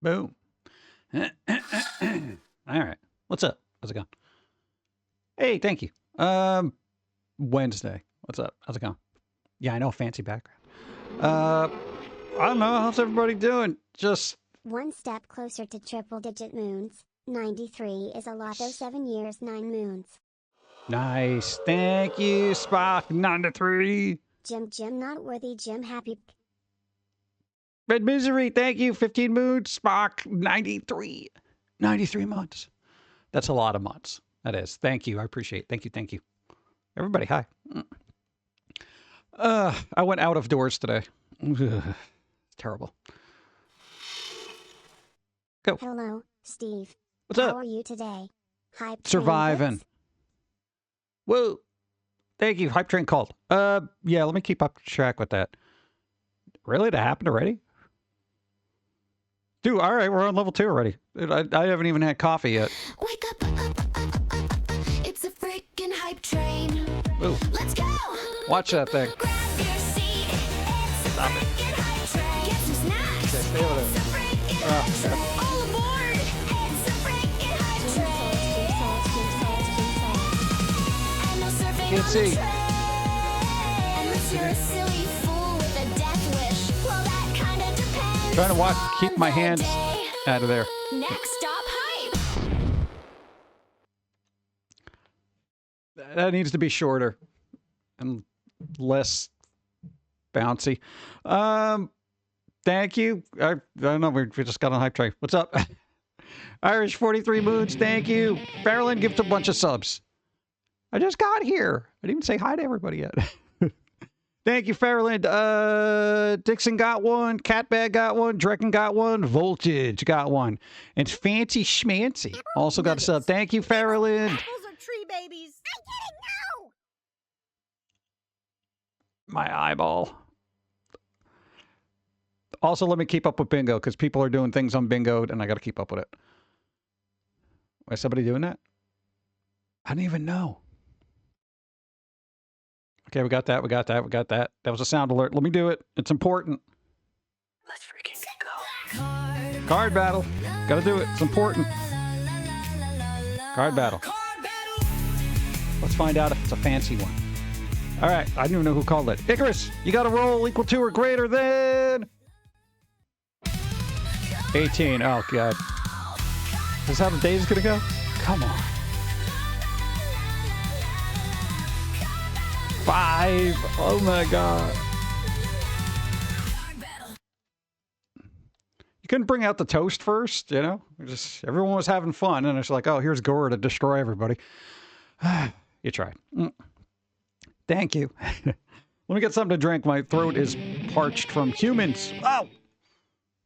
Boom. All right. What's up? How's it going? Hey, thank you. Wednesday. What's up? How's it going? Yeah, I know, fancy background. I don't know. How's everybody doing? Just one step closer to triple-digit moons. 93 is a lot of 7 years, 9 moons. Nice. Thank you, Spock 93. Jim, not worthy. Jim, happy. Red Misery, thank you. 15 moons. Spock 93. 93 months. That's a lot of months. That is. Thank you. I appreciate it. Thank you. Everybody, hi. I went out of doors today. Terrible. Go. Hello, Steve. What's up? How are you today? Hype Surviving. Whoa. Thank you. Hype train called. Yeah, let me keep up track with that. Really? That happened already? Dude, all right, we're on level 2 already. I haven't even had coffee yet. Wake up, it's a freaking hype train. Ooh. Let's go. Watch that thing. Grab your seat. It's a Stop it. freaking hype train. Get some snacks. Okay, stay over It's a freaking there. hype train. All aboard. It's a freaking hype train. And no surfing Can't on see. the train. Unless you're a silly fool with a death wish. Well, that kind of depends. Trying to keep on my the hands day. out of there. Next stop, hype. That needs to be shorter and less bouncy. Thank you. I don't know. We just got on hype train. What's up? Irish 43 moons. Thank you. Farrellin gives a bunch of subs. I just got here. I didn't even say hi to everybody yet. Thank you, Farrellin. Dixon got one. Catbag got one. Drekken got one. Voltage got one. And Fancy Schmancy also got a sub. Thank you, Farrellin. Apples are tree babies. I didn't know. My eyeball. Also, let me keep up with bingo because people are doing things on bingo and I got to keep up with it. Is somebody doing that? I didn't even know. Okay, we got that. That was a sound alert. Let me do it. It's important. Let's freaking go. Card battle. Got to do it. It's important. Card battle. Let's find out if it's a fancy one. All right. I don't even know who called it. Icarus, you got to roll equal to or greater than 18. Oh, God. Is this how the day's going to go? Come on. 5. Oh, my God. You couldn't bring out the toast first, you know? Everyone was having fun, and it's like, oh, here's Gora to destroy everybody. You tried. Thank you. Let me get something to drink. My throat is parched from humans. Oh!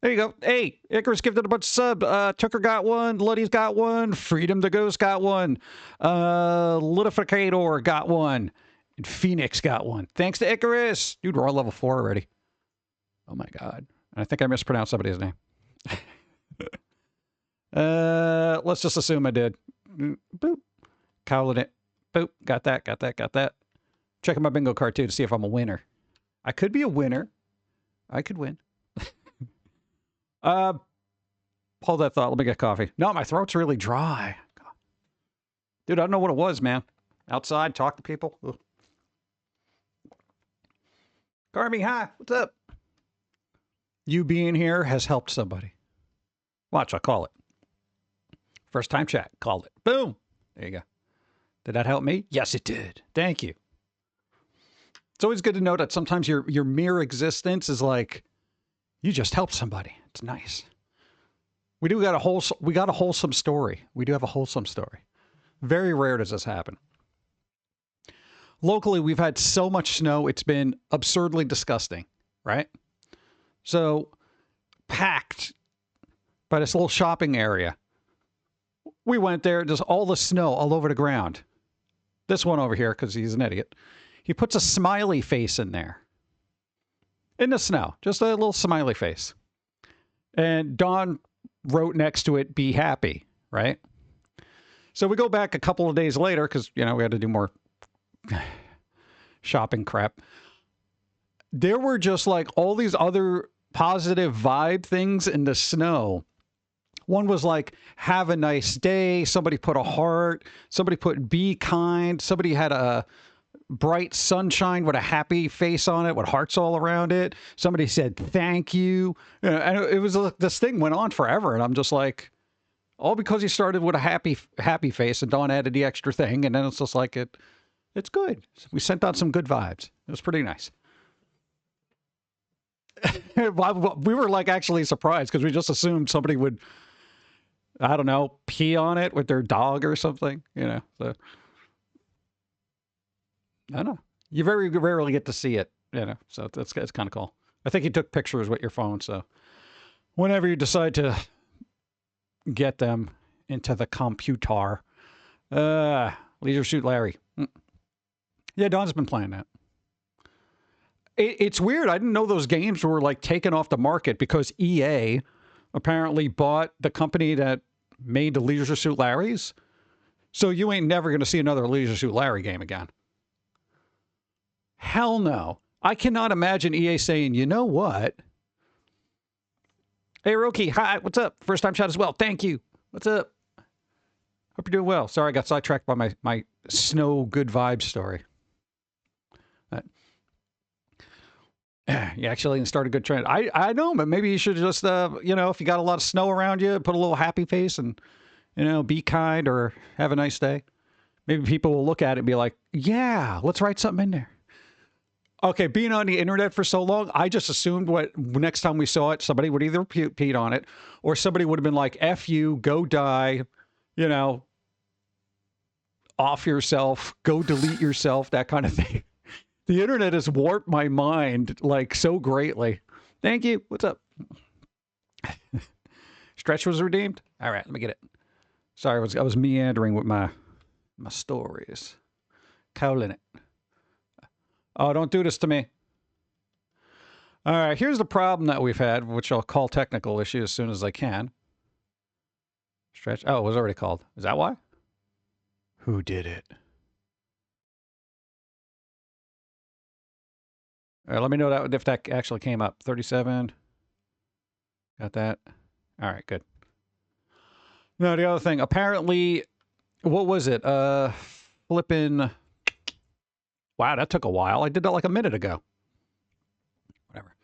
There you go. Hey, Icarus gifted a bunch of sub. Tucker got one. Luddy's got one. Freedom the Ghost got one. Litificator got one. And Phoenix got one. Thanks to Icarus. Dude, we're on level 4 already. Oh, my God. I think I mispronounced somebody's name. Let's just assume I did. Boop. Cowling it. Boop. Got that. Checking my bingo card, too, to see if I'm a winner. I could be a winner. I could win. Hold that thought. Let me get coffee. No, my throat's really dry. Dude, I don't know what it was, man. Outside, talk to people. Ugh. Carmi, hi. What's up? You being here has helped somebody. Watch, I'll call it. First time chat. Called it. Boom. There you go. Did that help me? Yes, it did. Thank you. It's always good to know that sometimes your mere existence is like, you just helped somebody. It's nice. We got a wholesome story. We do have a wholesome story. Very rare does this happen. Locally, we've had so much snow, it's been absurdly disgusting, right? So, packed by this little shopping area. We went there, just all the snow all over the ground. This one over here, because he's an idiot, he puts a smiley face in there. In the snow, just a little smiley face. And Don wrote next to it, be happy, right? So we go back a couple of days later, because, you know, we had to do more shopping crap. There were just like all these other positive vibe things in the snow. One was like, have a nice day. Somebody put a heart. Somebody put be kind. Somebody had a bright sunshine with a happy face on it with hearts all around it. Somebody said, thank you. And it was, this thing went on forever. And I'm just like, all because you started with a happy face and Dawn added the extra thing. And then it's just like, it's good. We sent out some good vibes. It was pretty nice. We were like actually surprised because we just assumed somebody would, I don't know, pee on it with their dog or something, you know. So I don't know. You very rarely get to see it, you know. So it's kind of cool. I think you took pictures with your phone. So whenever you decide to get them into the computer, Leisure Suit Larry. Yeah, Dawn's been playing that. It's weird. I didn't know those games were like taken off the market because EA apparently bought the company that made the Leisure Suit Larrys. So you ain't never going to see another Leisure Suit Larry game again. Hell no. I cannot imagine EA saying, you know what? Hey, Roki, hi, what's up? First time shot as well. Thank you. What's up? Hope you're doing well. Sorry, I got sidetracked by my snow good vibes story. You actually start a good trend. I know, but maybe you should just, you know, if you got a lot of snow around you, put a little happy face and, you know, be kind or have a nice day. Maybe people will look at it and be like, yeah, let's write something in there. Okay, being on the internet for so long, I just assumed next time we saw it, somebody would either peed on it or somebody would have been like, F you, go die, you know, off yourself, go delete yourself, that kind of thing. The internet has warped my mind like so greatly. Thank you. What's up? Stretch was redeemed. All right, let me get it. Sorry, I was meandering with my stories. Cowling it. Oh, don't do this to me. All right, here's the problem that we've had, which I'll call technical issue as soon as I can. Stretch. Oh, it was already called. Is that why? Who did it? All right, let me know that if that actually came up. 37. Got that. All right, good. Now, the other thing, apparently, what was it? Flipping. Wow, that took a while. I did that like a minute ago. Whatever.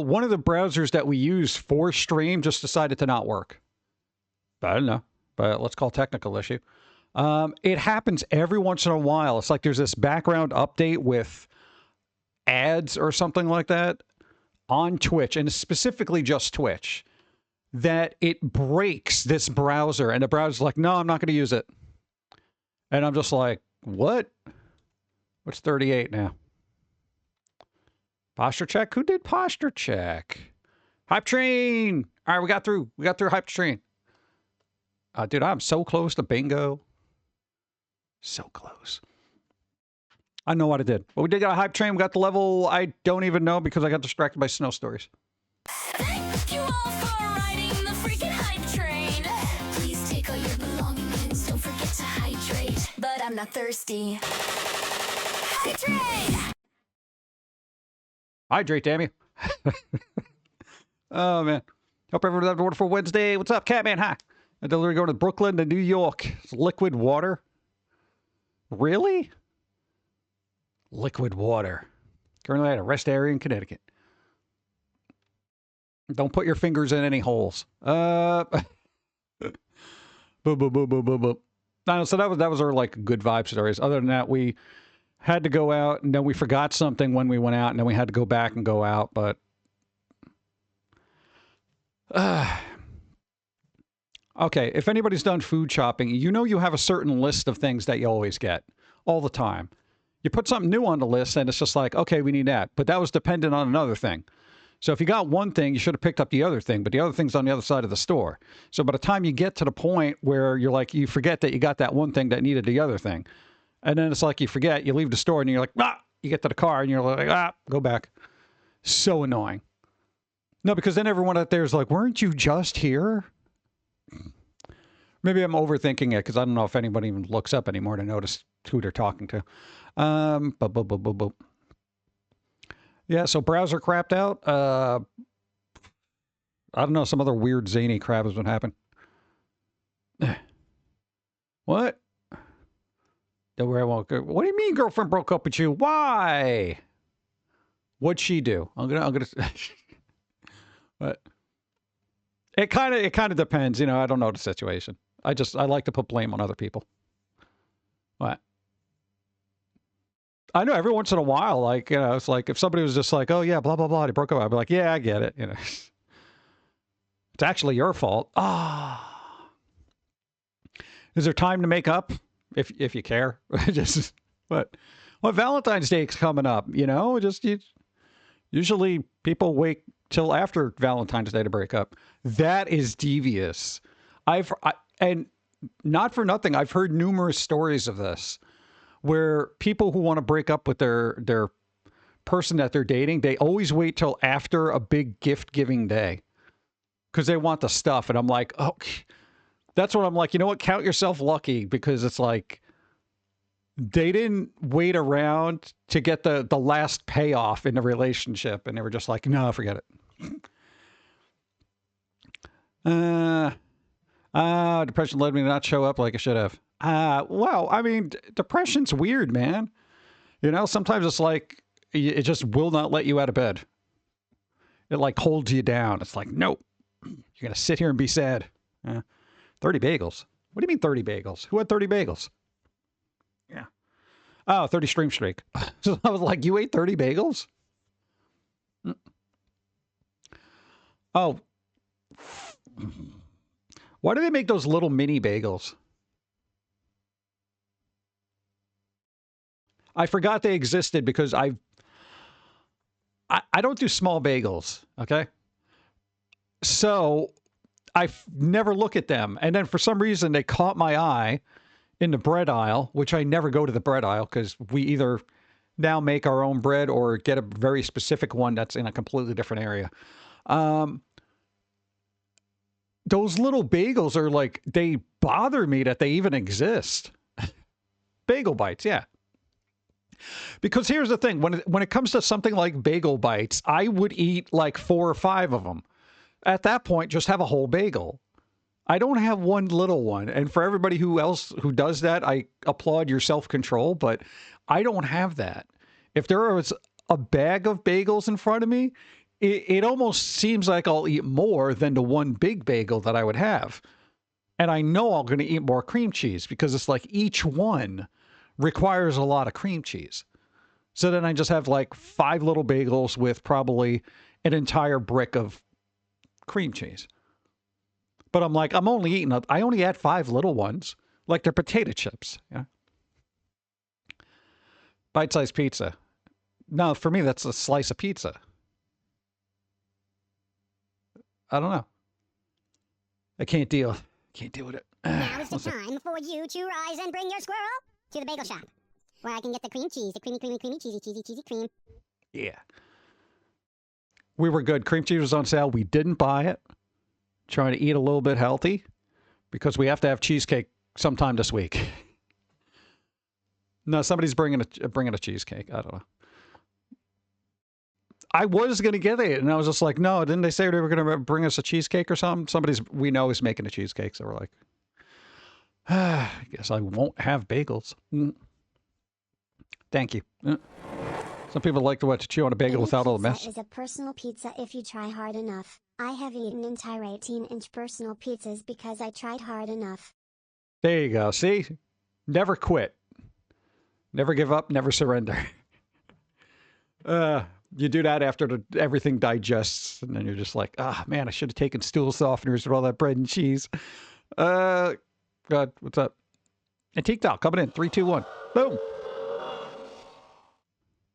One of the browsers that we use for stream just decided to not work. I don't know, but let's call technical issue. It happens every once in a while. It's like there's this background update with ads or something like that on Twitch, and specifically just Twitch, that it breaks this browser, and the browser's like, no, I'm not going to use it. And I'm just like, what? What's 38 now? Posture check? Who did posture check? Hype train! All right, we got through hype train. Dude, I'm so close to bingo. So close. I know what I did. But we did get a hype train. We got the level I don't even know because I got distracted by snow stories. Thank you all for riding the freaking hype train. Please take all your belongings. Don't forget to hydrate. But I'm not thirsty. Hype train! Hydrate, damn you. Oh, man. Hope everyone had a wonderful Wednesday. What's up, Catman? Hi. I delivery going to Brooklyn to New York. It's liquid water. Really? Liquid water. Currently at a rest area in Connecticut. Don't put your fingers in any holes. Boop, boop, boop, boop, boop, boop. No, so that was our like good vibe stories. Other than that, we had to go out, and then we forgot something when we went out, and then we had to go back and go out. But okay, if anybody's done food shopping, you know you have a certain list of things that you always get all the time. You put something new on the list, and it's just like, okay, we need that. But that was dependent on another thing. So if you got one thing, you should have picked up the other thing, but the other thing's on the other side of the store. So by the time you get to the point where you're like, you forget that you got that one thing that needed the other thing. And then it's like you forget, you leave the store, and you're like, you get to the car, and you're like, go back. So annoying. No, because then everyone out there is like, weren't you just here? Maybe I'm overthinking it because I don't know if anybody even looks up anymore to notice who they're talking to. Yeah, so browser crapped out. I don't know. Some other weird zany crap has been happening. What? Don't worry, I won't go. What do you mean girlfriend broke up with you? Why? What'd she do? I'm gonna. But it kind of depends. You know, I don't know the situation. I like to put blame on other people. What? I know every once in a while, like, you know, it's like if somebody was just like, oh yeah, blah, blah, blah, they broke up. I'd be like, yeah, I get it. You know, it's actually your fault. Ah, is there time to make up? If you care, just what Valentine's Day is coming up, you know, usually people wait till after Valentine's Day to break up. That is devious. And not for nothing, I've heard numerous stories of this where people who want to break up with their person that they're dating, they always wait till after a big gift giving day because they want the stuff. And I'm like, oh, that's what I'm like, you know what? Count yourself lucky, because it's like they didn't wait around to get the last payoff in the relationship. And they were just like, no, forget it. Depression led me to not show up like I should have. Well, I mean, depression's weird, man. You know, sometimes it's like, it just will not let you out of bed. It like holds you down. It's like, nope, you're going to sit here and be sad. 30 bagels. What do you mean 30 bagels? Who had 30 bagels? Yeah. Oh, 30 stream streak. So I was like, you ate 30 bagels? Oh. Why do they make those little mini bagels? I forgot they existed because I don't do small bagels, okay? So I never look at them. And then for some reason, they caught my eye in the bread aisle, which I never go to the bread aisle because we either now make our own bread or get a very specific one that's in a completely different area. Those little bagels are like, they bother me that they even exist. Bagel bites, yeah. Because here's the thing, when it comes to something like bagel bites, I would eat like 4 or 5 of them. At that point, just have a whole bagel. I don't have one little one. And for everybody who does that, I applaud your self-control, but I don't have that. If there was a bag of bagels in front of me, it almost seems like I'll eat more than the one big bagel that I would have. And I know I'm going to eat more cream cheese because it's like each one requires a lot of cream cheese. So then I just have like 5 little bagels with probably an entire brick of cream cheese. But I'm like, I only had 5 little ones, like they're potato chips. Yeah. Bite-sized pizza. No, for me, that's a slice of pizza. I don't know. I can't deal with it. Now is the time for you to rise and bring your squirrel to the bagel shop, where I can get the cream cheese, the creamy, creamy, creamy, cheesy cream. Yeah. We were good. Cream cheese was on sale. We didn't buy it. Trying to eat a little bit healthy because we have to have cheesecake sometime this week. No, somebody's bringing a cheesecake. I don't know. I was going to get it, and I was just like, no, didn't they say they were going to bring us a cheesecake or something? We know is making a cheesecake, so we're like, I guess I won't have bagels. Thank you. Some people like to chew on a bagel without all the mess. Pizza is a personal pizza if you try hard enough. I have eaten entire 18-inch personal pizzas because I tried hard enough. There you go. See? Never quit. Never give up, never surrender. You do that after everything digests, and then you're just like, man, I should have taken stool softeners with all that bread and cheese. God, what's up? Antique Doll coming in. 3, 2, 1. Boom.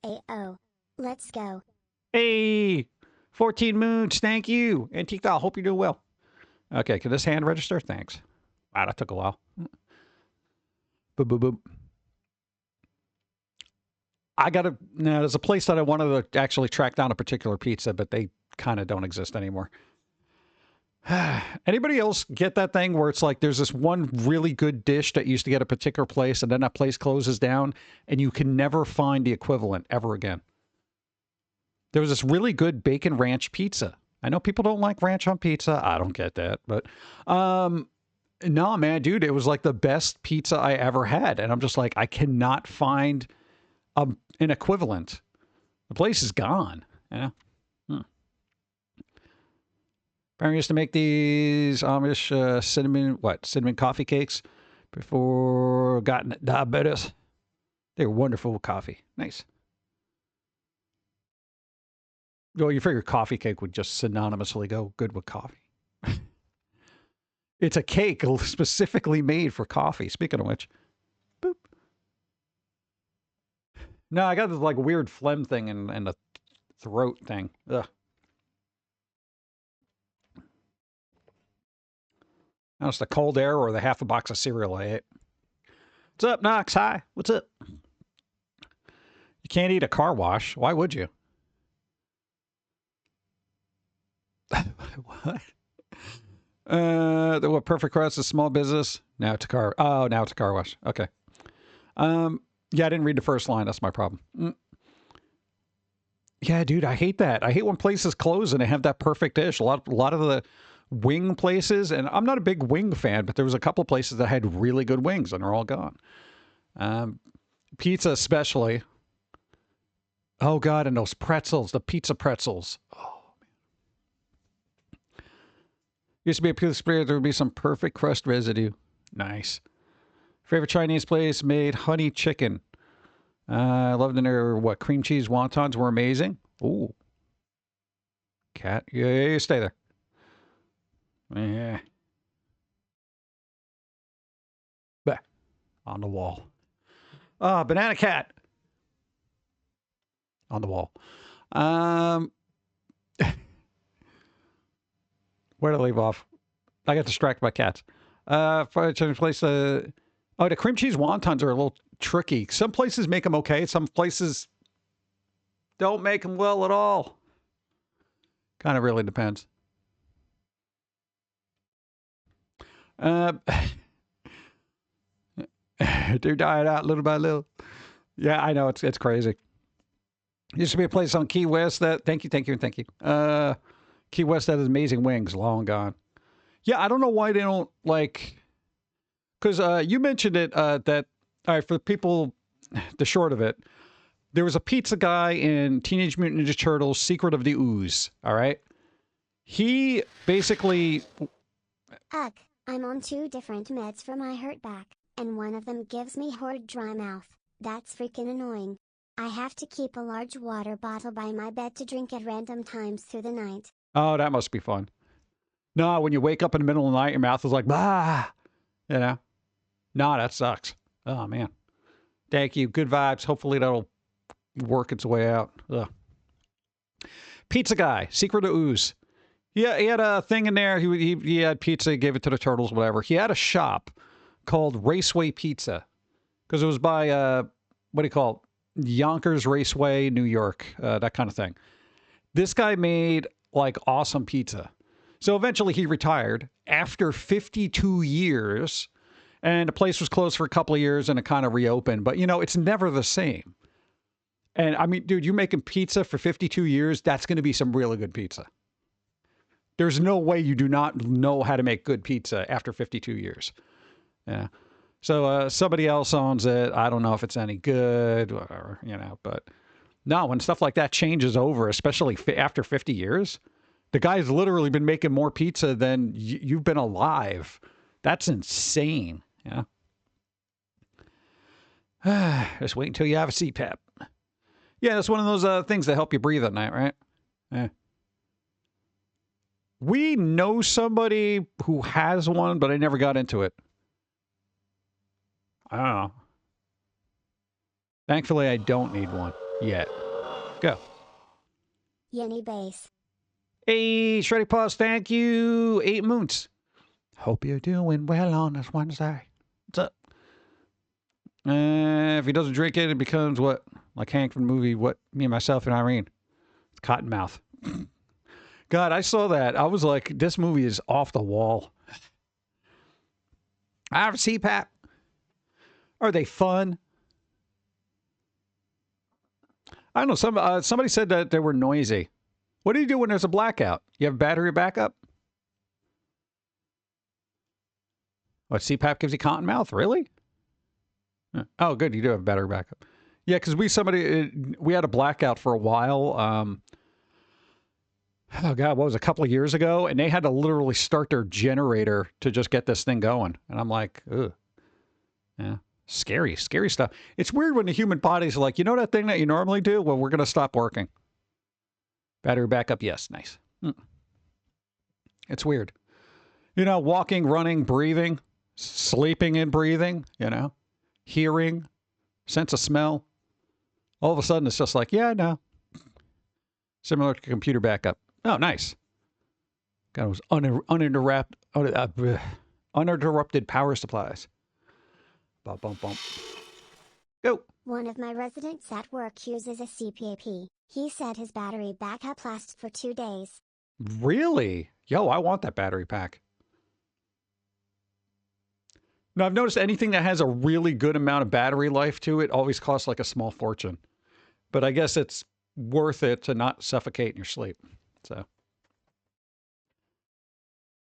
Ayo. Let's go. Hey, 14 moons. Thank you. Antique Doll, hope you're doing well. Okay, can this hand register? Thanks. Wow, that took a while. Boop, boop, boop. There's a place that I wanted to actually track down a particular pizza, but they kind of don't exist anymore. Anybody else get that thing where it's like there's this one really good dish that used to get a particular place, and then that place closes down, and you can never find the equivalent ever again? There was this really good bacon ranch pizza. I know people don't like ranch on pizza. I don't get that, but no, man, dude, it was like the best pizza I ever had, and I'm just like, I cannot find an equivalent. The place is gone. Yeah. Parents used to make these Amish cinnamon coffee cakes before gotten diabetes. They were wonderful with coffee. Nice. Well, you figure coffee cake would just synonymously go good with coffee. It's a cake specifically made for coffee. Speaking of which, boop. No, I got this like weird phlegm thing and the throat thing. Ugh. Now it's the cold air or the half a box of cereal I ate. What's up, Knox? Hi. What's up? You can't eat a car wash. Why would you? What? What perfect crust is small business. Now it's a car. Oh, now it's a car wash. Okay. Yeah, I didn't read the first line. That's my problem. Yeah, dude, I hate that. I hate when places close and they have that perfect dish. A lot of the wing places, and I'm not a big wing fan, but there was a couple of places that had really good wings, and they're all gone. Pizza especially. Oh God, and those pretzels, the pizza pretzels. Oh man. Used to be a pizza spread. There would be some perfect crust residue. Nice. Favorite Chinese place made honey chicken. I loved their cream cheese wontons were amazing. Ooh. Cat, yeah, you stay there. Yeah. Bah. On the wall. Banana cat. On the wall. Where to leave off? I got distracted by cats. For a place, the cream cheese wontons are a little tricky. Some places make them okay. Some places don't make them well at all. Kind of really depends. They're dying out little by little. Yeah, I know. It's crazy. Used to be a place on Key West that... Thank you. Key West that has amazing wings. Long gone. Yeah, I don't know why they don't, like... Because you mentioned it, that... All right, for the people, the short of it, there was a pizza guy in Teenage Mutant Ninja Turtles, Secret of the Ooze, all right? He basically... Ugh, I'm on 2 different meds for my hurt back, and one of them gives me horrid dry mouth. That's freaking annoying. I have to keep a large water bottle by my bed to drink at random times through the night. Oh, that must be fun. No, when you wake up in the middle of the night, your mouth is like, bah, you know? No, that sucks. Oh, man. Thank you. Good vibes. Hopefully that'll work its way out. Ugh. Pizza guy, Secret of Ooze. Yeah, he had a thing in there. He had pizza, gave it to the turtles, whatever. He had a shop called Raceway Pizza because it was by, what do you call it? Yonkers Raceway, New York, that kind of thing. This guy made, like, awesome pizza. So eventually he retired after 52 years, and the place was closed for a couple of years, and it kind of reopened. But, you know, it's never the same. And, I mean, dude, you're making pizza for 52 years, that's going to be some really good pizza. There's no way you do not know how to make good pizza after 52 years. Yeah. So somebody else owns it. I don't know if it's any good or, you know, but no, when stuff like that changes over, especially after 50 years, the guy's literally been making more pizza than you've been alive. That's insane. Yeah. Just wait until you have a CPAP. Yeah, that's one of those things that help you breathe at night, right? Yeah. We know somebody who has one, but I never got into it. I don't know. Thankfully, I don't need one yet. Go. Yenny base. Hey, Shreddy Paws, thank you. 8 moons. Hope you're doing well on this Wednesday. What's up? If he doesn't drink it, it becomes what? Like Hank from the movie, What? Me and Myself and Irene. It's Cottonmouth. God, I saw that. I was like, this movie is off the wall. I have a CPAP. Are they fun? I don't know. Somebody said that they were noisy. What do you do when there's a blackout? You have battery backup? What, CPAP gives you cotton mouth? Really? Oh, good. You do have battery backup. Yeah, because we had a blackout for a while. Oh, God, what was it, a couple of years ago? And they had to literally start their generator to just get this thing going. And I'm like, ugh. Yeah, scary stuff. It's weird when the human body's like, you know that thing that you normally do? Well, we're going to stop working. Battery backup, yes, nice. It's weird. You know, walking, running, breathing, sleeping and breathing, you know, hearing, sense of smell. All of a sudden, it's just like, yeah, no. Similar to computer backup. Oh, nice. God, it was uninterrupted power supplies. Bump, bump, bump. Go. One of my residents at work uses a CPAP. He said his battery backup lasts for 2 days. Really? Yo, I want that battery pack. Now, I've noticed anything that has a really good amount of battery life to it always costs like a small fortune. But I guess it's worth it to not suffocate in your sleep. So,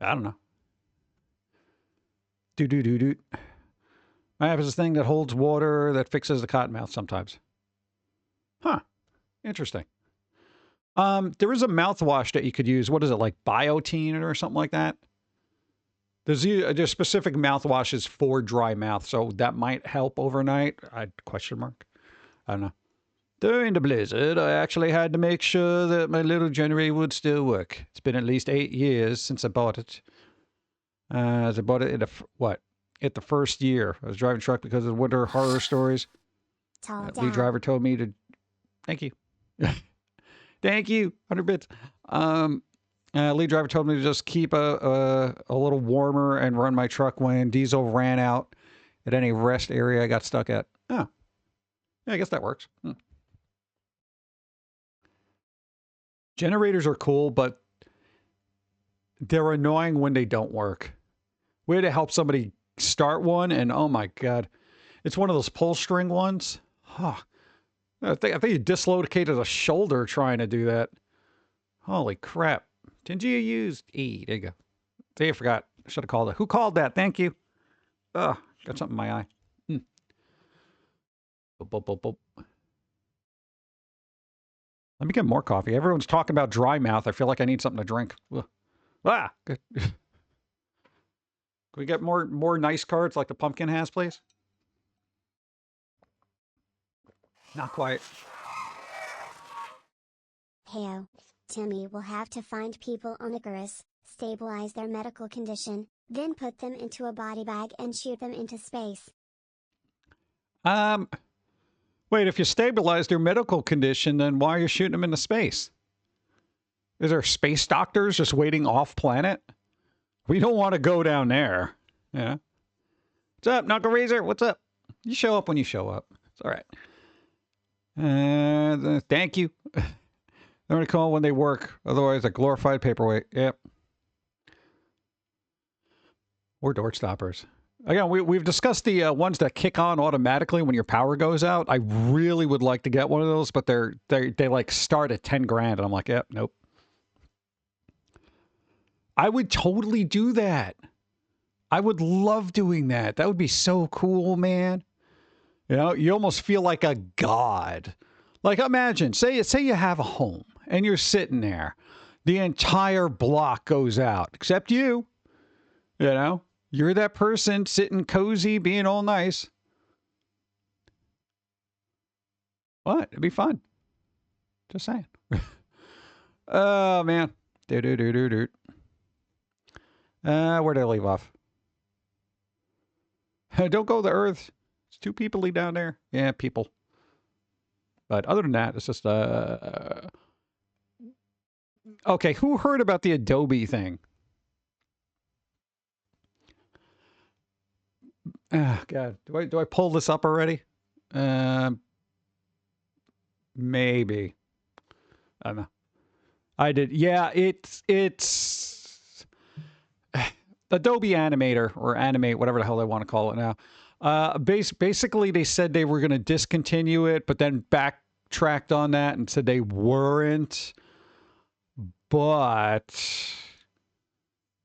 I don't know. Do. I have this thing that holds water that fixes the cottonmouth sometimes. Huh. Interesting. There is a mouthwash that you could use. What is it, like Biotine or something like that? There's specific mouthwashes for dry mouth, so that might help overnight. Question mark. I don't know. During the blizzard, I actually had to make sure that my little generator would still work. It's been at least 8 years since I bought it. I bought it at the first year. I was driving truck because of winter horror stories. Lead driver told me to... Thank you. Thank you. 100 bits. Lead driver told me to just keep a little warmer and run my truck when diesel ran out at any rest area I got stuck at. Oh. Yeah, I guess that works. Generators are cool, but they're annoying when they don't work. We had to help somebody start one, and oh my God. It's one of those pull string ones. Huh. I think he dislocated a shoulder trying to do that. Holy crap. Didn't you use E? There you go. See, I forgot. I should have called it. Who called that? Thank you. Ugh, got something in my eye. Boop, boop, boop. Let me get more coffee. Everyone's talking about dry mouth. I feel like I need something to drink. Ugh. Ah, good. Can we get more nice cards like the Pum'Kin has, please? Not quite. Heyo. Timmy will have to find people on Icarus, stabilize their medical condition, then put them into a body bag and shoot them into space. Wait, if you stabilize their medical condition, then why are you shooting them into space? Is there space doctors just waiting off planet? We don't want to go down there. Yeah. What's up, Knuckle Razor? What's up? You show up when you show up. It's all right. Thank you. They're going to call when they work. Otherwise, a glorified paperweight. Yep. Or door stoppers. Again, we've discussed the ones that kick on automatically when your power goes out. I really would like to get one of those, but they like start at 10 grand. And I'm like, yep, nope. I would totally do that. I would love doing that. That would be so cool, man. You know, you almost feel like a god. Like imagine, say you have a home and you're sitting there. The entire block goes out, except you. You know, you're that person sitting cozy, being all nice. What? It'd be fun. Just saying. Oh, man. Where did I leave off? Don't go to the Earth. It's too people-y down there. Yeah, people. But other than that, it's just... Okay, who heard about the Adobe thing? Oh, God. Do I pull this up already? Maybe. I don't know. I did. Yeah, it's Adobe Animator or Animate, whatever the hell they want to call it now. Basically, they said they were going to discontinue it, but then backtracked on that and said they weren't. but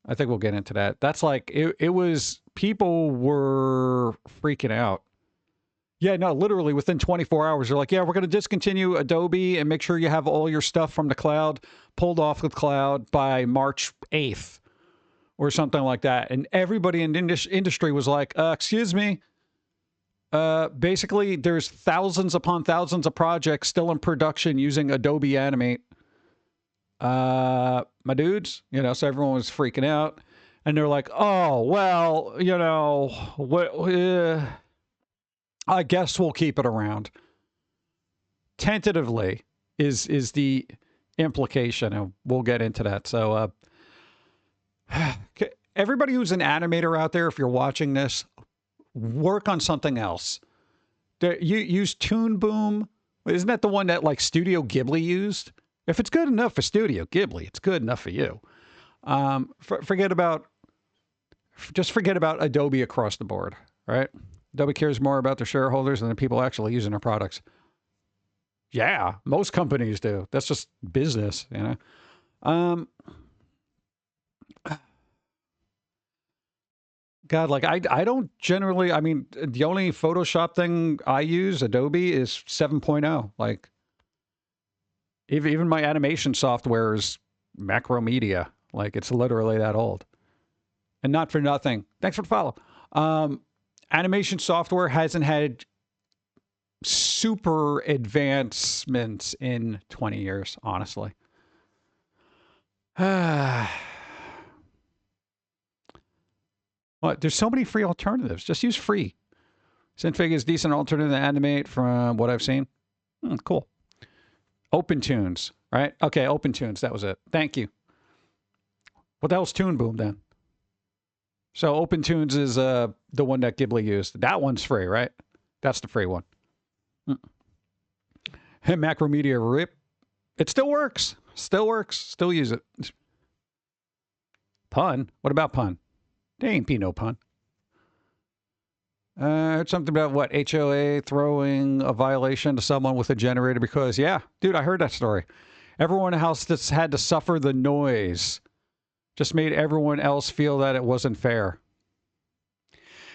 I think we'll get into that. That's like, it was, people were freaking out. Yeah, no, literally within 24 hours, they're like, yeah, we're going to discontinue Adobe and make sure you have all your stuff from the cloud pulled off the cloud by March 8th or something like that. And everybody in the industry was like, excuse me. Basically, there's thousands upon thousands of projects still in production using Adobe Animate. My dudes, you know, so everyone was freaking out. And they're like, oh, well, you know, I guess we'll keep it around. Tentatively is the implication, and we'll get into that. So everybody who's an animator out there, if you're watching this, work on something else. You use Toon Boom. Isn't that the one that like Studio Ghibli used? If it's good enough for Studio Ghibli, it's good enough for you. Forget about Adobe across the board, right? Adobe cares more about their shareholders than the people actually using their products. Yeah, most companies do. That's just business, you know? God, like I don't generally, I mean, the only Photoshop thing I use, Adobe, is 7.0. Like, even my animation software is Macromedia. Like, it's literally that old. And not for nothing. Thanks for the follow. Animation software hasn't had super advancements in 20 years, honestly. What? There's so many free alternatives. Just use free. Synfig is decent alternative to Animate from what I've seen. Cool. OpenTunes, right? Okay, OpenTunes. That was it. Thank you. What the hell's Toon Boom then? So OpenTunes is the one that Ghibli used. That one's free, right? That's the free one. And Macromedia RIP. It still works. Still works. Still use it. Pun? What about pun? There ain't be no pun. It's something about what? HOA throwing a violation to someone with a generator because, yeah, dude, I heard that story. Everyone in the house that's had to suffer the noise just made everyone else feel that it wasn't fair.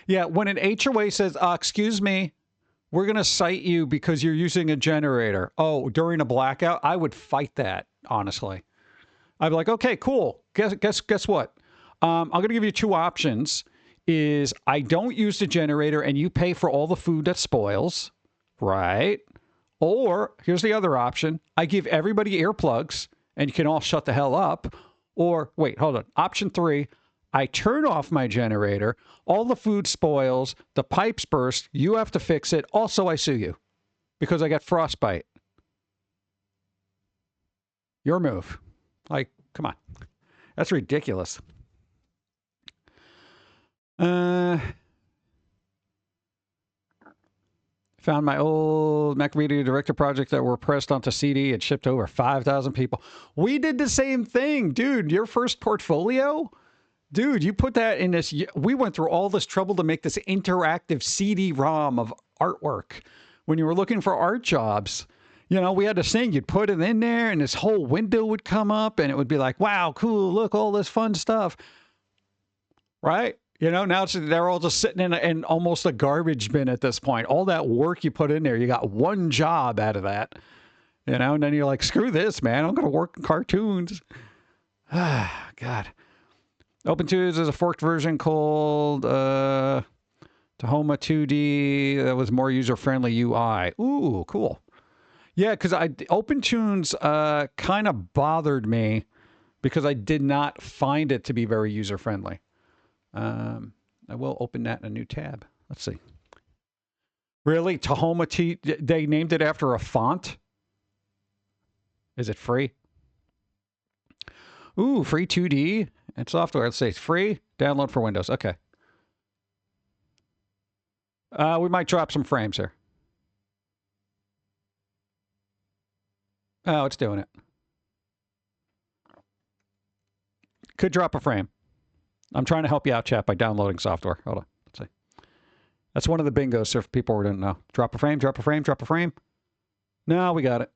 Yeah, when an HOA says, excuse me, we're going to cite you because you're using a generator. Oh, during a blackout, I would fight that, honestly. I'd be like, okay, cool. Guess what? I'm going to give you two options. Is I don't use the generator and you pay for all the food that spoils, right? Or here's the other option. I give everybody earplugs and you can all shut the hell up. Or wait, hold on. Option 3, I turn off my generator. All the food spoils. The pipes burst. You have to fix it. Also, I sue you because I got frostbite. Your move. Like, come on. That's ridiculous. Found my old Macromedia Director project that were pressed onto CD and shipped to over 5,000 people. We did the same thing, dude. Your first portfolio? Dude, you put that in this. We went through all this trouble to make this interactive CD-ROM of artwork. When you were looking for art jobs, you know, we had this thing. You'd put it in there and this whole window would come up and it would be like, wow, cool. Look, all this fun stuff. Right? You know, now they're all just sitting in almost a garbage bin at this point. All that work you put in there, you got one job out of that. You know, and then you're like, screw this, man. I'm going to work in cartoons. Ah, God. OpenTunes is a forked version called Tahoma 2D that was more user-friendly UI. Ooh, cool. Yeah, because OpenTunes kind of bothered me because I did not find it to be very user-friendly. I will open that in a new tab. Let's see. Really? Tahoma they named it after a font? Is it free? Ooh, free 2D and software. Let's say it's free. Download for Windows. Okay. We might drop some frames here. Oh, it's doing it. Could drop a frame. I'm trying to help you out, chat, by downloading software. Hold on. Let's see. That's one of the bingos, so if people didn't know. Drop a frame, drop a frame, drop a frame. No, we got it.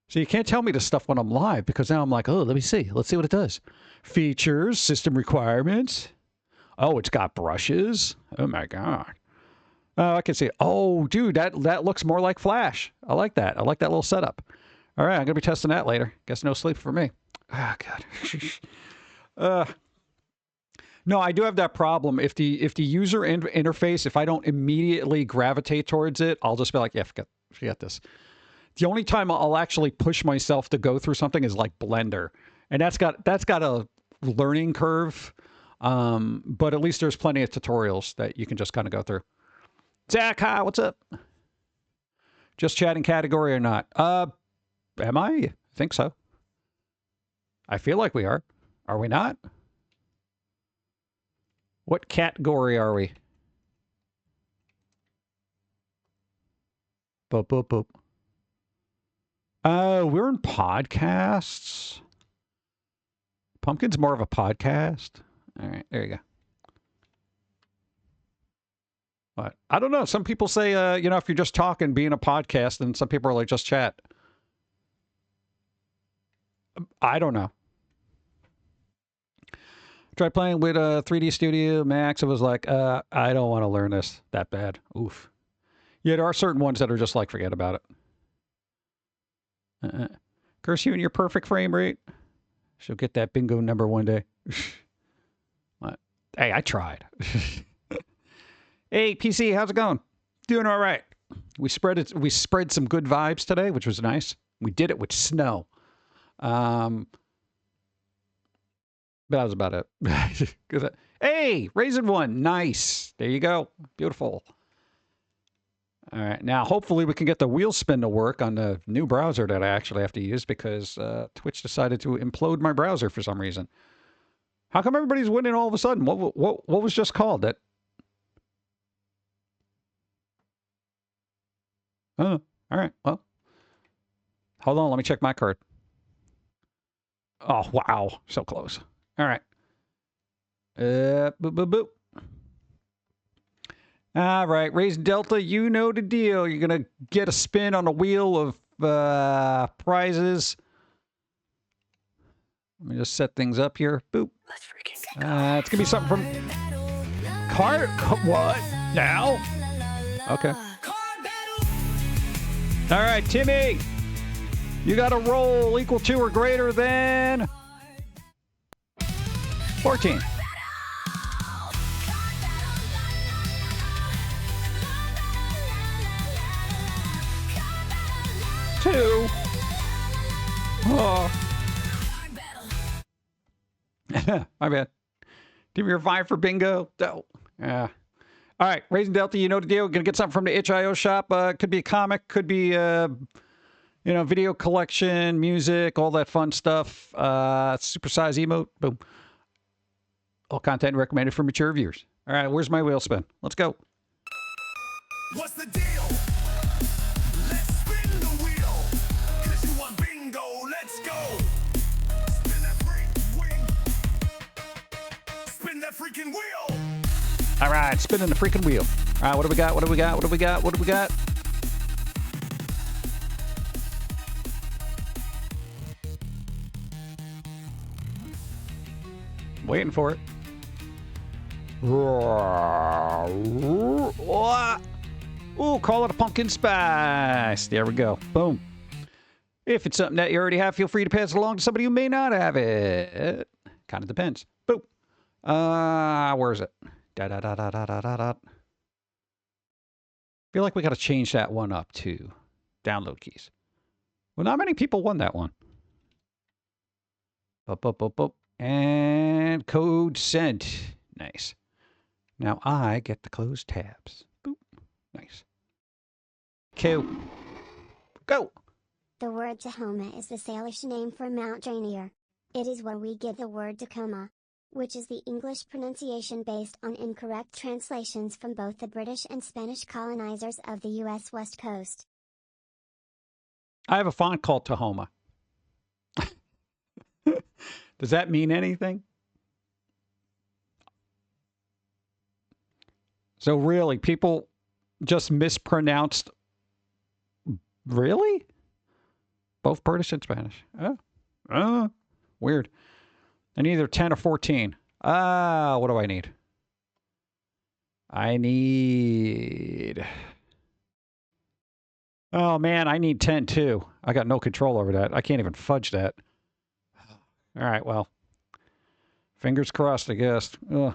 So you can't tell me this stuff when I'm live because now I'm like, oh, let me see. Let's see what it does. Features, system requirements. Oh, it's got brushes. Oh my God. Oh, I can see it. Oh, dude, that looks more like Flash. I like that. I like that little setup. All right, I'm gonna be testing that later. Guess no sleep for me. Oh God. No, I do have that problem. If the user interface, if I don't immediately gravitate towards it, I'll just be like, yeah, forget this. The only time I'll actually push myself to go through something is like Blender, and that's got a learning curve. But at least there's plenty of tutorials that you can just kind of go through. Zach, hi, what's up? Just chatting category or not? Am I? I think so. I feel like we are. Are we not? What category are we? Boop, boop, boop. We're in podcasts. Pumpkin's more of a podcast. All right, there you go. But I don't know. Some people say, you know, if you're just talking, being a podcast, and some people are like, just chat. I don't know. Tried playing with 3D Studio Max. It was like, I don't want to learn this that bad. Oof. Yeah, there are certain ones that are just like, forget about it. Curse you in your perfect frame rate. She'll get that bingo number one day. Hey, I tried. Hey, PC, how's it going? Doing all right. We spread some good vibes today, which was nice. We did it with snow. But that was about it. Hey, Raisin One. Nice. There you go. Beautiful. All right. Now, hopefully we can get the wheel spin to work on the new browser that I actually have to use because Twitch decided to implode my browser for some reason. How come everybody's winning all of a sudden? What was just called that? Oh, all right. Well, hold on. Let me check my card. Oh, wow. So close. All right. Boop, boop, boop. All right. Raisin Delta, you know the deal. You're going to get a spin on a wheel of prizes. Let me just set things up here. Boop. Let's freaking it's going to be something from... What? Now? Okay. All right, Timmy. You got a roll equal to or greater than 14. Two. Oh. My bad. Give me your 5 for bingo. Oh. Yeah. All right, Raisin Delta, you know the deal. We're going to get something from the itch.io shop. Could be a comic, could be, video collection, music, all that fun stuff. Supersize emote, boom. All content recommended for mature viewers. All right, where's my wheel spin? Let's go. What's the deal? Let's spin the wheel. 'Cause you want bingo, let's go. Spin that freaking wheel. All right, spinning the freaking wheel. All right, what do we got? What do we got? What do we got? What do we got? Waiting for it. Ooh, call it a pumpkin spice. There we go. Boom. If it's something that you already have, feel free to pass it along to somebody who may not have it. Kind of depends. Boom. Where is it? Da-da-da-da-da-da-da. Feel like we got to change that one up to download keys. Well, not many people won that one. Boop, boop, boop, boop. And code sent. Nice. Now I get to close tabs. Boop. Nice. Q. Go. The word Tahoma is the Salish name for Mount Rainier. It is where we get the word Tacoma, which is the English pronunciation based on incorrect translations from both the British and Spanish colonizers of the U.S. West Coast. I have a font called Tahoma. Does that mean anything? So really, people just mispronounced. Really? Both British and Spanish. Weird. I need either 10 or 14. What do I need? I need... Oh, man, I need 10, too. I got no control over that. I can't even fudge that. All right, well. Fingers crossed, I guess. Ugh.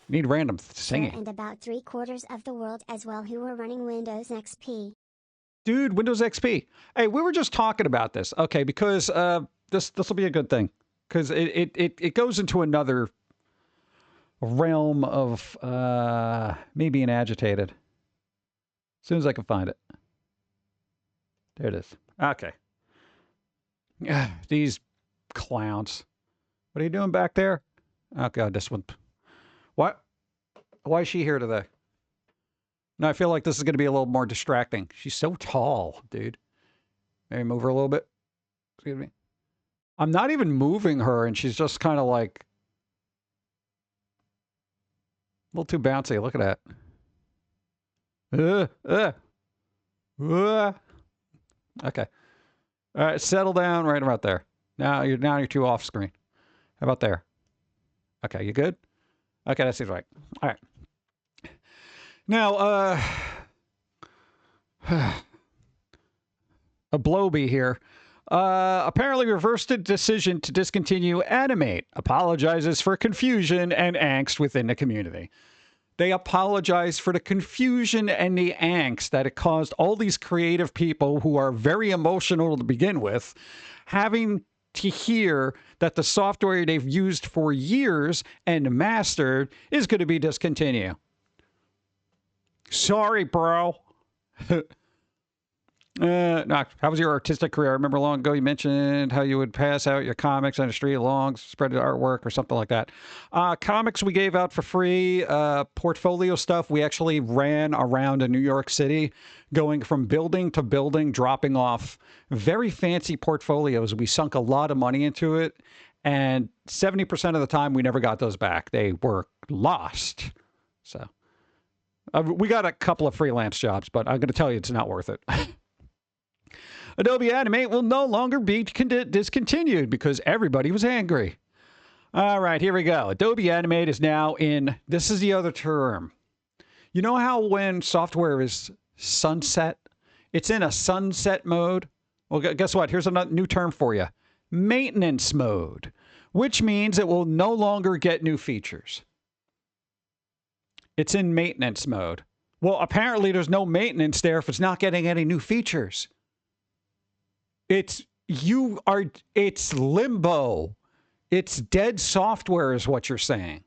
Need random singing. And about 3/4 of the world as well who are running Windows XP. Dude, Windows XP. Hey, we were just talking about this. Okay, because this will be a good thing. Because it goes into another realm of me being agitated. As soon as I can find it. There it is. Okay. These clowns. What are you doing back there? Oh, God, this one. What? Why is she here today? No, I feel like this is going to be a little more distracting. She's so tall, dude. Maybe move her a little bit. Excuse me. I'm not even moving her, and she's just kind of like... a little too bouncy. Look at that. Okay. All right, settle down right about there. Now you're too off screen. How about there? Okay, you good? Okay, that seems right. All right. Now, a Blowby here. Apparently reversed a decision to discontinue Animate. Apologizes for confusion and angst within the community. They apologize for the confusion and the angst that it caused all these creative people who are very emotional to begin with, having to hear that the software they've used for years and mastered is going to be discontinued. Sorry, bro. How was your artistic career? I remember long ago you mentioned how you would pass out your comics on the street along, spread the artwork or something like that. Comics we gave out for free. Portfolio stuff we actually ran around in New York City, going from building to building, dropping off very fancy portfolios. We sunk a lot of money into it, and 70% of the time we never got those back. They were lost. So we got a couple of freelance jobs, but I'm going to tell you it's not worth it. Adobe Animate will no longer be discontinued because everybody was angry. All right, here we go. Adobe Animate is now in, this is the other term. You know how when software is sunset, it's in a sunset mode? Well, guess what? Here's a new term for you. Maintenance mode, which means it will no longer get new features. It's in maintenance mode. Well, apparently there's no maintenance there if it's not getting any new features. It's limbo. It's dead software is what you're saying.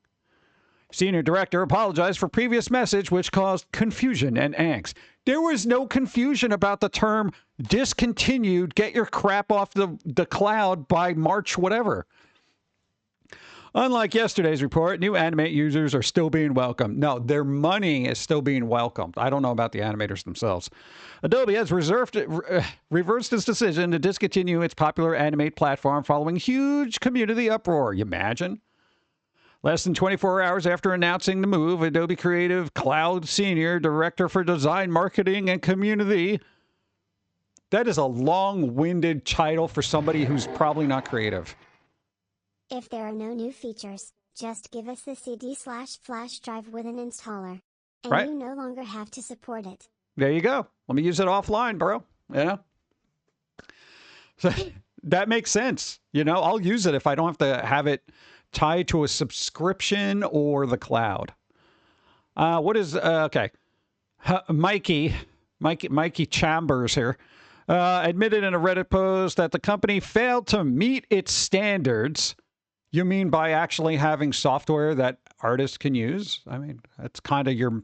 Senior director apologized for previous message which caused confusion and angst. There was no confusion about the term discontinued, get your crap off the cloud by March whatever. Unlike yesterday's report, new Animate users are still being welcomed. No, their money is still being welcomed. I don't know about the animators themselves. Adobe has reversed its decision to discontinue its popular Animate platform following huge community uproar. You imagine? Less than 24 hours after announcing the move, Adobe Creative Cloud Senior Director for Design, Marketing, and Community. That is a long-winded title for somebody who's probably not creative. If there are no new features, just give us the CD/flash drive with an installer. And right. You no longer have to support it. There you go. Let me use it offline, bro. You know? So that makes sense. You know, I'll use it if I don't have to have it tied to a subscription or the cloud. What is, okay. Mikey Chambers here admitted in a Reddit post that the company failed to meet its standards. You mean by actually having software that artists can use? I mean, that's kind of your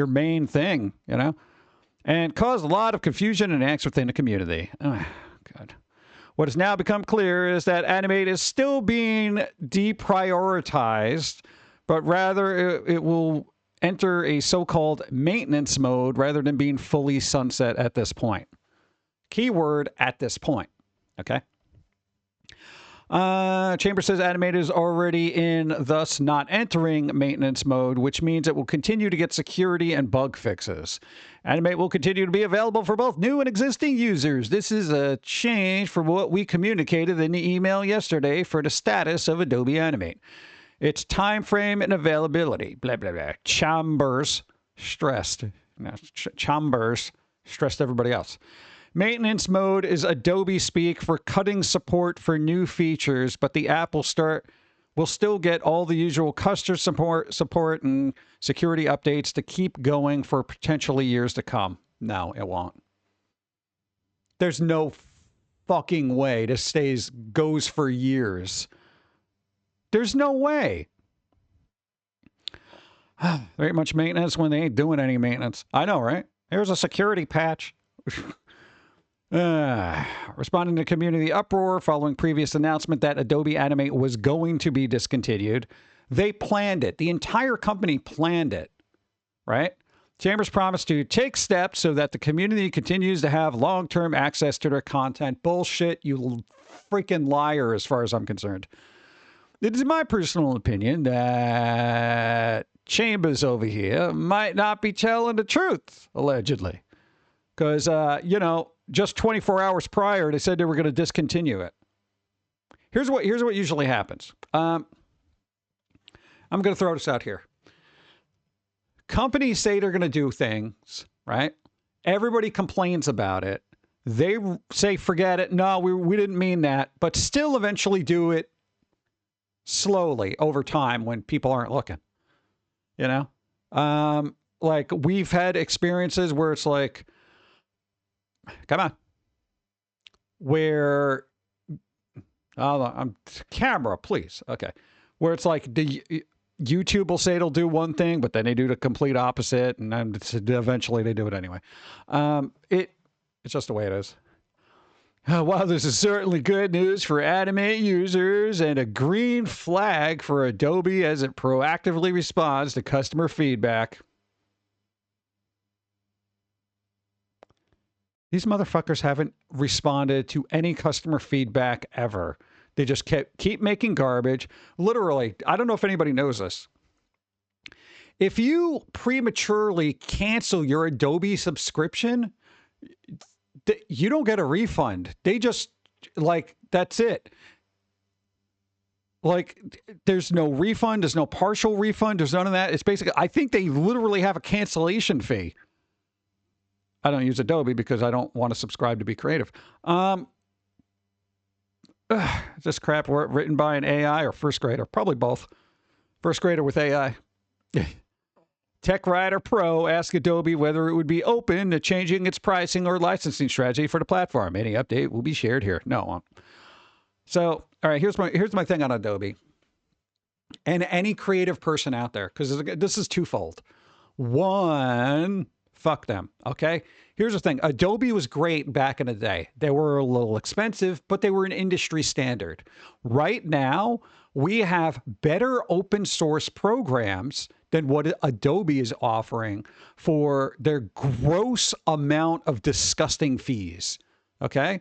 main thing, you know? And caused a lot of confusion and angst within the community. Oh, God. What has now become clear is that Animate is still being deprioritized, but rather it will enter a so-called maintenance mode rather than being fully sunset at this point. Keyword, at this point. Okay? Chamber says Animate is already in, thus not entering maintenance mode, which means it will continue to get security and bug fixes. Animate will continue to be available for both new and existing users. This is a change from what we communicated in the email yesterday for the status of Adobe Animate. Its time frame and availability. Blah, blah, blah. Chambers stressed. No, Chambers stressed everybody else. Maintenance mode is Adobe speak for cutting support for new features, but the app will still get all the usual customer support and security updates to keep going for potentially years to come. No, it won't. There's no fucking way this goes for years. There's no way. There ain't much maintenance when they ain't doing any maintenance. I know, right? Here's a security patch. Responding to community uproar following previous announcement that Adobe Animate was going to be discontinued. They planned it. The entire company planned it, right? Chambers promised to take steps so that the community continues to have long-term access to their content. Bullshit, you freaking liar, as far as I'm concerned. It is my personal opinion that Chambers over here might not be telling the truth, allegedly. Because, just 24 hours prior, they said they were going to discontinue it. Here's what usually happens. I'm going to throw this out here. Companies say they're going to do things, right? Everybody complains about it. They say, forget it. No, we didn't mean that. But still eventually do it slowly over time when people aren't looking. Like we've had experiences where it's like, come on. Where, camera, please. Okay. Where it's like YouTube will say it'll do one thing, but then they do the complete opposite, and then eventually they do it anyway. It's just the way it is. While this is certainly good news for Animate users and a green flag for Adobe as it proactively responds to customer feedback, these motherfuckers haven't responded to any customer feedback ever. They just keep making garbage. Literally, I don't know if anybody knows this. If you prematurely cancel your Adobe subscription, you don't get a refund. They just, that's it. There's no refund. There's no partial refund. There's none of that. It's basically, I think they literally have a cancellation fee. I don't use Adobe because I don't want to subscribe to be creative. Is this crap written by an AI or first grader? Probably both. First grader with AI. Tech Writer Pro asked Adobe whether it would be open to changing its pricing or licensing strategy for the platform. Any update will be shared here. No, it won't. So, all right, here's my thing on Adobe. And any creative person out there, because this is twofold. One, fuck them, okay? Here's the thing. Adobe was great back in the day. They were a little expensive, but they were an industry standard. Right now, we have better open source programs than what Adobe is offering for their gross amount of disgusting fees, okay?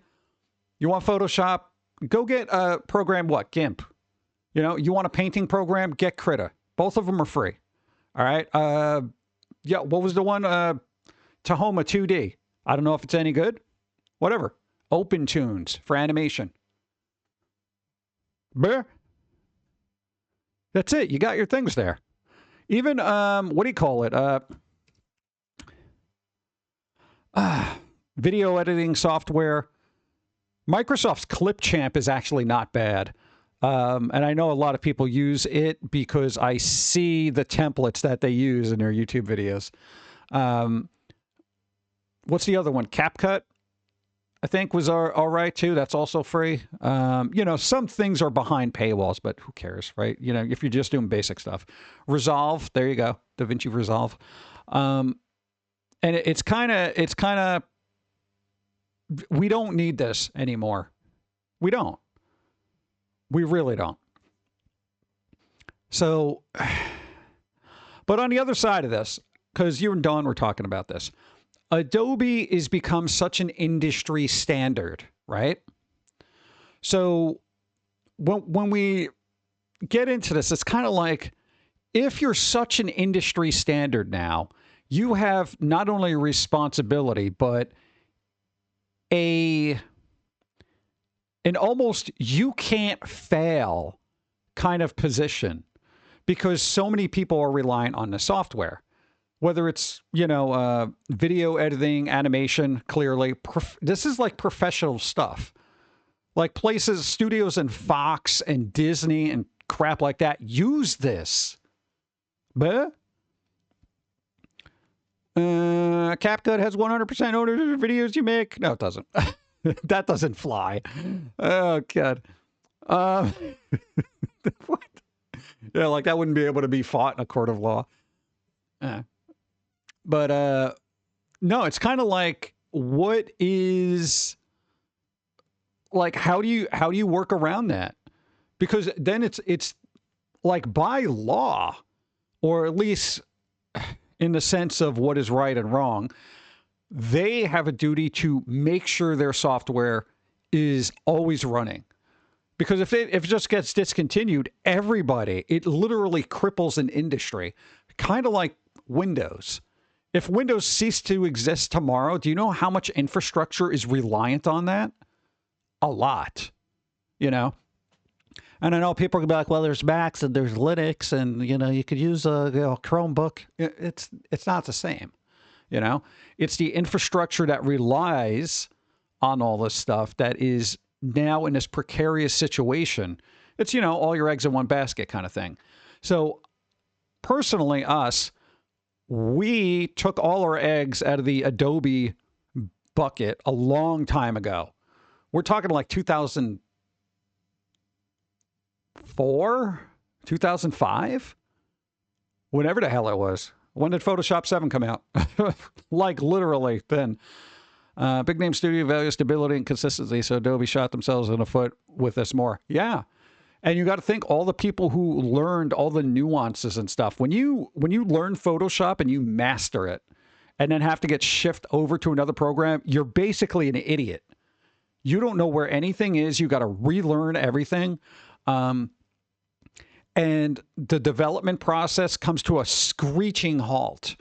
You want Photoshop? Go get a program, GIMP. You want a painting program? Get Krita. Both of them are free, all right? What was the one? Tahoma 2D. I don't know if it's any good. Whatever. Open Tunes for animation. Bleh. That's it. You got your things there. Even, what do you call it? Video editing software. Microsoft's Clipchamp is actually not bad. And I know a lot of people use it because I see the templates that they use in their YouTube videos. What's the other one? CapCut, I think, was all right, too. That's also free. Some things are behind paywalls, but who cares, right? If you're just doing basic stuff. Resolve, there you go. DaVinci Resolve. And it's kind of, we don't need this anymore. We don't. We really don't. So, but on the other side of this, because you and Dawn were talking about this, Adobe has become such an industry standard, right? So when we get into this, it's kind of like, if you're such an industry standard now, you have not only a responsibility, but an almost you can't fail kind of position, because so many people are reliant on the software, whether it's, video editing, animation, clearly. This is like professional stuff. Like places, studios and Fox and Disney and crap like that use this. But CapCut has 100% ownership of videos you make. No, it doesn't. That doesn't fly. Oh, God. What? Yeah, like that wouldn't be able to be fought in a court of law. But no, it's kind of like, what is, like, how do you work around that? Because then it's like by law, or at least in the sense of what is right and wrong, they have a duty to make sure their software is always running. Because if it just gets discontinued, it literally cripples an industry. Kind of like Windows. If Windows ceased to exist tomorrow, do you know how much infrastructure is reliant on that? A lot, And I know people can be like, well, there's Macs and there's Linux, and, you could use a Chromebook. It's not the same, It's the infrastructure that relies on all this stuff that is now in this precarious situation. It's, all your eggs in one basket kind of thing. So personally, we took all our eggs out of the Adobe bucket a long time ago. We're talking like 2004, 2005, whenever the hell it was. When did Photoshop 7 come out? Like literally then. Big name studio value stability and consistency, so Adobe shot themselves in the foot with this more. Yeah. And you got to think all the people who learned all the nuances and stuff. When you learn Photoshop and you master it and then have to get shift over to another program, you're basically an idiot. You don't know where anything is. You got to relearn everything. And the development process comes to a screeching halt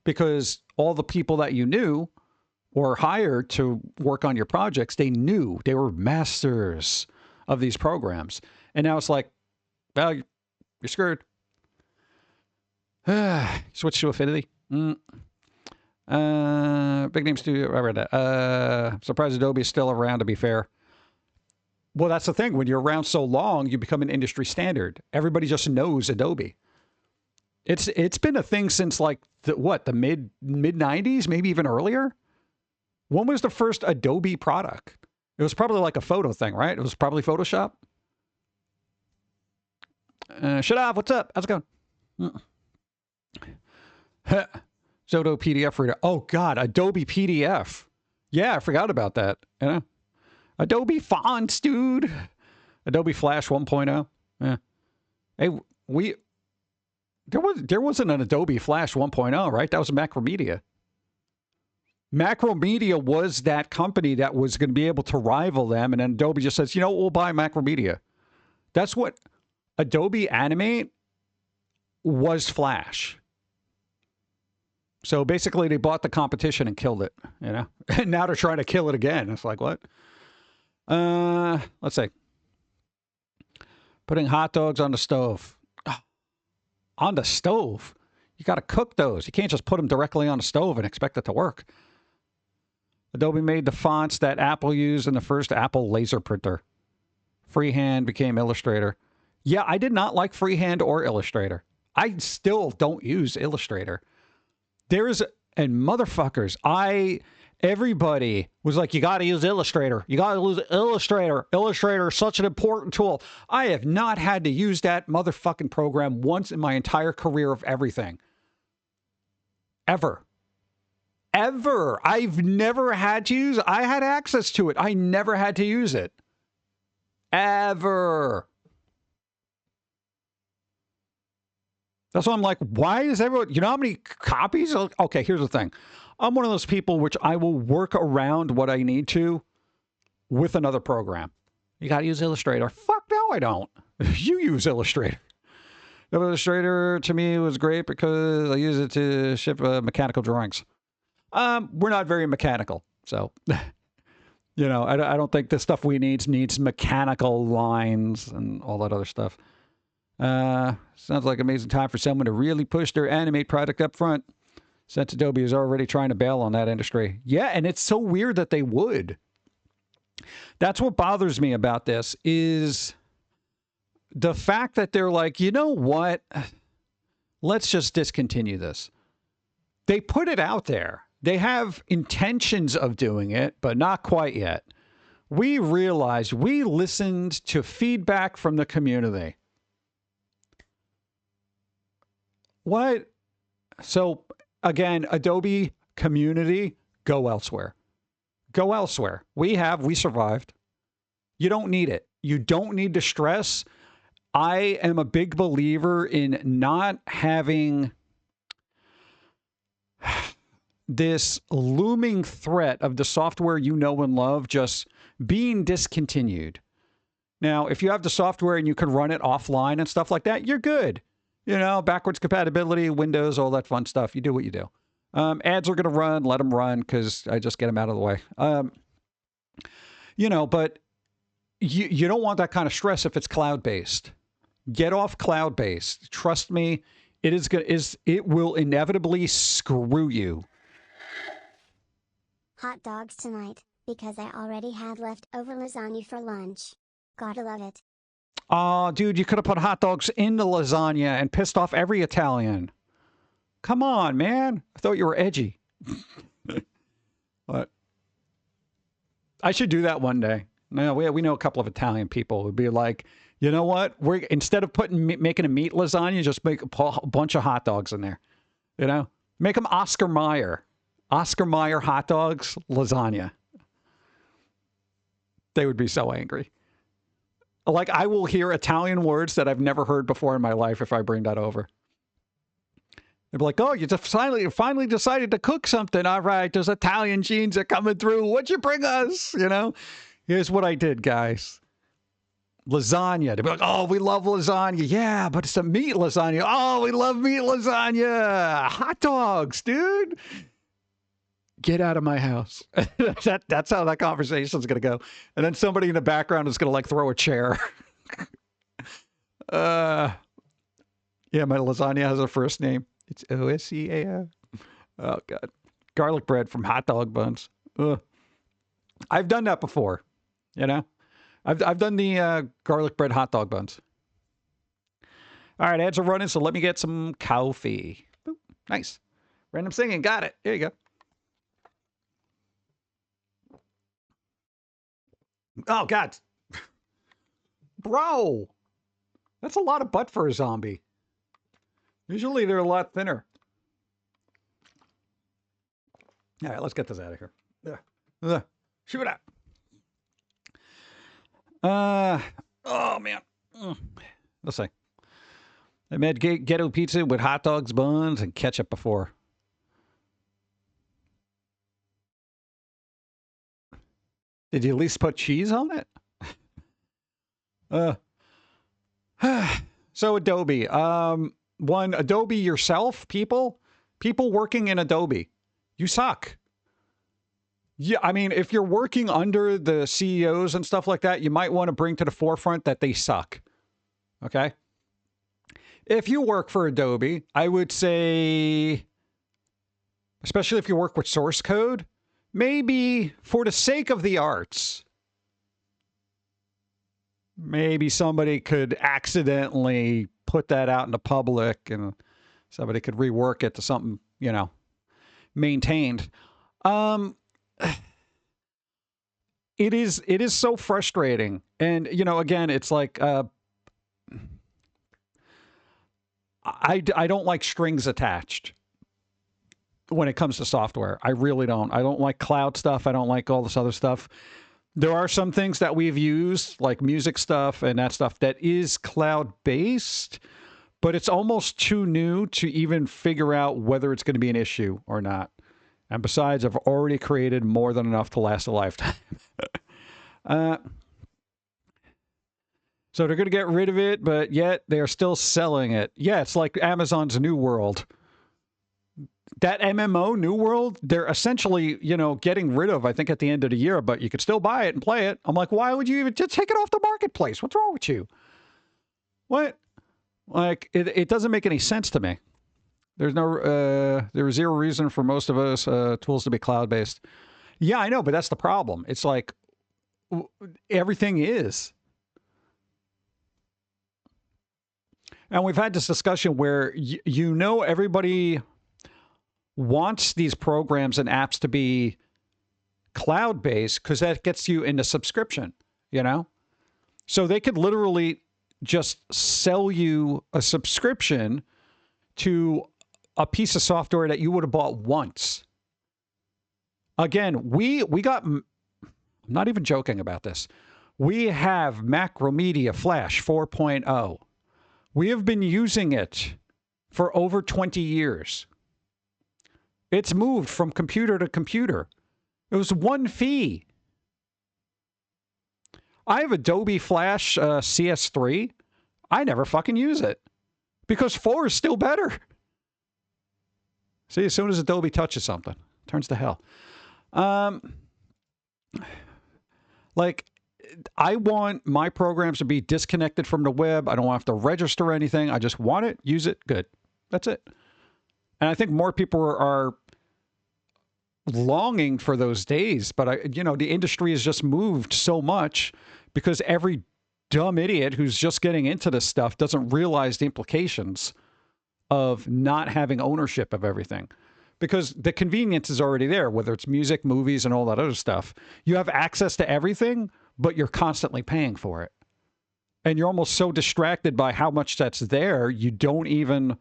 because all the people that you knew or hired to work on your projects, they were masters of these programs. And now it's like, well, you're screwed. Switch to Affinity. Big name studio. I read that. Surprised Adobe is still around, to be fair. Well, that's the thing. When you're around so long, you become an industry standard. Everybody just knows Adobe. It's been a thing since like the mid 90s, maybe even earlier. When was the first Adobe product? It was probably like a photo thing, right? It was probably Photoshop. Shut up. What's up? How's it going? Zoto PDF reader. Oh, God. Adobe PDF. Yeah, I forgot about that. Adobe fonts, dude. Adobe Flash 1.0. Yeah. Hey, there wasn't an Adobe Flash 1.0, right? That was Macromedia. Macromedia was that company that was going to be able to rival them, and then Adobe just says, we'll buy Macromedia. That's what Adobe Animate was Flash. So basically they bought the competition and killed it, And now they're trying to kill it again. It's like, what? Let's see. Putting hot dogs on the stove. Oh, on the stove? You got to cook those. You can't just put them directly on the stove and expect it to work. Adobe made the fonts that Apple used in the first Apple laser printer. Freehand became Illustrator. Yeah, I did not like Freehand or Illustrator. I still don't use Illustrator. And motherfuckers, everybody was like, you got to use Illustrator. You got to use Illustrator. Illustrator is such an important tool. I have not had to use that motherfucking program once in my entire career of everything. Ever. I've never had to use it. I had access to it. I never had to use it. Ever. That's why I'm like, why is everyone, how many copies? Okay, here's the thing. I'm one of those people which I will work around what I need to with another program. You got to use Illustrator. Fuck no, I don't. You use Illustrator. Illustrator to me was great because I use it to ship mechanical drawings. We're not very mechanical, so you know, I don't think the stuff we needs mechanical lines and all that other stuff. Sounds like an amazing time for someone to really push their animate product up front. Since Adobe is already trying to bail on that industry. Yeah, and it's so weird that they would. That's what bothers me about this is the fact that they're like, you know what? Let's just discontinue this. They put it out there. They have intentions of doing it, but not quite yet. We realized we listened to feedback from the community. What? So, again, Adobe community, go elsewhere. Go elsewhere. We survived. You don't need it. You don't need to stress. I am a big believer in not having this looming threat of the software you know and love just being discontinued. Now, if you have the software and you can run it offline and stuff like that, you're good. You know, backwards compatibility, Windows, all that fun stuff. You do what you do. Ads are going to run, let them run, because I just get them out of the way. You know, but you don't want that kind of stress if it's cloud-based. Get off cloud-based. Trust me, it will inevitably screw you. Hot dogs tonight, because I already had leftover lasagna for lunch. Gotta love it. Oh, dude, you could have put hot dogs in the lasagna and pissed off every Italian. Come on, man. I thought you were edgy. What? I should do that one day. No, we know a couple of Italian people who'd be like, you know what? Instead of making a meat lasagna, just make a bunch of hot dogs in there. You know? Make them Oscar Mayer. Oscar Mayer hot dogs, lasagna. They would be so angry. Like, I will hear Italian words that I've never heard before in my life if I bring that over. They'd be like, oh, you just finally decided to cook something. All right, those Italian genes are coming through. What'd you bring us? You know? Here's what I did, guys. Lasagna. They'd be like, oh, we love lasagna. Yeah, but it's a meat lasagna. Oh, we love meat lasagna. Hot dogs, dude. Get out of my house. That's how that conversation is going to go. And then somebody in the background is going to like throw a chair. Yeah, my lasagna has a first name. It's O-S-E-A-R. Oh, God. Garlic bread from hot dog buns. Ugh. I've done that before, you know? I've done the garlic bread hot dog buns. All right, ads are running, so let me get some coffee. Boop. Nice. Random singing. Got it. There you go. Oh, God. Bro. That's a lot of butt for a zombie. Usually they're a lot thinner. All right, let's get this out of here. Shoot it out. Oh, man. Let's see. I made ghetto pizza with hot dogs, buns, and ketchup before. Did you at least put cheese on it? So Adobe. Adobe yourself, people working in Adobe, you suck. Yeah, I mean, if you're working under the CEOs and stuff like that, you might want to bring to the forefront that they suck. Okay? If you work for Adobe, I would say, especially if you work with source code, maybe for the sake of the arts, maybe somebody could accidentally put that out in the public and somebody could rework it to something, you know, maintained. It is so frustrating. And, you know, again, it's like, I don't like strings attached when it comes to software. I really don't. I don't like cloud stuff. I don't like all this other stuff. There are some things that we've used, like music stuff and that stuff, that is cloud-based, but it's almost too new to even figure out whether it's going to be an issue or not. And besides, I've already created more than enough to last a lifetime. So they're going to get rid of it, but yet they're still selling it. Yeah, it's like Amazon's New World. That MMO New World, they're essentially, you know, getting rid of, I think, at the end of the year, but you could still buy it and play it. I'm like, why would you even just take it off the marketplace? What's wrong with you? What? Like, it doesn't make any sense to me. There's zero reason for most of us tools to be cloud-based. Yeah, I know, but that's the problem. It's like everything is. And we've had this discussion where, you know, everybody wants these programs and apps to be cloud-based because that gets you into subscription, you know? So they could literally just sell you a subscription to a piece of software that you would have bought once. Again, we got, I'm not even joking about this. We have Macromedia Flash 4.0. We have been using it for over 20 years. It's moved from computer to computer. It was one fee. I have Adobe Flash CS3. I never fucking use it because 4 is still better. See, as soon as Adobe touches something, it turns to hell. Like, I want my programs to be disconnected from the web. I don't have to register anything. I just want it, use it, good. That's it. And I think more people are longing for those days, but you know, the industry has just moved so much because every dumb idiot who's just getting into this stuff doesn't realize the implications of not having ownership of everything. Because the convenience is already there, whether it's music, movies, and all that other stuff. You have access to everything, but you're constantly paying for it. And you're almost so distracted by how much that's there, you don't even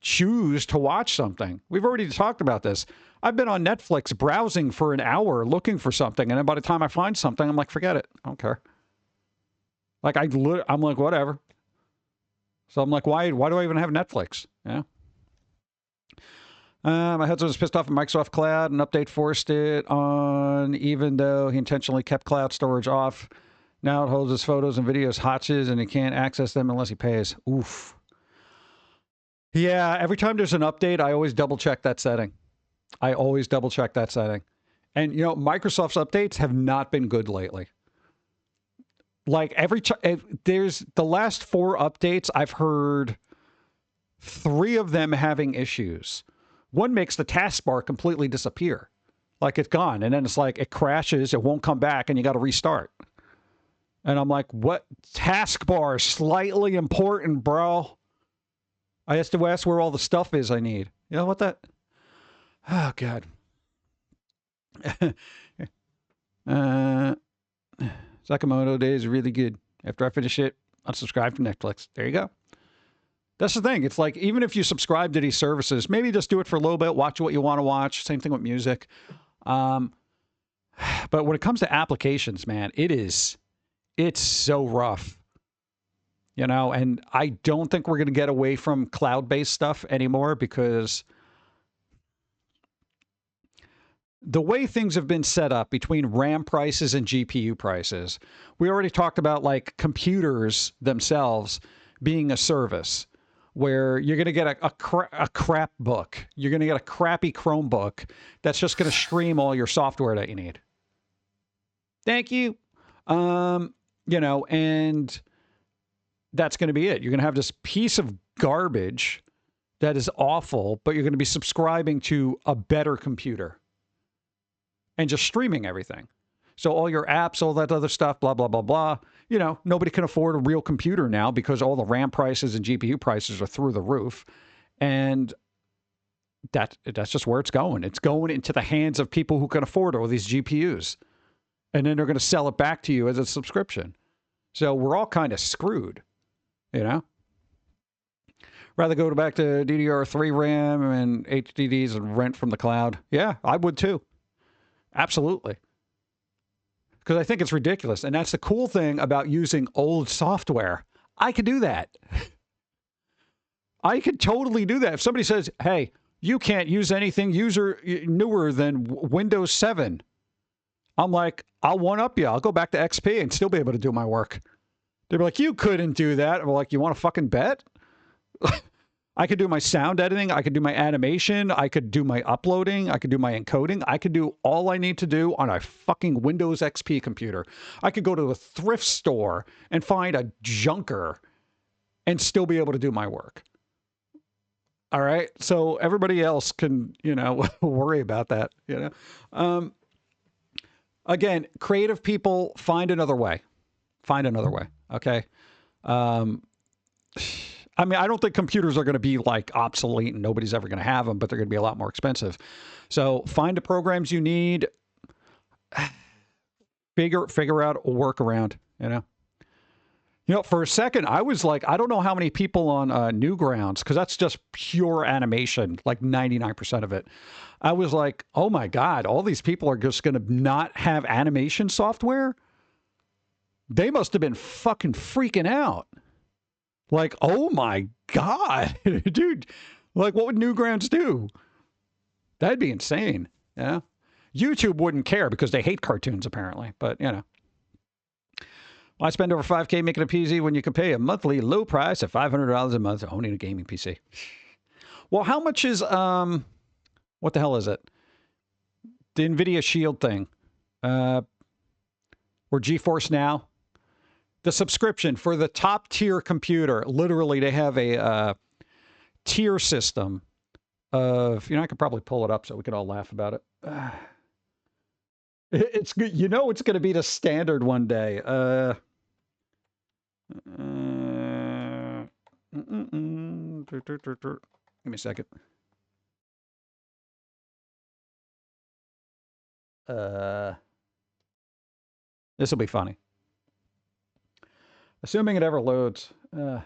choose to watch something. We've already talked about this. I've been on Netflix browsing for an hour looking for something, and then by the time I find something, I'm like, forget it. I don't care. Like, I'm like, whatever. So I'm like, why do I even have Netflix? Yeah. My husband was pissed off at Microsoft Cloud. An update forced it on, even though he intentionally kept cloud storage off. Now it holds his photos and videos hostage, and he can't access them unless he pays. Oof. Yeah, every time there's an update, I always double check that setting. And, you know, Microsoft's updates have not been good lately. Like, there's the last 4 updates, I've heard 3 of them having issues. One makes the taskbar completely disappear. Like, it's gone. And then it's like, it crashes, it won't come back, and you got to restart. And I'm like, what? Taskbar, slightly important, bro. I have to ask where all the stuff is I need. You know what that? Oh, God. Sakamoto Day is really good. After I finish it, unsubscribe from Netflix. There you go. That's the thing. It's like, even if you subscribe to these services, maybe just do it for a little bit, watch what you want to watch. Same thing with music. But when it comes to applications, man, it's so rough. You know, and I don't think we're going to get away from cloud-based stuff anymore because the way things have been set up between RAM prices and GPU prices, we already talked about, like, computers themselves being a service where you're going to get a crap book. You're going to get a crappy Chromebook that's just going to stream all your software that you need. Thank you. You know, and that's going to be it. You're going to have this piece of garbage that is awful, but you're going to be subscribing to a better computer and just streaming everything. So all your apps, all that other stuff, blah, blah, blah, blah. You know, nobody can afford a real computer now because all the RAM prices and GPU prices are through the roof. And that's just where it's going. It's going into the hands of people who can afford all these GPUs. And then they're going to sell it back to you as a subscription. So we're all kind of screwed, you know? Rather go back to DDR3 RAM and HDDs and rent from the cloud. Yeah, I would too. Absolutely. Because I think it's ridiculous. And that's the cool thing about using old software. I could do that. I could totally do that. If somebody says, hey, you can't use anything newer than Windows 7. I'm like, I'll one-up you. I'll go back to XP and still be able to do my work. They'd be like, you couldn't do that. I'm like, you want to fucking bet? I could do my sound editing. I could do my animation. I could do my uploading. I could do my encoding. I could do all I need to do on a fucking Windows XP computer. I could go to a thrift store and find a junker and still be able to do my work. All right. So everybody else can, you know, worry about that, you know. Again, creative people, find another way. Find another way. Okay. I mean, I don't think computers are going to be like obsolete and nobody's ever going to have them, but they're going to be a lot more expensive. So find the programs you need. Figure out a workaround, you know. You know, for a second, I was like, I don't know how many people on Newgrounds, because that's just pure animation, like 99% of it. I was like, oh my God, all these people are just going to not have animation software? They must have been fucking freaking out. Like, oh my God, dude, like what would Newgrounds do? That'd be insane. Yeah. YouTube wouldn't care because they hate cartoons apparently, but you know. Why spend over $5K making a PC when you can pay a monthly low price of $500 a month owning a gaming PC? Well, how much is, what the hell is it? The NVIDIA Shield thing, or GeForce Now? The subscription for the top tier computer, literally they have a tier system of, you know, I could probably pull it up so we could all laugh about it. It's good. You know, it's going to be the standard one day. Give me a second. This will be funny. Assuming it ever loads. All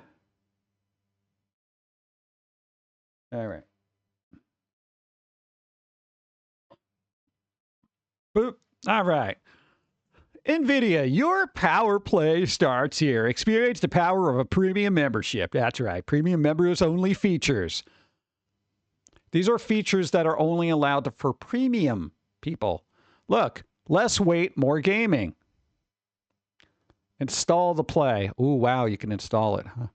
right. Boop. All right. NVIDIA, your power play starts here. Experience the power of a premium membership. That's right. Premium members only features. These are features that are only allowed for premium people. Look, less weight, more gaming. Install the play. Ooh, wow, you can install it. Huh?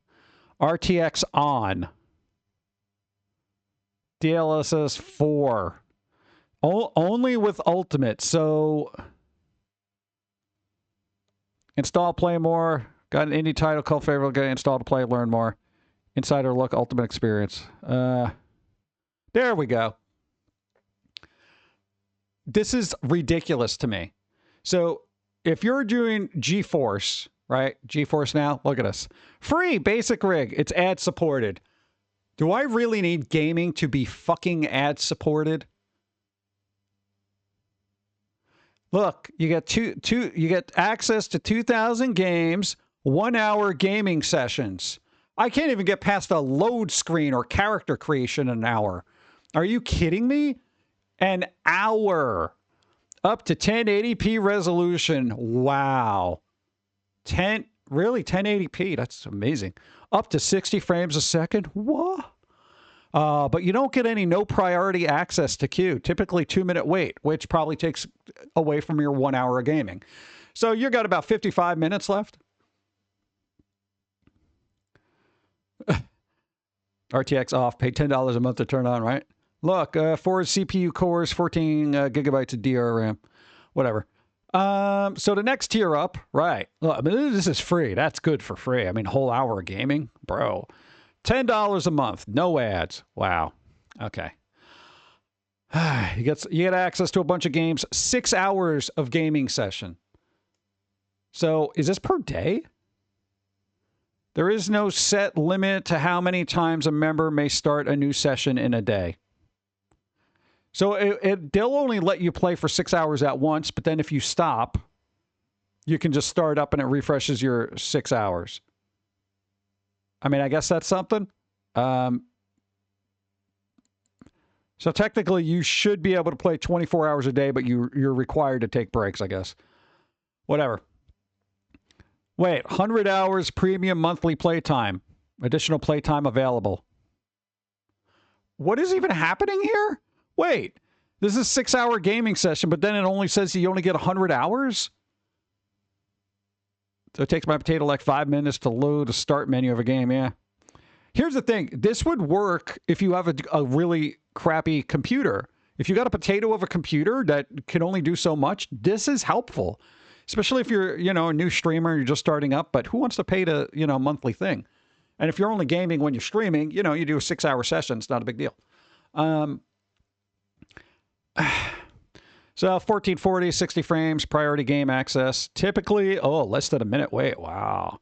RTX on. DLSS 4. Only with Ultimate. So, install, play more. Got an indie title called Favorite Game. Install to play, learn more. Insider look, Ultimate experience. There we go. This is ridiculous to me. So, if you're doing GeForce, right? GeForce Now, look at us. Free basic rig. It's ad supported. Do I really need gaming to be fucking ad supported? Look, you get you get access to 2,000 games, 1 hour gaming sessions. I can't even get past a load screen or character creation in an hour. Are you kidding me? An hour. Up to 1080p resolution. Wow. Really? 1080p? That's amazing. Up to 60 frames a second? What? But you don't get any no priority access to queue. Typically 2-minute wait, which probably takes away from your 1 hour of gaming. So you got about 55 minutes left. RTX off. Pay $10 a month to turn on, right? Look, 4 CPU cores, 14 gigabytes of DRAM, whatever. So the next tier up, right? Look, I mean, this is free. That's good for free. I mean, whole hour of gaming, bro. $10 a month, no ads. Wow. Okay. You get access to a bunch of games, 6 hours of gaming session. So is this per day? There is no set limit to how many times a member may start a new session in a day. So they'll only let you play for 6 hours at once, but then if you stop, you can just start up and it refreshes your 6 hours. I mean, I guess that's something. So technically, you should be able to play 24 hours a day, but you're required to take breaks, I guess. Whatever. Wait, 100 hours premium monthly playtime. Additional playtime available. What is even happening here? Wait, this is a 6 hour gaming session, but then it only says you only get 100 hours? So it takes my potato like 5 minutes to load a start menu of a game. Yeah. Here's the thing. This would work if you have a really crappy computer. If you got a potato of a computer that can only do so much, this is helpful. Especially if you're, a new streamer, you're just starting up, but who wants to pay to, a monthly thing? And if you're only gaming when you're streaming, you do a 6-hour session. It's not a big deal. So 1440, 60 frames, priority game access. Typically, less than a minute wait. Wow.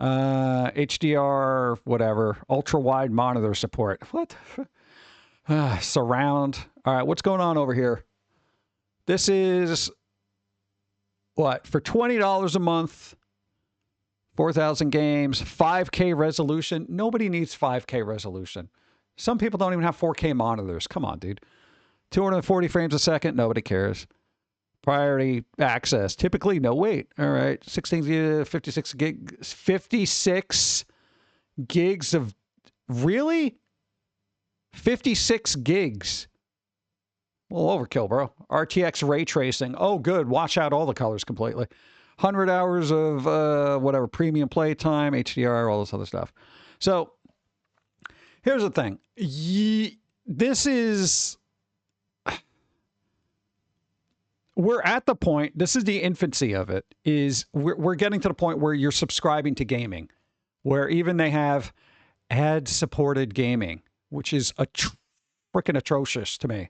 HDR, whatever. Ultra wide monitor support. What? Surround. All right, what's going on over here? This is what? For $20 a month, 4,000 games, 5K resolution. Nobody needs 5K resolution. Some people don't even have 4K monitors. Come on, dude. 240 frames a second. Nobody cares. Priority access. Typically, no wait. All right. 56 gigs. 56 gigs of... Really? 56 gigs. Well, overkill, bro. RTX ray tracing. Oh, good. Wash out all the colors completely. 100 hours of whatever, premium play time, HDR, all this other stuff. So, here's the thing. This is... We're at the point, this is the infancy of it, is we're getting to the point where you're subscribing to gaming, where even they have ad-supported gaming, which is freaking atrocious to me.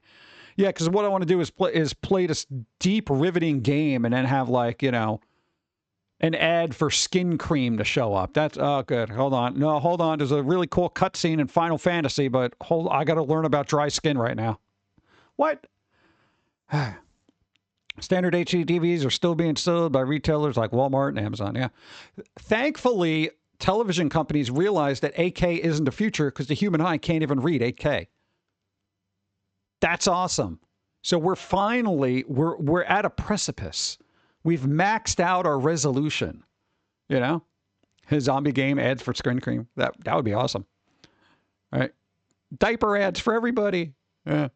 Yeah, because what I want to do is play this deep, riveting game and then have, like, an ad for skin cream to show up. That's, oh, good. Hold on. No, hold on. There's a really cool cutscene in Final Fantasy, but I got to learn about dry skin right now. What? Standard HD TVs are still being sold by retailers like Walmart and Amazon. Yeah. Thankfully, television companies realize that 8K isn't the future because the human eye can't even read 8K. That's awesome. So we're at a precipice. We've maxed out our resolution. A zombie game ads for skin cream. That would be awesome. All right. Diaper ads for everybody. Yeah.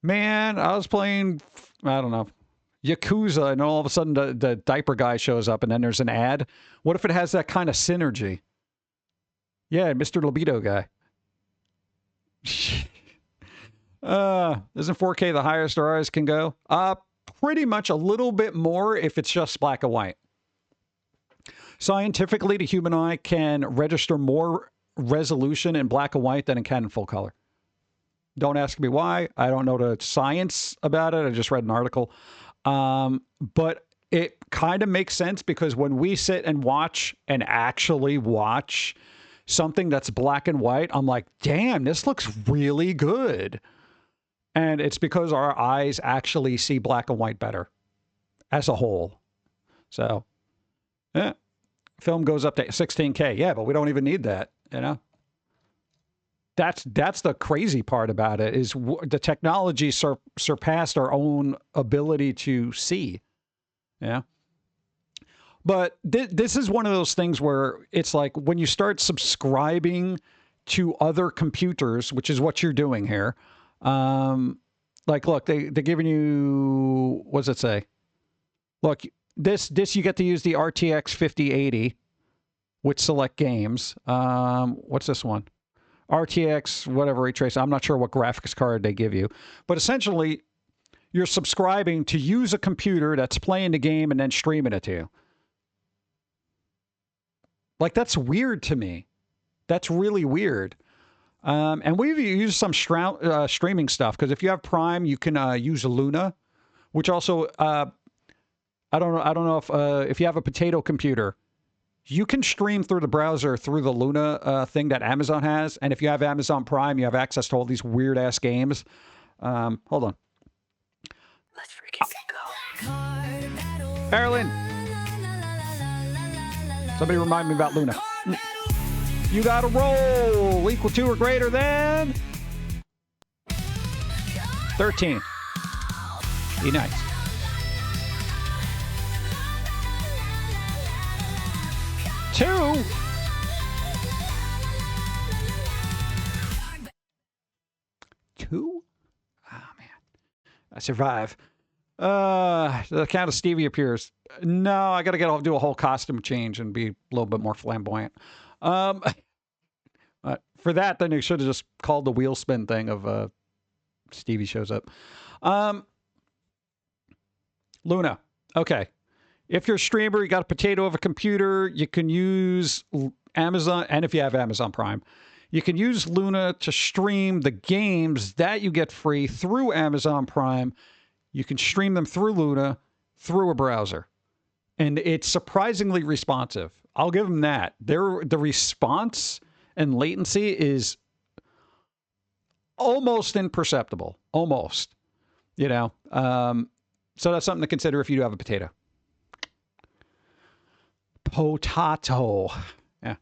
Man, I was playing, I don't know, Yakuza, and all of a sudden the diaper guy shows up and then there's an ad. What if it has that kind of synergy? Yeah, Mr. Libido guy. Isn't 4K the highest our eyes can go? Pretty much a little bit more if it's just black and white. Scientifically, the human eye can register more resolution in black and white than it can in full color. Don't ask me why. I don't know the science about it. I just read an article. But it kind of makes sense because when we sit and actually watch something that's black and white, I'm like, damn, this looks really good. And it's because our eyes actually see black and white better as a whole. So, yeah. Film goes up to 16K. Yeah, but we don't even need that, That's the crazy part about it is the technology surpassed our own ability to see. Yeah. But this is one of those things where it's like when you start subscribing to other computers, which is what you're doing here. Like, look, they're giving you, what does it say? Look, this you get to use the RTX 5080 with select games. What's this one? RTX, whatever ray trace. I'm not sure what graphics card they give you. But essentially, you're subscribing to use a computer that's playing the game and then streaming it to you. Like, that's weird to me. That's really weird. And we've used some streaming stuff, because if you have Prime, you can use Luna, which also, I don't know if you have a potato computer, you can stream through the browser through the Luna thing that Amazon has. And if you have Amazon Prime, you have access to all these weird-ass games. Hold on. Let's freaking go. Marilyn! Somebody remind me about Luna. You got to roll equal to or greater than 13. Be nice. Two. Oh, man. I survive. The Count of Stevie appears. No, I got to do a whole costume change and be a little bit more flamboyant. For that, then you should have just called the wheel spin thing of Stevie shows up. Luna. Okay. If you're a streamer, you got a potato of a computer, you can use Amazon, and if you have Amazon Prime, you can use Luna to stream the games that you get free through Amazon Prime. You can stream them through Luna, through a browser. And it's surprisingly responsive. I'll give them that. The response and latency is almost imperceptible. Almost. You know? So that's something to consider if you do have a potato. Potato. Yeah.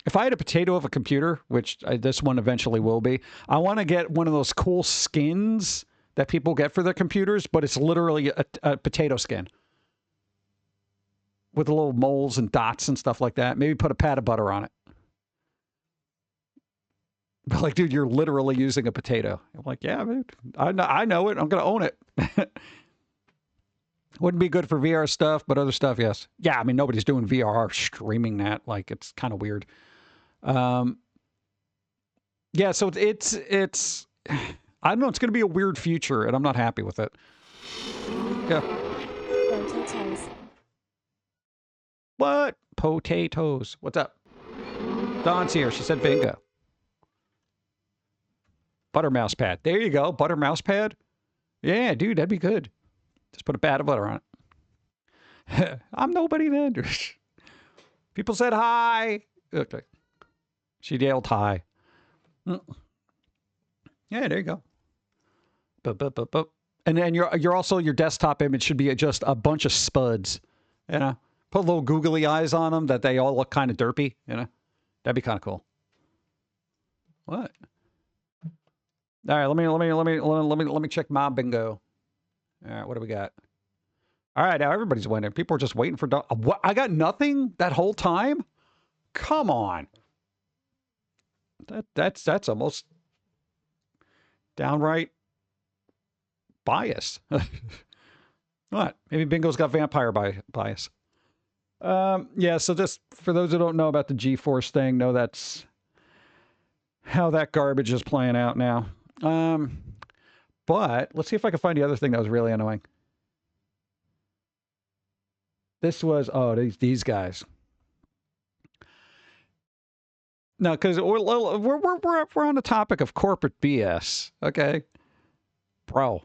If I had a potato of a computer, which this one eventually will be, I want to get one of those cool skins that people get for their computers, but it's literally a potato skin with the little moles and dots and stuff like that. Maybe put a pat of butter on it. But like, dude, you're literally using a potato. I'm like, yeah, dude, I know it. I'm going to own it. Wouldn't be good for VR stuff, but other stuff, yes. Yeah, I mean, nobody's doing VR streaming that. Like, it's kind of weird. Yeah, so it's I don't know, it's going to be a weird future, and I'm not happy with it. Yeah. Potatoes. What? Potatoes. What's up? Dawn's here. She said bingo. Butter mouse pad. There you go. Butter mouse pad. Yeah, dude, that'd be good. Just put a pat of butter on it. I'm nobody then. People said hi. Okay. She yelled hi. Yeah, there you go. And then you're also, your desktop image should be just a bunch of spuds. You know? Put little googly eyes on them that they all look kind of derpy. You know? That'd be kind of cool. What? All right, let me check my bingo. All right, what do we got? All right, now everybody's winning. People are just waiting for... What? I got nothing that whole time? Come on. That's almost downright bias. What? Maybe Bingo's got vampire bias. Yeah, so just for those who don't know about the GeForce thing, know that's how that garbage is playing out now. But let's see if I can find the other thing that was really annoying. This was, these guys. No, because we're on the topic of corporate BS, okay? Bro.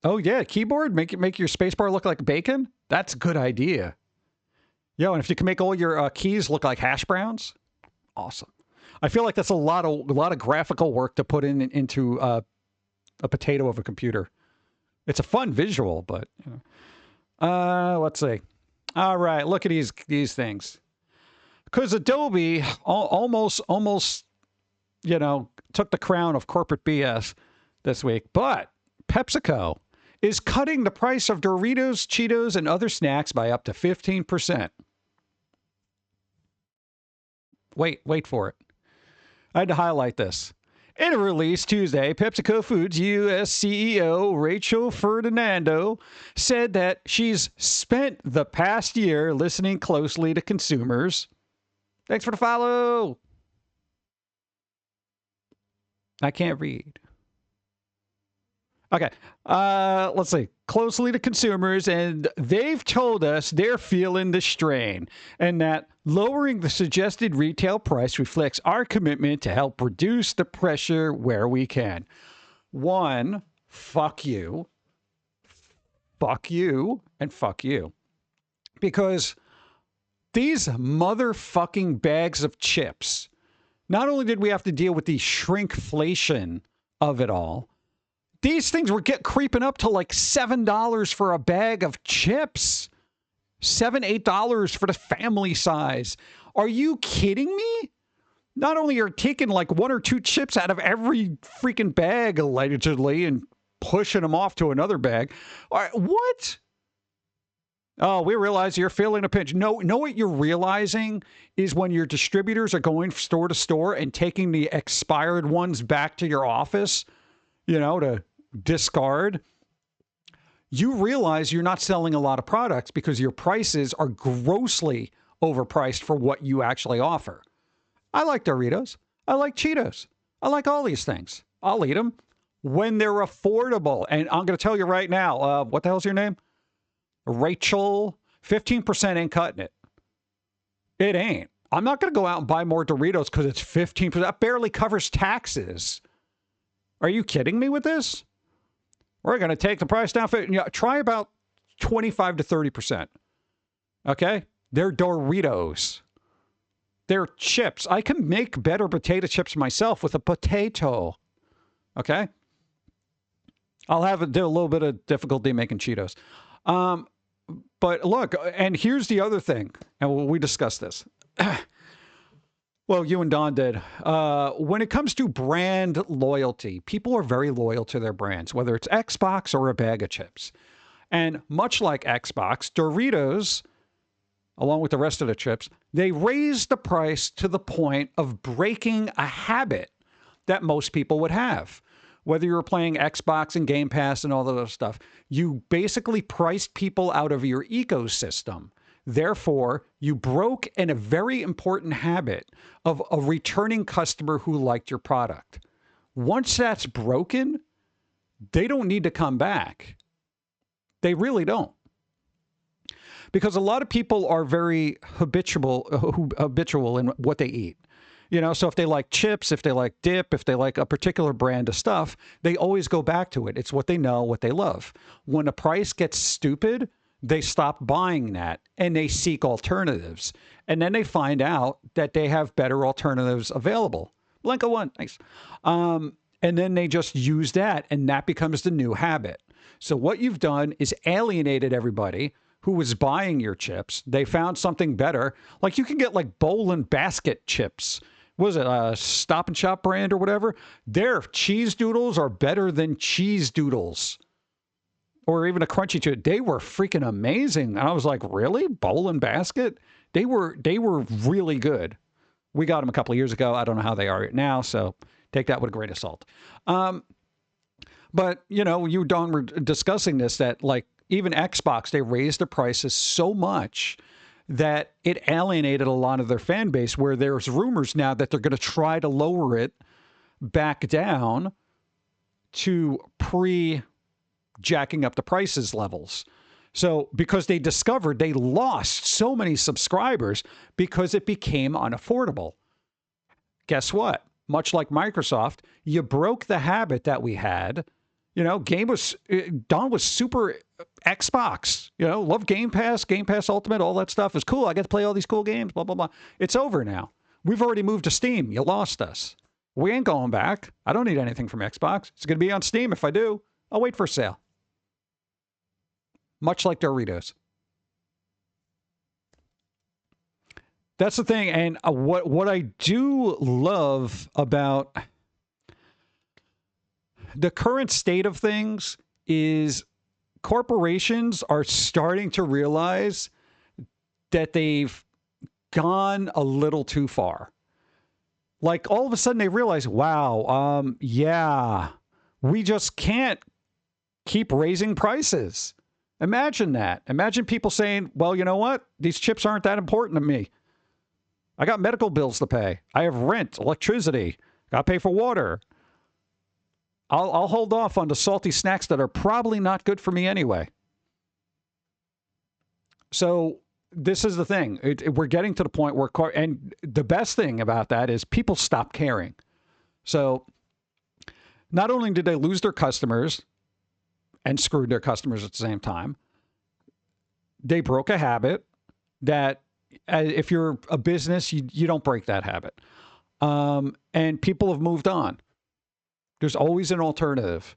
Oh, yeah, keyboard? Make your spacebar look like bacon? That's a good idea. Yo, and if you can make all your keys look like hash browns, awesome. I feel like that's a lot of graphical work to put into a potato of a computer. It's a fun visual, but you know. Let's see. All right, look at these things. Because Adobe almost, you know, took the crown of corporate BS this week, but PepsiCo is cutting the price of Doritos, Cheetos, and other snacks by up to 15%. Wait for it. I had to highlight this. In a release Tuesday, PepsiCo Foods U.S. CEO Rachel Ferdinando said that she's spent the past year listening closely to consumers. Thanks for the follow. I can't read. Okay. Let's see. Closely to consumers, and they've told us they're feeling the strain and that lowering the suggested retail price reflects our commitment to help reduce the pressure where we can. One, fuck you. Fuck you and fuck you. Because these motherfucking bags of chips, not only did we have to deal with the shrinkflation of it all, these things were creeping up to like $7 for a bag of chips. $7, $8 for the family size. Are you kidding me? Not only are taking like one or two chips out of every freaking bag allegedly and pushing them off to another bag. All right, what? Oh, we realize you're feeling a pinch. No, what you're realizing is when your distributors are going store to store and taking the expired ones back to your office, you know, to discard. you realize you're not selling a lot of products because your prices are grossly overpriced for what you actually offer. I like Doritos. I like Cheetos. I like all these things. I'll eat them when they're affordable. And I'm going to tell you right now, what the hell's your name? Rachel, 15% ain't cutting it. It ain't. I'm not going to go out and buy more Doritos because it's 15%. That barely covers taxes. Are you kidding me with this? We're going to take the price down. Try about 25 to 30%. Okay? They're Doritos. They're chips. I can make better potato chips myself with a potato. Okay? I'll have a little bit of difficulty making Cheetos. But look, and here's the other thing, and we discussed this. Well, you and Don did. When it comes to brand loyalty, people are very loyal to their brands, whether it's Xbox or a bag of chips. And much like Xbox, Doritos, along with the rest of the chips, they raised the price to the point of breaking a habit that most people would have. Whether you were playing Xbox and Game Pass and all that other stuff, you basically priced people out of your ecosystem. Therefore, you broke in a very important habit of a returning customer who liked your product. Once that's broken, they don't need to come back. They really don't. Because a lot of people are very habitual in what they eat. You know, so if they like chips, if they like dip, if they like a particular brand of stuff, they always go back to it. It's what they know, what they love. When the price gets stupid, they stop buying that and they seek alternatives. And then they find out that they have better alternatives available. Blanco one, nice. And then they just use that, and that becomes the new habit. So what you've done is alienated everybody who was buying your chips. They found something better. Like you can get like bowl and basket chips. Was it a Stop and Shop brand or whatever? Their cheese doodles are better than cheese doodles. Or even a crunchy chip. They were freaking amazing. And I was like, really? Bowl and basket? They were really good. We got them a couple of years ago. I don't know how they are now, so take that with a grain of salt. But, you know, you and Don were discussing this, that like even Xbox, they raised the prices so much that it alienated a lot of their fan base, where there's rumors now that they're going to try to lower it back down to jacking up the prices levels. So because they discovered they lost so many subscribers because it became unaffordable. Guess what? Much like Microsoft, you broke the habit that we had. You know, Don was super Xbox, you know, love Game Pass Ultimate, all that stuff is cool. I get to play all these cool games, blah, blah, blah. It's over now. We've already moved to Steam. You lost us. We ain't going back. I don't need anything from Xbox. It's going to be on Steam. If I do, I'll wait for a sale. Much like Doritos. That's the thing. And what I do love about the current state of things is corporations are starting to realize that they've gone a little too far. Like all of a sudden they realize, wow, yeah, we just can't keep raising prices. Imagine that. Imagine people saying, well, you know what? These chips aren't that important to me. I got medical bills to pay. I have rent, electricity. Got to pay for water. I'll hold off on the salty snacks that are probably not good for me anyway. So this is the thing. We're getting to the point where, and the best thing about that is people stop caring. So not only did they lose their customers and screwed their customers at the same time, they broke a habit that if you're a business, you don't break that habit. And people have moved on. There's always an alternative.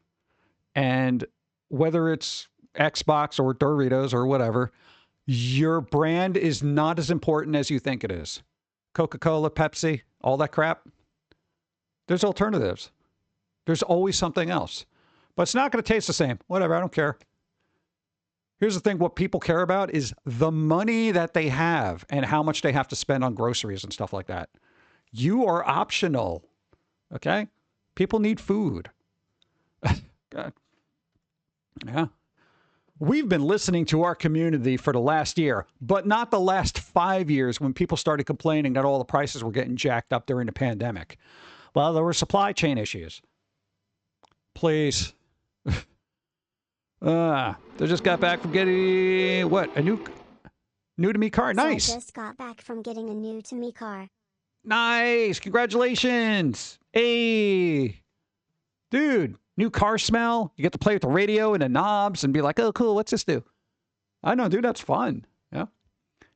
And whether it's Xbox or Doritos or whatever, your brand is not as important as you think it is. Coca-Cola, Pepsi, all that crap. There's alternatives. There's always something else. But it's not going to taste the same. Whatever, I don't care. Here's the thing. What people care about is the money that they have and how much they have to spend on groceries and stuff like that. You are optional. Okay? People need food. God. Yeah. we've been listening to our community for the last year, but not the last 5 years when people started complaining that all the prices were getting jacked up during the pandemic. Well, there were supply chain issues. Please. They just got back from getting, what, a new to me car? Nice. So I just got back from getting a new to me car. Nice. Congratulations. Hey. Dude, new car smell. You get to play with the radio and the knobs and be like, oh, cool, what's this do? I know, dude, that's fun. Yeah.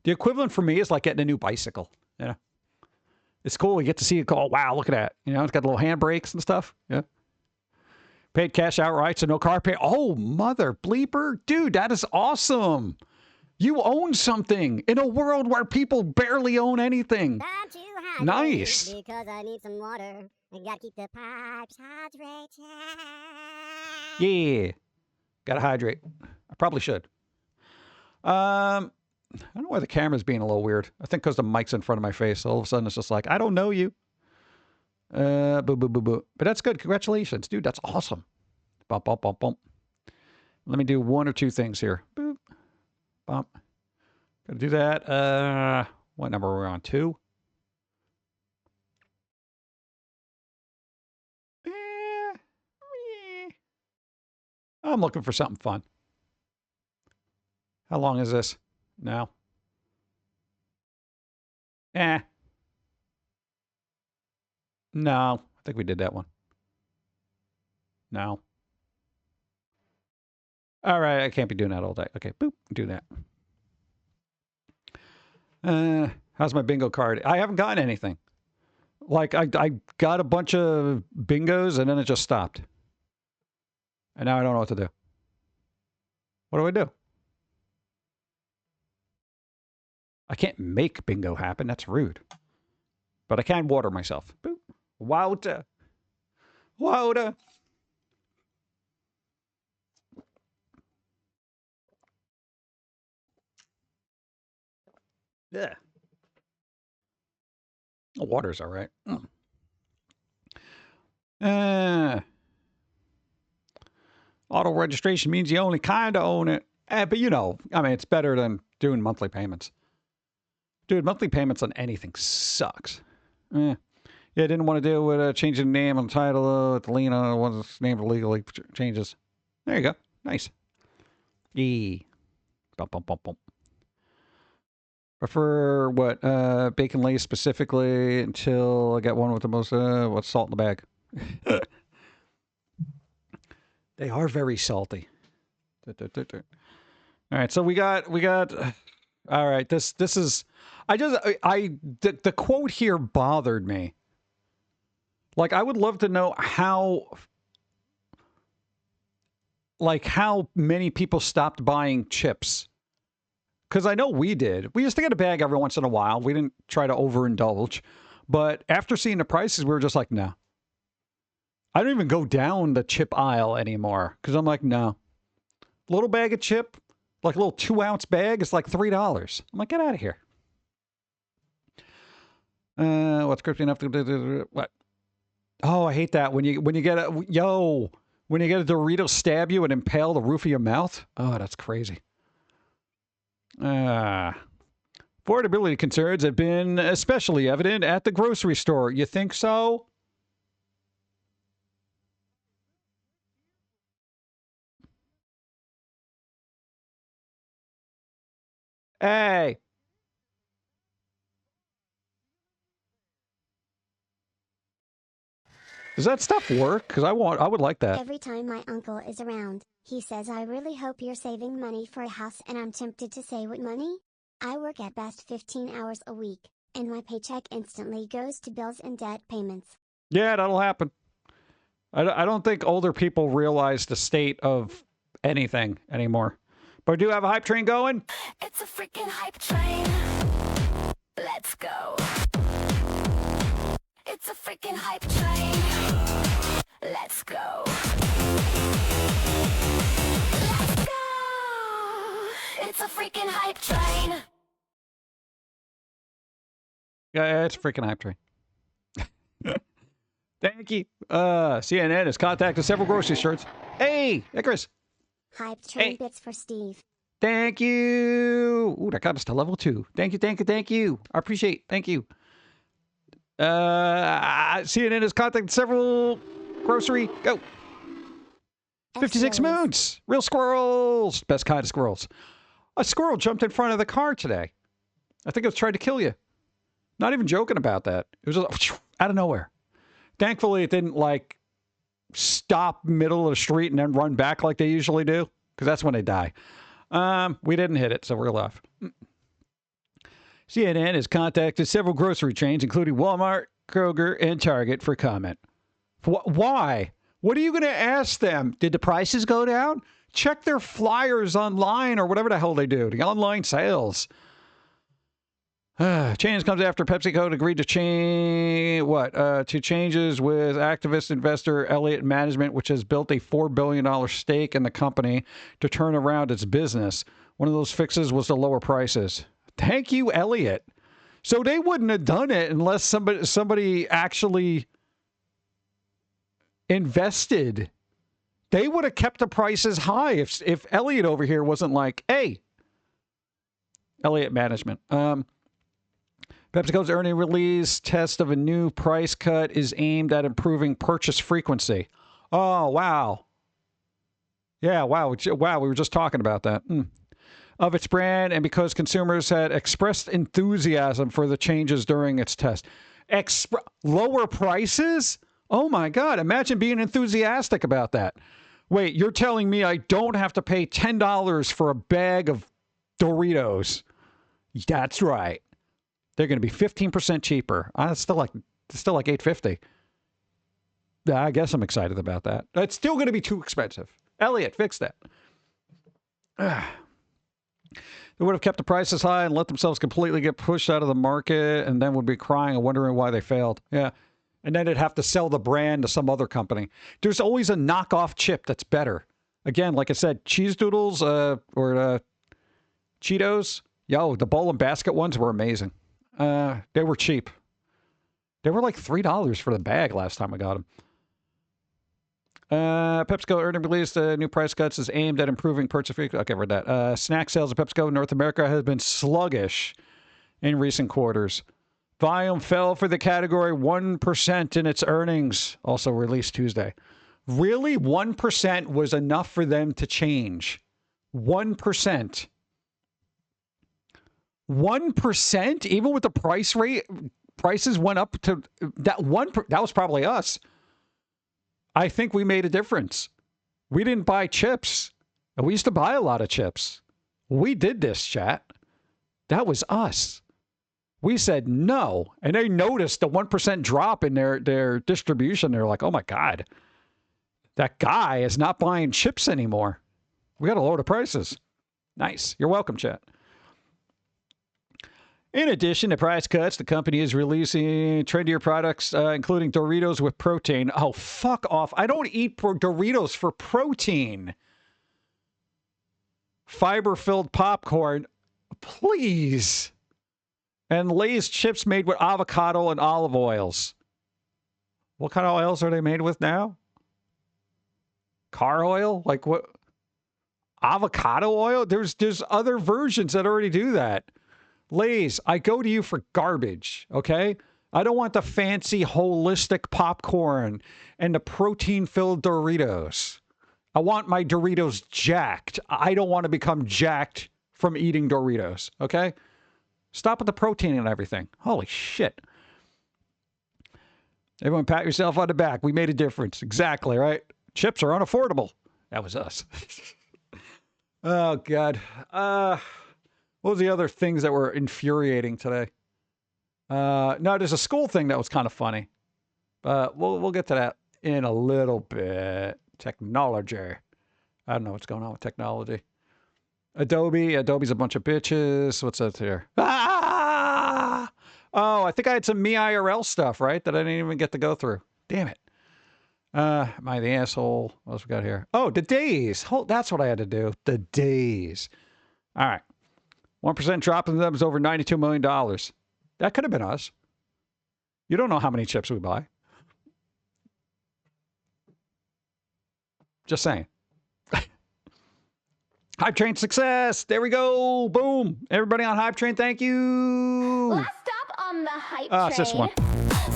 The equivalent for me is like getting a new bicycle. Yeah. It's cool. You get to see it go, wow, look at that. You know, it's got little handbrakes and stuff. Yeah. Paid cash outright, so no car pay. Oh, mother bleeper. Dude, that is awesome. You own something in a world where people barely own anything. Time to hydrate Nice. because I need some water. I gotta keep the pipes hydrated. Yeah. Gotta hydrate. I probably should. I don't know why the camera's being a little weird. I think because the mic's in front of my face. All of a sudden, it's just like, I don't know you. Boo, boo, boo, boo. But that's good. Congratulations. Dude, that's awesome. Bump, bump, bump, bump. Let me do one or two things here. Boop. Bump. Gotta do that. What number are we on? 2? I'm looking for something fun. How long is this? Now. No. I think we did that one. No. All right. I can't be doing that all day. Okay. Boop. Do that. How's my bingo card? I haven't gotten anything. Like, I got a bunch of bingos and then it just stopped. And now I don't know what to do. What do I do? I can't make bingo happen. That's rude. But I can water myself. Boop. Water. Water. Yeah. The water's all right. Auto registration means you only kind of own it. But you know, I mean, it's better than doing monthly payments. Dude, monthly payments on anything sucks. Yeah, I didn't want to deal with changing the name and title with Lena once it's named legally changes. There you go. Nice. Yee. Bump, bump, bump, bump. Prefer what? Bacon lace specifically until I get one with the most, what's salt in the bag. They are very salty. All right, so we got, all right, this is, the quote here bothered me. Like, I would love to know how many people stopped buying chips. Because I know we did. We used to get a bag every once in a while. We didn't try to overindulge. But after seeing the prices, we were just like, no. I don't even go down the chip aisle anymore. Because I'm like, no. Little bag of chip, like a little 2-ounce bag, is like $3. I'm like, get out of here. What's crispy enough to... What? Oh, I hate that. When you get a... When you get a Dorito stab you and impale the roof of your mouth. Oh, that's crazy. Affordability concerns have been especially evident at the grocery store. You think so? Hey. Does that stuff work? Because I would like that. Every time my uncle is around, he says, I really hope you're saving money for a house, and I'm tempted to say, what money? I work at best 15 hours a week, and my paycheck instantly goes to bills and debt payments. Yeah, that'll happen. I don't think older people realize the state of anything anymore. But I do have a hype train going. It's a freaking hype train. Let's go. It's a freaking hype train. Let's go. Let's go. It's a freaking hype train. Yeah, it's a freaking hype train. Thank you. CNN has contacted several grocery stores. Hey, Icarus. Hype train Hey. bits for Steve. Thank you. Ooh, that got us to level 2. Thank you, thank you, thank you. I appreciate. Thank you. CNN has contacted several grocery. Go. 56 FCOs. moons. Real squirrels. Best kind of squirrels. A squirrel jumped in front of the car today. I think it was trying to kill you. Not even joking about that. It was just out of nowhere. Thankfully, it didn't like stop middle of the street and then run back like they usually do, because that's when they die. We didn't hit it, so we're alive. CNN has contacted several grocery chains, including Walmart, Kroger, and Target, for comment. Why? What are you going to ask them? Did the prices go down? Check their flyers online or whatever the hell they do. The online sales. Change comes after PepsiCo agreed to changes with activist investor Elliott Management, which has built a $4 billion stake in the company to turn around its business. One of those fixes was to lower prices. Thank you, Elliott. So they wouldn't have done it unless somebody actually invested. They would have kept the prices high if Elliott over here wasn't like, hey, Elliott Management. PepsiCo's earnings release test of a new price cut is aimed at improving purchase frequency. Oh, wow. Yeah, wow. Wow, we were just talking about that. Of its brand, and because consumers had expressed enthusiasm for the changes during its test. Lower prices? Oh, my God. Imagine being enthusiastic about that. Wait, you're telling me I don't have to pay $10 for a bag of Doritos? That's right. They're going to be 15% cheaper. It's still like $8.50. I guess I'm excited about that. It's still going to be too expensive. Elliot, fix that. They would have kept the prices high and let themselves completely get pushed out of the market, and then would be crying and wondering why they failed. Yeah. And then they'd have to sell the brand to some other company. There's always a knockoff chip that's better. Again, like I said, cheese doodles or Cheetos. Yo, the bowl and basket ones were amazing. They were cheap. They were like $3 for the bag last time I got them. PepsiCo earnings release new price cuts is aimed at improving purchase frequency. Okay, read that. Snack sales of PepsiCo in North America has been sluggish in recent quarters. Volume fell for the category 1% in its earnings, also released Tuesday. Really? 1% was enough for them to change. 1%. 1%, even with the prices went up to that that was probably us. I think we made a difference. We didn't buy chips. We used to buy a lot of chips. We did this, chat. That was us. We said no, and they noticed the 1% drop in their distribution. They're like, oh my God, that guy is not buying chips anymore. We got to lower the prices. Nice. You're welcome, chat. In addition to price cuts, the company is releasing trendier products, including Doritos with protein. Oh, fuck off. I don't eat Doritos for protein. Fiber-filled popcorn. Please. And Lay's chips made with avocado and olive oils. What kind of oils are they made with now? Car oil? Like what? Avocado oil? There's other versions that already do that. Lay's, I go to you for garbage, okay? I don't want the fancy holistic popcorn and the protein-filled Doritos. I want my Doritos jacked. I don't want to become jacked from eating Doritos, okay? Stop with the protein and everything. Holy shit. Everyone pat yourself on the back. We made a difference. Exactly, right? Chips are unaffordable. That was us. Oh, God. What was the other things that were infuriating today? No, there's a school thing that was kind of funny. We'll get to that in a little bit. Technology. I don't know what's going on with technology. Adobe's a bunch of bitches. What's that here? Ah! Oh, I think I had some me IRL stuff, right? That I didn't even get to go through. Damn it. Am I the asshole? What else we got here? Oh, the days. That's what I had to do. The days. All right. 1% drop in them is over $92 million. That could have been us. You don't know how many chips we buy. Just saying. Hype Train success. There we go. Boom. Everybody on Hype Train, thank you. Last stop on the hype It's this one.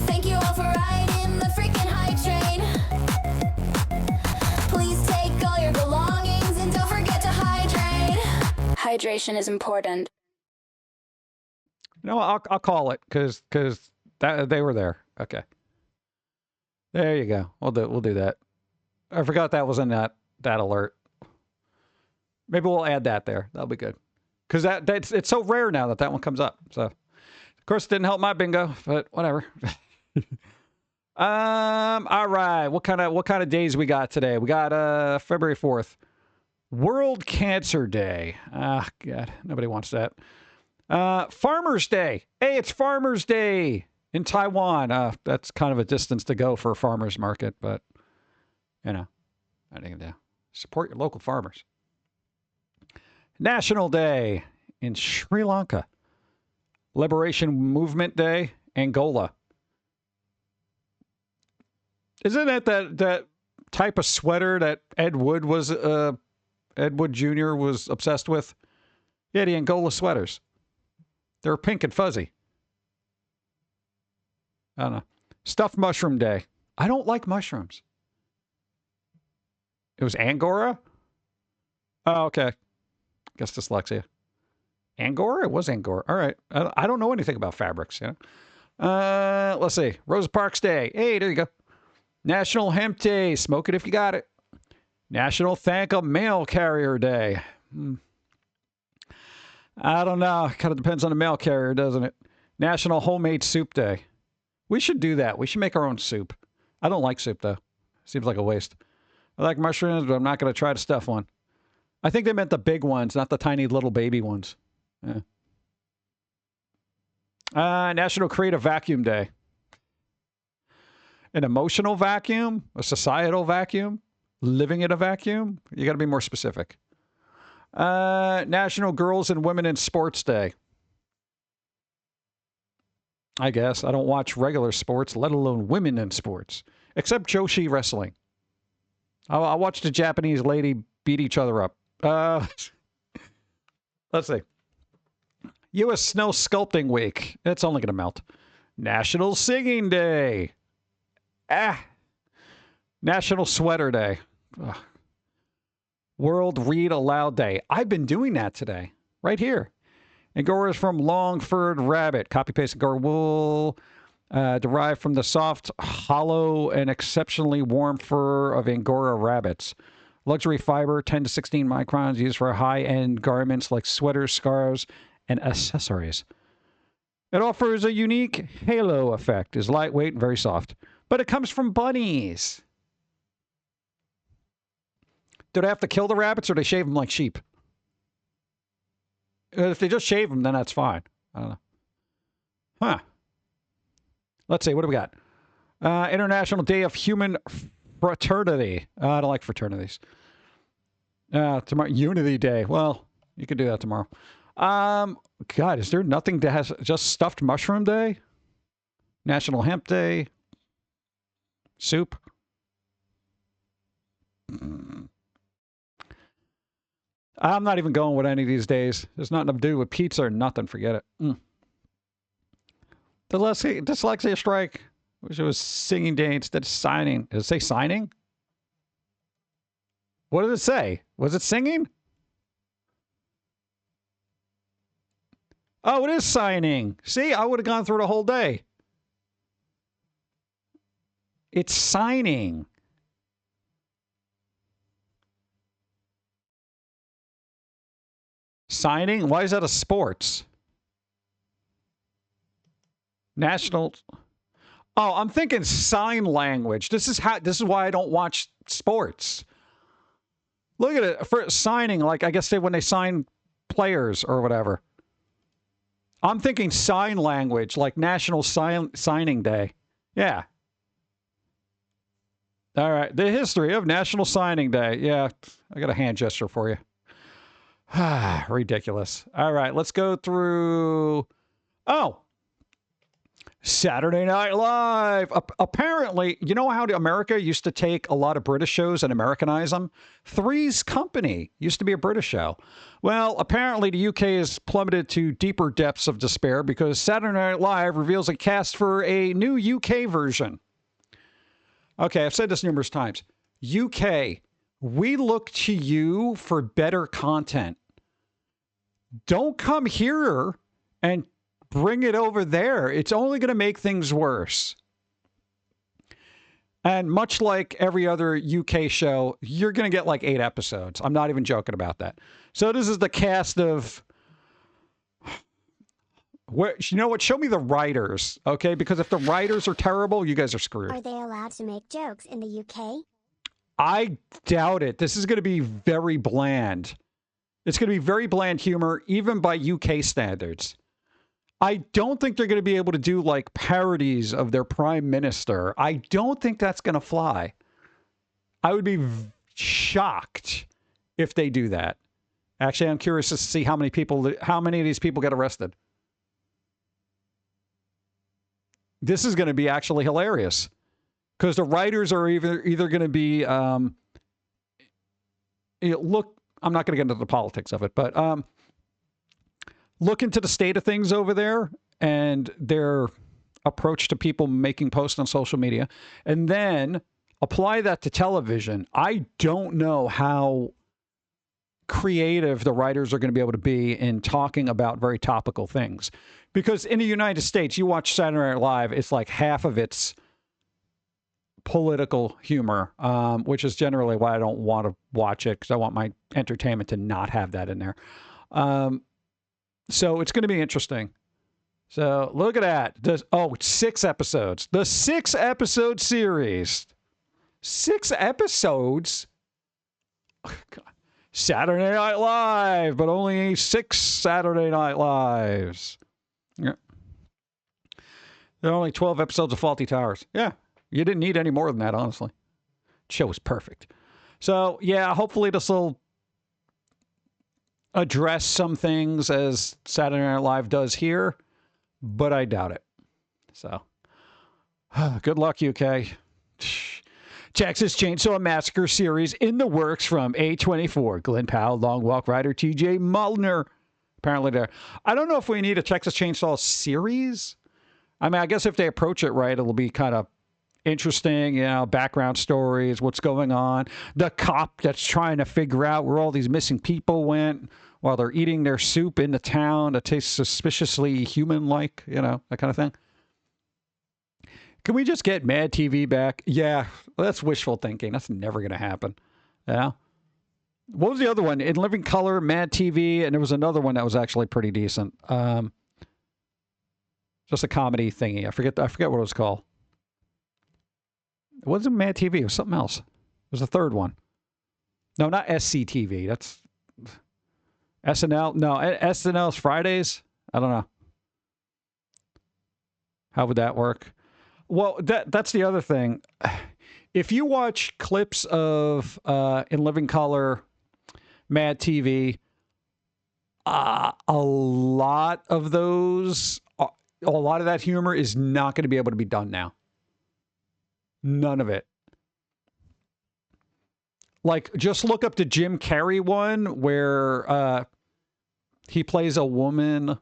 Thank you all for riding the freaking hype train. Please take all your belongings and don't forget to hydrate. Hydration is important. You know, I'll call it because they were there. Okay. There you go. We'll do that. I forgot that was in that alert. Maybe we'll add that there. That'll be good. Because it's so rare now that one comes up. So, of course, it didn't help my bingo, but whatever. All right. What kind of days we got today? We got February 4th, World Cancer Day. Ah, God, nobody wants that. Farmers Day. Hey, it's Farmers Day in Taiwan. That's kind of a distance to go for a farmers market, but you know, I think support your local farmers. National Day in Sri Lanka. Liberation Movement Day, Angola. Isn't that type of sweater that Ed Wood Jr. was obsessed with? Yeah, the Angola sweaters. They're pink and fuzzy. I don't know. Stuffed Mushroom Day. I don't like mushrooms. It was Angora? Oh, okay. Guess dyslexia. Angora? It was Angora. All right. I don't know anything about fabrics. You know? Let's see. Rosa Parks Day. Hey, there you go. National Hemp Day. Smoke it if you got it. National Thank a Mail Carrier Day. I don't know. Kind of depends on the mail carrier, doesn't it? National Homemade Soup Day. We should do that. We should make our own soup. I don't like soup, though. Seems like a waste. I like mushrooms, but I'm not going to try to stuff one. I think they meant the big ones, not the tiny little baby ones. Yeah. National Creative Vacuum Day. An emotional vacuum? A societal vacuum? Living in a vacuum? You got to be more specific. National Girls and Women in Sports Day. I guess. I don't watch regular sports, let alone women in sports. Except Joshi wrestling. I watched a Japanese lady beat each other up. Let's see. U.S. Snow Sculpting Week. It's only going to melt. National Singing Day. National Sweater Day. Ugh. World Read Aloud Day. I've been doing that today. Right here. Angora is from long-furred rabbit. Copy-paste Angora wool. Derived from the soft, hollow, and exceptionally warm fur of Angora rabbits. Luxury fiber, 10 to 16 microns, used for high-end garments like sweaters, scarves, and accessories. It offers a unique halo effect, is lightweight and very soft. But it comes from bunnies. Do they have to kill the rabbits or do they shave them like sheep? If they just shave them, then that's fine. I don't know. Huh. Let's see. What do we got? International Day of Human Fraternity. I don't like fraternities. Tomorrow, Unity Day. Well, you could do that tomorrow. God, is there nothing that has just Stuffed Mushroom Day? National Hemp Day. Soup. I'm not even going with any of these days. There's nothing to do with pizza or nothing. Forget it. Dyslexia strike. Wish it was singing day instead of signing. Did it say signing? What did it say? Was it singing? Oh, it is signing. See, I would have gone through the whole day. It's signing. Signing? Why is that a sports? National. Oh, I'm thinking sign language. This is why I don't watch sports. Look at it. For signing, like I guess when they sign players or whatever. I'm thinking sign language, like National Signing Day. Yeah. All right. The history of National Signing Day. Yeah. I got a hand gesture for you. Ridiculous. All right. Let's go through. Oh. Saturday Night Live. Apparently, you know how America used to take a lot of British shows and Americanize them? Three's Company used to be a British show. Well, apparently the UK has plummeted to deeper depths of despair because Saturday Night Live reveals a cast for a new UK version. Okay, I've said this numerous times. UK, we look to you for better content. Don't come here and bring it over there. It's only going to make things worse. And much like every other UK show, you're going to get like 8 episodes. I'm not even joking about that. So this is the cast of... You know what? Show me the writers, okay? Because if the writers are terrible, you guys are screwed. Are they allowed to make jokes in the UK? I doubt it. This is going to be very bland. It's going to be very bland humor, even by UK standards. I don't think they're going to be able to do like parodies of their prime minister. I don't think that's going to fly. I would be shocked if they do that. Actually, I'm curious to see how many of these people get arrested. This is going to be actually hilarious because the writers are either going to be, look, I'm not going to get into the politics of it, but look into the state of things over there and their approach to people making posts on social media, and then apply that to television. I don't know how creative the writers are going to be able to be in talking about very topical things. Because in the United States, you watch Saturday Night Live, it's like half of it's political humor, which is generally why I don't want to watch it, because I want my entertainment to not have that in there. So it's going to be interesting. So look at that. It's 6 episodes. The 6-episode series. 6 episodes? Oh, God. Saturday Night Live, but only 6 Saturday Night Lives. Yeah. There are only 12 episodes of Faulty Towers. Yeah. You didn't need any more than that, honestly. The show was perfect. So, yeah, hopefully this will address some things as Saturday Night Live does here, but I doubt it. So, good luck, UK. Texas Chainsaw Massacre series in the works from A24. Glenn Powell, Long Walk Rider, TJ Mulliner. Apparently there. I don't know if we need a Texas Chainsaw series. I mean, I guess if they approach it right, it'll be kind of interesting, you know, background stories, what's going on. The cop that's trying to figure out where all these missing people went while they're eating their soup in the town that tastes suspiciously human-like, you know, that kind of thing. Can we just get Mad TV back? Yeah, that's wishful thinking. That's never going to happen. Yeah. What was the other one? In Living Color, Mad TV, and there was another one that was actually pretty decent. Just a comedy thingy. I forget what it was called. It wasn't Mad TV. It was something else. It was the third one. No, not SCTV. That's SNL. No, SNL's Fridays. I don't know. How would that work? Well, that's the other thing. If you watch clips of In Living Color, Mad TV, a lot of that humor is not going to be able to be done now. None of it. Like, just look up the Jim Carrey one where he plays a woman.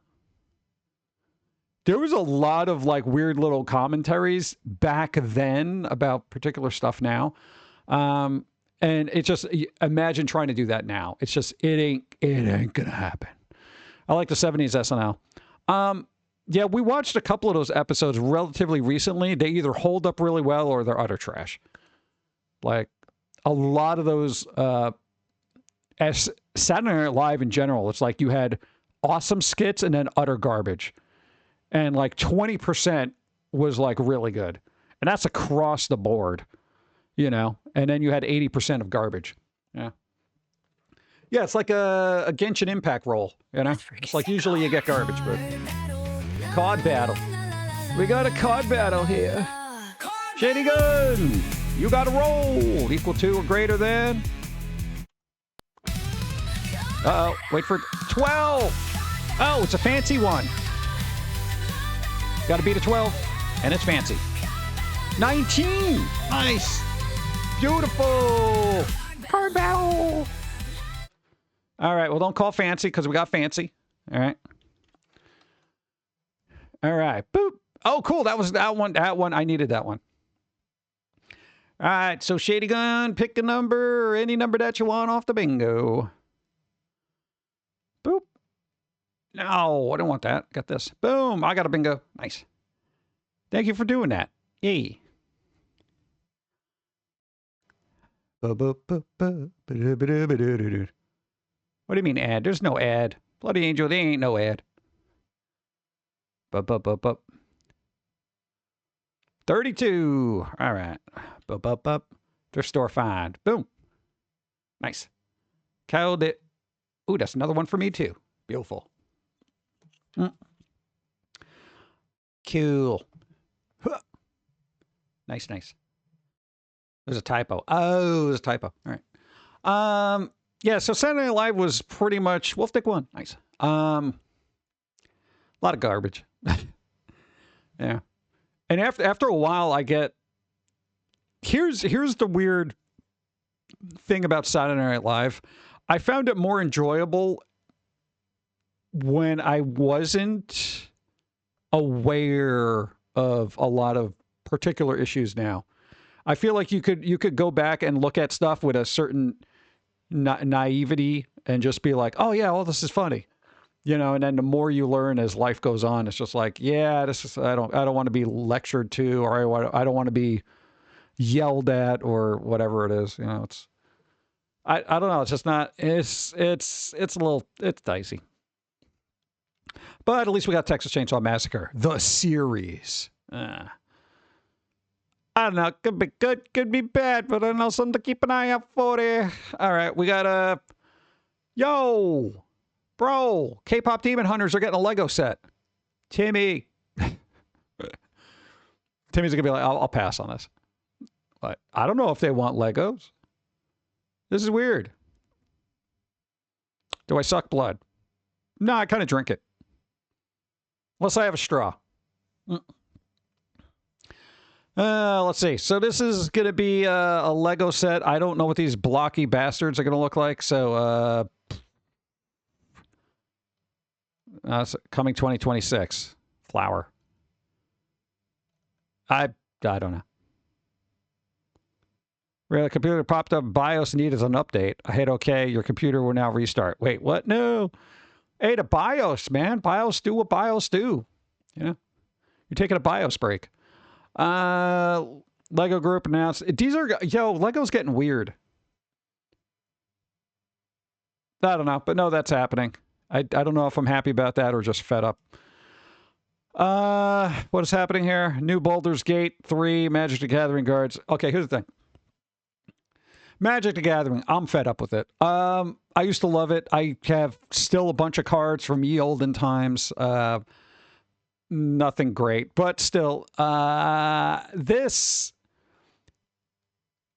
There was a lot of like weird little commentaries back then about particular stuff now. And it's just, imagine trying to do that now. It's just, it ain't gonna happen. I like the 70s SNL. Yeah, we watched a couple of those episodes relatively recently. They either hold up really well or they're utter trash. Like a lot of those, as Saturday Night Live in general, it's like you had awesome skits and then utter garbage. And like 20% was like really good. And that's across the board, you know. And then you had 80% of garbage. Yeah. Yeah, it's like a Genshin Impact roll, you know. It's like usually you get garbage, but COD battle. We got a COD battle here. Shady Gun, you got a roll equal to or greater than. Uh-oh, wait for 12. Oh, it's a fancy one. Got to beat a 12. And it's fancy. 19! Nice! Beautiful! Card battle! All right, well, don't call fancy because we got fancy. All right. All right. Boop. Oh, cool. That was that one. That one. I needed that one. All right. So, Shady Gun, pick a number, any number that you want off the bingo. Boop. No, I don't want that. Got this. Boom. I got a bingo. Nice. Thank you for doing that. Yay. What do you mean ad? There's no ad. Bloody Angel, there ain't no ad. 32. All right. Thrift store find. Boom. Nice. Killed it. Ooh, that's another one for me too. Beautiful. Cool. Huh. Nice. There's a typo. Oh, there's a typo. All right. Yeah, so Saturday Night Live was pretty much Wolf Dick 1. Nice. A lot of garbage. Yeah. And after a while I get here's the weird thing about Saturday Night Live. I found it more enjoyable when I wasn't aware of a lot of particular issues now. I feel like you could go back and look at stuff with a certain naivety and just be like, oh yeah, well, this is funny, you know. And then the more you learn as life goes on, it's just like, yeah, this is I don't want to be lectured to, or I don't want to be yelled at or whatever it is. You know, it's I don't know. It's just not. It's dicey. But at least we got Texas Chainsaw Massacre, the series. I don't know. Could be good, could be bad, but I know something to keep an eye out for there. All right, we got yo, bro, K-pop Demon Hunters are getting a Lego set. Timmy. Timmy's gonna be like, I'll pass on this. But I don't know if they want Legos. This is weird. Do I suck blood? No, I kind of drink it. Unless I have a straw. Let's see. So this is going to be a Lego set. I don't know what these blocky bastards are going to look like. So, coming 2026. Flower. I don't know. Really, the computer popped up. BIOS needed an update. I hit OK. Your computer will now restart. Wait, what? No. Hey, the BIOS, man. BIOS do what BIOS do. You know? You're taking a BIOS break. Lego Group announced these are Lego's getting weird. I don't know, but no, that's happening. I don't know if I'm happy about that or just fed up. What is happening here? New Baldur's Gate 3 Magic the Gathering cards. Okay, here's the thing. Magic the Gathering, I'm fed up with it. I used to love it. I have still a bunch of cards from ye olden times. Nothing great, but still, this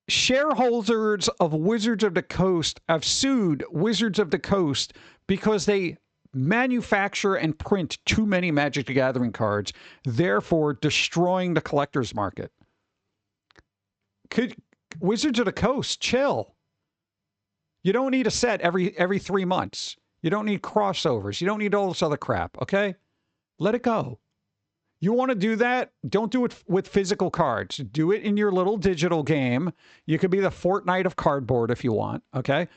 shareholders of Wizards of the Coast have sued Wizards of the Coast because they manufacture and print too many Magic the Gathering cards, therefore destroying the collector's market. Could Wizards of the Coast chill? You don't need a set every 3 months. You don't need crossovers. You don't need all this other crap. Okay, let it go. You want to do that? Don't do it with physical cards. Do it in your little digital game. You could be the Fortnite of cardboard if you want, okay?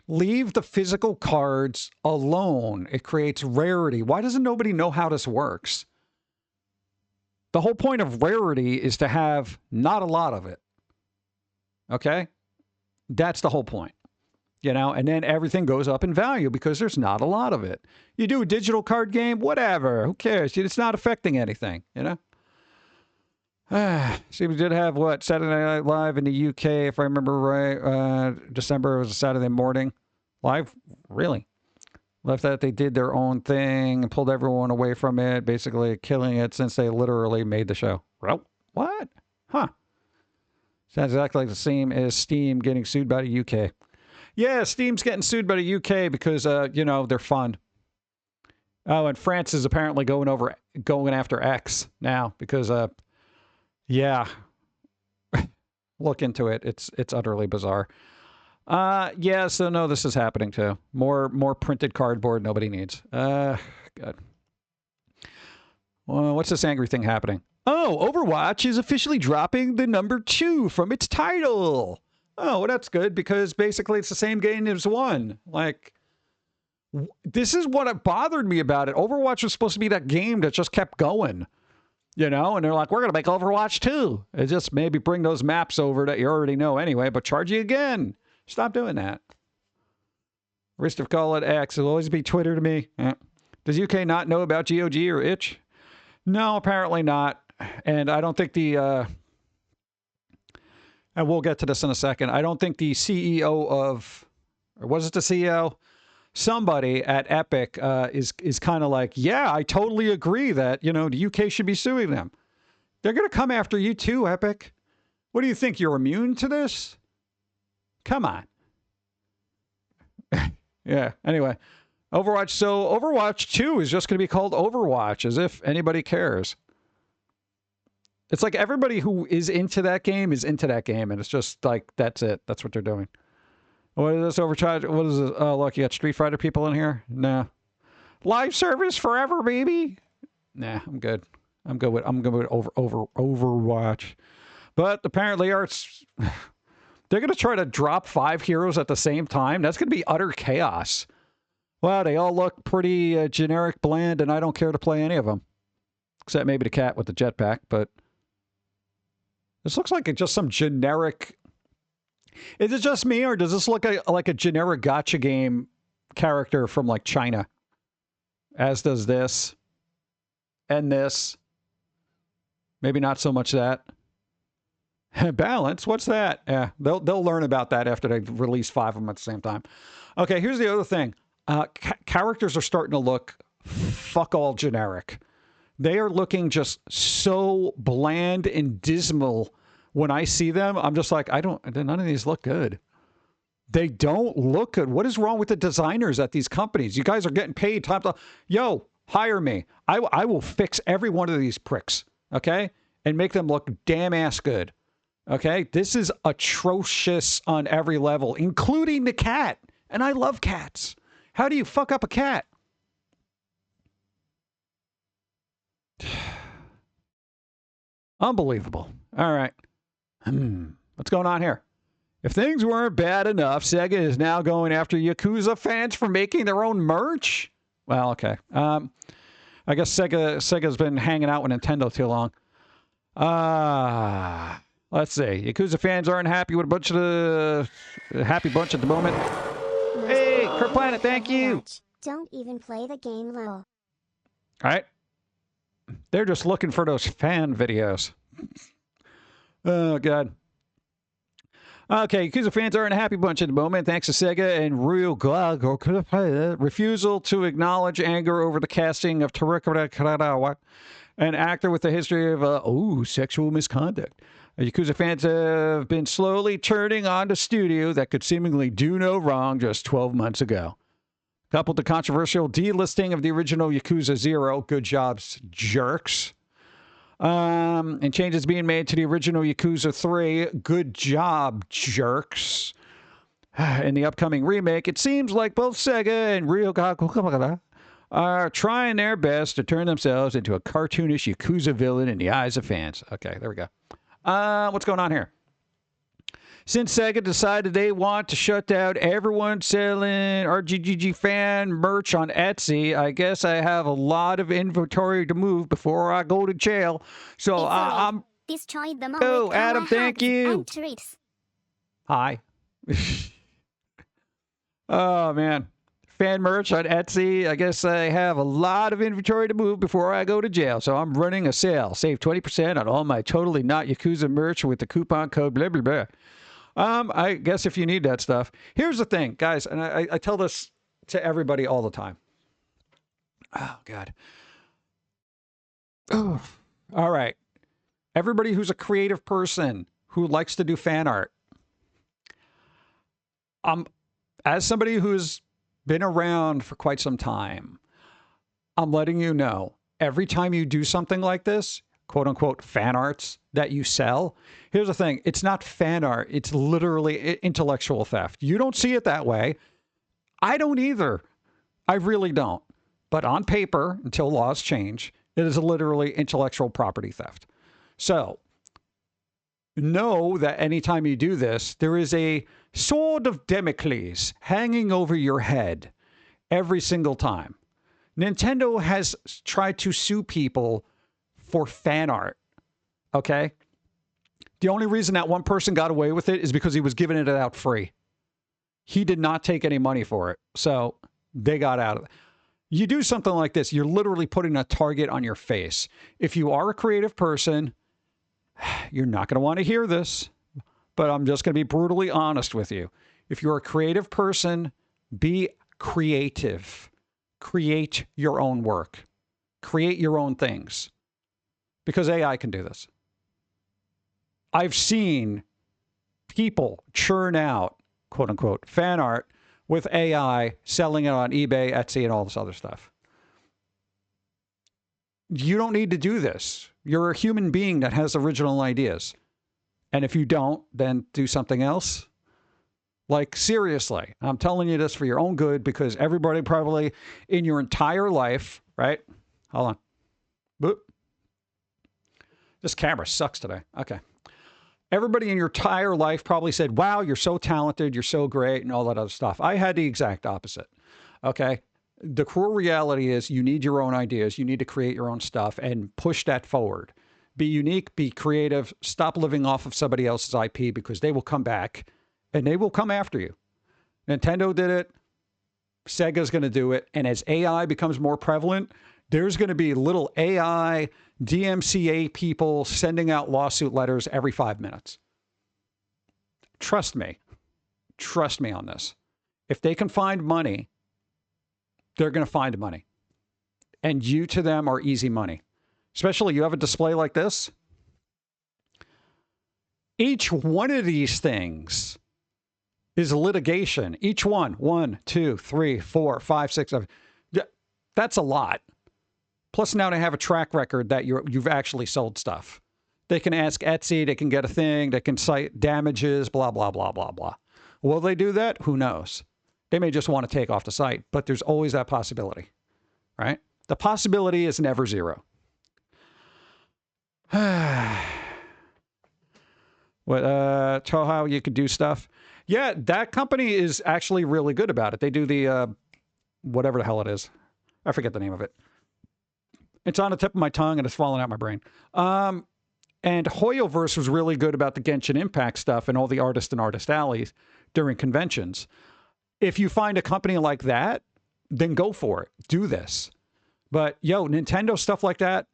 Leave the physical cards alone. It creates rarity. Why doesn't nobody know how this works? The whole point of rarity is to have not a lot of it, okay? That's the whole point. You know, and then everything goes up in value because there's not a lot of it. You do a digital card game, whatever. Who cares? It's not affecting anything, you know? See, we did have, Saturday Night Live in the UK, if I remember right. December was a Saturday morning. Live? Really? Left that they did their own thing and pulled everyone away from it, basically killing it since they literally made the show. Well, what? Huh. Sounds exactly like the same as Steam getting sued by the UK. Yeah, Steam's getting sued by the UK because, you know, they're fun. Oh, and France is apparently going after X now because, yeah, look into it. It's utterly bizarre. Yeah, so no, this is happening too. More printed cardboard nobody needs. Good. Well, what's this angry thing happening? Oh, Overwatch is officially dropping the number 2 from its title. Oh, well, that's good because basically it's the same game as 1. Like, this is what bothered me about it. Overwatch was supposed to be that game that just kept going, you know? And they're like, we're going to make Overwatch 2. It just maybe bring those maps over that you already know anyway, but charge you again. Stop doing that. Risk call it X. It'll always be Twitter to me. Does UK not know about GOG or itch? No, apparently not. And I don't think and we'll get to this in a second. I don't think the CEO of, or was it the CEO? Somebody at Epic is kind of like, yeah, I totally agree that, you know, the UK should be suing them. They're going to come after you too, Epic. What do you think? You're immune to this? Come on. Yeah. Anyway, Overwatch. So Overwatch 2 is just going to be called Overwatch, as if anybody cares. It's like everybody who is into that game is into that game, and it's just like, that's it. That's what they're doing. What is this overcharge? What is this? Oh, look, you got Street Fighter people in here? Nah. Live service forever, baby. Nah, I'm good. I'm good with Overwatch. But apparently, they're going to try to drop 5 heroes at the same time. That's going to be utter chaos. Wow, they all look pretty generic, bland, and I don't care to play any of them. Except maybe the cat with the jetpack, but this looks like just some generic... Is it just me, or does this look like a generic gacha game character from, like, China? As does this. And this. Maybe not so much that. Balance? What's that? Yeah, they'll learn about that after they release 5 of them at the same time. Okay, here's the other thing. Characters are starting to look fuck all generic. They are looking just so bland and dismal. When I see them, I'm just like, none of these look good. They don't look good. What is wrong with the designers at these companies? You guys are getting paid time to, yo, hire me. I will fix every one of these pricks, okay? And make them look damn ass good, okay? This is atrocious on every level, including the cat. And I love cats. How do you fuck up a cat? Unbelievable. All right. What's going on here? If things weren't bad enough, Sega is now going after Yakuza fans for making their own merch? Well, okay. I guess Sega's been hanging out with Nintendo too long. Let's see. Yakuza fans aren't happy with a happy bunch at the moment. Hey, Kurt Planet, thank you. Don't even play the game, lol. All right. They're just looking for those fan videos. Oh, God. Okay, Yakuza fans are in a happy bunch at the moment, thanks to Sega and Ryu refusal to acknowledge anger over the casting of Torikura Karadawa, an actor with a history of sexual misconduct. Yakuza fans have been slowly turning on the studio that could seemingly do no wrong just 12 months ago. Coupled the controversial delisting of the original Yakuza 0, good jobs, jerks. And changes being made to the original Yakuza 3, good job, jerks. In the upcoming remake, it seems like both Sega and Ryoga are trying their best to turn themselves into a cartoonish Yakuza villain in the eyes of fans. Okay, there we go. What's going on here? Since Sega decided they want to shut down everyone selling RGGG fan merch on Etsy, I guess I have a lot of inventory to move before I go to jail. So I'm... Destroyed them all. Oh, Adam, thank you. Hi. Oh, man. Fan merch on Etsy. I guess I have a lot of inventory to move before I go to jail. So I'm running a sale. Save 20% on all my totally not Yakuza merch with the coupon code blah, blah, blah. I guess if you need that stuff. Here's the thing, guys, and I tell this to everybody all the time. Oh, God. Oh. All right. Everybody who's a creative person who likes to do fan art. As somebody who's been around for quite some time, I'm letting you know, every time you do something like this, quote unquote, fan arts that you sell, here's the thing. It's not fan art. It's literally intellectual theft. You don't see it that way. I don't either. I really don't. But on paper, until laws change, it is literally intellectual property theft. So know that anytime you do this, there is a sword of Damocles hanging over your head every single time. Nintendo has tried to sue people for fan art, okay? The only reason that one person got away with it is because he was giving it out free. He did not take any money for it, so they got out of it. You do something like this, you're literally putting a target on your face. If you are a creative person, you're not going to want to hear this, but I'm just going to be brutally honest with you. If you're a creative person, be creative. Create your own work. Create your own things. Because AI can do this. I've seen people churn out, quote unquote, fan art with AI, selling it on eBay, Etsy, and all this other stuff. You don't need to do this. You're a human being that has original ideas. And if you don't, then do something else. Like, seriously, I'm telling you this for your own good, because everybody probably in your entire life, right? Hold on. Boop. This camera sucks today. Okay. Everybody in your entire life probably said, wow, you're so talented, you're so great, and all that other stuff. I had the exact opposite. Okay. The cruel reality is you need your own ideas. You need to create your own stuff and push that forward. Be unique, be creative, stop living off of somebody else's IP, because they will come back and they will come after you. Nintendo did it. Sega's going to do it. And as AI becomes more prevalent, there's going to be little AI DMCA people sending out lawsuit letters every 5 minutes. Trust me. Trust me on this. If they can find money, they're going to find money. And you to them are easy money. Especially you have a display like this. Each one of these things is litigation. Each one. 1, 2, 3, 4, 5, 6, 7. That's a lot. Plus now they have a track record that you've actually sold stuff. They can ask Etsy, they can get a thing, they can cite damages, blah, blah, blah, blah, blah. Will they do that? Who knows? They may just want to take off the site, but there's always that possibility, right? The possibility is never zero. What, Toho, you could do stuff. Yeah, that company is actually really good about it. They do the, whatever the hell it is. I forget the name of it. It's on the tip of my tongue and it's falling out my brain. And Hoyoverse was really good about the Genshin Impact stuff and all the artist and artist alleys during conventions. If you find a company like that, then go for it. Do this. But, yo, Nintendo stuff like that,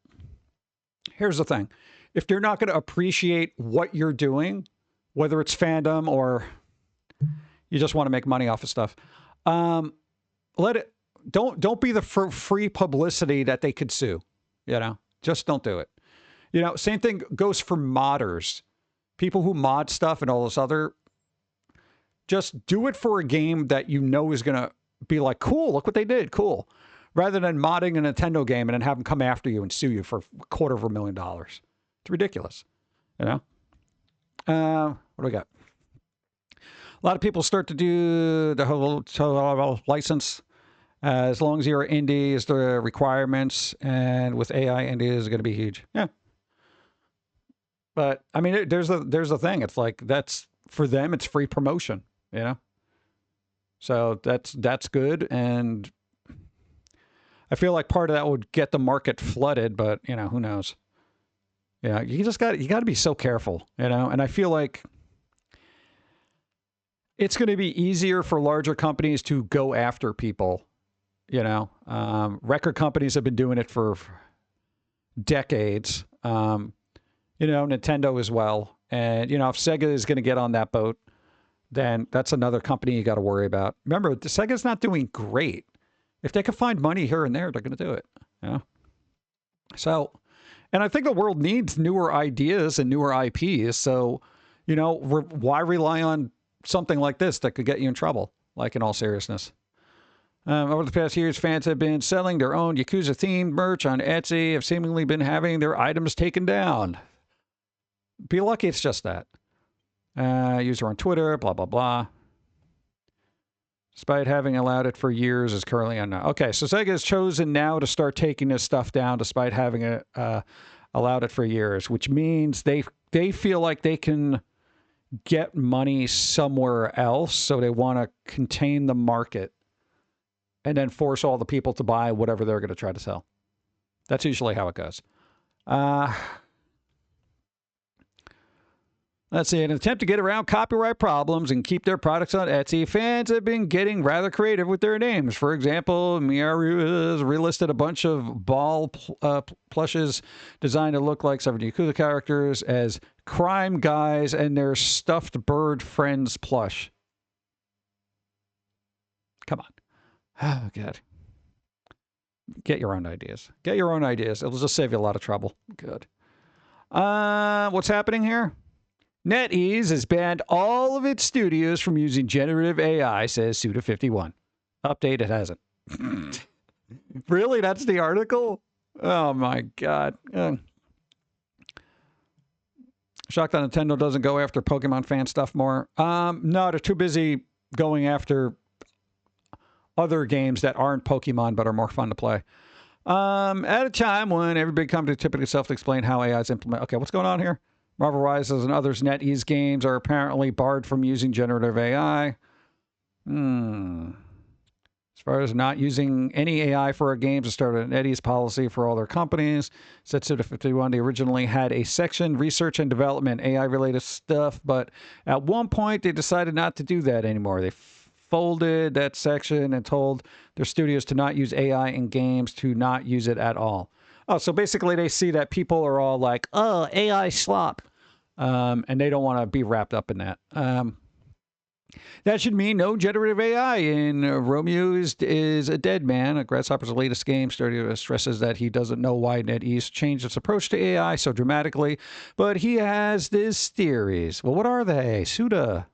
here's the thing. If they're not going to appreciate what you're doing, whether it's fandom or you just want to make money off of stuff, let it. Don't be the free publicity that they could sue. You know, just don't do it. You know, same thing goes for modders, people who mod stuff and all this other. Just do it for a game that you know is going to be like, cool, look what they did, cool. Rather than modding a Nintendo game and then have them come after you and sue you for $250,000. It's ridiculous, you know? What do we got? A lot of people start to do the whole license. As long as you're indie is the requirements, and with AI, indie is going to be huge. Yeah. But I mean, there's the thing. It's like, that's for them, it's free promotion, you know? So that's good. And I feel like part of that would get the market flooded, but you know, who knows? Yeah. You got to be so careful, you know? And I feel like it's going to be easier for larger companies to go after people. You know, record companies have been doing it for decades. You know, Nintendo as well. And, you know, if Sega is going to get on that boat, then that's another company you got to worry about. Remember, Sega's not doing great. If they can find money here and there, they're going to do it. You know? So, and I think the world needs newer ideas and newer IPs. So, you know, why rely on something like this that could get you in trouble? Like, in all seriousness. Over the past years, fans have been selling their own Yakuza-themed merch on Etsy, have seemingly been having their items taken down. Be lucky it's just that. User on Twitter, blah, blah, blah. Despite having allowed it for years, is currently unknown. Okay, so Sega has chosen now to start taking this stuff down despite having allowed it for years, which means they feel like they can get money somewhere else, so they want to contain the market and then force all the people to buy whatever they're going to try to sell. That's usually how it goes. Let's see. In an attempt to get around copyright problems and keep their products on Etsy, fans have been getting rather creative with their names. For example, Miyaru has relisted a bunch of ball plushes designed to look like some Yakuza characters as crime guys and their stuffed bird friends plush. Come on. Oh, God. Get your own ideas. Get your own ideas. It'll just save you a lot of trouble. Good. What's happening here? NetEase has banned all of its studios from using generative AI, says Suda51. Update, it hasn't. Really? That's the article? Oh, my God. Shocked that Nintendo doesn't go after Pokemon fan stuff more. No, they're too busy going after other games that aren't Pokemon but are more fun to play. At a time when every big company typically self-explain how AI is implemented. Okay, what's going on here? Marvel Rises and others NetEase games are apparently barred from using generative AI. As far as not using any AI for our games, it started an NetEase policy for all their companies. Said Suda51, they originally had a section, research and development, AI-related stuff, but at one point they decided not to do that anymore. They folded that section and told their studios to not use AI in games, to not use it at all. Oh, so basically they see that people are all like, oh, AI slop. And they don't want to be wrapped up in that. That should mean no generative AI in Romeo is a dead man. Grasshopper's latest game studio stresses that he doesn't know why NetEase changed its approach to AI so dramatically, but he has these theories. Well, what are they? Suda.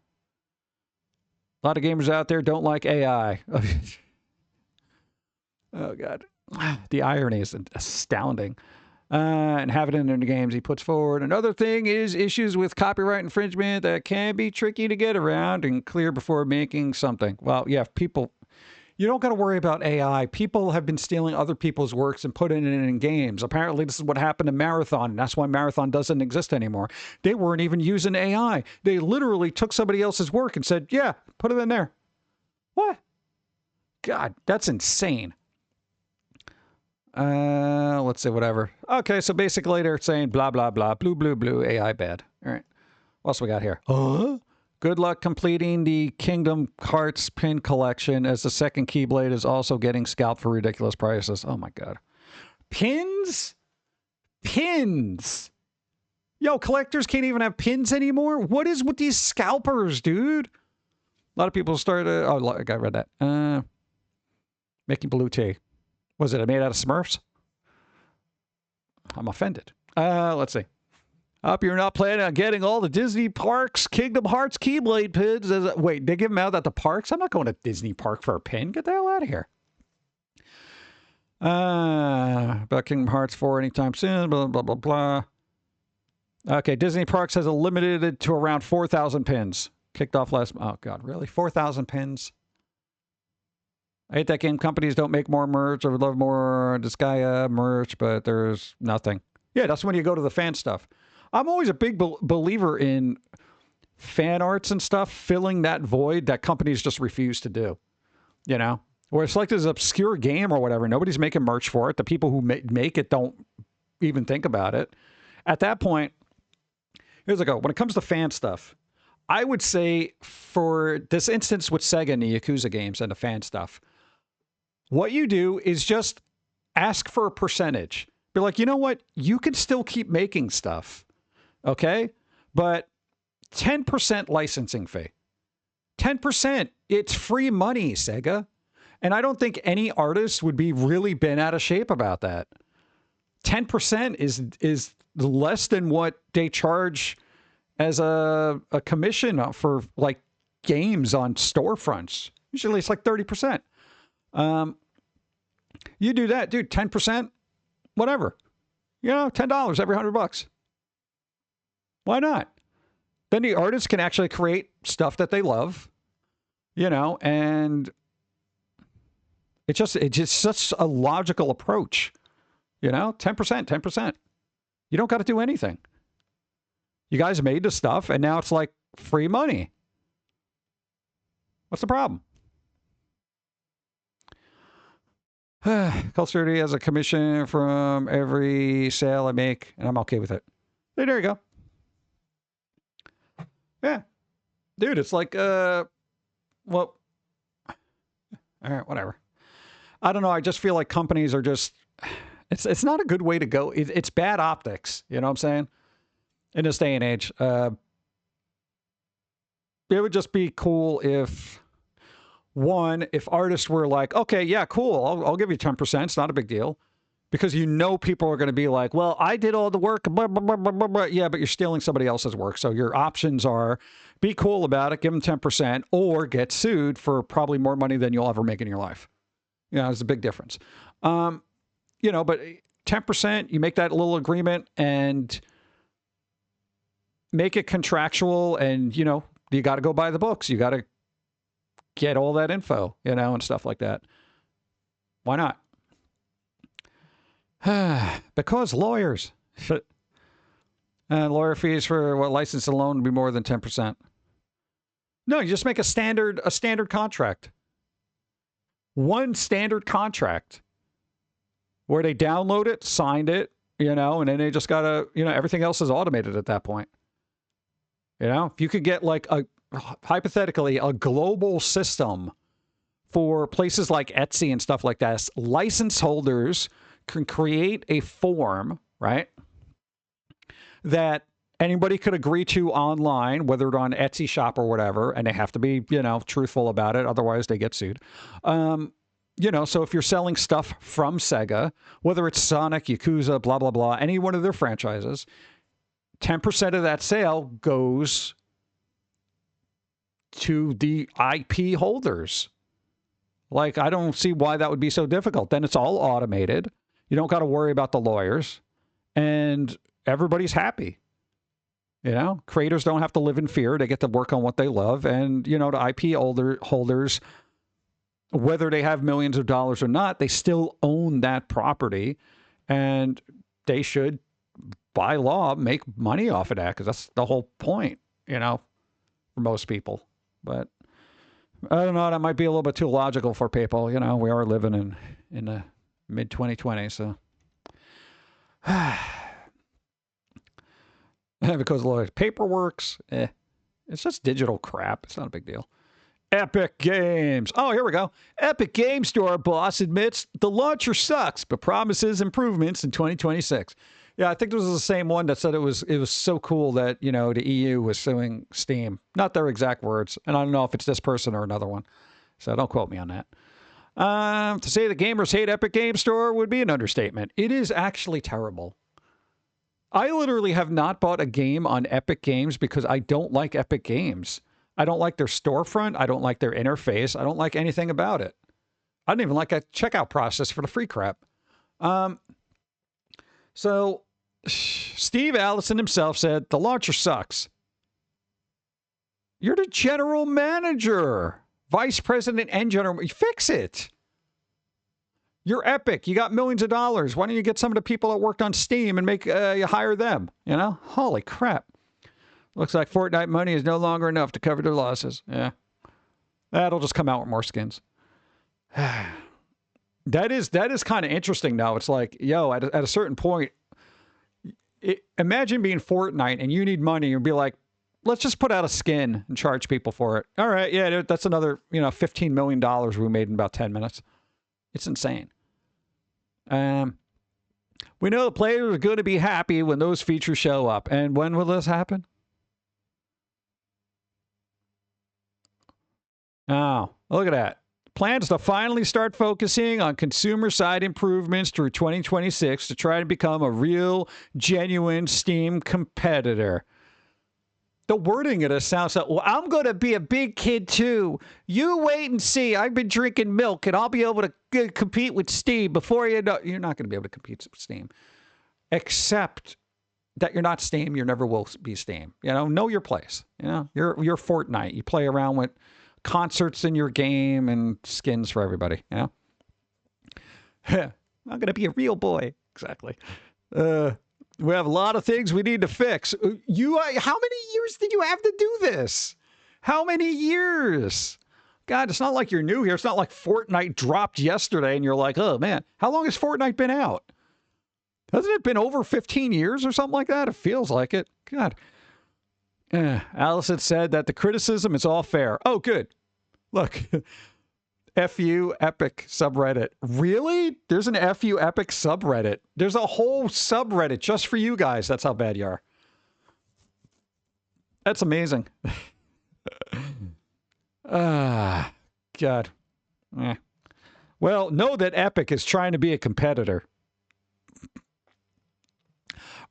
A lot of gamers out there don't like AI. Oh, God. The irony is astounding. And have it in the games he puts forward. Another thing is issues with copyright infringement that can be tricky to get around and clear before making something. Well, yeah, people, you don't got to worry about AI. People have been stealing other people's works and putting it in games. Apparently, this is what happened to Marathon, and that's why Marathon doesn't exist anymore. They weren't even using AI. They literally took somebody else's work and said, yeah, put it in there. What? God, that's insane. Let's say whatever. Okay, so basically they're saying blah, blah, blah, blue, blue, blue, AI bad. All right. What else we got here? Good luck completing the Kingdom Hearts pin collection as the second Keyblade is also getting scalped for ridiculous prices. Oh, my God. Pins? Pins. Yo, collectors can't even have pins anymore? What is with these scalpers, dude? A lot of people started... Oh, I read that. Making blue tea. Was it made out of Smurfs? I'm offended. Let's see. Hope you're not planning on getting all the Disney parks Kingdom Hearts Keyblade pins. Wait, they give them out at the parks? I'm not going to Disney Park for a pin. Get the hell out of here. About Kingdom Hearts 4 anytime soon. Blah, blah, blah, blah. Okay, Disney Parks has limited it to around 4,000 pins. Kicked off last... Oh, God, really? 4,000 pins? I hate that game companies don't make more merch. I would love more Disgaea merch, but there's nothing. Yeah, that's when you go to the fan stuff. I'm always a big believer in fan arts and stuff filling that void that companies just refuse to do. You know? Where it's like this obscure game or whatever. Nobody's making merch for it. The people who make it don't even think about it. At that point, here's a go. When it comes to fan stuff, I would say for this instance with Sega and the Yakuza games and the fan stuff, what you do is just ask for a percentage. Be like, you know what? You can still keep making stuff. Okay? But 10% licensing fee. 10%. It's free money, Sega. And I don't think any artist would be really bent out of shape about that. 10% is less than what they charge as a commission for like games on storefronts. Usually it's like 30%. You do that, dude, 10%, whatever. You know, $10 every $100. Why not? Then the artists can actually create stuff that they love, you know, and it's just such a logical approach, you know, 10%, 10%. You don't got to do anything. You guys made the stuff, and now it's like free money. What's the problem? Culture has a commission from every sale I make, and I'm okay with it. Hey, there you go. Yeah. Dude, it's like, well, all right, whatever. I don't know. I just feel like companies are just, it's not a good way to go. It's bad optics. You know what I'm saying? In this day and age. It would just be cool if, one, if artists were like, okay, yeah, cool. I'll give you 10%. It's not a big deal. Because you know people are going to be like, well, I did all the work. Blah, blah, blah, blah, blah, blah. Yeah, but you're stealing somebody else's work. So your options are be cool about it, give them 10%, or get sued for probably more money than you'll ever make in your life. You know, there's a big difference. You know, but 10%, you make that little agreement and make it contractual, and, you know, you got to go by the books. You got to get all that info, you know, and stuff like that. Why not? Because lawyers. Lawyer fees for what license alone would be more than 10%. No, you just make a standard contract. One standard contract where they download it, signed it, you know, and then they just gotta, you know, everything else is automated at that point. You know, if you could get like hypothetically a global system for places like Etsy and stuff like that, license holders can create a form, right, that anybody could agree to online, whether it's on Etsy shop or whatever, and they have to be, you know, truthful about it. Otherwise, they get sued. You know, so if you're selling stuff from Sega, whether it's Sonic, Yakuza, blah, blah, blah, any one of their franchises, 10% of that sale goes to the IP holders. Like, I don't see why that would be so difficult. Then it's all automated. You don't got to worry about the lawyers, and everybody's happy. You know, creators don't have to live in fear. They get to work on what they love. And, you know, the IP holders, whether they have millions of dollars or not, they still own that property, and they should, by law, make money off of that, because that's the whole point, you know, for most people. But I don't know, that might be a little bit too logical for people. You know, we are living in the mid-2020, so. Because lawyers, paperwork's, it's just digital crap. It's not a big deal. Epic Games. Oh, here we go. Epic Game Store boss admits the launcher sucks, but promises improvements in 2026. Yeah, I think this was the same one that said it was so cool that, you know, the EU was suing Steam. Not their exact words. And I don't know if it's this person or another one. So don't quote me on that. To say the gamers hate Epic Game Store would be an understatement. It is actually terrible. I literally have not bought a game on Epic Games because I don't like Epic Games. I don't like their storefront. I don't like their interface. I don't like anything about it. I don't even like a checkout process for the free crap. So Steve Allison himself said, the launcher sucks. You're the general manager, vice president and general. Fix it. You're Epic. You got millions of dollars. Why don't you get some of the people that worked on Steam and make you hire them? You know? Holy crap. Looks like Fortnite money is no longer enough to cover their losses. Yeah. That'll just come out with more skins. That is kind of interesting now. It's like, yo, at a certain point, imagine being Fortnite and you need money. You'd be like, let's just put out a skin and charge people for it. All right, yeah, that's another, you know, $15 million we made in about 10 minutes. It's insane. We know the players are going to be happy when those features show up. And when will this happen? Oh, look at that. Plans to finally start focusing on consumer side improvements through 2026 to try to become a real, genuine Steam competitor. The wording of this sounds like, well, I'm going to be a big kid too. You wait and see. I've been drinking milk and I'll be able to compete with Steam before you know. You're not going to be able to compete with Steam. Except that you're not Steam. You never will be Steam. You know your place. You know, you're Fortnite. You play around with concerts in your game and skins for everybody. You know, I'm going to be a real boy. Exactly. We have a lot of things we need to fix. How many years did you have to do this? How many years? God, it's not like you're new here. It's not like Fortnite dropped yesterday and you're like, oh man, how long has Fortnite been out? Hasn't it been over 15 years or something like that? It feels like it. God. Allison said that the criticism is all fair. Oh, good. Look. FU Epic subreddit. Really? There's an FU Epic subreddit. There's a whole subreddit just for you guys. That's how bad you are. That's amazing. God. Well, know that Epic is trying to be a competitor.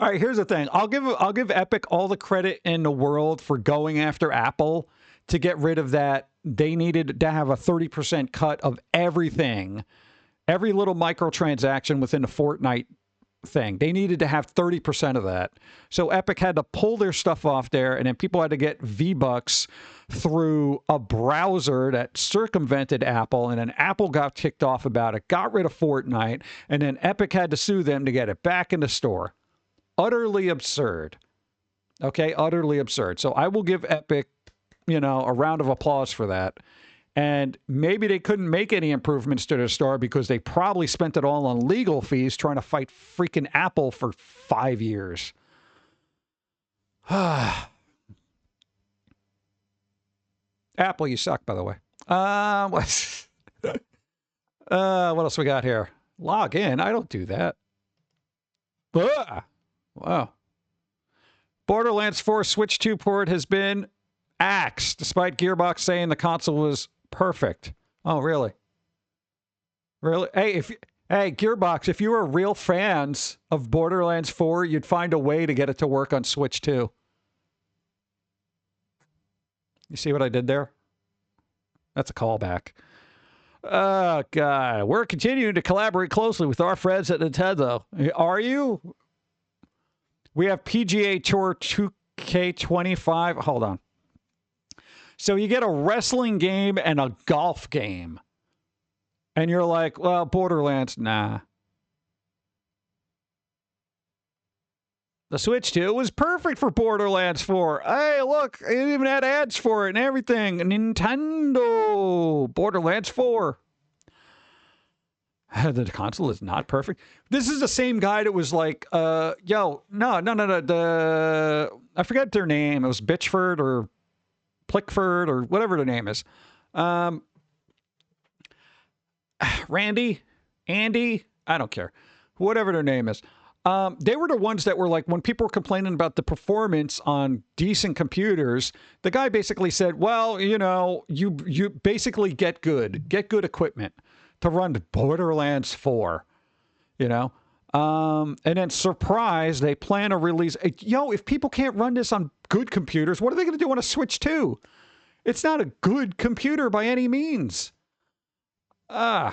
All right, here's the thing. I'll give Epic all the credit in the world for going after Apple to get rid of that. They needed to have a 30% cut of everything, every little microtransaction within the Fortnite thing. They needed to have 30% of that. So Epic had to pull their stuff off there, and then people had to get V-Bucks through a browser that circumvented Apple, and then Apple got ticked off about it, got rid of Fortnite, and then Epic had to sue them to get it back in the store. Utterly absurd. Okay, utterly absurd. So I will give Epic, a round of applause for that. And maybe they couldn't make any improvements to their store because they probably spent it all on legal fees trying to fight freaking Apple for 5 years. Apple, you suck, by the way. What else we got here? Log in. I don't do that. Wow. Borderlands 4 Switch 2 port has been axed, despite Gearbox saying the console was perfect. Oh, really? Really? Hey, Gearbox, if you were real fans of Borderlands 4, you'd find a way to get it to work on Switch 2. You see what I did there? That's a callback. Oh, God. We're continuing to collaborate closely with our friends at Nintendo. Are you? We have PGA Tour 2K25. Hold on. So you get a wrestling game and a golf game. And you're like, well, Borderlands, nah. The Switch 2 was perfect for Borderlands 4. Hey, look, it even had ads for it and everything. Nintendo. Borderlands 4. The console is not perfect. This is the same guy that was like, no. I forget their name. It was Bitchford or Plickford or whatever their name is. Randy, Andy, I don't care. Whatever their name is. They were the ones that were like, when people were complaining about the performance on decent computers, the guy basically said, well, you basically get good equipment to run Borderlands 4, and then surprise, they plan to release, if people can't run this on good computers, what are they going to do on a Switch 2? It's not a good computer by any means. How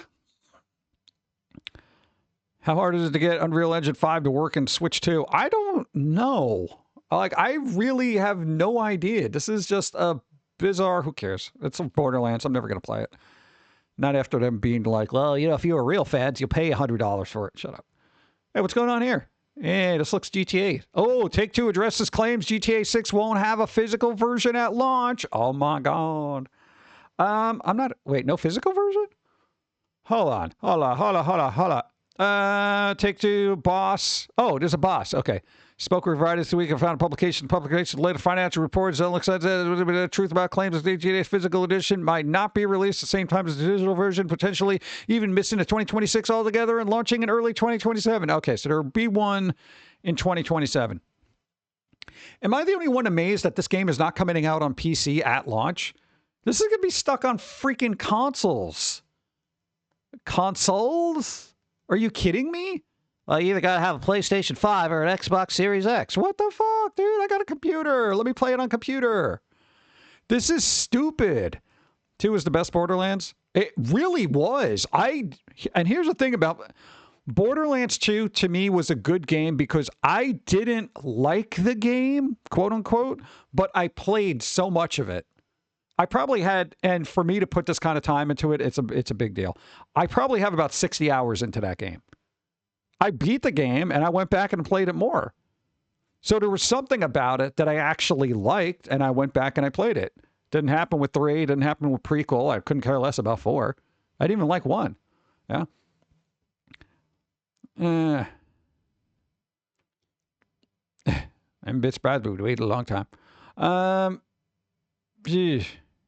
hard is it to get Unreal Engine 5 to work in Switch 2? I don't know. I really have no idea. This is just a bizarre, who cares? It's Borderlands. I'm never going to play it. Not after them being like, well, if you were real fans, you'll pay $100 for it. Shut up. Hey, what's going on here? Hey, this looks GTA. Oh, Take-Two addresses claims GTA 6 won't have a physical version at launch. Oh, my God. No physical version? Hold on. Take-Two boss. Oh, there's a boss. Okay. Spoke with Friday this week and found publication later financial reports. It looks like the truth about claims that the GTA's physical edition might not be released at the same time as the digital version, potentially even missing a 2026 altogether and launching in early 2027. Okay, so there'll be one in 2027. Am I the only one amazed that this game is not coming out on PC at launch? This is going to be stuck on freaking consoles. Consoles? Are you kidding me? Well, you either got to have a PlayStation 5 or an Xbox Series X. What the fuck, dude? I got a computer. Let me play it on computer. This is stupid. 2 was the best Borderlands. It really was. And here's the thing about Borderlands 2 to me was a good game because I didn't like the game, quote unquote, but I played so much of it. I probably had, and for me to put this kind of time into it, it's a big deal. I probably have about 60 hours into that game. I beat the game and I went back and played it more. So there was something about it that I actually liked and I went back and I played it. Didn't happen with 3, didn't happen with prequel. I couldn't care less about 4. I didn't even like 1. Yeah. I'm a bit surprised, but we waited a long time.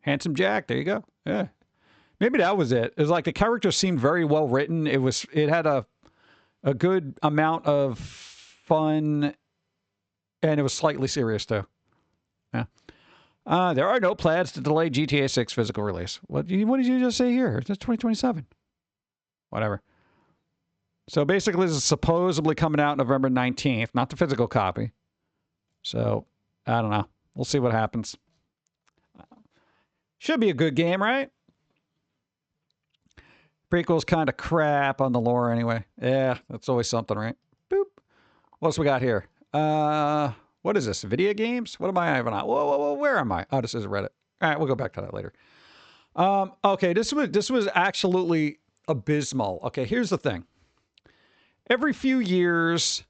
Handsome Jack, there you go. Yeah. Maybe that was it. It was like the character seemed very well written. It had a good amount of fun, and it was slightly serious too. Yeah. There are no plans to delay GTA 6 physical release. What did you just say here? It's 2027. Whatever. So basically, this is supposedly coming out November 19th, not the physical copy. So, I don't know. We'll see what happens. Should be a good game, right? Prequel's kind of crap on the lore anyway. Yeah, that's always something, right? Boop. What else we got here? What is this? Video games? What am I having on? Whoa, where am I? Oh, this is Reddit. All right, we'll go back to that later. Okay, this was absolutely abysmal. Okay, here's the thing. Every few years,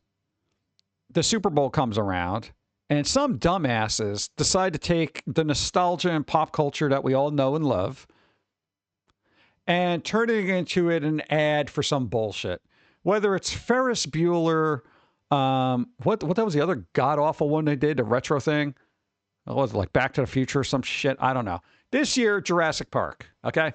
the Super Bowl comes around, and some dumbasses decide to take the nostalgia and pop culture that we all know and love and turning into an ad for some bullshit. Whether it's Ferris Bueller, what that was the other god-awful one they did, the retro thing? What was it, like Back to the Future or some shit? I don't know. This year, Jurassic Park, okay?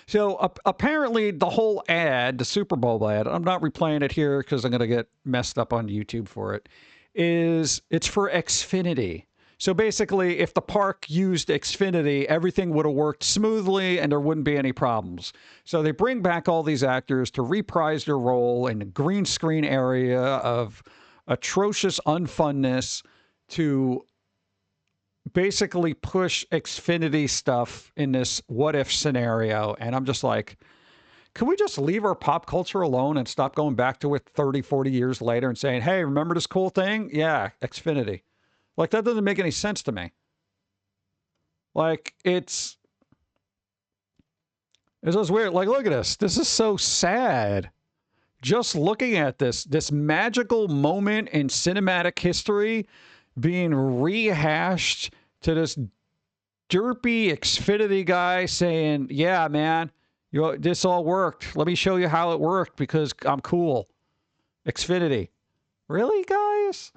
So apparently the whole ad, the Super Bowl ad, I'm not replaying it here because I'm going to get messed up on YouTube for it, it's for Xfinity. So basically, if the park used Xfinity, everything would have worked smoothly and there wouldn't be any problems. So they bring back all these actors to reprise their role in a green screen area of atrocious unfunness to basically push Xfinity stuff in this what-if scenario. And I'm just like, can we just leave our pop culture alone and stop going back to it 30, 40 years later and saying, hey, remember this cool thing? Yeah, Xfinity. Like, that doesn't make any sense to me. Like, it's just weird. Like, look at this. This is so sad. Just looking at this magical moment in cinematic history being rehashed to this derpy Xfinity guy saying, yeah, man, this all worked. Let me show you how it worked because I'm cool. Xfinity. Really, guys?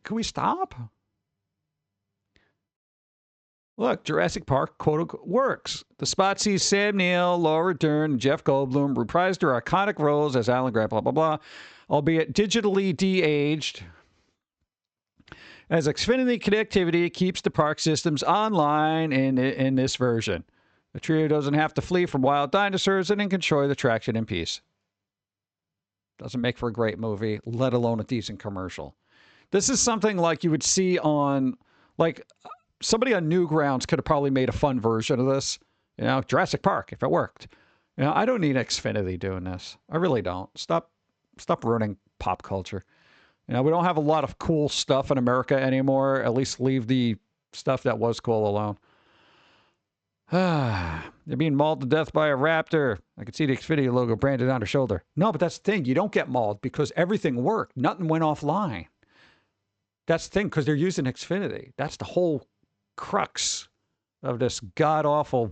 Can we stop? Look, Jurassic Park, quote-unquote, works. The spot sees Sam Neill, Laura Dern, and Jeff Goldblum reprise their iconic roles as Alan Grant, blah, blah, blah, albeit digitally de-aged. As Xfinity connectivity keeps the park systems online in this version. The trio doesn't have to flee from wild dinosaurs and can enjoy the attraction in peace. Doesn't make for a great movie, let alone a decent commercial. This is something like you would see on, like, somebody on Newgrounds could have probably made a fun version of this. You know, Jurassic Park, if it worked. You know, I don't need Xfinity doing this. I really don't. Stop ruining pop culture. You know, we don't have a lot of cool stuff in America anymore. At least leave the stuff that was cool alone. They're being mauled to death by a raptor. I could see the Xfinity logo branded on her shoulder. No, but that's the thing. You don't get mauled because everything worked. Nothing went offline. That's the thing, because they're using Xfinity. That's the whole crux of this god-awful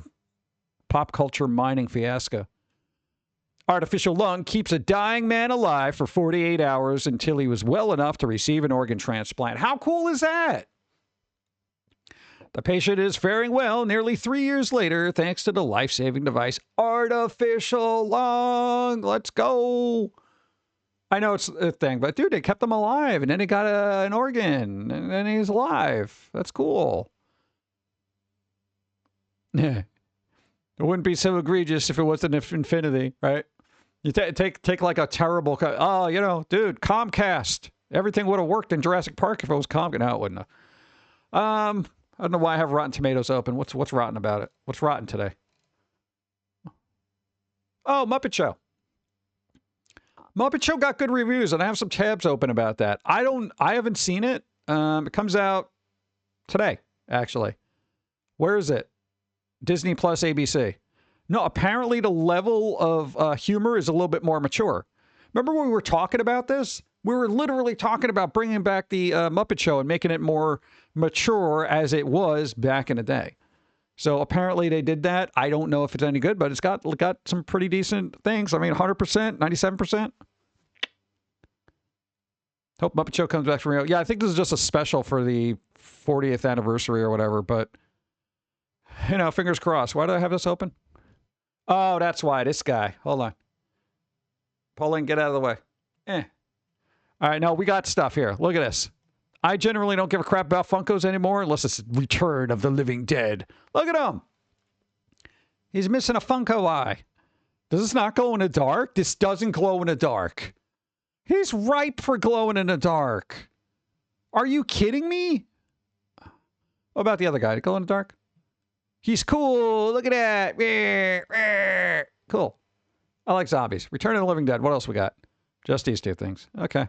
pop culture mining fiasco. Artificial lung keeps a dying man alive for 48 hours until he was well enough to receive an organ transplant. How cool is that? The patient is faring well nearly 3 years later, thanks to the life-saving device. Artificial lung. Let's go. I know it's a thing, but dude, they kept him alive, and then he got an organ, and then he's alive. That's cool. It wouldn't be so egregious if it wasn't infinity, right? You take like a terrible, oh, you know, dude, Comcast. Everything would have worked in Jurassic Park if it was Comcast. No, it wouldn't have. I don't know why I have Rotten Tomatoes open. What's rotten about it? What's rotten today? Oh, Muppet Show. Muppet Show got good reviews, and I have some tabs open about that. I haven't seen it. It comes out today, actually. Where is it? Disney Plus, ABC. No, apparently the level of humor is a little bit more mature. Remember when we were talking about this? We were literally talking about bringing back the Muppet Show and making it more mature as it was back in the day. So apparently they did that. I don't know if it's any good, but it's got some pretty decent things. I mean, 100%, 97%. Hope Muppet Show comes back from real. Yeah, I think this is just a special for the 40th anniversary or whatever, but, you know, fingers crossed. Why do I have this open? Oh, that's why. This guy. Hold on. Pauline, get out of the way. All right, no, we got stuff here. Look at this. I generally don't give a crap about Funkos anymore unless it's Return of the Living Dead. Look at him. He's missing a Funko eye. Does this not glow in the dark? This doesn't glow in the dark. He's ripe for glowing in the dark. Are you kidding me? What about the other guy? Glow in the dark? He's cool. Look at that. Cool. I like zombies. Return of the Living Dead. What else we got? Just these two things. Okay.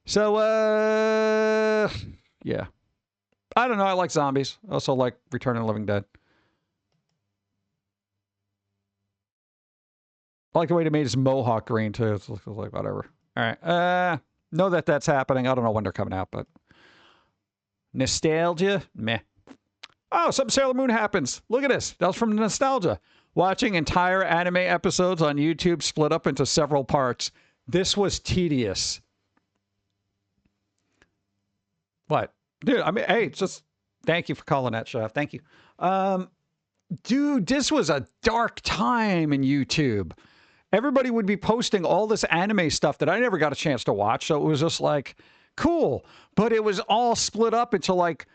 So, yeah. I don't know. I like zombies. I also like Return of the Living Dead. I like the way they made his mohawk green, too. It's like whatever. All right. Know that that's happening. I don't know when they're coming out, but... Nostalgia? Meh. Oh, something Sailor Moon happens. Look at this. That was from Nostalgia. Watching entire anime episodes on YouTube split up into several parts. This was tedious. What? Dude, I mean, hey, just thank you for calling that, Chef. Thank you. Dude, this was a dark time in YouTube. Everybody would be posting all this anime stuff that I never got a chance to watch. So it was just like, cool. But it was all split up into like,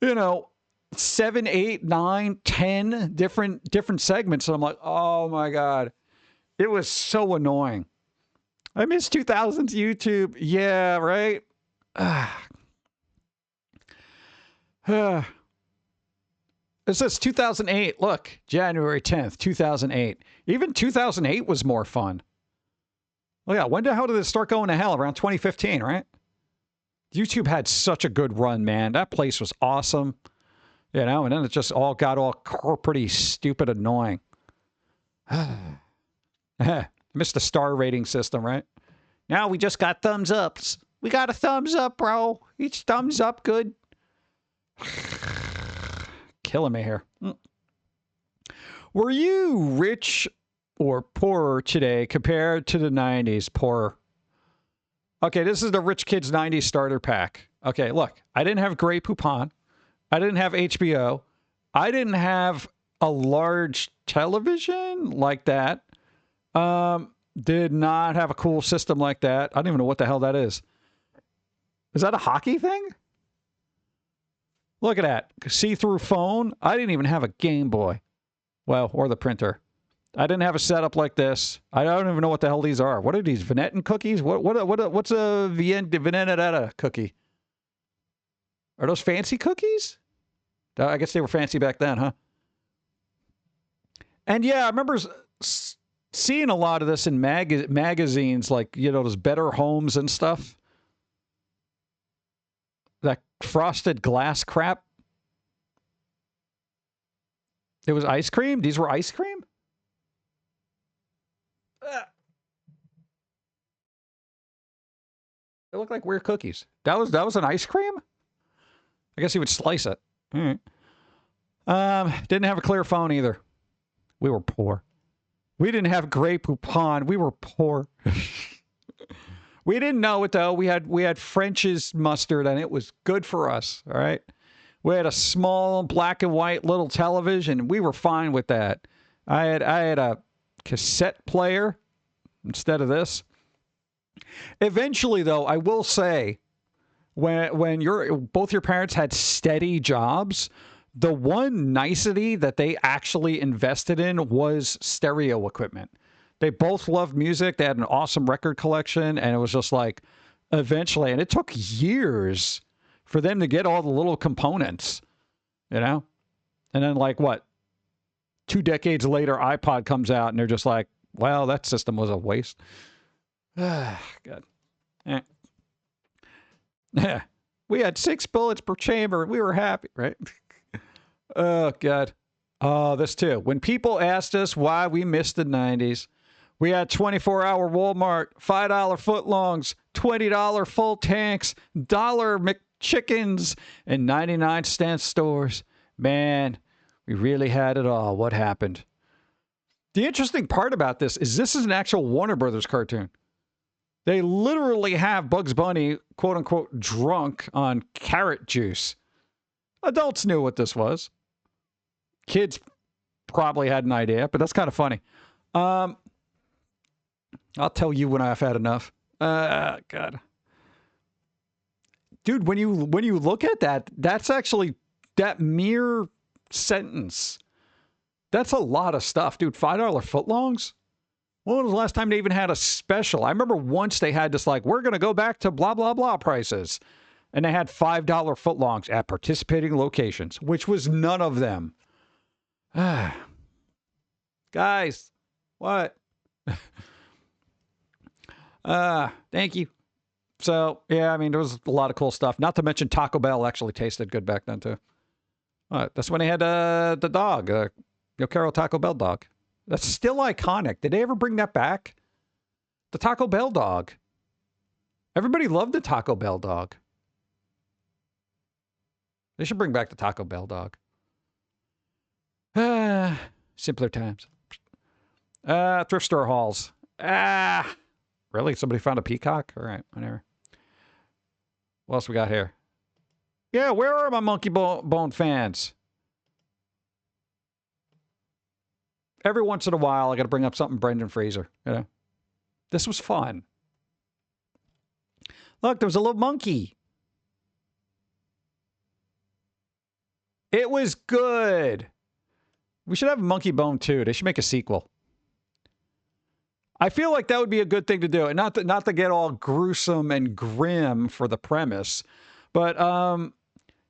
you know, 7, 8, 9, 10 different segments. And I'm like, oh my God. It was so annoying. I miss 2000s YouTube. Yeah, right? It says 2008. Look, January 10th, 2008. Even 2008 was more fun. Oh yeah, when the hell did it start going to hell? Around 2015, right? YouTube had such a good run, man. That place was awesome. You know, and then it just all got all pretty stupid annoying. Missed the star rating system, right? Now we just got thumbs ups. We got a thumbs up, bro. Each thumbs up good. Killing me here. Were you rich or poorer today compared to the 90s? Poorer. Okay, this is the Rich Kids 90s starter pack. Okay, look. I didn't have Grey Poupon. I didn't have HBO. I didn't have a large television like that. Did not have a cool system like that. I don't even know what the hell that is. Is that a hockey thing? Look at that. See-through phone. I didn't even have a Game Boy. Well, or the printer. I didn't have a setup like this. I don't even know what the hell these are. What are these? Venetton cookies? What's a Venetton cookie? Are those fancy cookies? I guess they were fancy back then, huh? And yeah, I remember seeing a lot of this in magazines, like, you know, those Better Homes and stuff. That frosted glass crap. It was ice cream? These were ice cream? They look like weird cookies. That was an ice cream? I guess you would slice it. All right. Didn't have a clear phone either. We were poor. We didn't have Grey Poupon. We were poor. We didn't know it though. We had French's mustard and it was good for us. All right. We had a small black and white little television. We were fine with that. I had a cassette player instead of this. Eventually though, I will say when both your parents had steady jobs, The one nicety that they actually invested in was stereo equipment. They both loved music. They had an awesome record collection. And it was just like, eventually, and it took years for them to get all the little components, you know? And then, like, what? 2 decades later, iPod comes out, and they're just like, well, that system was a waste. God. Eh. Yeah. We had 6 bullets per chamber. We were happy, right? Oh, God. Oh, this too. When people asked us why we missed the 90s, we had 24-hour Walmart, $5 footlongs, $20 full tanks, $1 McChickens, and 99-cent stores. Man, we really had it all. What happened? The interesting part about this is an actual Warner Brothers cartoon. They literally have Bugs Bunny, quote unquote, drunk on carrot juice. Adults knew what this was. Kids probably had an idea, but that's kind of funny. I'll tell you when I've had enough. God. Dude, when you look at that, that's actually that mere sentence. That's a lot of stuff, dude. $5 footlongs? When was the last time they even had a special? I remember once they had this, like, we're going to go back to blah, blah, blah prices. And they had $5 footlongs at participating locations, which was none of them. Guys, what? Thank you. So, yeah, I mean, there was a lot of cool stuff. Not to mention Taco Bell actually tasted good back then, too. That's when they had the dog, Yo Quiero Taco Bell dog. That's still iconic. Did they ever bring that back? The Taco Bell dog. Everybody loved the Taco Bell dog. They should bring back the Taco Bell dog. Simpler times. Thrift store hauls. Really? Somebody found a peacock? All right, whatever. What else we got here? Yeah, where are my Monkey Bone fans? Every once in a while, I got to bring up something Brendan Fraser. You know, this was fun. Look, there was a little monkey. It was good. We should have Monkey Bone 2. They should make a sequel. I feel like that would be a good thing to do, and not to get all gruesome and grim for the premise, but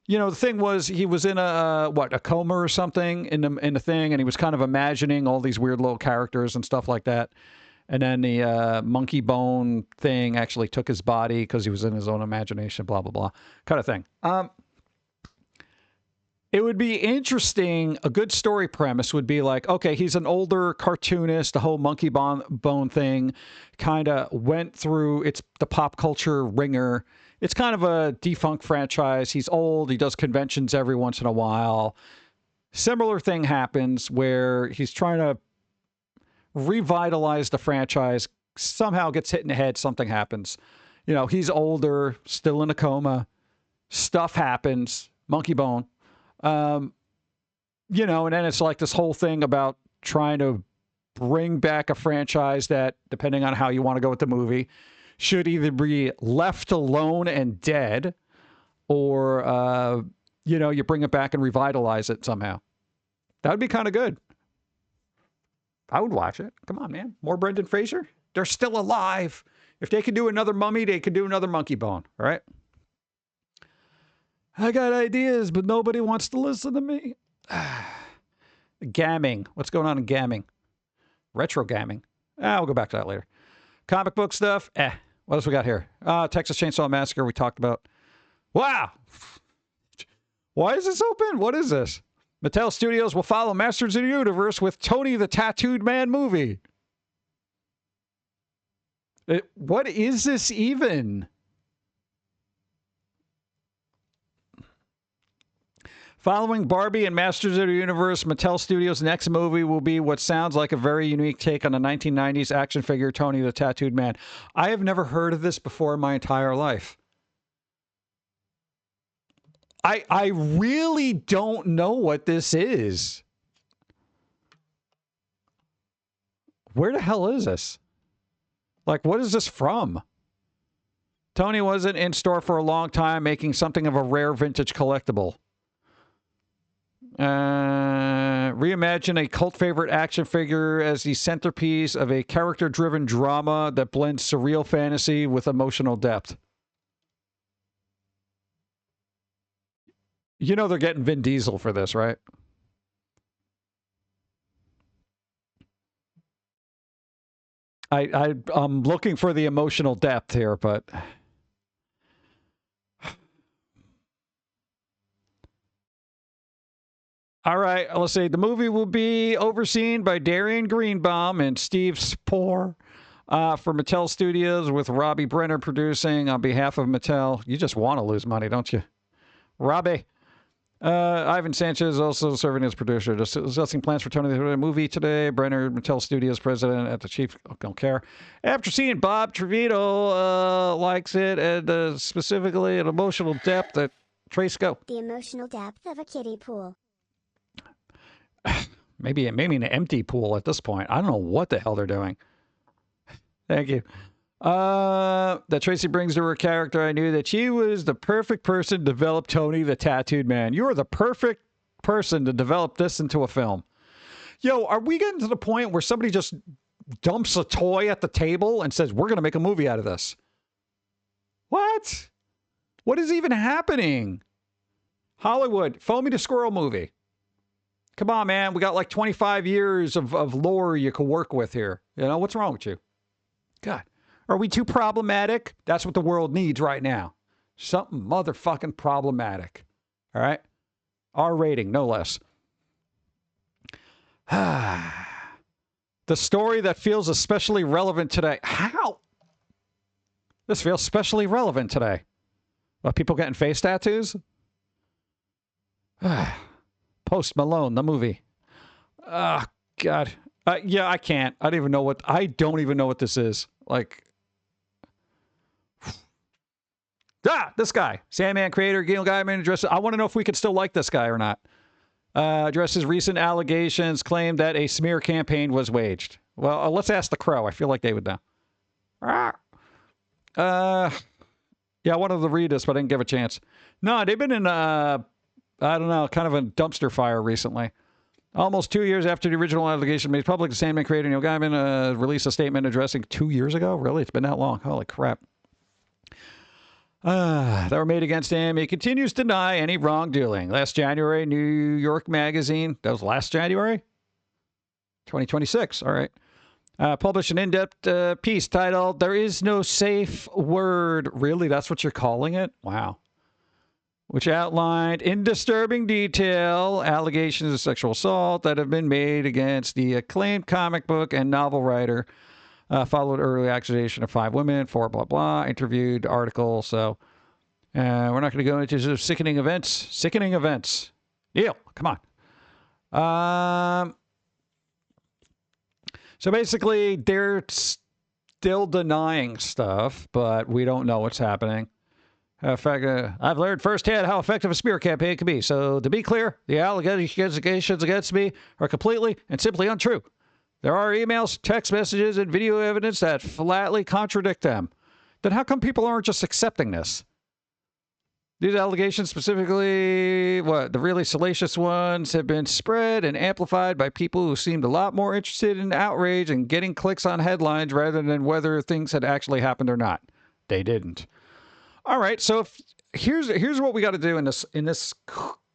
you know, the thing was he was in a coma or something in the thing, and he was kind of imagining all these weird little characters and stuff like that, and then the Monkey Bone thing actually took his body because he was in his own imagination, blah blah blah, kind of thing. It would be interesting. A good story premise would be like, okay, he's an older cartoonist. The whole Monkey Bone thing kind of went through the pop culture ringer. It's kind of a defunct franchise. He's old. He does conventions every once in a while. Similar thing happens where he's trying to revitalize the franchise. Somehow gets hit in the head. Something happens. You know, he's older, still in a coma. Stuff happens. Monkey Bone. You know, and then it's like this whole thing about trying to bring back a franchise that, depending on how you want to go with the movie, should either be left alone and dead, or, you know, you bring it back and revitalize it somehow. That would be kind of good. I would watch it. Come on, man. More Brendan Fraser? They're still alive. If they could do another Mummy, they could do another Monkey Bone. All right? I got ideas, but nobody wants to listen to me. Gamming. What's going on in gamming? Retro gamming. We'll go back to that later. Comic book stuff. What else we got here? Texas Chainsaw Massacre we talked about. Wow. Why is this open? What is this? Mattel Studios will follow Masters of the Universe with Tony the Tattooed Man movie. What is this even? Following Barbie and Masters of the Universe, Mattel Studios' next movie will be what sounds like a very unique take on the 1990s action figure Tony the Tattooed Man. I have never heard of this before in my entire life. I really don't know what this is. Where the hell is this? Like, what is this from? Tony wasn't in store for a long time, making something of a rare vintage collectible. Reimagine a cult favorite action figure as the centerpiece of a character-driven drama that blends surreal fantasy with emotional depth. You know they're getting Vin Diesel for this, right? I'm looking for the emotional depth here, but... All right, let's see. The movie will be overseen by Darian Greenbaum and Steve Spohr for Mattel Studios, with Robbie Brenner producing on behalf of Mattel. You just want to lose money, don't you? Robbie. Ivan Sanchez also serving as producer. Discussing plans for Tony the movie today. Brenner, Mattel Studios president at the chief. Don't care. After seeing Bob Trevino likes it, and specifically an emotional depth that Trace go. The emotional depth of a kiddie pool. Maybe an empty pool at this point. I don't know what the hell they're doing. Thank you. That Tracy brings to her character, I knew that she was the perfect person to develop Tony the Tattooed Man. You are the perfect person to develop this into a film. Yo, are we getting to the point where somebody just dumps a toy at the table and says, we're going to make a movie out of this? What? What is even happening? Hollywood, Foamy the Squirrel movie. Come on, man. We got like 25 years of lore you can work with here. You know, what's wrong with you? God. Are we too problematic? That's what the world needs right now. Something motherfucking problematic. All right? R rating, no less. The story that feels especially relevant today. How? This feels especially relevant today. What, people getting face tattoos? Post Malone, the movie. Oh, God. Yeah, I can't. I don't even know what this is. Like, this guy. Sandman creator, Gil Gaiman addresses. I want to know if we could still like this guy or not. Addresses recent allegations, claimed that a smear campaign was waged. Well, let's ask the Crow. I feel like they would know. Yeah, I wanted to read this, but I didn't give a chance. No, they've been in, I don't know, kind of a dumpster fire recently. Almost 2 years after the original allegation made public, the Sandman creator Neil Gaiman released a statement addressing 2 years ago? Really? It's been that long. Holy crap. That were made against him. He continues to deny any wrongdoing. Last January, New York Magazine, that was last January? 2026, all right. Published an in-depth piece titled, There Is No Safe Word. Really? That's what you're calling it? Wow. Which outlined in disturbing detail allegations of sexual assault that have been made against the acclaimed comic book and novel writer. Followed early accusation of 5 women, 4 blah, blah, interviewed article. So we're not going to go into sickening events. Sickening events. Neil, come on. So basically, they're still denying stuff, but we don't know what's happening. In fact, I've learned firsthand how effective a smear campaign can be. So to be clear, the allegations against me are completely and simply untrue. There are emails, text messages, and video evidence that flatly contradict them. Then how come people aren't just accepting this? These allegations, specifically, the really salacious ones, have been spread and amplified by people who seemed a lot more interested in outrage and getting clicks on headlines rather than whether things had actually happened or not. They didn't. All right, so here's what we got to do in this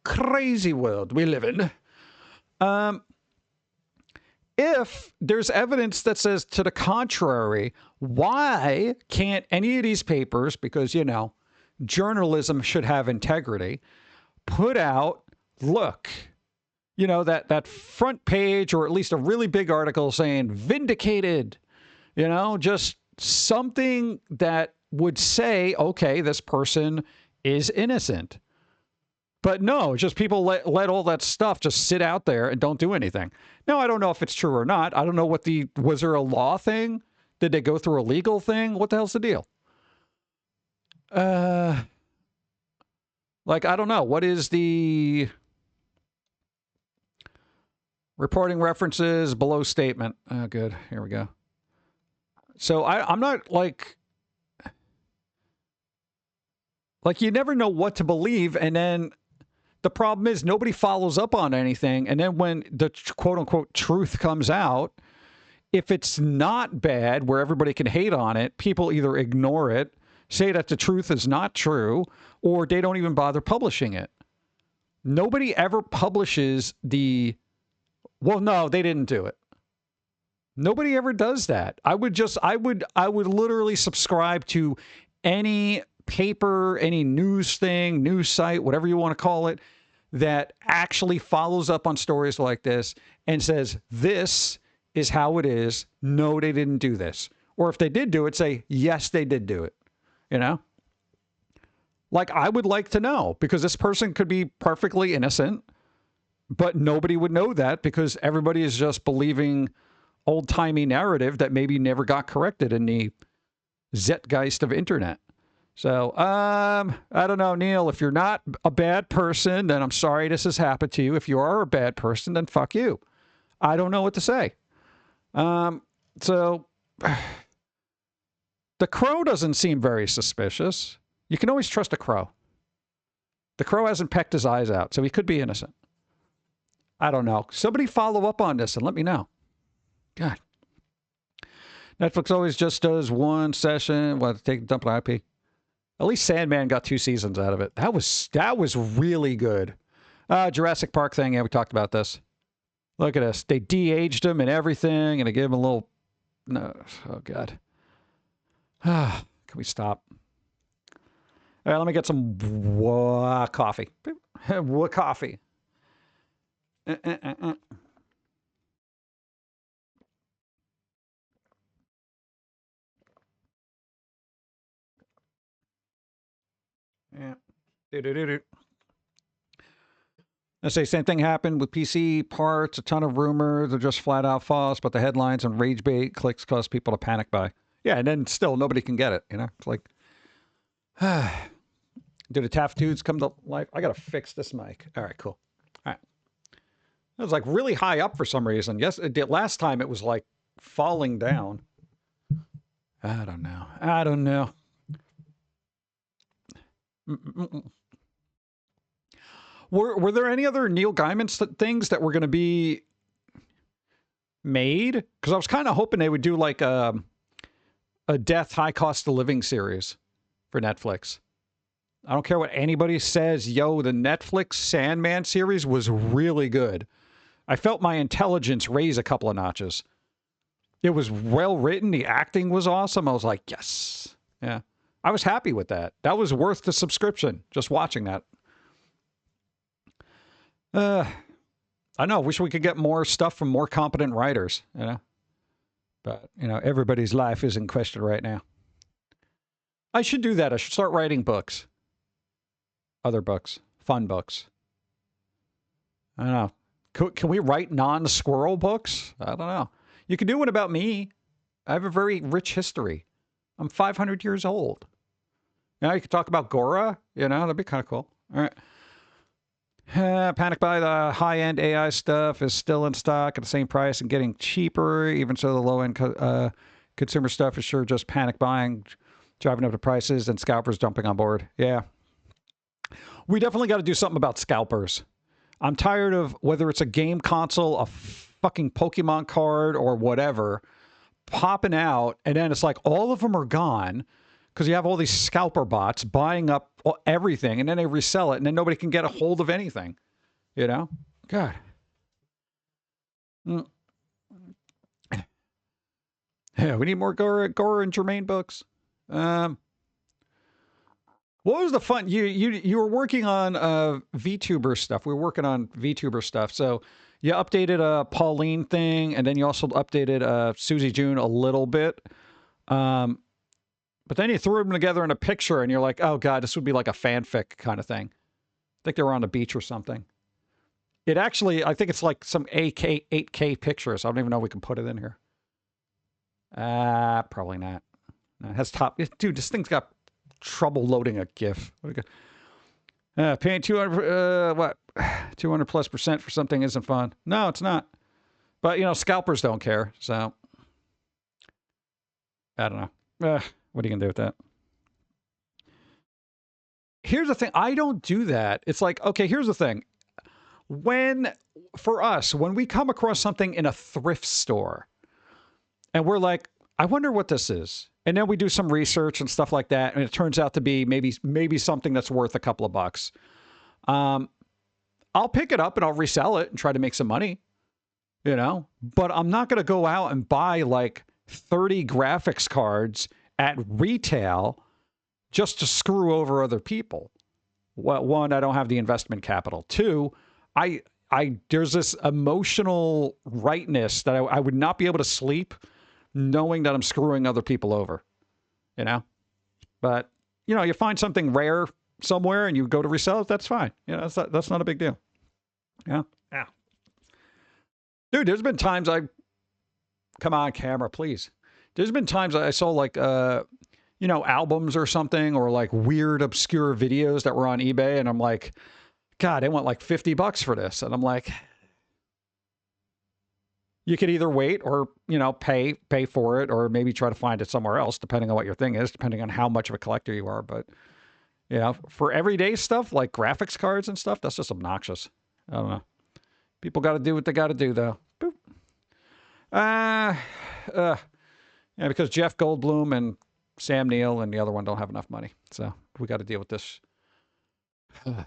crazy world we live in. If there's evidence that says to the contrary, why can't any of these papers, because, you know, journalism should have integrity, put out, look, you know, that front page or at least a really big article saying vindicated, you know, just something that would say, okay, this person is innocent. But no, just people let all that stuff just sit out there and don't do anything. Now, I don't know if it's true or not. I don't know was there a law thing? Did they go through a legal thing? What the hell's the deal? Like, I don't know. What is the reporting references below statement? Oh, good. Here we go. So I'm not like you never know what to believe. And then The problem is nobody follows up on anything. And then when the quote unquote truth comes out, if it's not bad where everybody can hate on it, people either ignore it, say that the truth is not true, or they don't even bother publishing it. Nobody ever publishes the, well, no, they didn't do it. Nobody ever does that. I would literally subscribe to any paper, any news thing, news site, whatever you want to call it, that actually follows up on stories like this and says, this is how it is. No, they didn't do this. Or if they did do it, say, yes, they did do it. You know? Like, I would like to know, because this person could be perfectly innocent, but nobody would know that because everybody is just believing old-timey narrative that maybe never got corrected in the zeitgeist of internet. So, I don't know, Neil, if you're not a bad person, then I'm sorry this has happened to you. If you are a bad person, then fuck you. I don't know what to say. So, the crow doesn't seem very suspicious. You can always trust a crow. The crow hasn't pecked his eyes out, so he could be innocent. I don't know. Somebody follow up on this and let me know. God. Netflix always just does one session. What, take dump on IP? At least Sandman got 2 seasons out of it. That was really good. Jurassic Park thing. Yeah, we talked about this. Look at this. They de-aged him and everything, and they gave him a little... No. Oh, God. Can we stop? All right, let me get some coffee. Coffee. Yeah. I say same thing happened with PC parts, a ton of rumors, they're just flat out false, but the headlines and rage bait clicks cause people to panic buy. Yeah, and then still nobody can get it, you know? It's like, do the taffitudes come to life? I gotta fix this mic. All right, cool. All right. It was like really high up for some reason. Yes, it did. Last time it was like falling down. I don't know. I don't know. Were there any other Neil Gaiman things that were going to be made? Because I was kind of hoping they would do like a death, high cost of living series for Netflix. I don't care what anybody says. Yo, the Netflix Sandman series was really good. I felt my intelligence raise a couple of notches. It was well written. The acting was awesome. I was like, yes. Yeah. I was happy with that. That was worth the subscription, just watching that. I know. Wish we could get more stuff from more competent writers, you know? But, you know, everybody's life is in question right now. I should do that. I should start writing books. Other books. Fun books. I don't know. Can we write non-squirrel books? I don't know. You can do one about me. I have a very rich history. I'm 500 years old. Now you could talk about Gora. You know, that'd be kind of cool. All right. Panic buy. The high-end AI stuff is still in stock at the same price and getting cheaper. Even so, the low-end consumer stuff is sure just panic buying, driving up the prices, and scalpers jumping on board. Yeah. We definitely got to do something about scalpers. I'm tired of whether it's a game console, a fucking Pokemon card, or whatever, popping out, and then it's like all of them are gone because you have all these scalper bots buying up everything, and then they resell it, and then nobody can get a hold of anything. You know? God. Yeah, we need more Gora and Jermaine books. What was the fun? You were working on Vtuber stuff. We were working on Vtuber stuff. So you updated Pauline thing, and then you also updated Susie June a little bit. But then you threw them together in a picture, and you're like, oh, God, this would be like a fanfic kind of thing. I think they were on the beach or something. It actually, I think it's like some 8K pictures. I don't even know if we can put it in here. Probably not. No, it has top. Dude, this thing's got trouble loading a GIF. Paying 200+% for something isn't fun. No, it's not. But, you know, scalpers don't care. So, I don't know. What are you going to do with that? here's the thing. I don't do that. It's like, okay, here's the thing. For us, when we come across something in a thrift store and we're like, I wonder what this is. And then we do some research and stuff like that. And it turns out to be maybe something that's worth a couple of bucks. I'll pick it up and I'll resell it and try to make some money, you know, but I'm not going to go out and buy like 30 graphics cards at retail just to screw over other people. Well, one, I don't have the investment capital. Two, there's this emotional rightness that I would not be able to sleep knowing that I'm screwing other people over, you know, but you know, you find something rare somewhere and you go to resell it. That's fine. You know, that's not a big deal. Yeah. Yeah. Dude, there's been times come on camera, please. There's been times I saw like, you know, albums or something, or like weird, obscure videos that were on eBay. And I'm like, God, they want like $50 for this. And I'm like, you could either wait or, you know, pay for it, or maybe try to find it somewhere else, depending on what your thing is, depending on how much of a collector you are. But, you know, for everyday stuff like graphics cards and stuff, that's just obnoxious. I don't know. People got to do what they got to do, though. Boop. Yeah, because Jeff Goldblum and Sam Neill and the other one don't have enough money. So we got to deal with this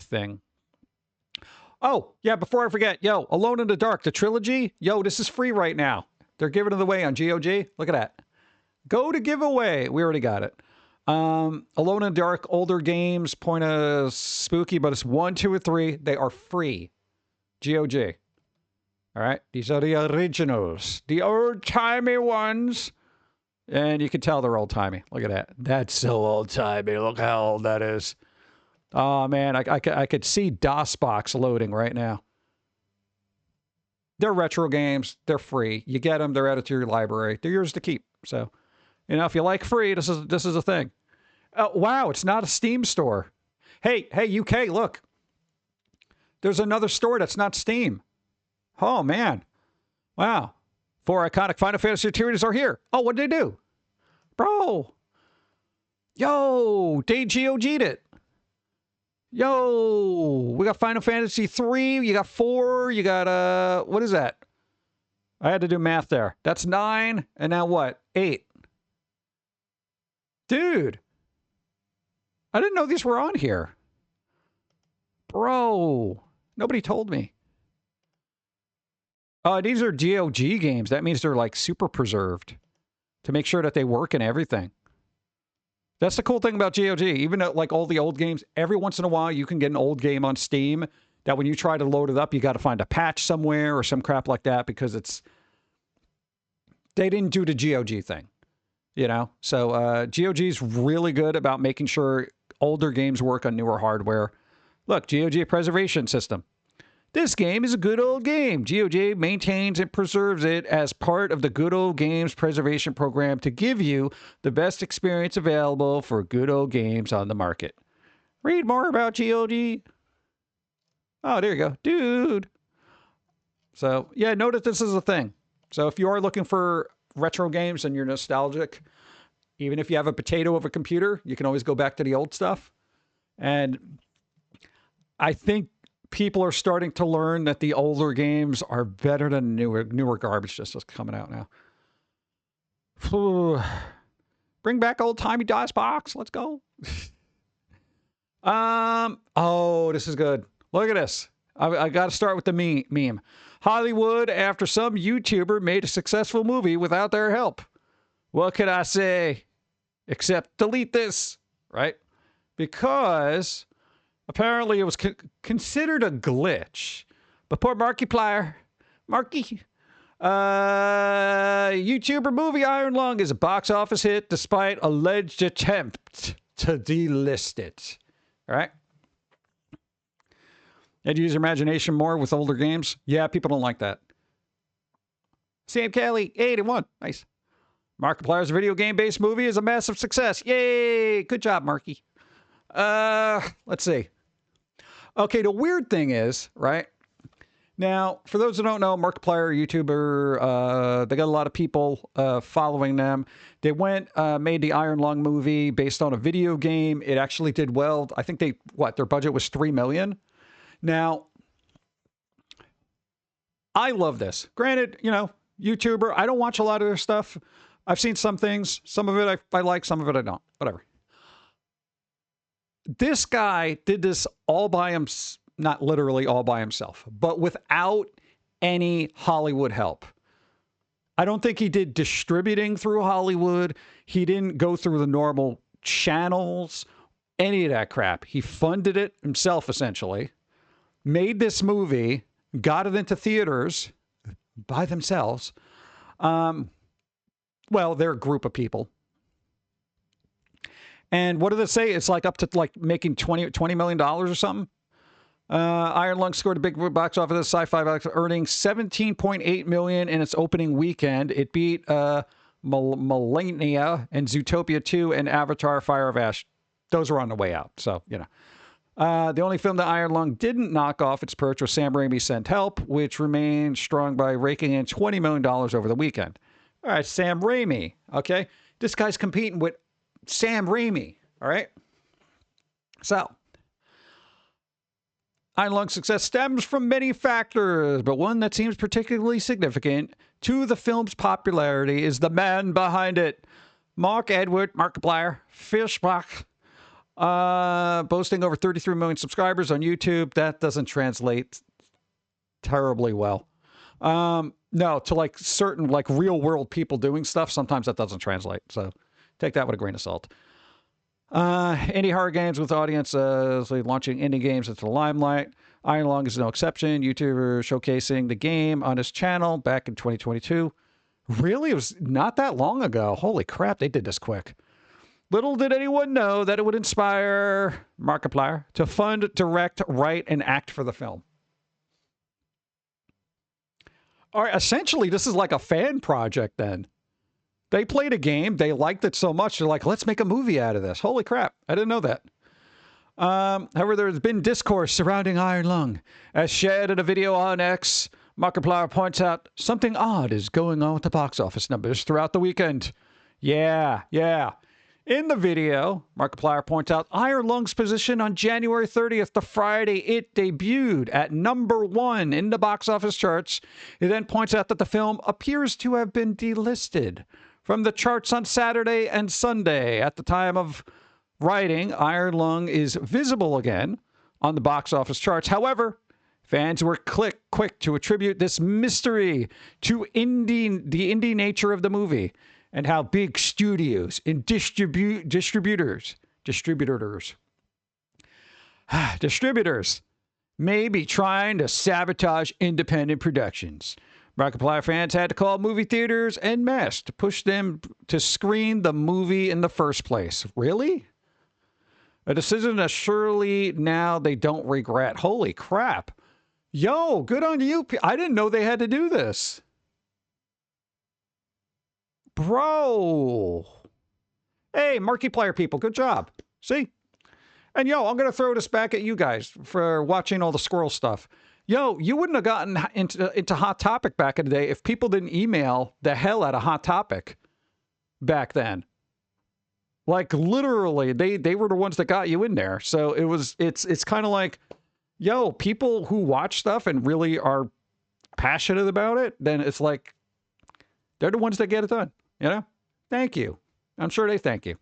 thing. Oh, yeah, before I forget, yo, Alone in the Dark, the trilogy, yo, this is free right now. They're giving it away on GOG. Look at that. Go to giveaway. We already got it. Alone in the Dark, older games, point of spooky, but it's 1, 2, or 3. They are free. GOG. All right. These are the originals. The old-timey ones. And you can tell they're old-timey. Look at that. That's so old-timey. Look how old that is. Oh, man, I could see DOSBox loading right now. They're retro games. They're free. You get them. They're added to your library. They're yours to keep. So, you know, if you like free, this is a thing. Wow, it's not a Steam store. Hey, UK, look. There's another store that's not Steam. Oh, man. Wow. 4 iconic Final Fantasy series are here. Oh, what did they do? Bro. Yo, they GOG'd it. Yo, we got Final Fantasy 3, you got 4, you got, what is that? I had to do math there. That's 9, and now what? 8. Dude. I didn't know these were on here. Bro. Nobody told me. These are GOG games. That means they're like super preserved to make sure that they work and everything. That's the cool thing about GOG. Even though, like all the old games, every once in a while you can get an old game on Steam that when you try to load it up, you got to find a patch somewhere or some crap like that because they didn't do the GOG thing, you know? So GOG is really good about making sure older games work on newer hardware. Look, GOG preservation system. This game is a good old game. GOG maintains and preserves it as part of the Good Old Games Preservation Program to give you the best experience available for good old games on the market. Read more about GOG. Oh, there you go. Dude. So, yeah, note that this is a thing. So if you are looking for retro games and you're nostalgic, even if you have a potato of a computer, you can always go back to the old stuff. And I think people are starting to learn that the older games are better than newer garbage just coming out now. Bring back old-timey DOSBox. Let's go. Oh, this is good. Look at this. I got to start with the meme. Hollywood after some YouTuber made a successful movie without their help. What could I say? Except delete this, right? Because apparently it was considered a glitch. But poor Markiplier, YouTuber movie Iron Lung is a box office hit despite alleged attempt to delist it. All right? And use your imagination more with older games? Yeah, people don't like that. Sam Kelly, 81. Nice. Markiplier's video game-based movie is a massive success. Yay! Good job, Marky. Let's see. Okay, the weird thing is, right? Now, for those who don't know, Markiplier, YouTuber, they got a lot of people following them. They made the Iron Lung movie based on a video game. It actually did well. I think their budget was $3 million. Now, I love this. Granted, YouTuber, I don't watch a lot of their stuff. I've seen some things. Some of it I like, some of it I don't. Whatever. This guy did this all by himself. Not literally all by himself, but without any Hollywood help. I don't think he did distributing through Hollywood. He didn't go through the normal channels, any of that crap. He funded it himself, essentially. Made this movie, got it into theaters by themselves. Well, they're a group of people. And what did it say? It's like up to like making $20 million or something. Iron Lung scored a big box office, sci-fi box, earning $17.8 million in its opening weekend. It beat Millennia and Zootopia 2 and Avatar: Fire of Ash. Those were on the way out, so the only film that Iron Lung didn't knock off its perch was Sam Raimi's Send Help, which remained strong by raking in $20 million over the weekend. All right, Sam Raimi. Okay, this guy's competing with Sam Raimi. All right, so. Iron Lung's success stems from many factors, but one that seems particularly significant to the film's popularity is the man behind it. Markiplier, Fishbach, boasting over 33 million subscribers on YouTube. That doesn't translate terribly well. No, to like certain like real world people doing stuff, sometimes that doesn't translate. So take that with a grain of salt. Indie horror games with audience launching indie games into the limelight. Iron Lung is no exception. YouTuber showcasing the game on his channel back in 2022. Really? It was not that long ago. Holy crap, they did this quick. Little did anyone know that it would inspire Markiplier to fund, direct, write, and act for the film. All right, essentially, this is like a fan project then. They played a game. They liked it so much. They're like, let's make a movie out of this. Holy crap. I didn't know that. However, there's been discourse surrounding Iron Lung. As shared in a video on X, Markiplier points out something odd is going on with the box office numbers throughout the weekend. Yeah. In the video, Markiplier points out Iron Lung's position on January 30th, the Friday it debuted at #1 in the box office charts. He then points out that the film appears to have been delisted from the charts on Saturday and Sunday. At the time of writing, Iron Lung is visible again on the box office charts. However, fans were quick to attribute this mystery to the indie nature of the movie and how big studios and distributors may be trying to sabotage independent productions. Markiplier fans had to call movie theaters en masse to push them to screen the movie in the first place. Really? A decision that surely now they don't regret. Holy crap. Yo, good on you. I didn't know they had to do this. Bro. Hey, Markiplier people, good job. See? And yo, I'm going to throw this back at you guys for watching all the squirrel stuff. Yo, you wouldn't have gotten into Hot Topic back in the day if people didn't email the hell out of Hot Topic back then. Like literally, they were the ones that got you in there. So it's kind of like, yo, people who watch stuff and really are passionate about it, then it's like they're the ones that get it done. Thank you. I'm sure they thank you.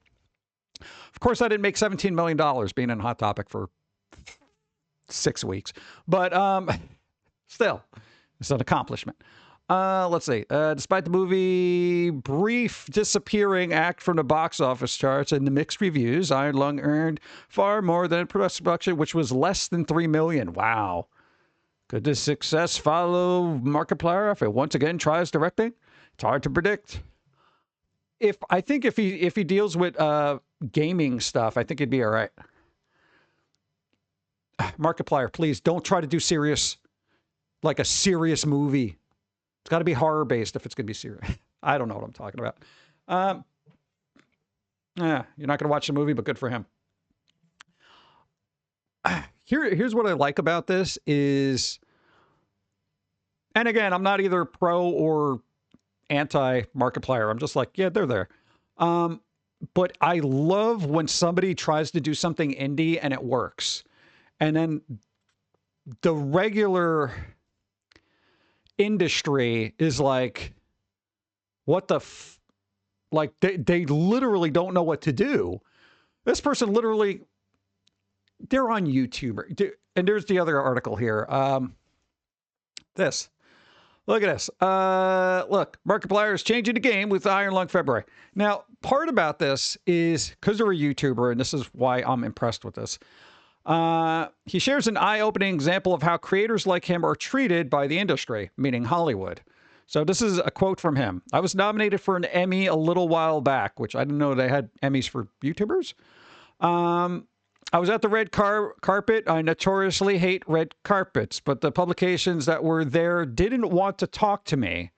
Of course, I didn't make $17 million being in Hot Topic for 6 weeks, but still, it's an accomplishment. Let's see. Despite the movie brief disappearing act from the box office charts and the mixed reviews, Iron Lung earned far more than production, which was less than $3 million. Wow. Could this success follow Markiplier if it once again tries directing? It's hard to predict. I think if he deals with gaming stuff, I think he'd be all right. Markiplier, please don't try to do like a serious movie. It's got to be horror based if it's going to be serious. I don't know what I'm talking about. Yeah, you're not going to watch the movie, but good for him. Here's what I like about this is And again, I'm not either pro or anti Markiplier. I'm just like, yeah, they're there. But I love when somebody tries to do something indie and it works. And then the regular industry is like, what the like they literally don't know what to do. This person literally, they're on YouTuber. And there's the other article here. This. Look at this. Look, Markiplier is changing the game with Iron Lung February. Now, part about this is because they're a YouTuber, and this is why I'm impressed with this. He shares an eye-opening example of how creators like him are treated by the industry, meaning Hollywood. So this is a quote from him. I was nominated for an Emmy a little while back, which I didn't know they had Emmys for YouTubers. I was at the red carpet. I notoriously hate red carpets, but the publications that were there didn't want to talk to me.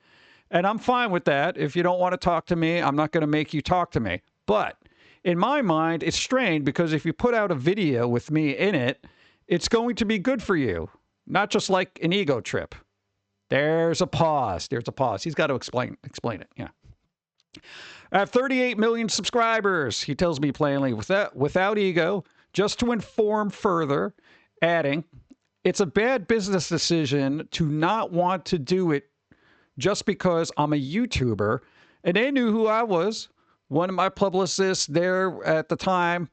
And I'm fine with that. If you don't want to talk to me, I'm not going to make you talk to me. But in my mind, it's strange because if you put out a video with me in it, it's going to be good for you. Not just like an ego trip. There's a pause. There's a pause. He's got to explain it. Yeah. I have 38 million subscribers, he tells me plainly, without ego. Just to inform further, adding, it's a bad business decision to not want to do it just because I'm a YouTuber. And they knew who I was. One of my publicists there at the time,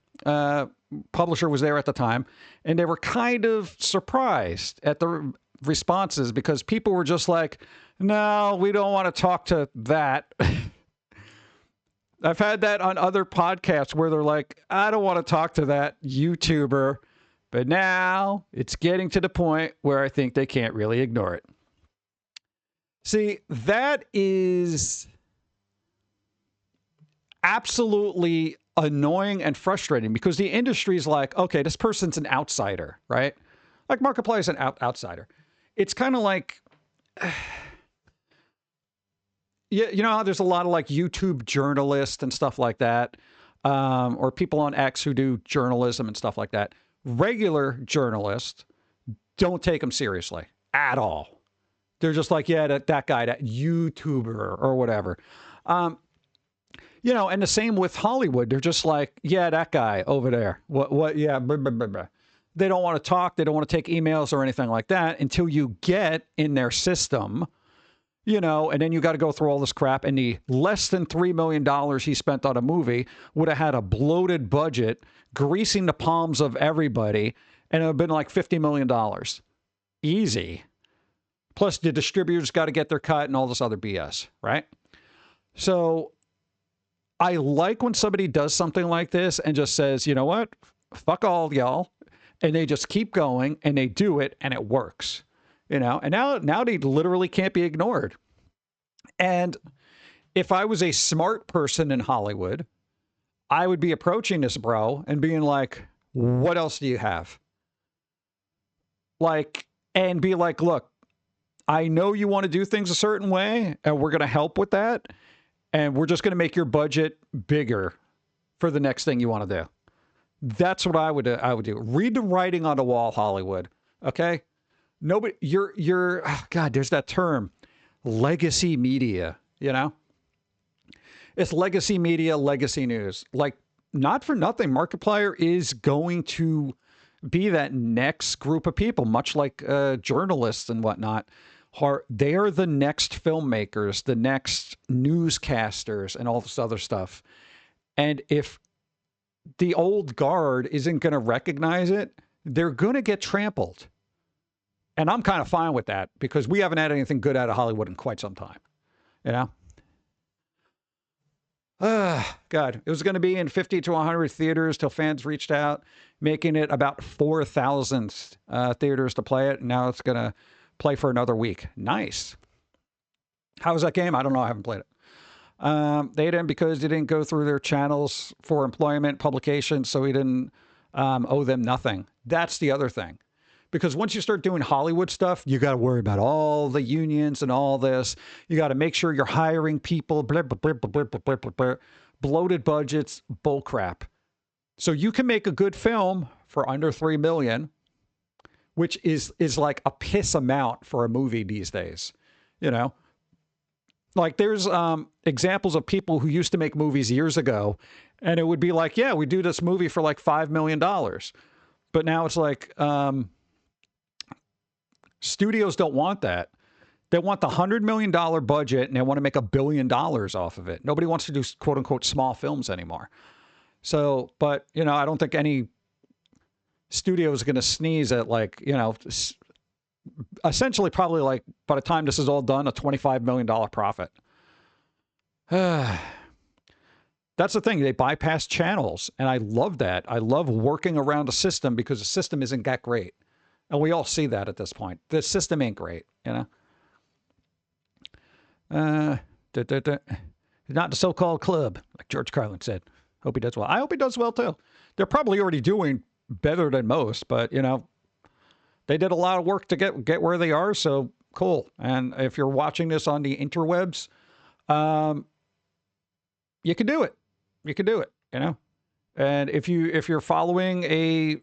publisher was there at the time, and they were kind of surprised at the responses because people were just like, no, we don't want to talk to that. I've had that on other podcasts where they're like, I don't want to talk to that YouTuber. But now it's getting to the point where I think they can't really ignore it. See, that is absolutely annoying and frustrating because the industry is like, okay, this person's an outsider, right? Like Markiplier is an outsider. It's kind of like... Yeah, you know how there's a lot of like YouTube journalists and stuff like that, or people on X who do journalism and stuff like that. Regular journalists don't take them seriously at all. They're just like, yeah, that guy, that YouTuber or whatever. You know, and the same with Hollywood. They're just like, yeah, that guy over there. What? Yeah, blah, blah, blah, blah. They don't want to talk. They don't want to take emails or anything like that until you get in their system. You know, and then you got to go through all this crap. And the less than $3 million he spent on a movie would have had a bloated budget, greasing the palms of everybody, and it would have been like $50 million. Easy. Plus, the distributors got to get their cut and all this other BS, right? So I like when somebody does something like this and just says, you know what? Fuck all y'all. And they just keep going and they do it and it works. You know, and now they literally can't be ignored. And if I was a smart person in Hollywood, I would be approaching this bro and being like, what else do you have? Like, and be like, look, I know you want to do things a certain way, and we're going to help with that. And we're just going to make your budget bigger for the next thing you want to do. That's what I would do. Read the writing on the wall, Hollywood. Okay? Nobody, you're, oh God, there's that term, legacy media, you know? It's legacy media, legacy news. Like, not for nothing, Markiplier is going to be that next group of people, much like journalists and whatnot. They are the next filmmakers, the next newscasters, and all this other stuff. And if the old guard isn't going to recognize it, they're going to get trampled. And I'm kind of fine with that because we haven't had anything good out of Hollywood in quite some time. You know? God, it was going to be in 50 to 100 theaters till fans reached out, making it about 4,000 theaters to play it. And now it's going to play for another week. Nice. How was that game? I don't know. I haven't played it. They didn't because they didn't go through their channels for employment publication, so he didn't owe them nothing. That's the other thing. Because once you start doing Hollywood stuff, you got to worry about all the unions and all this. You got to make sure you're hiring people, blah, blah, blah, blah, blah, blah, blah, blah. Bloated budgets, bull crap. So you can make a good film for under $3 million which is like a piss amount for a movie these days. You know, like there's examples of people who used to make movies years ago, and it would be like, yeah, we do this movie for like $5 million. But now it's like studios don't want that. They want the $100 million budget and they want to make $1 billion off of it. Nobody wants to do quote unquote small films anymore. So, but, you know, I don't think any studio is going to sneeze at like, you know, essentially probably like by the time this is all done, a $25 million profit. That's the thing. They bypass channels. And I love that. I love working around a system because the system isn't that great. And we all see that at this point. The system ain't great, you know? Not the so-called club, like George Carlin said. Hope he does well. I hope he does well too. They're probably already doing better than most, but you know, they did a lot of work to get where they are. So cool. And if you're watching this on the interwebs, you can do it. You can do it. You know, and if you're following a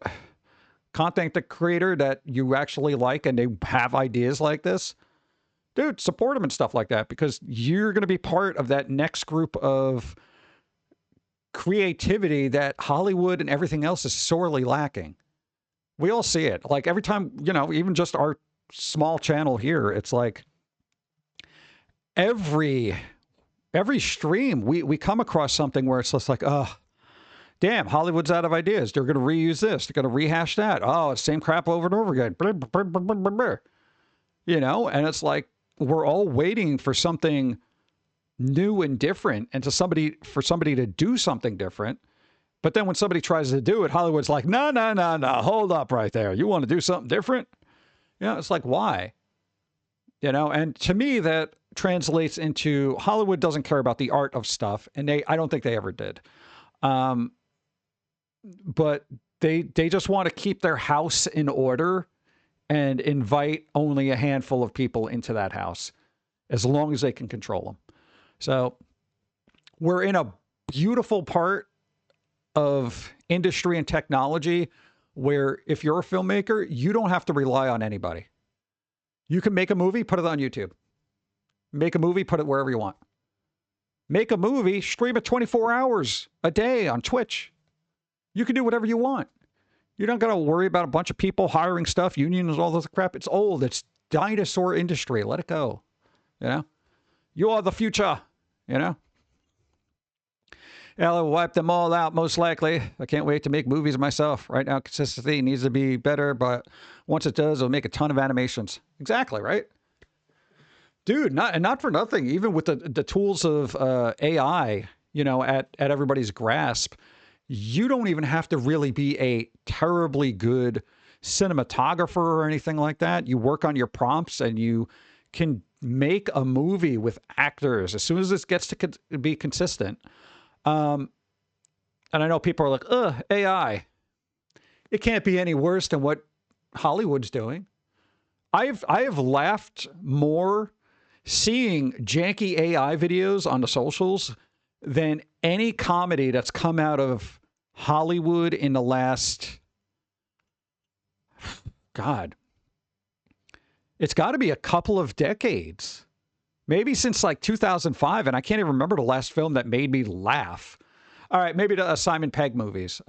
content creator that you actually like and they have ideas like this, dude, support them and stuff like that, because you're going to be part of that next group of creativity that Hollywood and everything else is sorely lacking. We all see it. Like every time, you know, even just our small channel here, it's like every stream we come across something where it's just like, oh, damn, Hollywood's out of ideas. They're going to reuse this. They're going to rehash that. Oh, it's same crap over and over again. You know, and it's like, we're all waiting for something new and different and for somebody to do something different. But then when somebody tries to do it, Hollywood's like, no, hold up right there. You want to do something different? You know, it's like, why? You know, and to me, that translates into Hollywood doesn't care about the art of stuff. And I don't think they ever did. But they just want to keep their house in order and invite only a handful of people into that house as long as they can control them. So we're in a beautiful part of industry and technology where if you're a filmmaker, you don't have to rely on anybody. You can make a movie, put it on YouTube. Make a movie, put it wherever you want. Make a movie, stream it 24 hours a day on Twitch. You can do whatever you want. You don't got to worry about a bunch of people hiring stuff, unions, all this crap. It's old. It's dinosaur industry. Let it go. You know? You are the future. You know? I'll wipe them all out, most likely. I can't wait to make movies myself. Right now, consistency needs to be better, but once it does, it'll make a ton of animations. Exactly, right? Dude, not for nothing. Even with the tools of AI, you know, at everybody's grasp, you don't even have to really be a terribly good cinematographer or anything like that. You work on your prompts and you can make a movie with actors as soon as this gets to be consistent. And I know people are like, ugh, AI. It can't be any worse than what Hollywood's doing. I have laughed more seeing janky AI videos on the socials than any comedy that's come out of Hollywood in the last, God, it's got to be a couple of decades. Maybe since like 2005, and I can't even remember the last film that made me laugh. All right, maybe the Simon Pegg movies,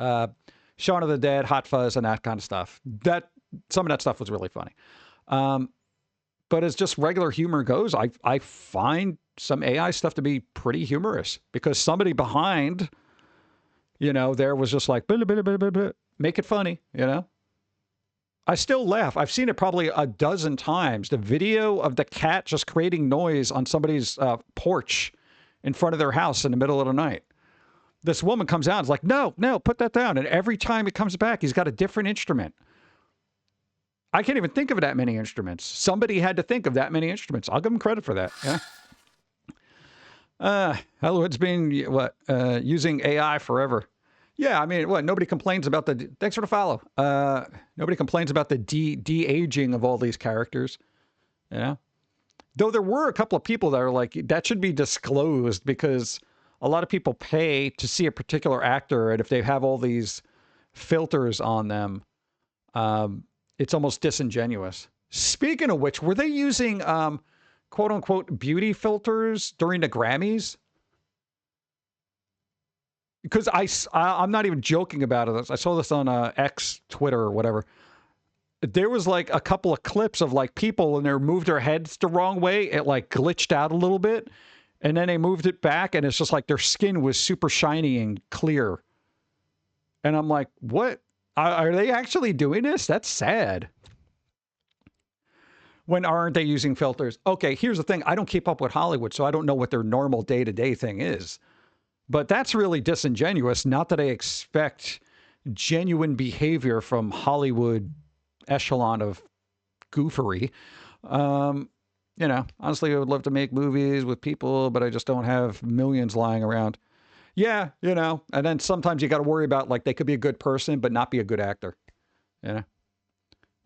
Shaun of the Dead, Hot Fuzz, and that kind of stuff. Some of that stuff was really funny. But as just regular humor goes, I find some AI stuff to be pretty humorous because somebody behind, you know, there was just like, make it funny, you know? I still laugh. I've seen it probably a dozen times. The video of the cat just creating noise on somebody's porch in front of their house in the middle of the night. This woman comes out and is like, no, put that down. And every time it comes back, he's got a different instrument. I can't even think of that many instruments. Somebody had to think of that many instruments. I'll give them credit for that. Yeah. Hollywood's been using AI forever. Yeah, I mean, nobody complains about the... Thanks for the follow. Nobody complains about the de-aging of all these characters. You know? Though there were a couple of people that are like, that should be disclosed because a lot of people pay to see a particular actor, and if they have all these filters on them, it's almost disingenuous. Speaking of which, were they using quote unquote beauty filters during the Grammys? Because I'm not even joking about it. I saw this on X, Twitter, or whatever. There was like a couple of clips of like people and they moved their heads the wrong way. It like glitched out a little bit. And then they moved it back and it's just like their skin was super shiny and clear. And I'm like, what? Are they actually doing this? That's sad. When aren't they using filters? Okay, here's the thing. I don't keep up with Hollywood, so I don't know what their normal day-to-day thing is. But that's really disingenuous. Not that I expect genuine behavior from Hollywood echelon of goofery. You know, honestly, I would love to make movies with people, but I just don't have millions lying around. Yeah, you know, and then sometimes you got to worry about, like, they could be a good person, but not be a good actor. You know,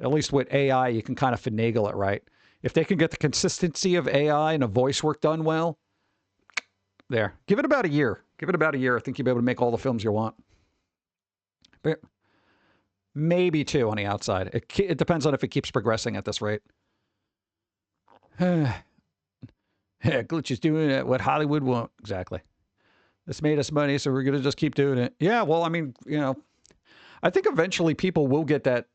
at least with AI, you can kind of finagle it right. If they can get the consistency of AI and the voice work done well, there. Give it about a year. Give it about a year. I think you'll be able to make all the films you want. But maybe 2 on the outside. It depends on if it keeps progressing at this rate. Glitch is doing what Hollywood won't. Exactly. This made us money, so we're going to just keep doing it. Yeah, well, I mean, you know, I think eventually people will get that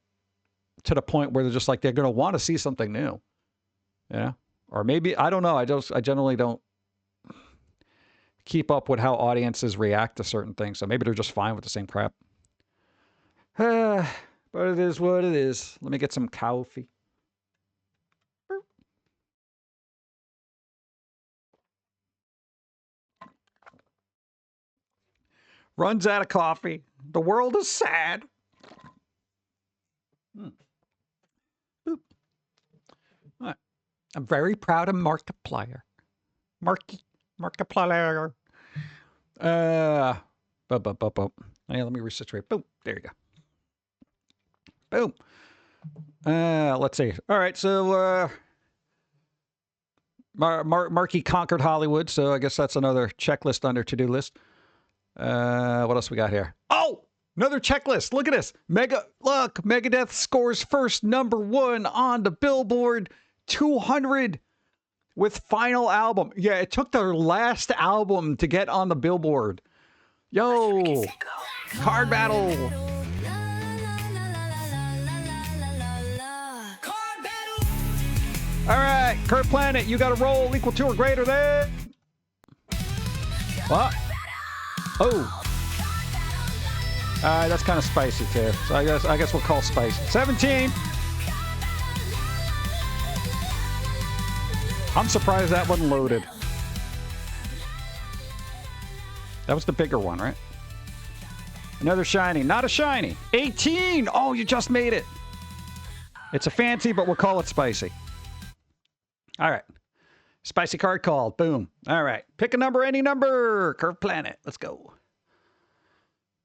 to the point where they're just like, they're going to want to see something new. Yeah. Or maybe, I don't know. I generally don't keep up with how audiences react to certain things. So maybe they're just fine with the same crap. But it is what it is. Let me get some coffee. Runs out of coffee. The world is sad. Boop. All right. I'm very proud of Markiplier. Markiplier. Yeah, let me resituate. Boom. There you go. Boom. Let's see. All right, so Marky conquered Hollywood, so I guess that's another checklist on their to-do list. What else we got here? Oh, another checklist. Look at this. Megadeth scores first #1 on the Billboard 200 with final album. Yeah, it took their last album to get on the Billboard. Yo, card battle. All right, Kurt Planet, you got a roll equal to or greater than. What? Oh. That's kind of spicy too. So I guess we'll call spicy. 17. I'm surprised that wasn't loaded. That was the bigger one, right? Another shiny. Not a shiny. 18. Oh, you just made it. It's a fancy, but we'll call it spicy. All right. Spicy card called. Boom. All right. Pick a number, any number. Curve Planet. Let's go.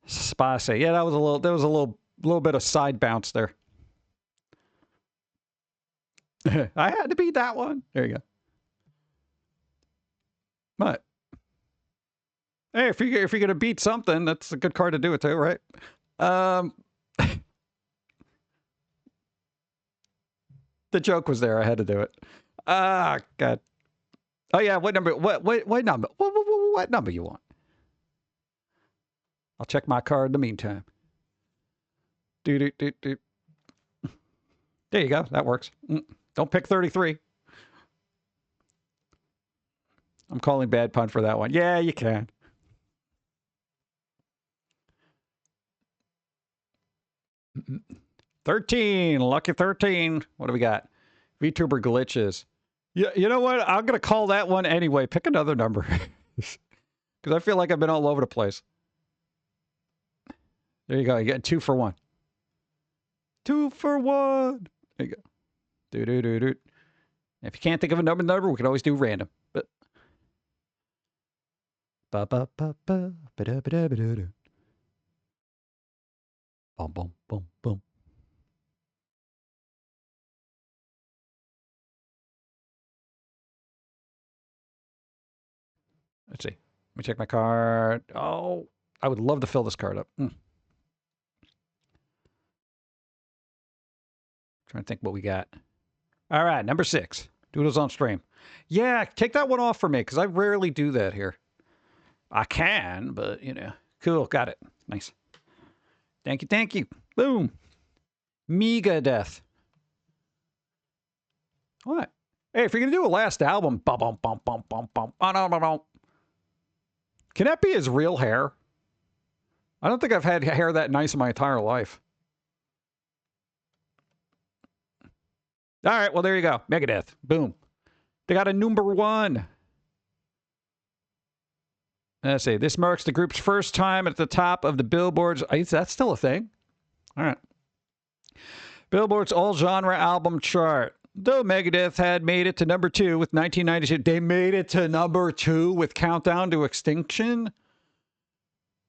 Spicy. Yeah, there was a little bit of side bounce there. I had to beat that one. There you go. What? Hey, if you're gonna beat something, that's a good card to do it too, right? The joke was there. I had to do it. Ah, God. Oh yeah, what number? What number? What number you want? I'll check my card in the meantime. There you go. That works. Don't pick 33. I'm calling bad pun for that one. Yeah, you can. $13. Lucky 13. What do we got? Vtuber glitches. Yeah, you know what? I'm going to call that one anyway. Pick another number. Because I feel like I've been all over the place. There you go. You get 2 for 1. 2 for 1. There you go. If you can't think of a number, we can always do random. But boom, boom, boom, boom. Let's see. Let me check my card. Oh, I would love to fill this card up. Trying to think what we got. All right, number 6. Doodles on stream. Yeah, take that one off for me, because I rarely do that here. I can, but, you know. Cool, got it. Nice. Thank you, thank you. Boom. Megadeth. What? Hey, if you're going to do a last album, bum, bum, bum, bum, bum, bum, can that be his real hair? I don't think I've had hair that nice in my entire life. All right, well, there you go. Megadeth. Boom. They got a number 1. Let's see. This marks the group's first time at the top of the Billboard's... That's still a thing? All right. Billboard's all-genre album chart. Though Megadeth had made it to number 2 with 1992... They made it to number 2 with Countdown to Extinction?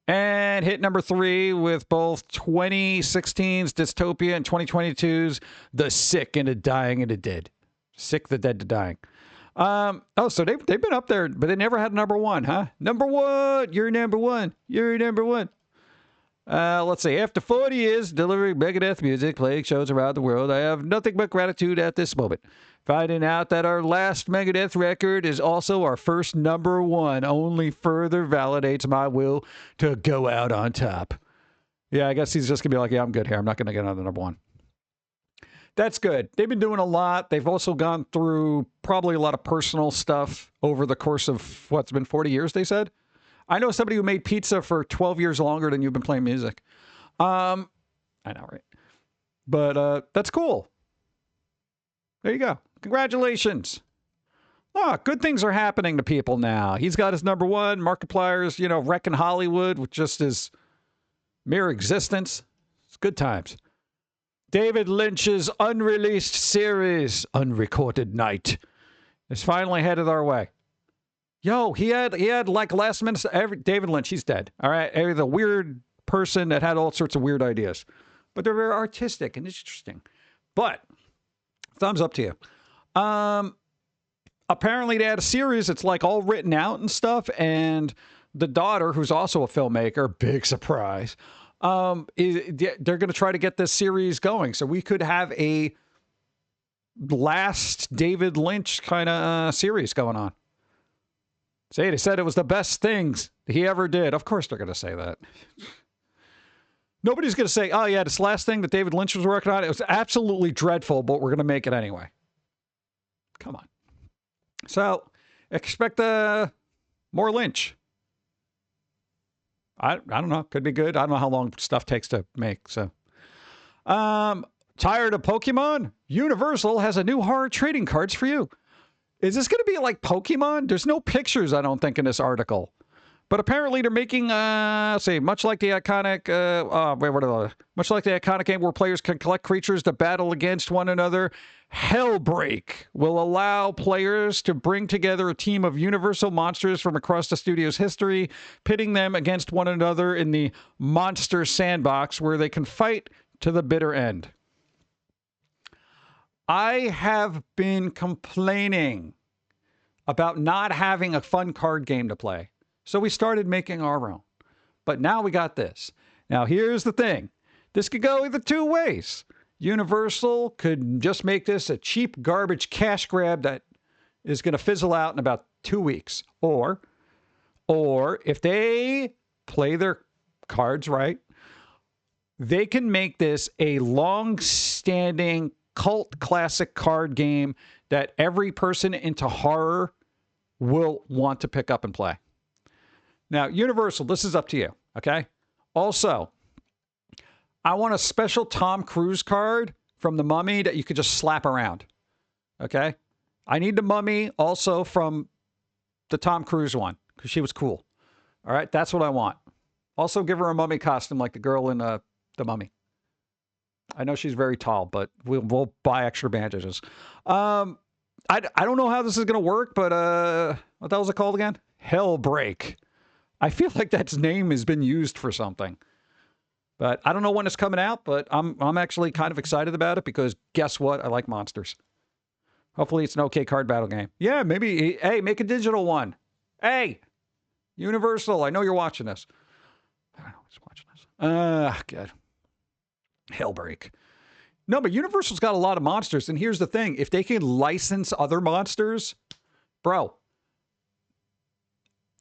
And hit number 3 with both 2016's Dystopia and 2022's The Sick and the Dying and the Dead. Sick, the Dead, the Dying. So they've been up there, but they never had number 1, huh? Number 1! You're number 1! You're number 1! Let's see. After 40 years delivering Megadeth music, playing shows around the world, I have nothing but gratitude at this moment. Finding out that our last Megadeth record is also our first number 1 only further validates my will to go out on top. Yeah, I guess he's just going to be like, yeah, I'm good here. I'm not going to get another number 1. That's good. They've been doing a lot. They've also gone through probably a lot of personal stuff over the course of, what's been 40 years, they said? I know somebody who made pizza for 12 years longer than you've been playing music. I know, right? But that's cool. There you go. Congratulations. Oh, good things are happening to people now. He's got his number 1. Markiplier's, wrecking Hollywood with just his mere existence. It's good times. David Lynch's unreleased series, Unrecorded Night, is finally headed our way. Yo, he had like last minute. David Lynch, he's dead. All right, the weird person that had all sorts of weird ideas, but they're very artistic and interesting. But thumbs up to you. Apparently they had a series. It's like all written out and stuff. And the daughter, who's also a filmmaker, big surprise. They're going to try to get this series going. So we could have a last David Lynch kind of series going on. See, they said it was the best things he ever did. Of course they're going to say that. Nobody's going to say, oh, yeah, this last thing that David Lynch was working on, it was absolutely dreadful, but we're going to make it anyway. Come on. So expect more Lynch. I don't know. Could be good. I don't know how long stuff takes to make. So, tired of Pokemon? Universal has a new horror trading cards for you. Is this going to be like Pokemon? There's no pictures, I don't think, in this article. But apparently they're making, much like the iconic, much like the iconic game where players can collect creatures to battle against one another, Hellbreak will allow players to bring together a team of universal monsters from across the studio's history, pitting them against one another in the monster sandbox where they can fight to the bitter end. I have been complaining about not having a fun card game to play. So we started making our own. But now we got this. Now here's the thing. This could go either two ways. Universal could just make this a cheap garbage cash grab that is going to fizzle out in about 2 weeks. Or if they play their cards right, they can make this a long-standing cult classic card game that every person into horror will want to pick up and play. Now, Universal, this is up to you, okay? Also, I want a special Tom Cruise card from The Mummy that you could just slap around, okay? I need the Mummy also from the Tom Cruise one because she was cool. All right, that's what I want. Also, give her a mummy costume like the girl in The Mummy. I know she's very tall, but we'll buy extra bandages. I don't know how this is going to work, but what the hell is it called again? Hellbreak. I feel like that name has been used for something. But I don't know when it's coming out, but I'm actually kind of excited about it because guess what? I like monsters. Hopefully it's an okay card battle game. Yeah, maybe. Hey, make a digital one. Hey, Universal, I know you're watching this. I don't know who's watching this. Good. Hellbreak. No, but Universal's got a lot of monsters. And here's the thing. If they can license other monsters, bro,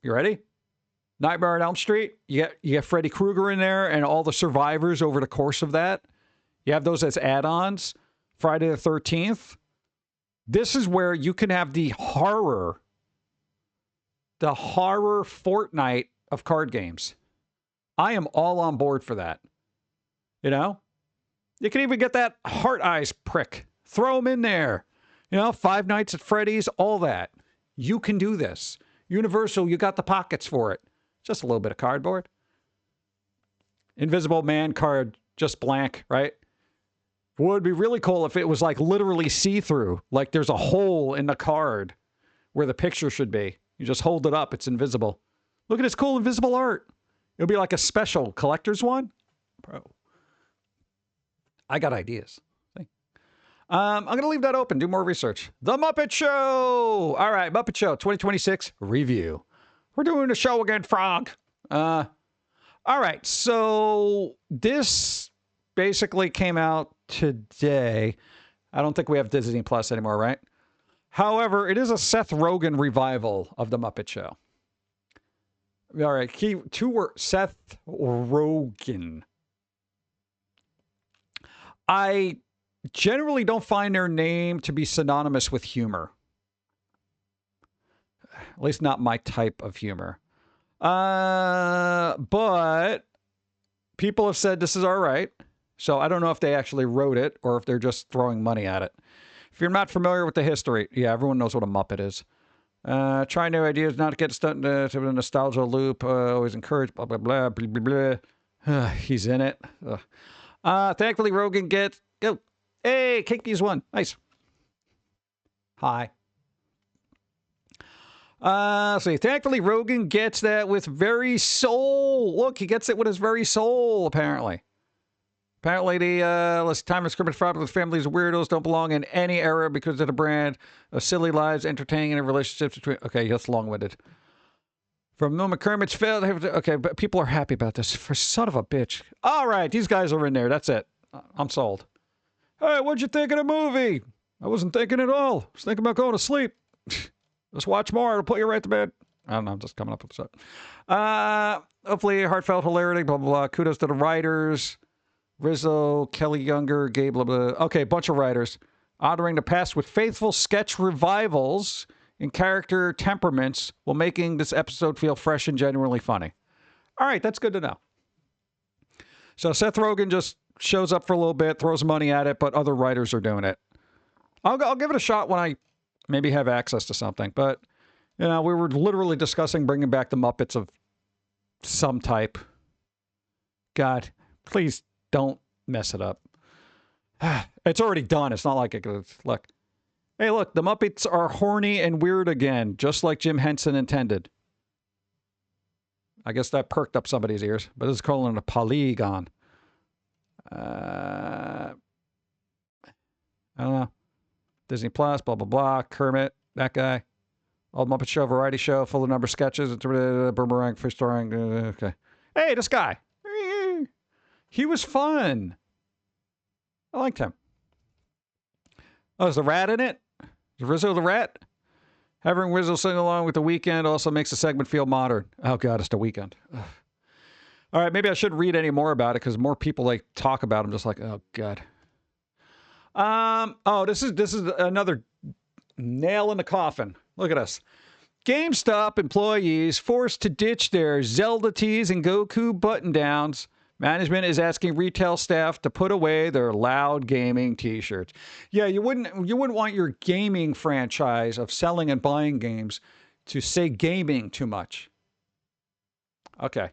you ready? Nightmare on Elm Street. You get Freddy Krueger in there and all the survivors over the course of that. You have those as add-ons. Friday the 13th. This is where you can have the horror Fortnite of card games. I am all on board for that. You know? You can even get that Heart Eyes prick. Throw him in there. You know, Five Nights at Freddy's, all that. You can do this. Universal, you got the pockets for it. Just a little bit of cardboard. Invisible Man card, just blank, right? Would be really cool if it was like literally see-through. Like there's a hole in the card where the picture should be. You just hold it up. It's invisible. Look at this cool invisible art. It'll be like a special collector's one. Bro. I got ideas. See? I'm going to leave that open. Do more research. The Muppet Show. All right. Muppet Show 2026 review. We're doing a show again, Frog. All right. So this basically came out today. I don't think we have Disney Plus anymore, right? However, it is a Seth Rogen revival of The Muppet Show. All right, two words. Seth Rogen. I generally don't find their name to be synonymous with humor. At least not my type of humor. But people have said this is all right. So I don't know if they actually wrote it or if they're just throwing money at it. If you're not familiar with the history, yeah, everyone knows what a Muppet is. Try new ideas, not to get stuck into a nostalgia loop. Always encourage, blah, blah, blah, blah, blah, blah. He's in it. Thankfully, Rogan gets... Oh, hey, Kinky's one. Nice. Hi. See, thankfully, Rogan gets that with very soul. Look, he gets it with his very soul, apparently. Apparently, the time of scripted fraud with families of weirdos don't belong in any era because of the brand of silly lives, entertaining, and relationships between... Okay, that's long-winded. From Bill McCormick's failed... Okay, but people are happy about this. For son of a bitch. All right, these guys are in there. That's it. I'm sold. Hey, what'd you think of the movie? I wasn't thinking at all. I was thinking about going to sleep. Just watch more. It'll put you right to bed. I don't know. I'm just coming up with stuff. Hopefully, heartfelt hilarity, blah, blah, blah. Kudos to the writers. Rizzo, Kelly Younger, Gabe, blah, blah. Okay, bunch of writers. Honoring the past with faithful sketch revivals in character temperaments while making this episode feel fresh and genuinely funny. All right, that's good to know. So Seth Rogen just shows up for a little bit, throws money at it, but other writers are doing it. I'll give it a shot when I maybe have access to something. But, you know, we were literally discussing bringing back the Muppets of some type. God, please don't mess it up. It's already done. It's not like it goes, look. Hey, look, the Muppets are horny and weird again, just like Jim Henson intended. I guess that perked up somebody's ears, but this is calling it a polygon. I don't know. Disney Plus, blah, blah, blah. Kermit, that guy. Old Muppet Show, variety show, full of number sketches. Boomerang, fish storing. Okay. Hey, this guy. He was fun. I liked him. Oh, is the rat in it? Is Rizzo the rat? Having Rizzo sing along with The Weeknd also makes the segment feel modern. Oh, God, it's The Weeknd. Ugh. All right, maybe I shouldn't read any more about it because more people like talk about him just like, oh, God. This is another nail in the coffin. Look at us. GameStop employees forced to ditch their Zelda tees and Goku button-downs. Management is asking retail staff to put away their loud gaming t-shirts. Yeah, you wouldn't want your gaming franchise of selling and buying games to say gaming too much. Okay.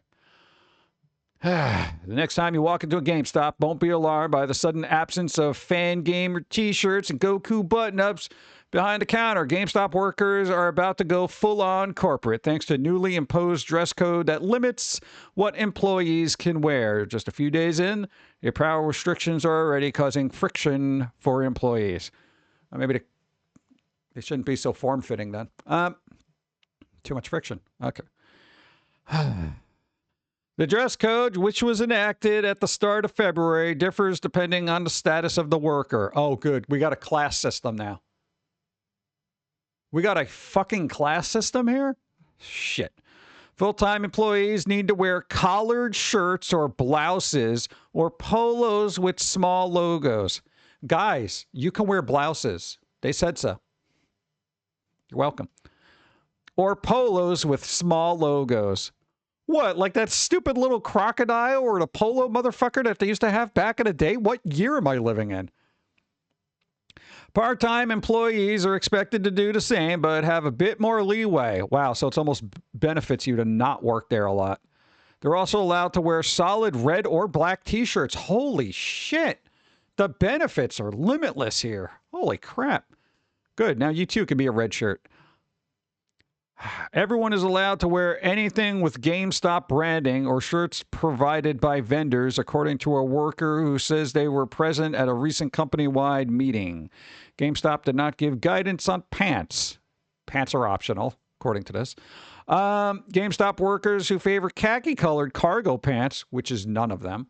The next time you walk into a GameStop, don't be alarmed by the sudden absence of fan gamer t-shirts and Goku button-ups behind the counter. GameStop workers are about to go full-on corporate thanks to newly imposed dress code that limits what employees can wear. Just a few days in, the apparel restrictions are already causing friction for employees. Maybe they shouldn't be so form-fitting then. Too much friction. Okay. The dress code, which was enacted at the start of February, differs depending on the status of the worker. Oh, good. We got a class system now. We got a fucking class system here? Shit. Full-time employees need to wear collared shirts or blouses or polos with small logos. Guys, you can wear blouses. They said so. You're welcome. Or polos with small logos. What, like that stupid little crocodile or the polo motherfucker that they used to have back in the day? What year am I living in? Part-time employees are expected to do the same, but have a bit more leeway. Wow, so it's almost benefits you to not work there a lot. They're also allowed to wear solid red or black t-shirts. Holy shit. The benefits are limitless here. Holy crap. Good, now you too can be a red shirt. Everyone is allowed to wear anything with GameStop branding or shirts provided by vendors, according to a worker who says they were present at a recent company-wide meeting. GameStop did not give guidance on pants. Pants are optional, according to this. GameStop workers who favor khaki-colored cargo pants, which is none of them,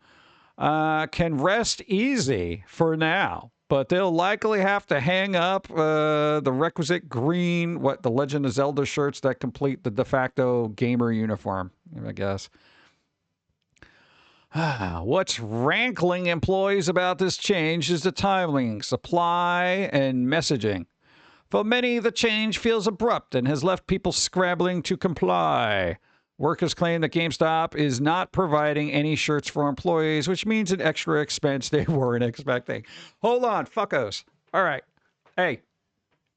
can rest easy for now. But they'll likely have to hang up the requisite green, the Legend of Zelda shirts that complete the de facto gamer uniform, I guess. What's rankling employees about this change is the timing, supply, and messaging. For many, the change feels abrupt and has left people scrambling to comply. Workers claim that GameStop is not providing any shirts for employees, which means an extra expense they weren't expecting. Hold on, fuckos. All right. Hey,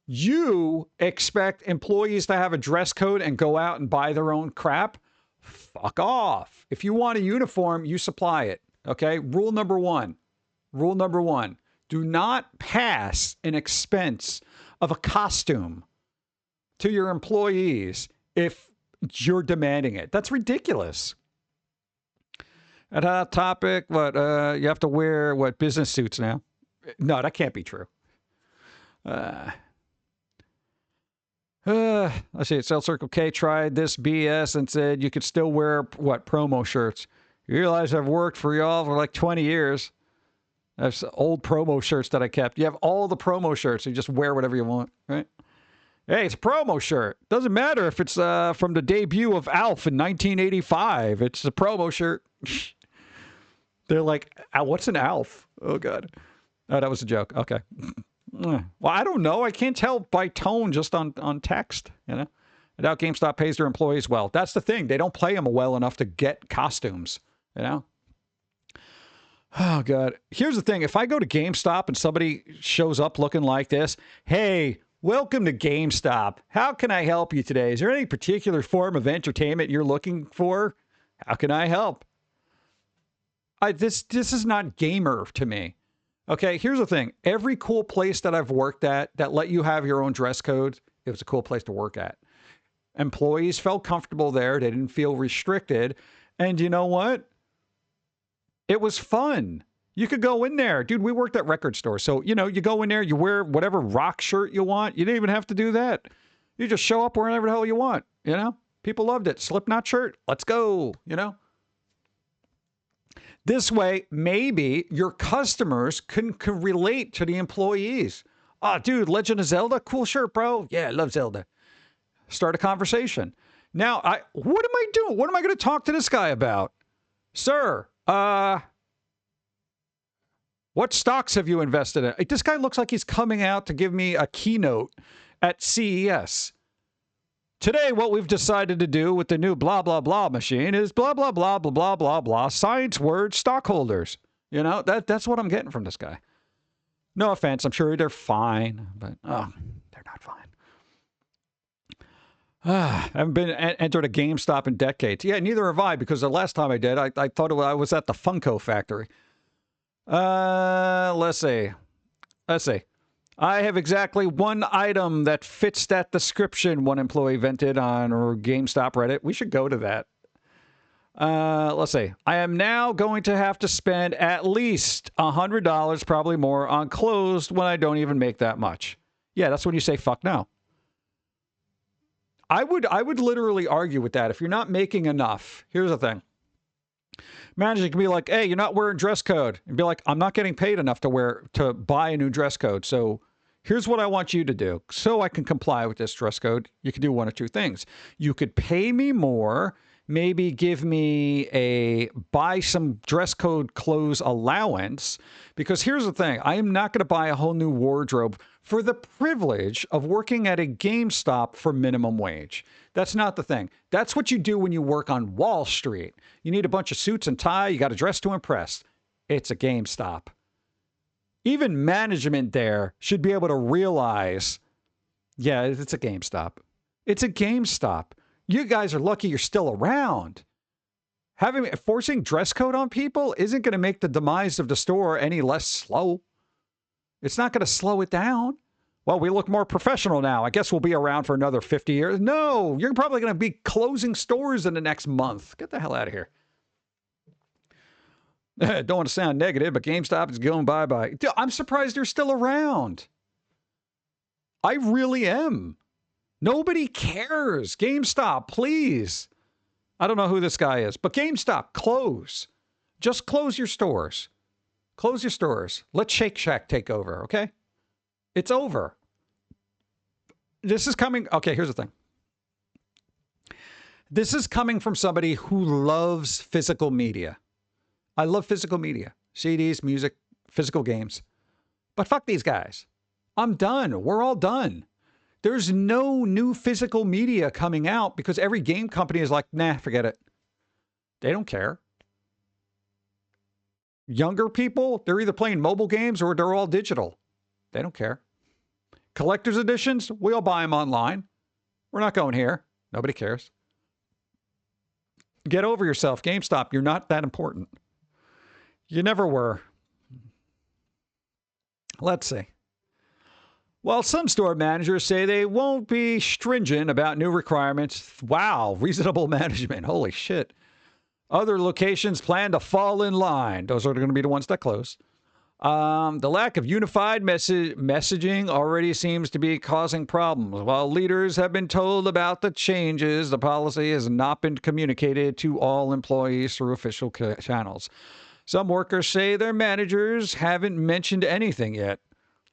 you expect employees to have a dress code and go out and buy their own crap? Fuck off. If you want a uniform, you supply it. Okay? Rule number one. Rule number one. Do not pass an expense of a costume to your employees if you're demanding it. That's ridiculous. At a topic, you have to wear, business suits now? No, that can't be true. Let's see, Cell Circle K tried this BS and said you could still wear, promo shirts. You realize I've worked for y'all for like 20 years. I have old promo shirts that I kept. You have all the promo shirts. You just wear whatever you want, right? Hey, it's a promo shirt. Doesn't matter if it's from the debut of Alf in 1985. It's a promo shirt. They're like, what's an Alf? Oh, God. Oh, that was a joke. Okay. Well, I don't know. I can't tell by tone just on text, you know? I doubt GameStop pays their employees well. That's the thing. They don't pay them well enough to get costumes, you know? Oh, God. Here's the thing. If I go to GameStop and somebody shows up looking like this, hey, welcome to GameStop. How can I help you today? Is there any particular form of entertainment you're looking for? How can I help? This is not gamer to me. Okay, here's the thing. Every cool place that I've worked at that let you have your own dress code, it was a cool place to work at. Employees felt comfortable there. They didn't feel restricted. And you know what? It was fun. You could go in there. Dude, we worked at record stores. So, you know, you go in there, you wear whatever rock shirt you want. You didn't even have to do that. You just show up wherever the hell you want, you know? People loved it. Slipknot shirt. Let's go, you know? This way, maybe your customers can relate to the employees. Oh, dude, Legend of Zelda? Cool shirt, bro. Yeah, I love Zelda. Start a conversation. Now, what am I doing? What am I going to talk to this guy about? Sir, what stocks have you invested in? This guy looks like he's coming out to give me a keynote at CES. Today, what we've decided to do with the new blah, blah, blah machine is blah, blah, blah, blah, blah, blah, blah, science word stockholders. You know, that's what I'm getting from this guy. No offense. I'm sure they're fine, but they're not fine. I haven't been entered a GameStop in decades. Yeah, neither have I, because the last time I did, I thought I was at the Funko factory. Let's see. I have exactly one item that fits that description, one employee vented on or GameStop Reddit. We should go to that. Let's see. I am now going to have to spend at least $100, probably more, on clothes when I don't even make that much. Yeah, that's when you say fuck no. I would literally argue with that. If you're not making enough, here's the thing. Manager can be like, hey, you're not wearing dress code. And be like, I'm not getting paid enough to buy a new dress code. So here's what I want you to do. So I can comply with this dress code. You can do one of two things. You could pay me more, maybe give me buy some dress code clothes allowance. Because here's the thing. I am not going to buy a whole new wardrobe for the privilege of working at a GameStop for minimum wage. That's not the thing. That's what you do when you work on Wall Street. You need a bunch of suits and tie. You got to dress to impress. It's a GameStop. Even management there should be able to realize, yeah, it's a GameStop. It's a GameStop. You guys are lucky you're still around. Forcing dress code on people isn't going to make the demise of the store any less slow. It's not going to slow it down. Well, we look more professional now. I guess we'll be around for another 50 years. No, you're probably going to be closing stores in the next month. Get the hell out of here. Don't want to sound negative, but GameStop is going bye-bye. Dude, I'm surprised they're still around. I really am. Nobody cares. GameStop, please. I don't know who this guy is, but GameStop, close. Just close your stores. Close your stores. Let Shake Shack take over, okay? It's over. This is coming. Okay, here's the thing. This is coming from somebody who loves physical media. I love physical media. CDs, music, physical games. But fuck these guys. I'm done. We're all done. There's no new physical media coming out because every game company is like, nah, forget it. They don't care. Younger people, they're either playing mobile games or they're all digital. They don't care. Collector's editions, we'll buy them online. We're not going here. Nobody cares. Get over yourself, GameStop. You're not that important. You never were. Let's see. Well, some store managers say they won't be stringent about new requirements. Wow, reasonable management. Holy shit. Other locations plan to fall in line. Those are going to be the ones that close. The lack of unified messaging already seems to be causing problems. While leaders have been told about the changes, the policy has not been communicated to all employees through official channels. Some workers say their managers haven't mentioned anything yet.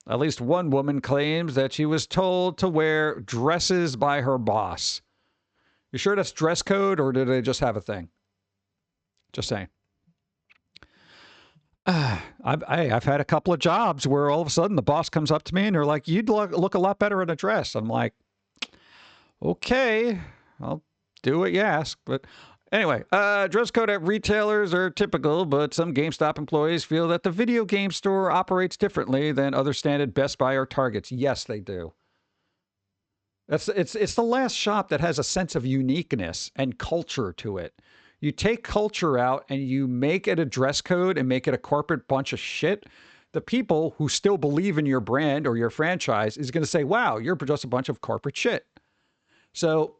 At least one woman claims that she was told to wear dresses by her boss. You sure that's dress code, or did they just have a thing? Just saying. I've had a couple of jobs where all of a sudden the boss comes up to me and they're like, you'd look a lot better in a dress. I'm like, okay, I'll do what you ask. But anyway, dress code at retailers are typical, but some GameStop employees feel that the video game store operates differently than other standard Best Buy or Targets. Yes, they do. It's the last shop that has a sense of uniqueness and culture to it. You take culture out and you make it a dress code and make it a corporate bunch of shit. The people who still believe in your brand or your franchise is going to say, wow, you're just a bunch of corporate shit. So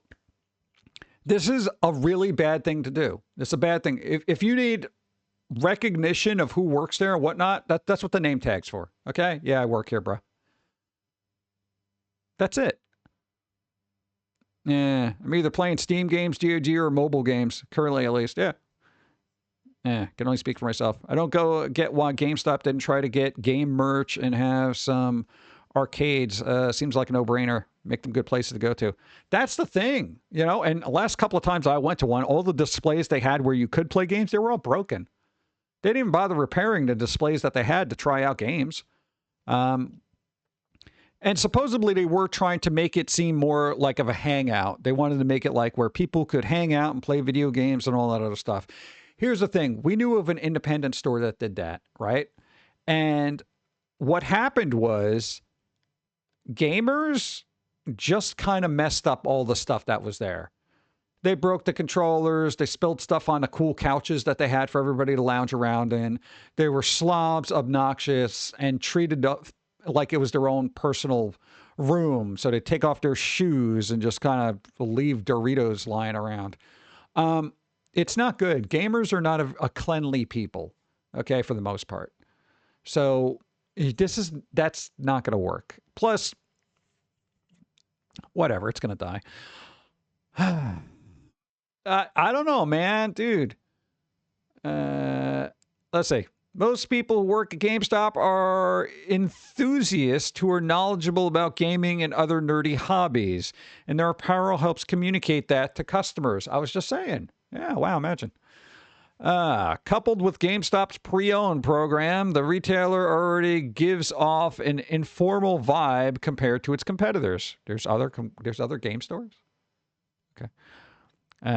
this is a really bad thing to do. It's a bad thing. If you need recognition of who works there and whatnot, that's what the name tag's for. Okay? Yeah, I work here, bro. That's it. Yeah, I'm either playing Steam games, GOG, or mobile games, currently at least. Yeah. Yeah, can only speak for myself. I don't go get one. GameStop didn't try to get game merch and have some arcades. Seems like a no-brainer. Make them good places to go to. That's the thing, you know, and the last couple of times I went to one, all the displays they had where you could play games, they were all broken. They didn't even bother repairing the displays that they had to try out games. And supposedly they were trying to make it seem more like of a hangout. They wanted to make it like where people could hang out and play video games and all that other stuff. Here's the thing. We knew of an independent store that did that, right? And what happened was gamers just kind of messed up all the stuff that was there. They broke the controllers. They spilled stuff on the cool couches that they had for everybody to lounge around in. They were slobs, obnoxious, and treated like it was their own personal room. So they take off their shoes and just kind of leave Doritos lying around. It's not good. Gamers are not a cleanly people, okay, for the most part. So that's not going to work. Plus, whatever, it's going to die. I don't know, man, dude. Let's see. Most people who work at GameStop are enthusiasts who are knowledgeable about gaming and other nerdy hobbies, and their apparel helps communicate that to customers. I was just saying. Yeah, wow, imagine. Coupled with GameStop's pre-owned program, the retailer already gives off an informal vibe compared to its competitors. There's other game stores? Okay.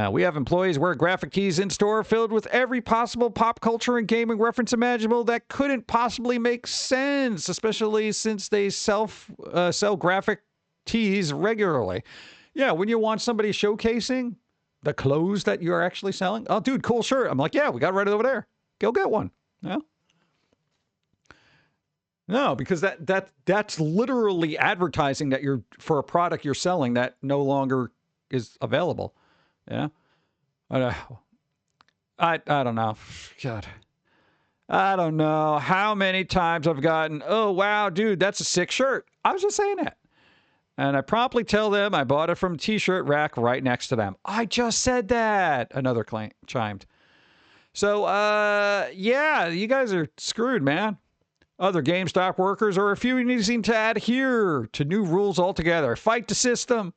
We have employees wear graphic tees in store filled with every possible pop culture and gaming reference imaginable that couldn't possibly make sense, especially since they sell graphic tees regularly. Yeah, when you want somebody showcasing the clothes that you're actually selling. Oh, dude, cool shirt. I'm like, yeah, we got it right over there. Go get one. Yeah. No, because that's literally advertising that you're for a product you're selling that no longer is available. Yeah. I don't know. God. I don't know how many times I've gotten, oh, wow, dude, that's a sick shirt. I was just saying that. And I promptly tell them I bought it from a t-shirt rack right next to them. I just said that. Another chimed. So, yeah, you guys are screwed, man. Other GameStop workers are refusing to adhere to new rules altogether. Fight the system.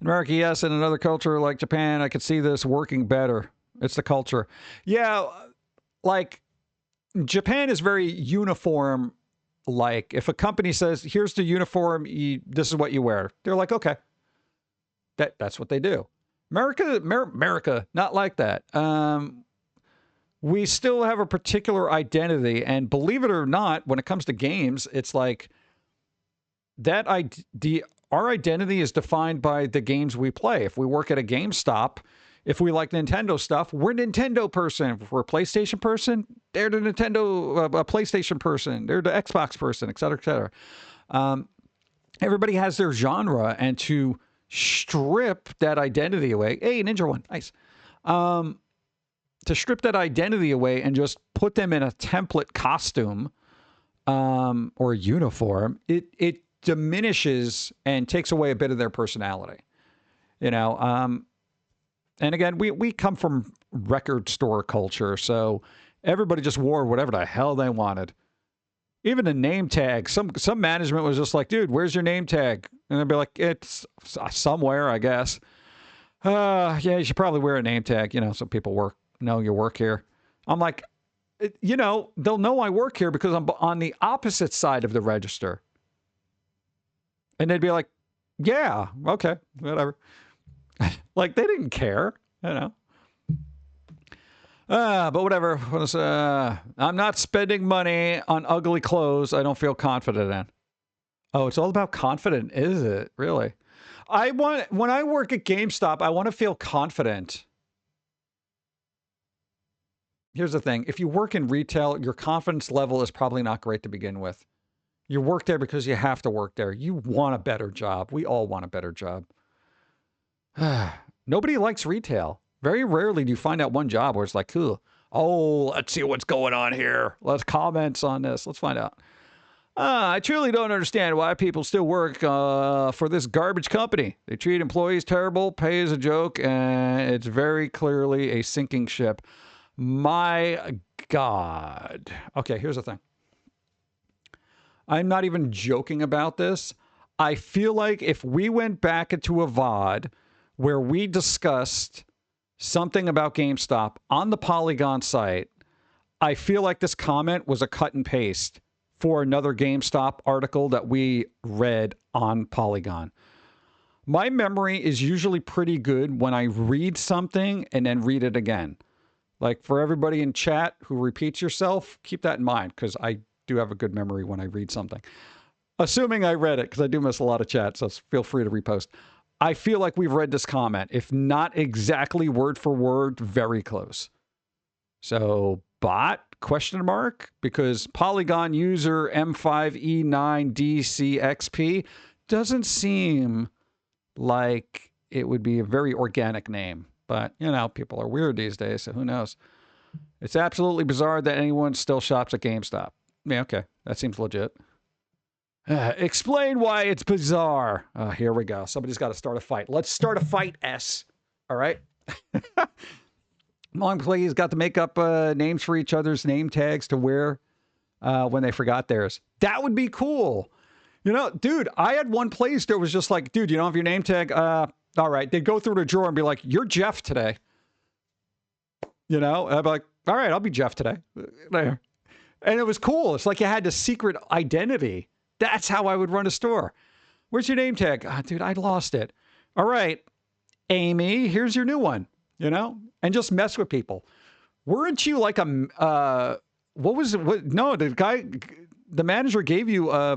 In America, yes, in another culture like Japan, I could see this working better. It's the culture. Yeah, like Japan is very uniform. Like if a company says, here's the uniform, this is what you wear. They're like, okay, that's what they do. America, not like that. We still have a particular identity. And believe it or not, when it comes to games, it's like our identity is defined by the games we play. If we work at a GameStop, if we like Nintendo stuff, we're a Nintendo person. If we're a PlayStation person, they're the PlayStation person. They're the Xbox person, et cetera, et cetera. Everybody has their genre, and to strip that identity away. Hey, Ninja One, nice. To strip that identity away and just put them in a template costume or uniform, it diminishes and takes away a bit of their personality. You know, and again, we come from record store culture, so everybody just wore whatever the hell they wanted. Even the name tag, some management was just like, dude, where's your name tag? And they'd be like, it's somewhere, I guess. Yeah, you should probably wear a name tag. You know, so people know you work here. I'm like, you know, they'll know I work here because I'm on the opposite side of the register. And they'd be like, yeah, okay, whatever. Like, they didn't care, you know. But whatever. I'm not spending money on ugly clothes I don't feel confident in. Oh, it's all about confident, is it? Really? When I work at GameStop, I want to feel confident. Here's the thing. If you work in retail, your confidence level is probably not great to begin with. You work there because you have to work there. You want a better job. We all want a better job. Nobody likes retail. Very rarely do you find out one job where it's like, cool. Oh, let's see what's going on here. Let's comment on this. Let's find out. I truly don't understand why people still work for this garbage company. They treat employees terrible, pay is a joke, and it's very clearly a sinking ship. My God. Okay, here's the thing. I'm not even joking about this. I feel like if we went back into a VOD where we discussed something about GameStop on the Polygon site, I feel like this comment was a cut and paste for another GameStop article that we read on Polygon. My memory is usually pretty good when I read something and then read it again. Like for everybody in chat who repeats yourself, keep that in mind because I do have a good memory when I read something. Assuming I read it, because I do miss a lot of chat, so feel free to repost. I feel like we've read this comment, if not exactly word for word, very close. So, bot, question mark, because Polygon user M5E9DCXP doesn't seem like it would be a very organic name. But, you know, people are weird these days, so who knows? It's absolutely bizarre that anyone still shops at GameStop. Yeah, okay. That seems legit. Explain why it's bizarre. Here we go. Somebody's got to start a fight. Let's start a fight, S. All right? My employees got to make up names for each other's name tags to wear when they forgot theirs. That would be cool. You know, dude, I had one place that was just like, dude, you don't have your name tag? All right. They'd go through the drawer and be like, you're Jeff today. You know, and I'd be like, all right, I'll be Jeff today. And it was cool. It's like you had the secret identity. That's how I would run a store. Where's your name tag? Oh, dude, I lost it. All right, Amy, here's your new one, you know, and just mess with people. Weren't you like what was it? What, no, the manager gave you, I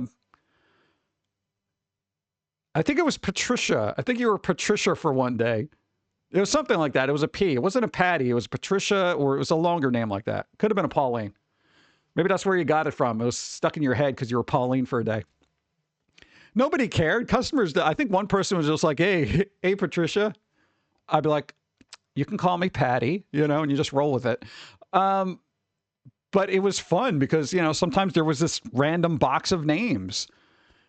think it was Patricia. I think you were Patricia for one day. It was something like that. It was a P. It wasn't a Patty. It was Patricia, or it was a longer name like that. Could have been a Pauline. Maybe that's where you got it from. It was stuck in your head because you were Pauline for a day. Nobody cared. Customers, I think one person was just like, hey, Patricia. I'd be like, you can call me Patty, you know, and you just roll with it. But it was fun because, you know, sometimes there was this random box of names,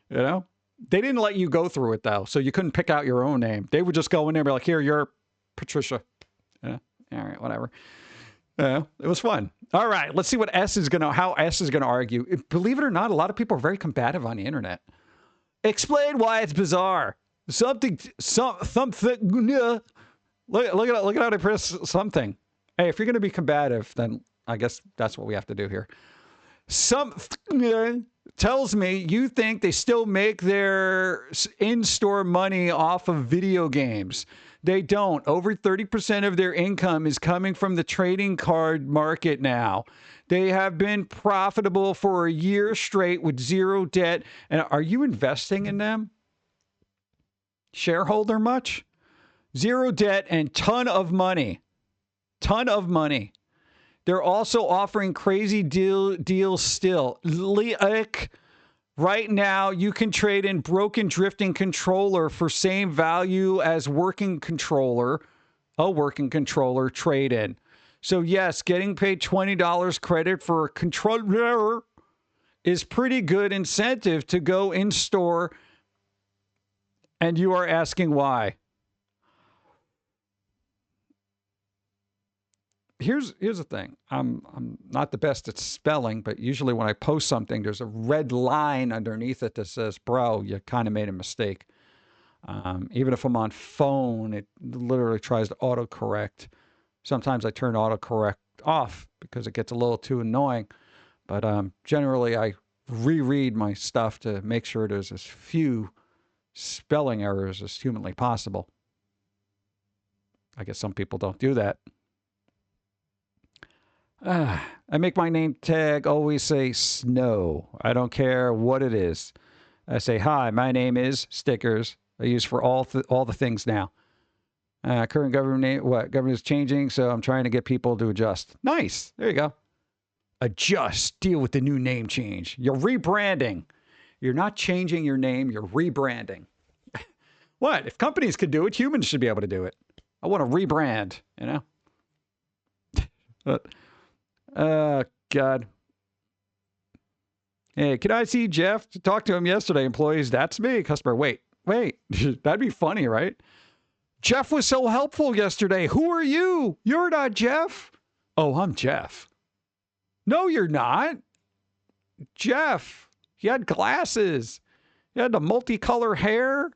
you know. They didn't let you go through it, though, so you couldn't pick out your own name. They would just go in there and be like, here, you're Patricia. Yeah, all right, whatever. Yeah, it was fun. All right, let's see what how S is gonna argue. Believe it or not, a lot of people are very combative on the internet. Explain why it's bizarre. Something. Look at how they press something. Hey, if you're gonna be combative, then I guess that's what we have to do here. Something tells me you think they still make their in-store money off of video games. They don't. Over 30% of their income is coming from the trading card market now. They have been profitable for a year straight with zero debt. And are you investing in them? Shareholder much? Zero debt and ton of money. Ton of money. They're also offering crazy deals still. Right now, you can trade in broken drifting controller for same value as working controller. A working controller trade-in. So yes, getting paid $20 credit for a controller is pretty good incentive to go in store. And you are asking why. Here's the thing. I'm not the best at spelling, but usually when I post something, there's a red line underneath it that says, bro, you kind of made a mistake. Even if I'm on phone, it literally tries to autocorrect. Sometimes I turn autocorrect off because it gets a little too annoying. But generally, I reread my stuff to make sure there's as few spelling errors as humanly possible. I guess some people don't do that. I make my name tag always say Snow. I don't care what it is. I say, hi, my name is stickers. I use for all the things now. Current government, government is changing, so I'm trying to get people to adjust. Nice. There you go. Adjust. Deal with the new name change. You're rebranding. You're not changing your name. You're rebranding. What? If companies could do it, humans should be able to do it. I want to rebrand, you know? But, God. Hey, can I see Jeff? Talk to him yesterday. Employees, that's me. Customer, wait. That'd be funny, right? Jeff was so helpful yesterday. Who are you? You're not Jeff. Oh, I'm Jeff. No, you're not. Jeff. He had glasses. He had the multicolor hair.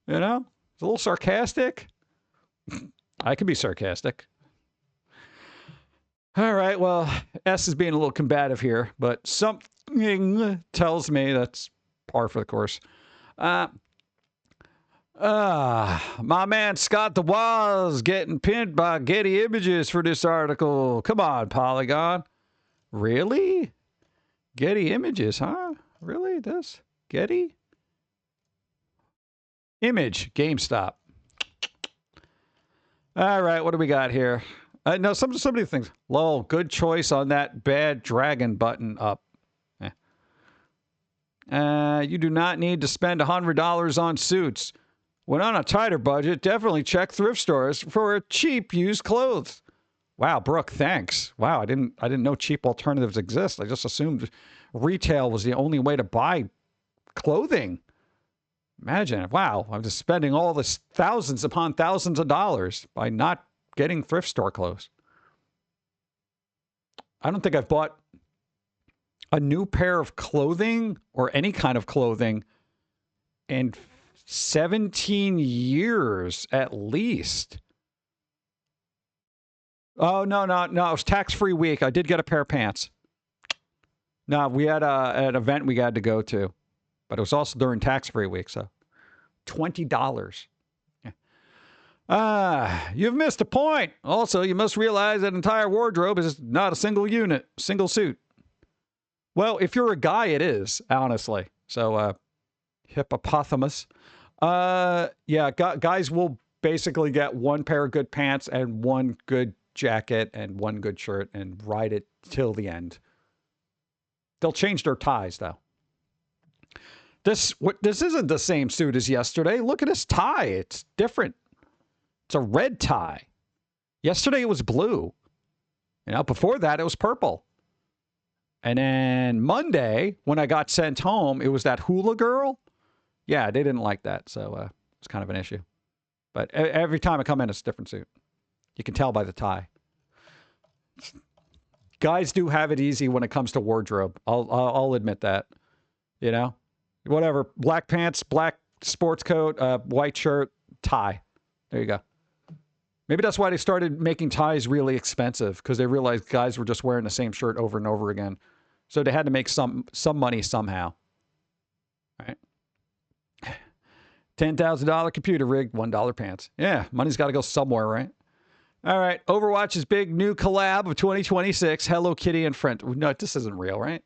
You know, it's a little sarcastic. I can be sarcastic. All right, well, S is being a little combative here, but something tells me that's par for the course. My man Scott DeWaz getting pinned by Getty Images for this article. Come on, Polygon. Really? Getty Images, huh? Really? This? Getty? Image, GameStop. All right, what do we got here? No, some of the things. Lol, good choice on that bad dragon button up. You do not need to spend $100 on suits. When on a tighter budget, definitely check thrift stores for cheap used clothes. Wow, Brooke, thanks. Wow, I didn't know cheap alternatives exist. I just assumed retail was the only way to buy clothing. Imagine, wow, I'm just spending all this thousands upon thousands of dollars by not getting thrift store clothes. I don't think I've bought a new pair of clothing or any kind of clothing in 17 years at least. Oh, no. It was tax-free week. I did get a pair of pants. No, we had an event we had to go to, but it was also during tax-free week, so $20. You've missed a point. Also, you must realize that entire wardrobe is not a single unit, single suit. Well, if you're a guy, it is, honestly. So, hippopotamus. Yeah, guys will basically get one pair of good pants and one good jacket and one good shirt and ride it till the end. They'll change their ties, though. This isn't the same suit as yesterday. Look at his tie. It's different. It's a red tie. Yesterday it was blue. Before that it was purple. And then Monday, when I got sent home, it was that hula girl. Yeah, they didn't like that, so it's kind of an issue. But every time I come in, it's a different suit. You can tell by the tie. Guys do have it easy when it comes to wardrobe. I'll admit that. Whatever. Black pants, black sports coat, white shirt, tie. There you go. Maybe that's why they started making ties really expensive, because they realized guys were just wearing the same shirt over and over again. So they had to make some money somehow. All right. $10,000 computer rig, $1 pants. Yeah, money's got to go somewhere, right? All right. Overwatch's big new collab of 2026, Hello Kitty and Friend. No, this isn't real, right?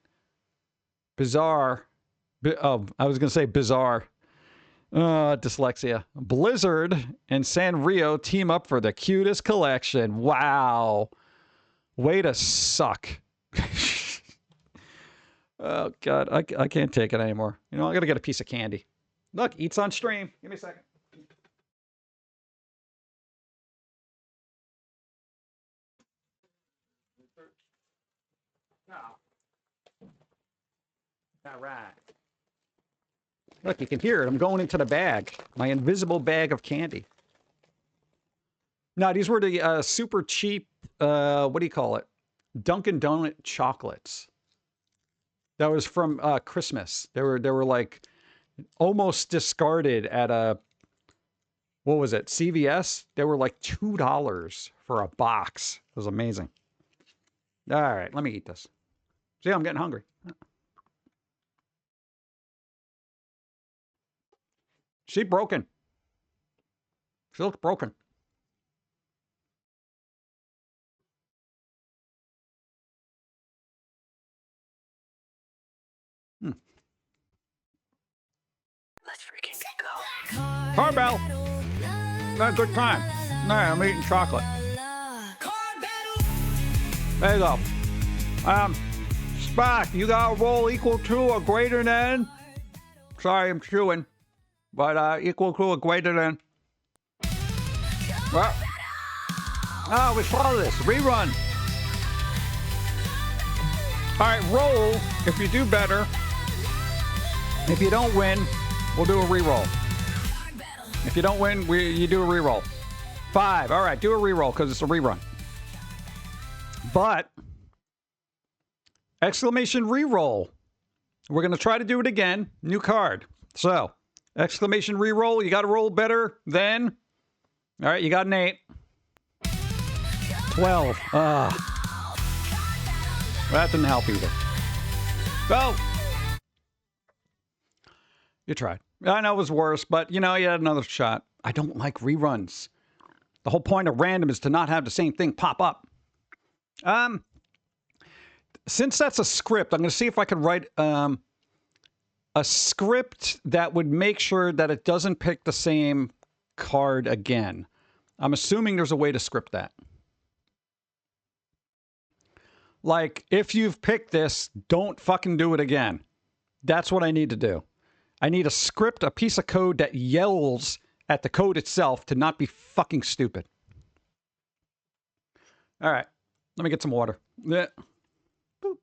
Bizarre. I was going to say bizarre. Dyslexia. Blizzard and Sanrio team up for the cutest collection. Wow. Way to suck. Oh, God. I can't take it anymore. I got to get a piece of candy. Look, eats on stream. Give me a second. All right. Look, you can hear it. I'm going into the bag. My invisible bag of candy. Now, these were the super cheap, what do you call it? Dunkin' Donut chocolates. That was from Christmas. They were like almost discarded at what was it? CVS? They were like $2 for a box. It was amazing. All right, let me eat this. See, I'm getting hungry. She broken. She looks broken. Let's freaking go. Carbell. Not a good time. No, I'm eating chocolate. There you go. Spock, you got a roll equal to or greater than? Sorry, I'm chewing. But equal to or greater than? Well, we follow this. Rerun. All right, roll if you do better. If you don't win, we'll do a reroll. If you don't win, you do a reroll. 5. All right, do a reroll because it's a rerun. But exclamation reroll. We're going to try to do it again. New card. So exclamation reroll. You got to roll better than. All right, you got an 8. 12. That didn't help either. So you tried. I know it was worse, but you had another shot. I don't like reruns. The whole point of random is to not have the same thing pop up. Since that's a script, I'm going to see if I can write a script that would make sure that it doesn't pick the same card again. I'm assuming there's a way to script that. Like, if you've picked this, don't fucking do it again. That's what I need to do. I need a script, a piece of code that yells at the code itself to not be fucking stupid. All right. Let me get some water. Yeah. Boop.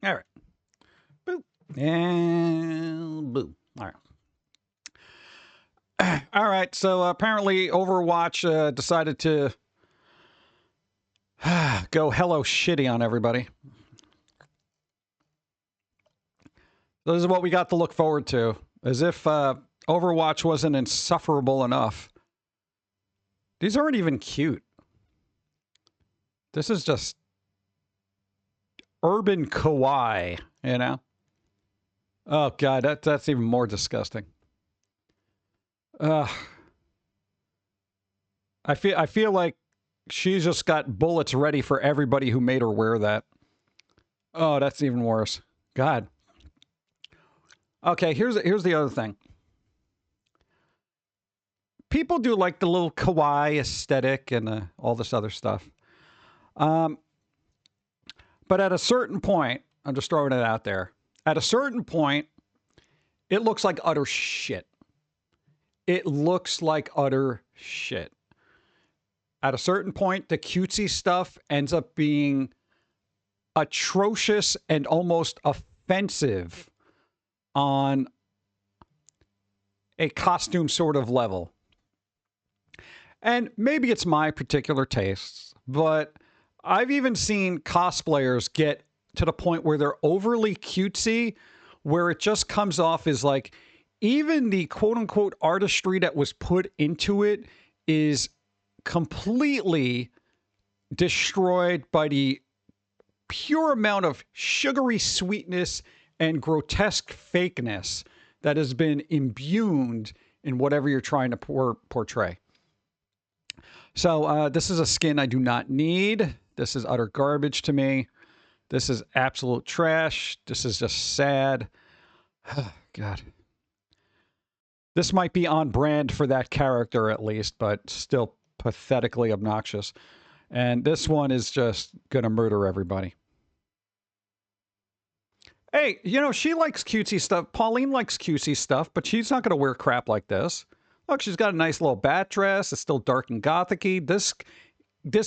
All right. Boop. And boom. All right. All right, so apparently Overwatch decided to go hello shitty on everybody. This is what we got to look forward to. As if Overwatch wasn't insufferable enough. These aren't even cute. This is just urban kawaii, you know? Oh, God, that's even more disgusting. I feel like she's just got bullets ready for everybody who made her wear that. Oh, that's even worse. God. Okay, here's the other thing. People do like the little kawaii aesthetic and all this other stuff. But at a certain point, I'm just throwing it out there. At a certain point, it looks like utter shit. It looks like utter shit. At a certain point, the cutesy stuff ends up being atrocious and almost offensive on a costume sort of level. And maybe it's my particular tastes, but I've even seen cosplayers get to the point where they're overly cutesy, where it just comes off as like, even the quote-unquote artistry that was put into it is completely destroyed by the pure amount of sugary sweetness and grotesque fakeness that has been imbued in whatever you're trying to portray. So this is a skin I do not need. This is utter garbage to me. This is absolute trash. This is just sad. God. This might be on brand for that character at least, but still pathetically obnoxious. And this one is just going to murder everybody. Hey, you know, she likes cutesy stuff. Pauline likes cutesy stuff, but she's not going to wear crap like this. Look, she's got a nice little bat dress. It's still dark and gothic-y. This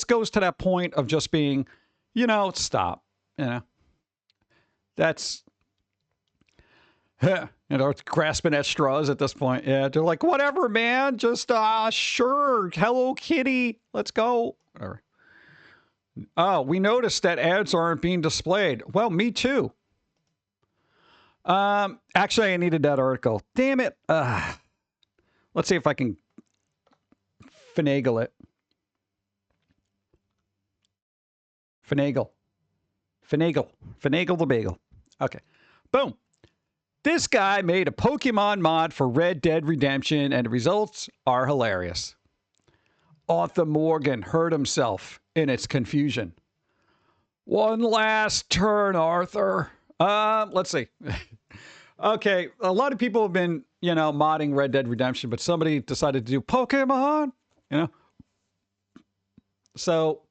goes to that point of just being, you know, stop. You know, that's, you know, grasping at straws at this point. Yeah, they're like, whatever, man. Just, sure. Hello, Kitty. Let's go. Whatever. Oh, we noticed that ads aren't being displayed. Well, me too. Actually, I needed that article. Damn it. Let's see if I can finagle it. Finagle the bagel. Okay. Boom. This guy made a Pokemon mod for Red Dead Redemption, and the results are hilarious. Arthur Morgan hurt himself in its confusion. One last turn, Arthur. Let's see. Okay, a lot of people have been, you know, modding Red Dead Redemption, but somebody decided to do Pokemon, you know? So,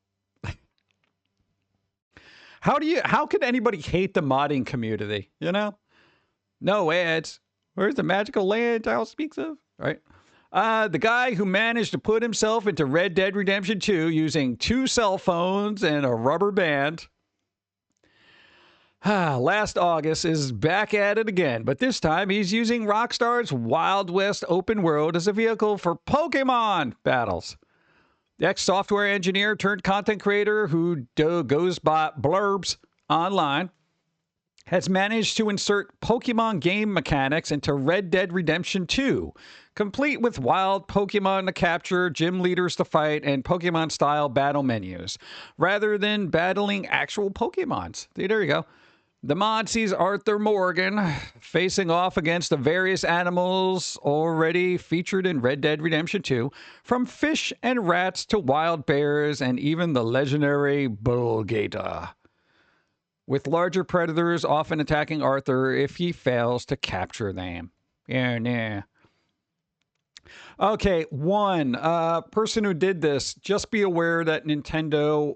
how could anybody hate the modding community, you know? No ads. Where's the magical land Tile speaks of? Right? The guy who managed to put himself into Red Dead Redemption 2 using 2 cell phones and a rubber band. Last August is back at it again, but this time he's using Rockstar's Wild West open world as a vehicle for Pokemon battles. The ex-software engineer turned content creator who goes by Blurbs online has managed to insert Pokemon game mechanics into Red Dead Redemption 2, complete with wild Pokemon to capture, gym leaders to fight, and Pokemon-style battle menus, rather than battling actual Pokemons. There you go. The mod sees Arthur Morgan facing off against the various animals already featured in Red Dead Redemption 2, from fish and rats to wild bears and even the legendary bull gator, with larger predators often attacking Arthur if he fails to capture them. Yeah. Okay, one person who did this, just be aware that Nintendo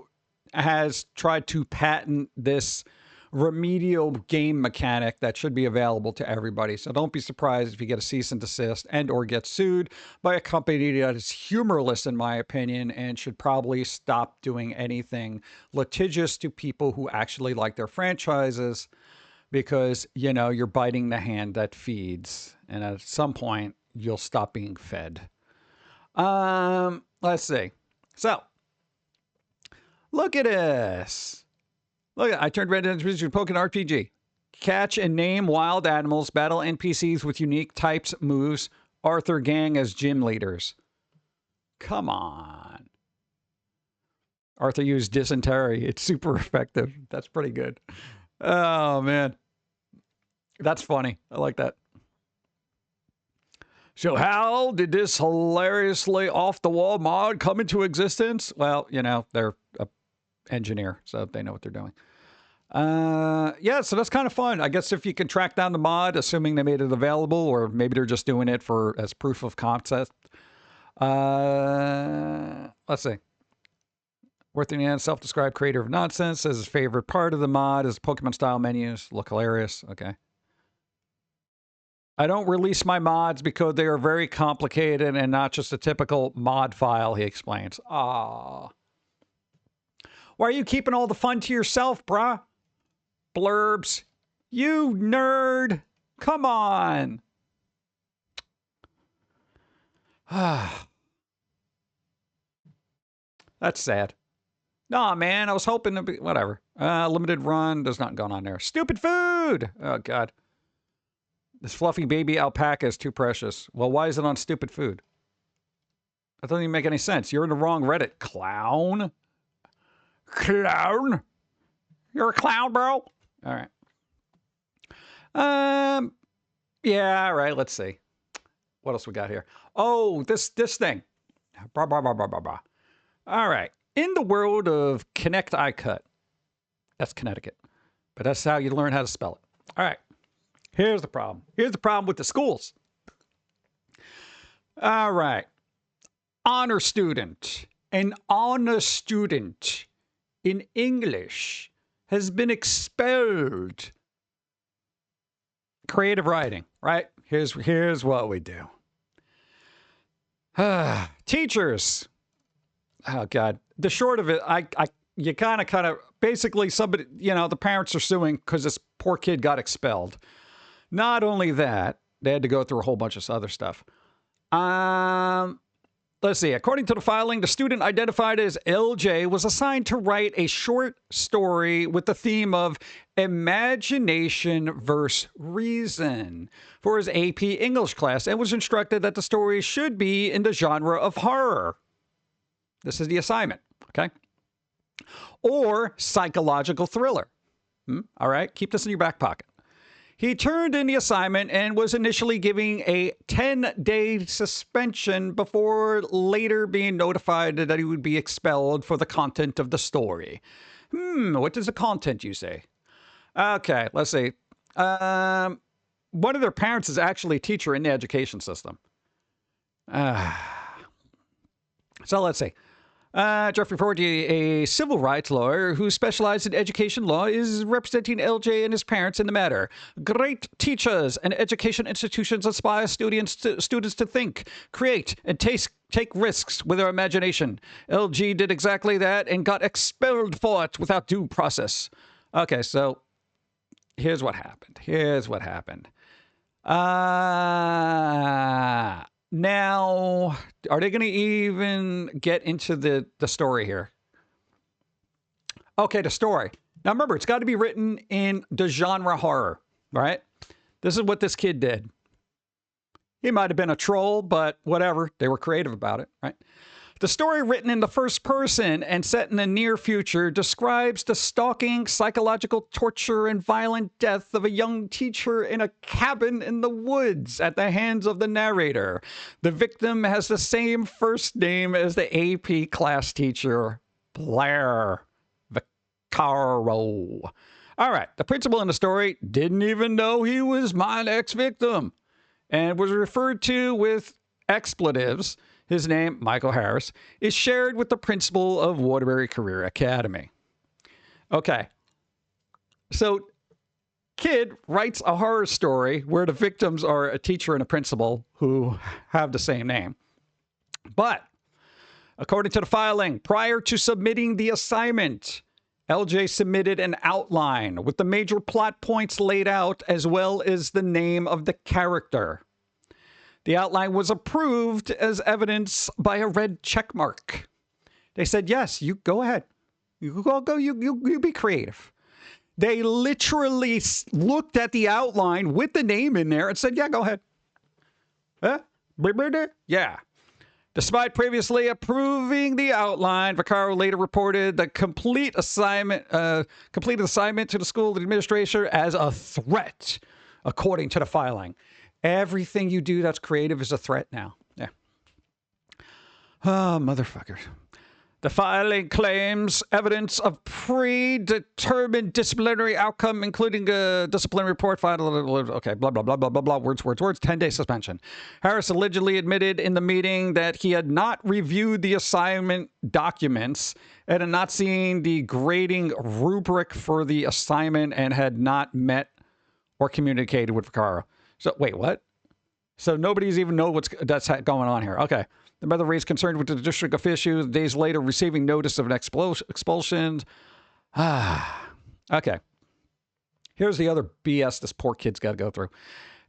has tried to patent this remedial game mechanic that should be available to everybody. So don't be surprised if you get a cease and desist and or get sued by a company that is humorless, in my opinion, and should probably stop doing anything litigious to people who actually like their franchises, because, you know, you're biting the hand that feeds. And at some point, you'll stop being fed. Let's see. So, look at this. Look, I turned red into Pum'Kin RPG. Catch and name wild animals, battle NPCs with unique types, moves, Arthur gang as gym leaders. Come on. Arthur used dysentery. It's super effective. That's pretty good. Oh, man. That's funny. I like that. So how did this hilariously off-the-wall mod come into existence? Well, you know, they're an engineer, so they know what they're doing. Yeah, so that's kind of fun. I guess if you can track down the mod, assuming they made it available, or maybe they're just doing it for as proof of concept. Let's see. Worthingian, self-described creator of nonsense, says his favorite part of the mod is Pokemon-style menus. Look hilarious. Okay. I don't release my mods because they are very complicated and not just a typical mod file, he explains. Ah. Why are you keeping all the fun to yourself, bruh? Blurbs. You nerd. Come on. That's sad. Nah, man, I was hoping to be... Whatever. Limited run. There's nothing going on there. Stupid food! Oh, God. This fluffy baby alpaca is too precious. Well, why is it on stupid food? That doesn't even make any sense. You're in the wrong Reddit, clown. Clown? You're a clown, bro? All right. Yeah, all right, let's see. What else we got here? Oh, this thing. Blah, blah, blah, blah, blah, blah. All right. In the world of Connect iCut, that's Connecticut, but that's how you learn how to spell it. All right. Here's the problem. Here's the problem with the schools. All right. Honor student. An honor student in English has been expelled. Creative writing, right? Here's what we do. Teachers. Oh, God. The short of it, you kind of, basically somebody, you know, the parents are suing because this poor kid got expelled. Not only that, they had to go through a whole bunch of other stuff. Let's see. According to the filing, the student identified as LJ was assigned to write a short story with the theme of imagination versus reason for his AP English class and was instructed that the story should be in the genre of horror. This is the assignment, okay? Or psychological thriller. All right? Keep this in your back pocket. He turned in the assignment and was initially giving a 10-day suspension before later being notified that he would be expelled for the content of the story. What is the content, you say? Okay, let's see. One of their parents is actually a teacher in the education system. So let's see. Jeffrey Forty, a civil rights lawyer who specialized in education law, is representing LJ and his parents in the matter. Great teachers and education institutions inspire students to think, create, and take risks with their imagination. LG did exactly that and got expelled for it without due process. Okay, so here's what happened. Now, are they going to even get into the story here? Okay, the story. Now, remember, it's got to be written in the genre horror, right? This is what this kid did. He might have been a troll, but whatever. They were creative about it, right? The story, written in the first person and set in the near future, describes the stalking, psychological torture, and violent death of a young teacher in a cabin in the woods at the hands of the narrator. The victim has the same first name as the AP class teacher, Blair Vaccaro. All right, the principal in the story didn't even know he was my ex-victim and was referred to with expletives. His name, Michael Harris, is shared with the principal of Waterbury Career Academy. Okay. So, kid writes a horror story where the victims are a teacher and a principal who have the same name. But, according to the filing, prior to submitting the assignment, LJ submitted an outline with the major plot points laid out as well as the name of the character. The outline was approved as evidence by a red check mark. They said, yes, you go ahead. You be creative. They literally looked at the outline with the name in there and said, yeah, go ahead. Yeah. Despite previously approving the outline, Vaccaro later reported the completed assignment to the school administrator as a threat, according to the filing. Everything you do that's creative is a threat now. Yeah. Oh, motherfuckers. The filing claims evidence of predetermined disciplinary outcome, including a disciplinary report filed. Okay, blah, blah, blah, blah, blah, blah, words, 10-day suspension. Harris allegedly admitted in the meeting that he had not reviewed the assignment documents and had not seen the grading rubric for the assignment and had not met or communicated with Vaccaro. So, wait, what? So nobody's even know that's going on here. Okay. The mother raised concern with the district officials days later receiving notice of an expulsion. Okay. Here's the other BS this poor kid's got to go through.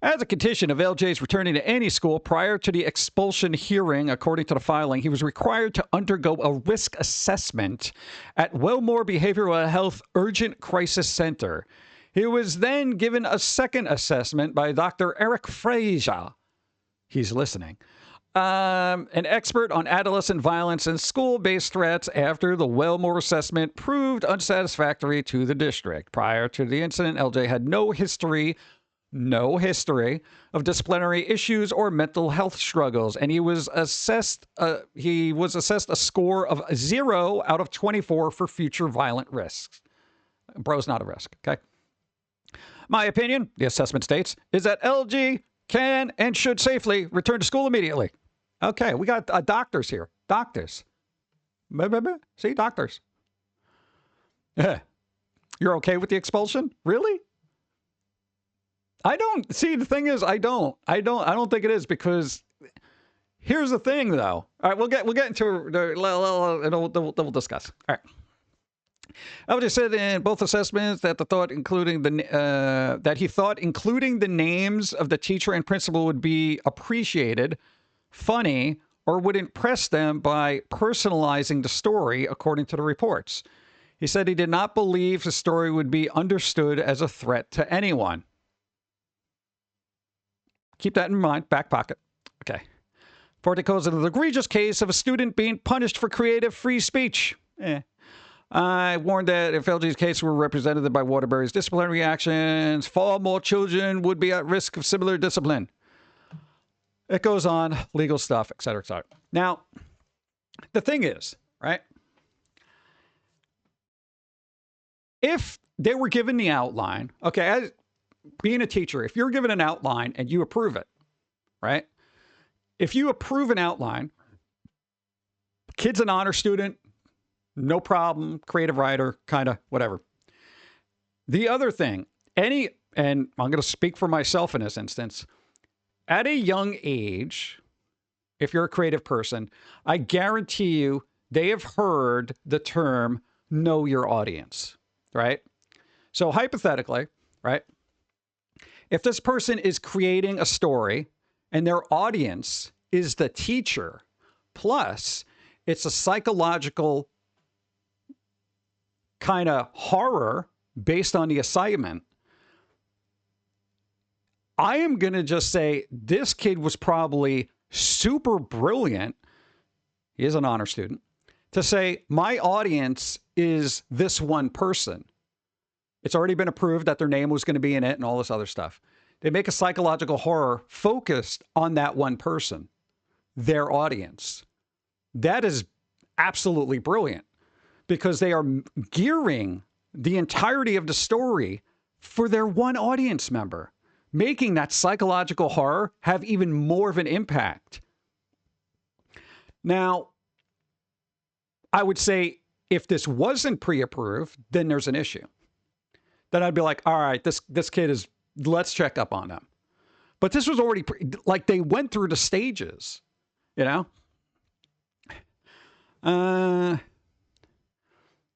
As a condition of LJ's returning to any school prior to the expulsion hearing, according to the filing, he was required to undergo a risk assessment at Wellmore Behavioral Health Urgent Crisis Center. He was then given a second assessment by Dr. Eric Fraser. He's listening. An expert on adolescent violence and school-based threats after the Wellmore assessment proved unsatisfactory to the district. Prior to the incident, LJ had no history of disciplinary issues or mental health struggles, and he was assessed a score of 0 out of 24 for future violent risks. Bro's not a risk, okay? My opinion, the assessment states, is that LG can and should safely return to school immediately. Okay, we got doctors here. Doctors. See, doctors. You're okay with the expulsion? Really? I don't. See, the thing is, I don't think it is, because here's the thing, though. All right, we'll get into the we'll discuss. All right. LJ said in both assessments that he thought including the names of the teacher and principal would be appreciated, funny, or would impress them by personalizing the story, according to the reports. He said he did not believe the story would be understood as a threat to anyone. Keep that in mind, back pocket. Okay. Portico's an egregious case of a student being punished for creative free speech. I warned that if LG's case were represented by Waterbury's disciplinary actions, far more children would be at risk of similar discipline. It goes on, legal stuff, et cetera, et cetera. Now, the thing is, right? If they were given the outline, okay, as being a teacher, if you're given an outline and you approve it, right? If you approve an outline, kid's an honor student, no problem, creative writer, kind of whatever. The other thing, and I'm going to speak for myself in this instance, at a young age, if you're a creative person, I guarantee you they have heard the term know your audience, right? So hypothetically, right? If this person is creating a story and their audience is the teacher, plus it's a psychological kind of horror based on the assignment, I am going to just say this kid was probably super brilliant. He is an honor student. To say my audience is this one person. It's already been approved that their name was going to be in it and all this other stuff. They make a psychological horror focused on that one person, their audience. That is absolutely brilliant, because they are gearing the entirety of the story for their one audience member, making that psychological horror have even more of an impact. Now, I would say if this wasn't pre-approved, then there's an issue. Then I'd be like, all right, this kid is, let's check up on them. But this was already, like, they went through the stages, you know?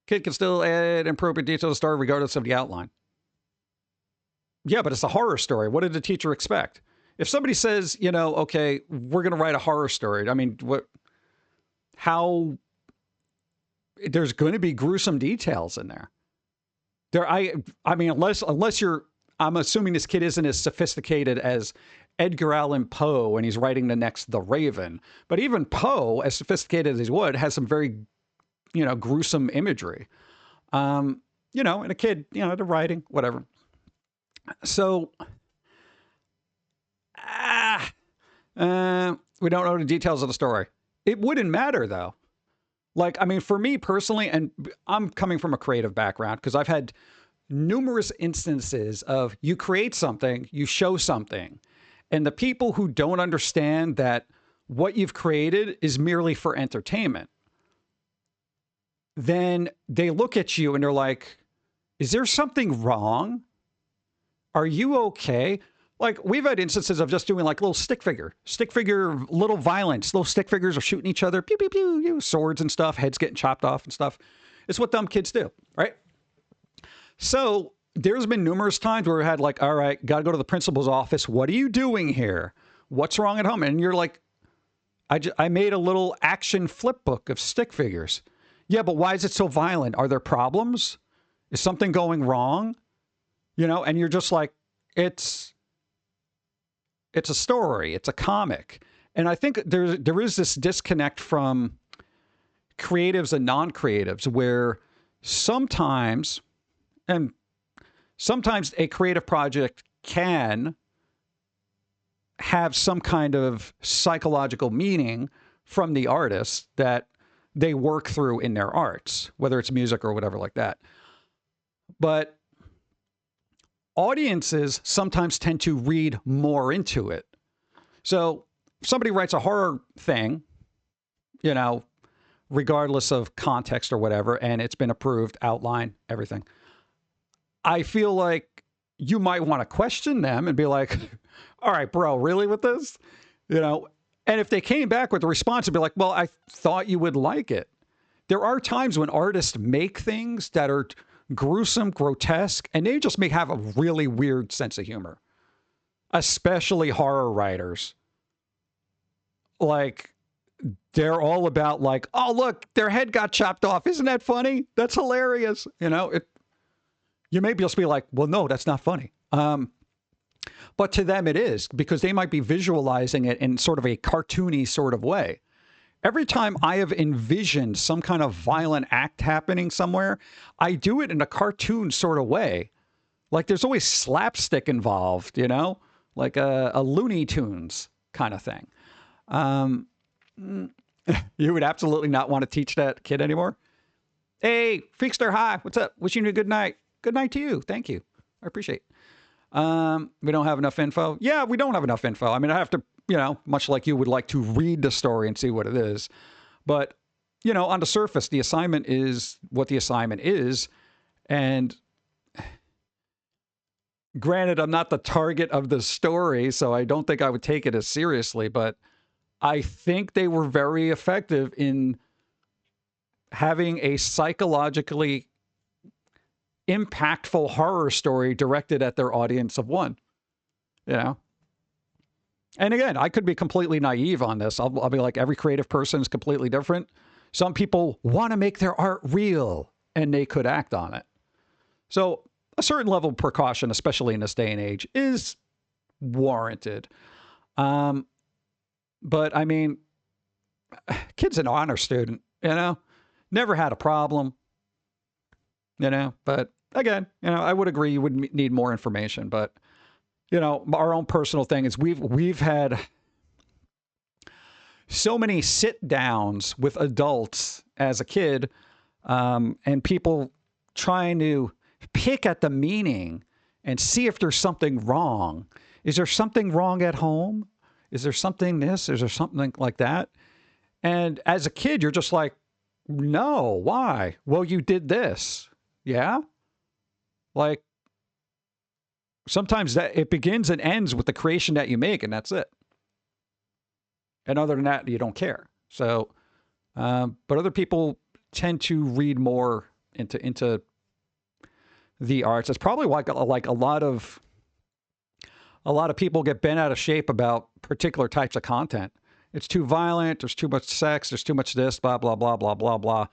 Kid can still add appropriate detail to the story regardless of the outline. Yeah, but it's a horror story. What did the teacher expect? If somebody says, you know, okay, we're going to write a horror story. I mean, there's going to be gruesome details in there. I mean, unless you're, I'm assuming this kid isn't as sophisticated as Edgar Allan Poe and he's writing the next The Raven. But even Poe, as sophisticated as he would, has some very, you know, gruesome imagery. You know, and a kid, you know, they're writing, whatever. So, we don't know the details of the story. It wouldn't matter, though. Like, I mean, for me personally, and I'm coming from a creative background, because I've had numerous instances of you create something, you show something, and the people who don't understand that what you've created is merely for entertainment, then they look at you and they're like, is there something wrong? Are you okay? Like, we've had instances of just doing like little stick figure, little violence. Little stick figures are shooting each other, pew, pew, pew, pew, swords and stuff, heads getting chopped off and stuff. It's what dumb kids do, right? So there's been numerous times where we had like, all right, got to go to the principal's office. What are you doing here? What's wrong at home? And you're like, I made a little action flip book of stick figures. Yeah, but why is it so violent? Are there problems? Is something going wrong? You know, and you're just like, it's a story. It's a comic. And I think there is this disconnect from creatives and non-creatives where sometimes a creative project can have some kind of psychological meaning from the artist that they work through in their arts, whether it's music or whatever like that. But audiences sometimes tend to read more into it. So if somebody writes a horror thing, you know, regardless of context or whatever, and it's been approved, outline, everything, I feel like you might want to question them and be like, all right, bro, really with this? You know, and if they came back with a response and be like, well, I thought you would like it. There are times when artists make things that are gruesome, grotesque, and they just may have a really weird sense of humor, especially horror writers. Like, they're all about like, oh, look, their head got chopped off. Isn't that funny? That's hilarious. You know, you may just be like, well, no, that's not funny. But to them it is, because they might be visualizing it in sort of a cartoony sort of way. Every time I have envisioned some kind of violent act happening somewhere, I do it in a cartoon sort of way. Like there's always slapstick involved, you know, like a Looney Tunes kind of thing. You would absolutely not want to teach that kid anymore. Hey, Freakster, hi. What's up? Wishing you a good night. Good night to you. Thank you. I appreciate it. We don't have enough info. Yeah, we don't have enough info. I mean, I have to, you know, much like you would like to read the story and see what it is. But, you know, on the surface, the assignment is what the assignment is. And granted, I'm not the target of the story, so I don't think I would take it as seriously. But I think they were very effective in having a psychologically impactful horror story directed at their audience of one, you know? And again, I could be completely naive on this. I'll be like, every creative person is completely different. Some people want to make their art real and they could act on it. So a certain level of precaution, especially in this day and age, is warranted. But I mean, kid's an honor student, you know, never had a problem, you know, but again, you know, I would agree you would need more information, but you know, our own personal thing is we've had so many sit downs with adults as a kid, and people trying to pick at the meaning and see if there's something wrong. Is there something wrong at home? Is there something this? Is there something like that? And as a kid, you're just like, no, why? Well, you did this. Yeah. Like, sometimes that it begins and ends with the creation that you make, and that's it. And other than that, you don't care. So, but other people tend to read more into the arts. It's probably like a lot of people get bent out of shape about particular types of content. It's too violent. There's too much sex. There's too much this. Blah blah blah blah blah blah.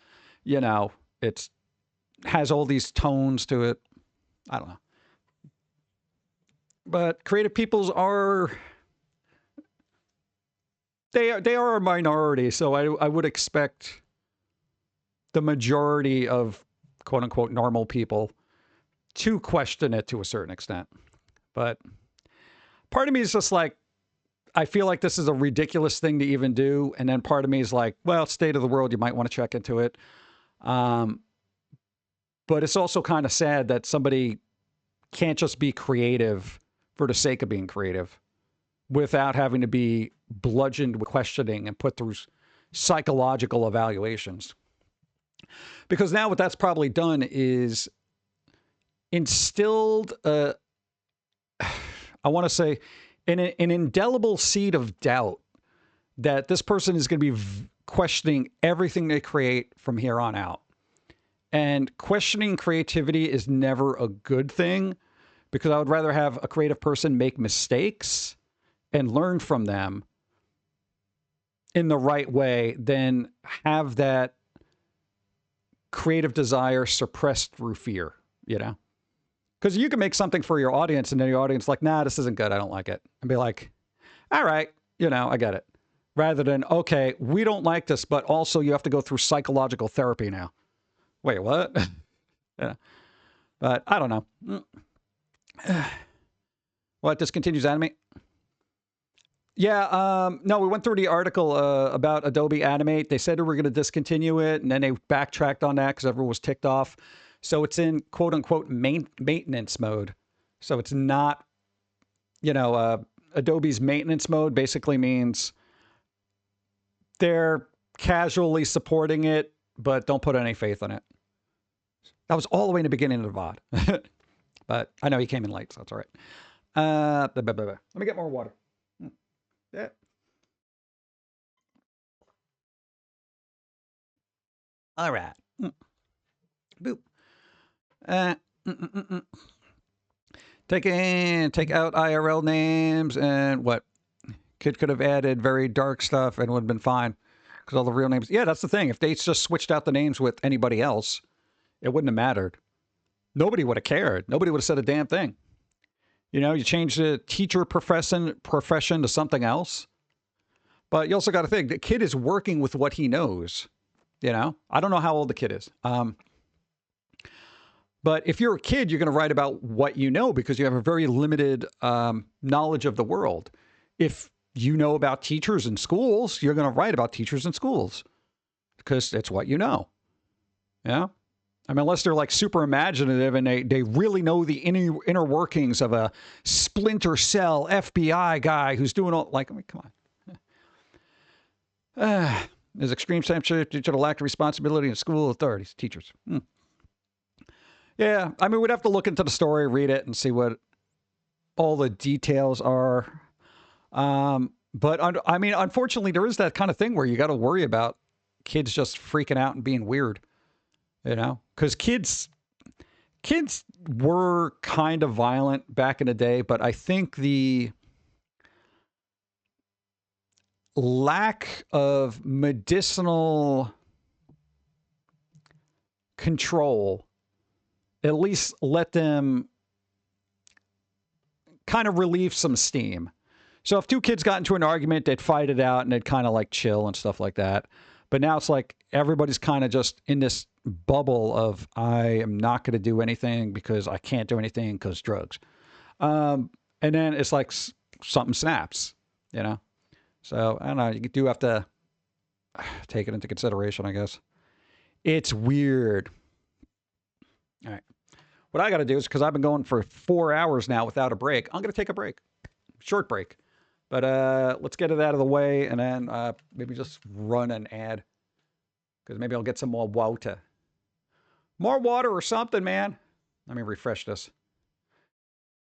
You know, it's has all these tones to it. I don't know. But creative peoples are they are a minority, so I would expect the majority of quote unquote normal people to question it to a certain extent. But part of me is just like, I feel like this is a ridiculous thing to even do. And then part of me is like, well, state of the world, you might want to check into it. But it's also kind of sad that somebody can't just be creative for the sake of being creative without having to be bludgeoned with questioning and put through psychological evaluations. Because now what that's probably done is instilled, I want to say, an indelible seed of doubt that this person is going to be questioning everything they create from here on out. And questioning creativity is never a good thing, because I would rather have a creative person make mistakes and learn from them in the right way than have that creative desire suppressed through fear, you know? Because you can make something for your audience and then your audience like, nah, this isn't good. I don't like it. And be like, all right, you know, I get it. Rather than, okay, we don't like this, but also you have to go through psychological therapy now. Wait, what? Yeah. But I don't know. What, discontinues Animate? Yeah, no, we went through the article about Adobe Animate. They said they were going to discontinue it, and then they backtracked on that because everyone was ticked off. So it's in quote-unquote maintenance mode. So it's not, you know, Adobe's maintenance mode basically means they're casually supporting it, but don't put any faith in it. That was all the way in the beginning of the VOD. But I know he came in late, so that's all right. Let me get more water. Yeah. All right. Boop. Take out IRL names and what? Kid could have added very dark stuff and would have been fine. Because all the real names. Yeah, that's the thing. If they just switched out the names with anybody else, it wouldn't have mattered. Nobody would have cared. Nobody would have said a damn thing. You know, you change the teacher profession to something else. But you also got to think, the kid is working with what he knows. You know, I don't know how old the kid is. But if you're a kid, you're going to write about what you know because you have a very limited knowledge of the world. If you know about teachers in schools, you're going to write about teachers in schools because it's what you know. Yeah. I mean, unless they're like super imaginative and they really know the inner workings of a Splinter Cell FBI guy who's doing all, like, I mean, come on. There's extreme censorship due to the lack of responsibility in school authorities, teachers. Yeah, I mean, we'd have to look into the story, read it, and see what all the details are. But, I mean, unfortunately, there is that kind of thing where you got to worry about kids just freaking out and being weird. You know, because kids were kind of violent back in the day, but I think the lack of medicinal control at least let them kind of relieve some steam. So if two kids got into an argument, they'd fight it out and they'd kind of like chill and stuff like that. But now it's like everybody's kind of just in this bubble of I am not going to do anything because I can't do anything because drugs. And then it's like something snaps, you know? So I don't know. You do have to take it into consideration, I guess. It's weird. All right. What I got to do is, because I've been going for 4 hours now without a break, I'm going to take a break. Short break. But let's get it out of the way and then maybe just run an ad. Because maybe I'll get some more water. More water or something, man. Let me refresh this.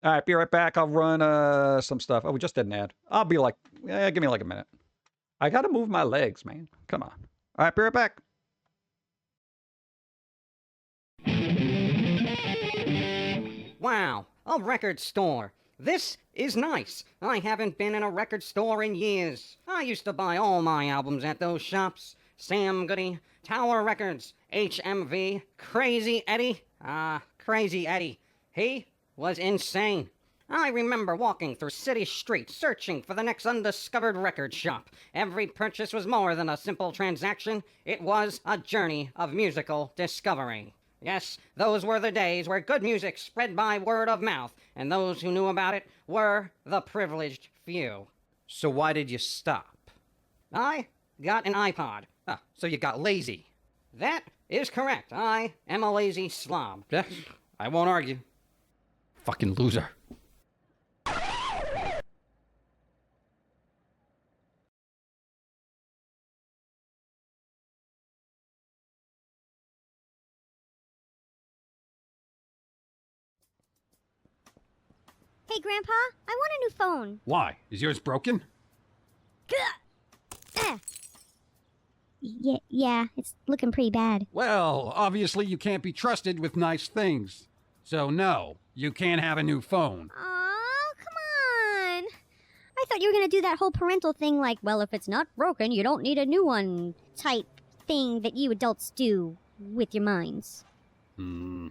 All right, be right back. I'll run some stuff. Oh, we just did an ad. I'll be like, give me like a minute. I got to move my legs, man. Come on. All right, be right back. Wow, a record store. This is nice. I haven't been in a record store in years. I used to buy all my albums at those shops. Sam Goody, Tower Records, HMV, Crazy Eddie. Crazy Eddie. He was insane. I remember walking through city streets searching for the next undiscovered record shop. Every purchase was more than a simple transaction. It was a journey of musical discovery. Yes, those were the days where good music spread by word of mouth, and those who knew about it were the privileged few. So why did you stop? I got an iPod. So you got lazy. That is correct. I am a lazy slob. Yeah, I won't argue. Fucking loser. Hey, Grandpa, I want a new phone. Why? Is yours broken? Yeah, it's looking pretty bad. Well, obviously you can't be trusted with nice things. So no, you can't have a new phone. Oh, come on. I thought you were going to do that whole parental thing like, well, if it's not broken, you don't need a new one type thing that you adults do with your minds. Come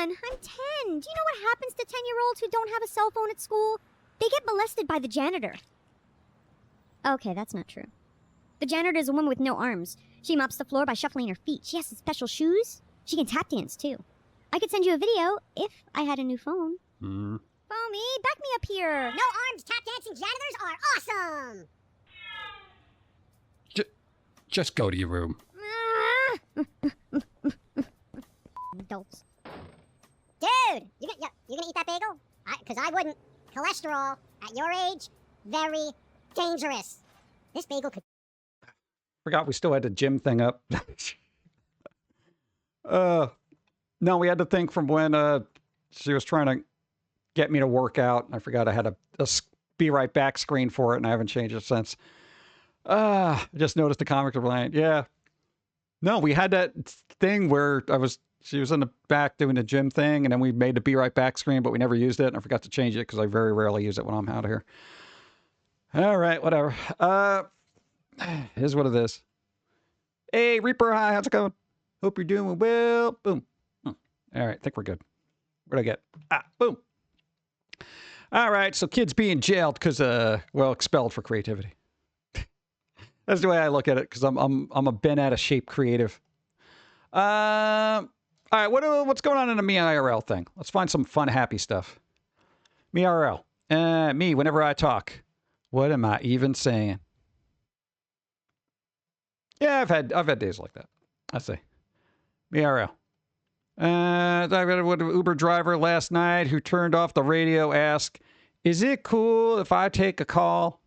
on, I'm 10. Do you know what happens to 10-year-olds who don't have a cell phone at school? They get molested by the janitor. Okay, that's not true. The janitor is a woman with no arms. She mops the floor by shuffling her feet. She has special shoes. She can tap dance, too. I could send you a video if I had a new phone. Foamy, back me up here. No arms tap dancing janitors are awesome. Just go to your room. Adults. Dude, you gonna eat that bagel? Because I wouldn't. Cholesterol, at your age, very dangerous. This bagel could... Forgot we still had the gym thing up. No, we had the thing from when she was trying to get me to work out. I forgot I had a be right back screen for it, and I haven't changed it since. I just noticed the comics were playing. Yeah. No, we had that thing where she was in the back doing the gym thing, and then we made the be right back screen, but we never used it, and I forgot to change it because I very rarely use it when I'm out of here. All right, whatever. Here's what it is. Hey, Reaper, hi, how's it going? Hope you're doing well. Boom. All right, I think we're good. What'd I get? Boom. All right, so kids being jailed because, expelled for creativity. That's the way I look at it, because I'm a bent out of shape creative. All right, what's going on in the Me IRL thing? Let's find some fun, happy stuff. Me IRL. Me, whenever I talk. What am I even saying? Yeah, I've had days like that. Let's see. Me IRL. I got an Uber driver last night who turned off the radio, asked, "Is it cool if I take a call?"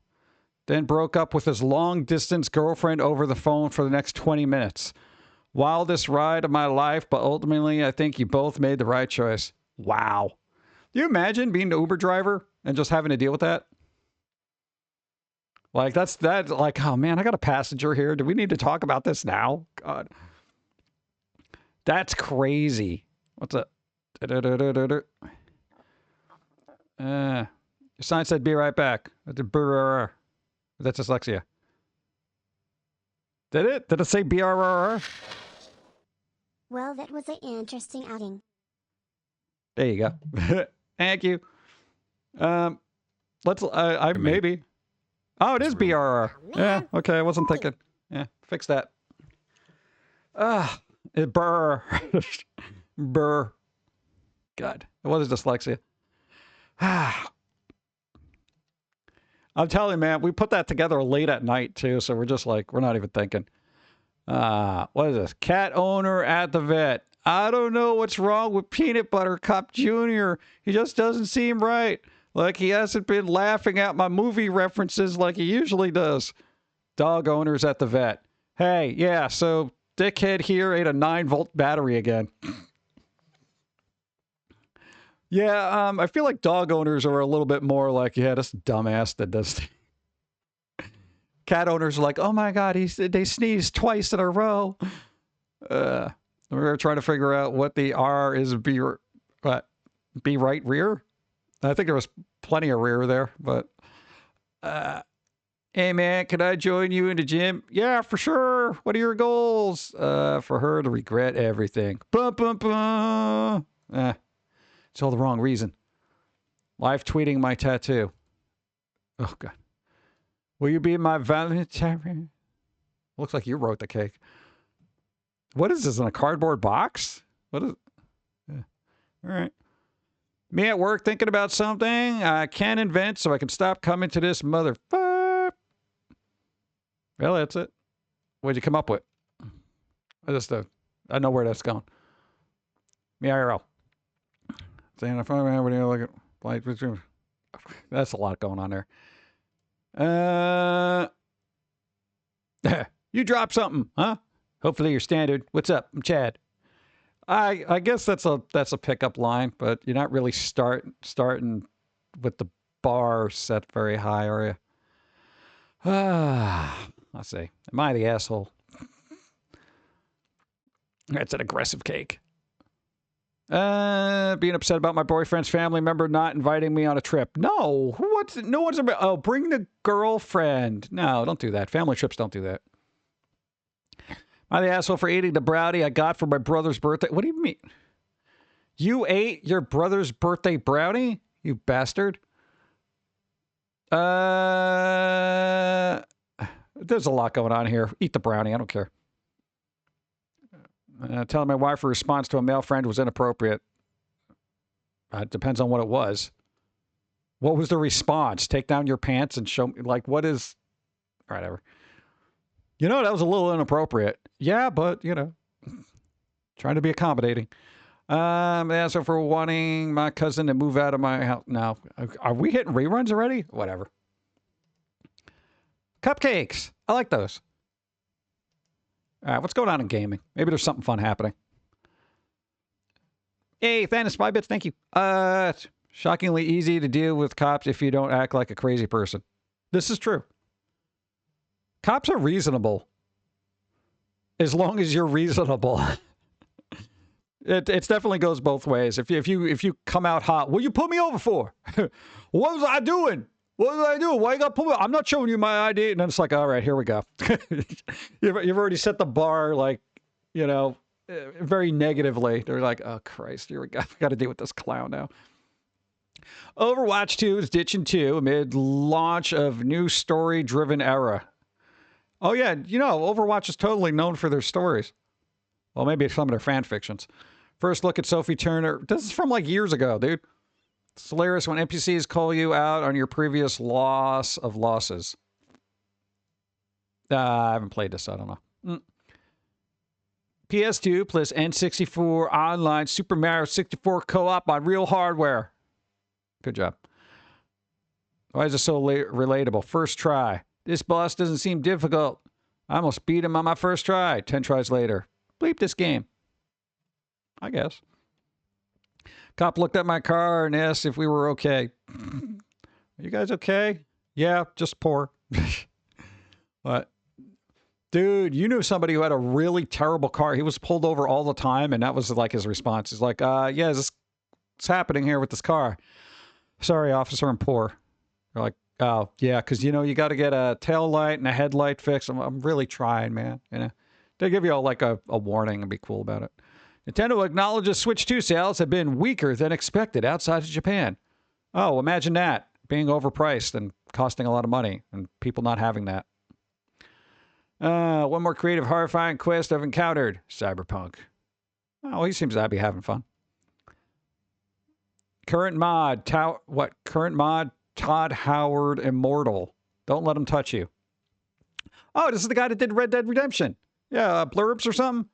Then broke up with his long-distance girlfriend over the phone for the next 20 minutes. Wildest ride of my life, but ultimately I think you both made the right choice. Wow. Do you imagine being an Uber driver and just having to deal with that? Like, that's like, oh man, I got a passenger here. Do we need to talk about this now? God. That's crazy. What's up? Your sign said be right back. That's dyslexia. Did it? Did it say BRRR? Well, that was an interesting outing. There you go. Thank you. Maybe. Oh, it is BRR. Yeah, okay, I wasn't thinking. Yeah, fix that. Burr. Burr. God, it was dyslexia. I'm telling you, man, we put that together late at night, too, so we're just like, we're not even thinking. What is this? Cat owner at the vet. I don't know what's wrong with Peanut Butter Cup Jr. He just doesn't seem right. Like he hasn't been laughing at my movie references like he usually does. Dog owners at the vet. Hey, yeah, so dickhead here ate a 9-volt battery again. Yeah, I feel like dog owners are a little bit more like, yeah, this dumbass that does. Cat owners are like, oh my God, they sneezed twice in a row. We're trying to figure out what the R is. But Be right rear. I think there was plenty of rear there, but hey man, can I join you in the gym? Yeah, for sure. What are your goals? For her to regret everything. Bum, bum, bum. It's all the wrong reason. Live tweeting my tattoo. Oh god. Will you be my Valentine? Looks like you wrote the cake. What is this, in a cardboard box? What is it? Yeah. All right. Me at work thinking about something I can't invent so I can stop coming to this motherfucker. Well, that's it. What'd you come up with? I know where that's going. Me IRL. Saying if I'm everybody look at flight. That's a lot going on there. You dropped something, huh? Hopefully you're standard. What's up? I'm Chad. I guess that's a pickup line, but you're not really starting with the bar set very high, are you? Let's see. Am I the asshole? That's an aggressive cake. Being upset about my boyfriend's family member not inviting me on a trip. No, no one's about. Oh, bring the girlfriend. No, don't do that. Family trips don't do that. Am I the asshole for eating the brownie I got for my brother's birthday? What do you mean? You ate your brother's birthday brownie? You bastard. There's a lot going on here. Eat the brownie. I don't care. Telling my wife her response to a male friend was inappropriate. It depends on what it was. What was the response? Take down your pants and show me, like, what is... Whatever. You know, that was a little inappropriate. Yeah, but, you know, trying to be accommodating. As for wanting my cousin to move out of my house. No. Are we hitting reruns already? Whatever. Cupcakes. I like those. All right, what's going on in gaming? Maybe there's something fun happening. Hey, Thanos, 5 bits, thank you. It's shockingly easy to deal with cops if you don't act like a crazy person. This is true. Cops are reasonable. As long as you're reasonable. It definitely goes both ways. If you come out hot, what you put me over for? What was I doing? What did I do? Why you got to put me? I'm not showing you my ID. And then it's like, all right, here we go. You've already set the bar, like, you know, very negatively. They're like, oh, Christ, here we go. We got to deal with this clown now. Overwatch 2 is ditching 2 amid launch of new story-driven era. Oh, yeah, you know, Overwatch is totally known for their stories. Well, maybe some of their fan fictions. First look at Sophie Turner. This is from like years ago, dude. It's hilarious when NPCs call you out on your previous loss of losses. I haven't played this, I don't know. PS2 plus N64 online Super Mario 64 co-op on real hardware. Good job. Why is it so relatable? First try. This boss doesn't seem difficult. I almost beat him on my first try. 10 tries later. Bleep this game. I guess. Cop looked at my car and asked if we were okay. Are you guys okay? Yeah, just poor. What? Dude, you knew somebody who had a really terrible car. He was pulled over all the time, and that was like his response. He's like, yeah, it's happening here with this car. Sorry, officer, I'm poor. They're like, oh, yeah, because, you know, you got to get a tail light and a headlight fixed. I'm really trying, man. You know, they give you all like a warning and be cool about it. Nintendo acknowledges Switch 2 sales have been weaker than expected outside of Japan. Oh, imagine that. Being overpriced and costing a lot of money and people not having that. One more creative, horrifying quest I've encountered. Cyberpunk. Oh, he seems to be having fun. Current mod. Current mod. Todd Howard Immortal. Don't let him touch you. Oh, this is the guy that did Red Dead Redemption. Yeah, blurbs or something.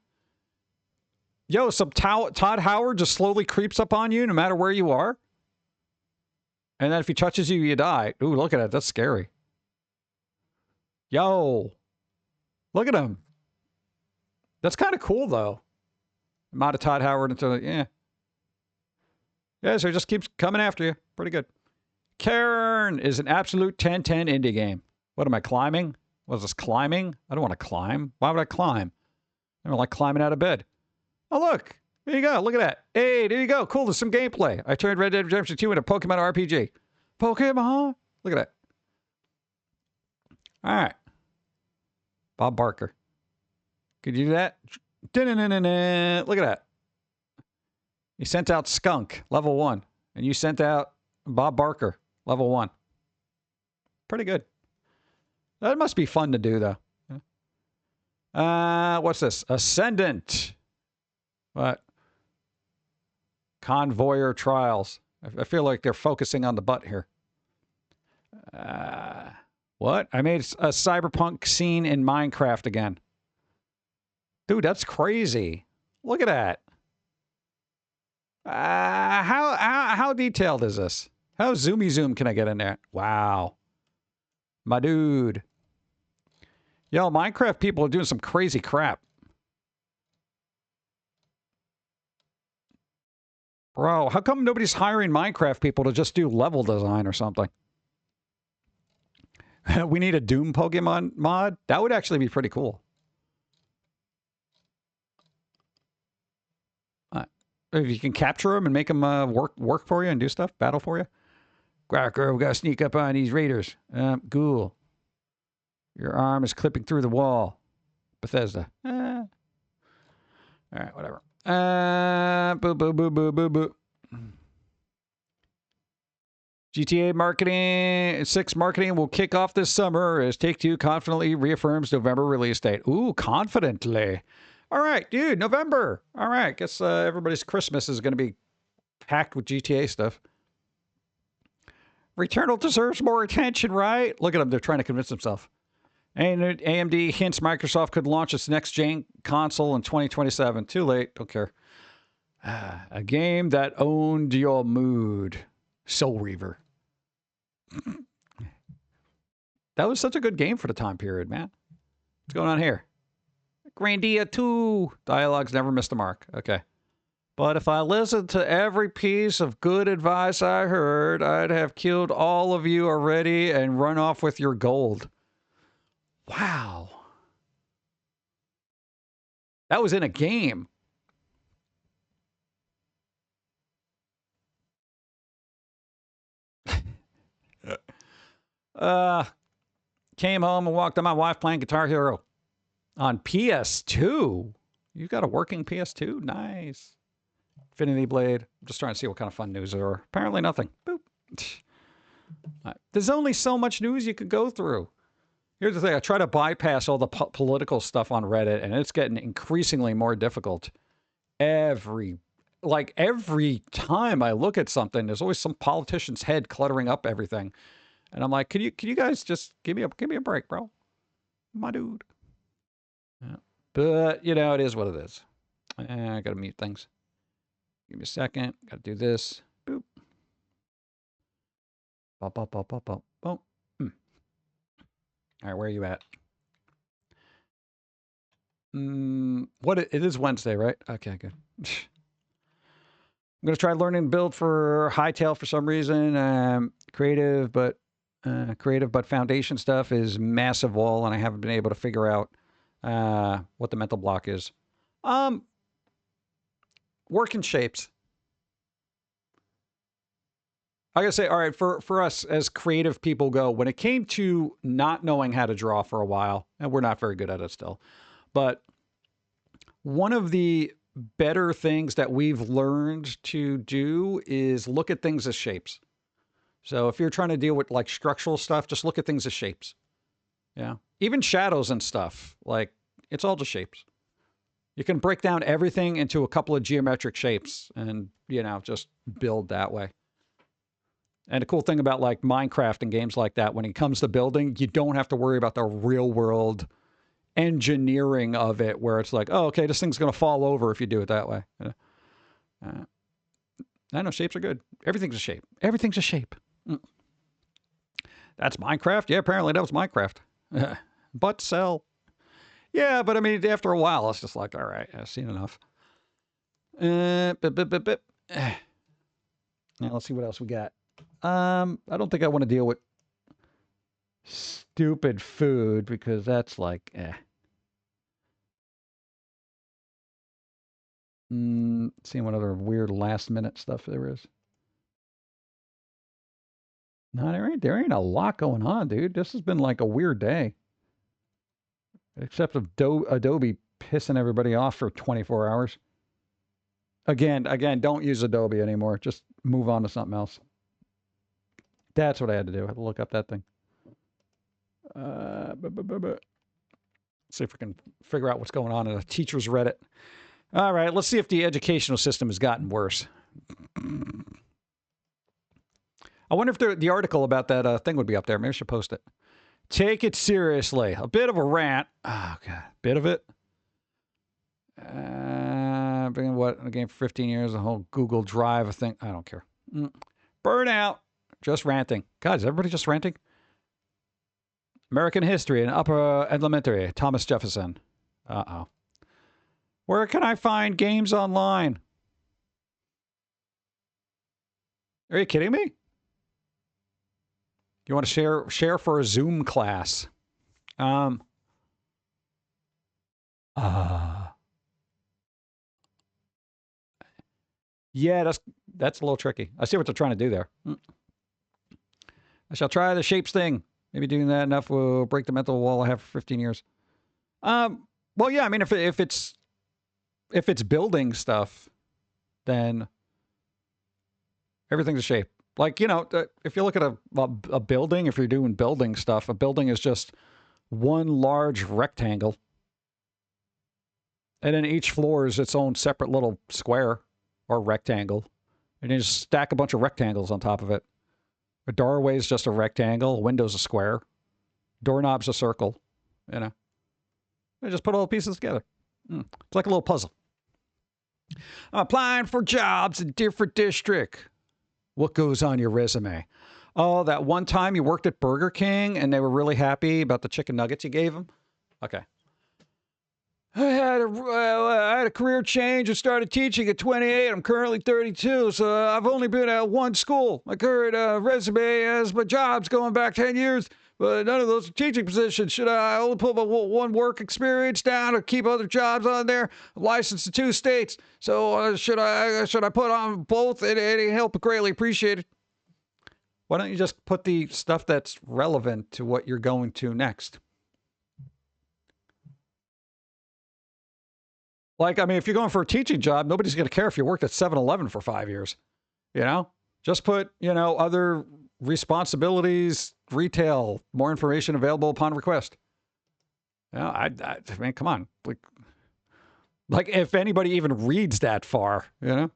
Yo, some Todd Howard just slowly creeps up on you no matter where you are. And then if he touches you, you die. Ooh, look at that. That's scary. Yo. Look at him. That's kind of cool, though. Mod of Todd Howard until, yeah. Yeah, so it just keeps coming after you. Pretty good. Cairn is an absolute 10-10 indie game. What am I, climbing? What is this, climbing? I don't want to climb. Why would I climb? I don't like climbing out of bed. Oh, look. There you go. Look at that. Hey, there you go. Cool. There's some gameplay. I turned Red Dead Redemption 2 into Pokemon RPG. Pokemon. Look at that. All right. Bob Barker. Could you do that? Look at that. You sent out Skunk, level 1. And you sent out Bob Barker, level 1. Pretty good. That must be fun to do, though. What's this? Ascendant. What? Convoyer Trials. I feel like they're focusing on the butt here. What? I made a cyberpunk scene in Minecraft again. Dude, that's crazy. Look at that. How detailed is this? How zoomy zoom can I get in there? Wow. My dude. Yo, Minecraft people are doing some crazy crap. Bro, how come nobody's hiring Minecraft people to just do level design or something? We need a Doom Pokemon mod? That would actually be pretty cool. If you can capture them and make them work for you and do stuff, battle for you. Cracker, we gotta sneak up on these raiders. Ghoul. Your arm is clipping through the wall. Bethesda. All right, whatever. Boo, boo, boo, boo, boo, boo. GTA marketing, 6 marketing will kick off this summer as Take-Two confidently reaffirms November release date. Ooh, confidently. All right, dude, November. All right, guess everybody's Christmas is going to be packed with GTA stuff. Returnal deserves more attention, right? Look at them. They're trying to convince themselves. And AMD hints Microsoft could launch its next-gen console in 2027. Too late. Don't care. A game that owned your mood. Soul Reaver. That was such a good game for the time period, man. What's going on here? Grandia 2. Dialogues never missed the mark. Okay. But if I listened to every piece of good advice I heard, I'd have killed all of you already and run off with your gold. Wow. That was in a game. Came home and walked on my wife playing Guitar Hero on PS2. You got a working PS2? Nice. Infinity Blade. I'm just trying to see what kind of fun news there are. Apparently nothing. Boop. There's only so much news you could go through. Here's the thing. I try to bypass all the political stuff on Reddit, and it's getting increasingly more difficult. Every time I look at something, there's always some politician's head cluttering up everything. And I'm like, can you guys just give me a break, bro? My dude. Yeah. But, you know, it is what it is. I got to mute things. Give me a second. Got to do this. Boop. Bop, bop, bop, bop, bop, bop. All right, where are you at? It is Wednesday, right? Okay, good. I'm going to try learning to build for Hightail for some reason. Creative, but foundation stuff is massive wall, and I haven't been able to figure out what the mental block is. Working shapes. I gotta say, all right, for us as creative people go, when it came to not knowing how to draw for a while, and we're not very good at it still, but one of the better things that we've learned to do is look at things as shapes. So if you're trying to deal with like structural stuff, just look at things as shapes. Yeah. Even shadows and stuff, like it's all just shapes. You can break down everything into a couple of geometric shapes and, you know, just build that way. And the cool thing about like Minecraft and games like that, when it comes to building, you don't have to worry about the real world engineering of it, where it's like, oh, okay, this thing's going to fall over if you do it that way. I know shapes are good. Everything's a shape. Everything's a shape. That's Minecraft? Yeah, apparently that was Minecraft. But sell. Yeah, but I mean, after a while, it's just like, all right, I've seen enough. Now let's see what else we got. I don't think I want to deal with stupid food because that's like, Seeing what other weird last-minute stuff there is. No, there ain't a lot going on, dude. This has been like a weird day. Except of Adobe pissing everybody off for 24 hours. Again, don't use Adobe anymore. Just move on to something else. That's what I had to do. I had to look up that thing. See if we can figure out what's going on in a teacher's Reddit. All right, let's see if the educational system has gotten worse. I wonder if the article about that thing would be up there. Maybe I should post it. Take it seriously. A bit of a rant. Oh, God. Bit of it. Been what in the game for 15 years? The whole Google Drive thing. I don't care. Burnout. Just ranting. God, is everybody just ranting? American history in upper elementary. Thomas Jefferson. Uh-oh. Where can I find games online? Are you kidding me? You want to share for a Zoom class? Yeah, that's a little tricky. I see what they're trying to do there. I shall try the shapes thing. Maybe doing that enough will break the mental wall I have for 15 years. Well, yeah. I mean, if it's building stuff, then everything's a shape. Like, you know, if you look at a building, if you're doing building stuff, a building is just one large rectangle. And then each floor is its own separate little square or rectangle. And you just stack a bunch of rectangles on top of it. A doorway is just a rectangle. A window's a square. Doorknob's a circle. You know. They just put all the pieces together. It's like a little puzzle. I'm applying for jobs in different district. What goes on your resume? Oh, that one time you worked at Burger King and they were really happy about the chicken nuggets you gave them? Okay. I had a career change and started teaching at 28. I'm currently 32, so I've only been at one school. My current resume has my jobs going back 10 years, but none of those are teaching positions. Should I only put my one work experience down or keep other jobs on there? I'm licensed in 2 states, so should I put on both? Any help greatly appreciated. Why don't you just put the stuff that's relevant to what you're going to next? Like, I mean, if you're going for a teaching job, nobody's going to care if you worked at 7-Eleven for 5 years. You know? Just put, you know, other responsibilities, retail, more information available upon request. You know, I mean, come on. Like, if anybody even reads that far, you know?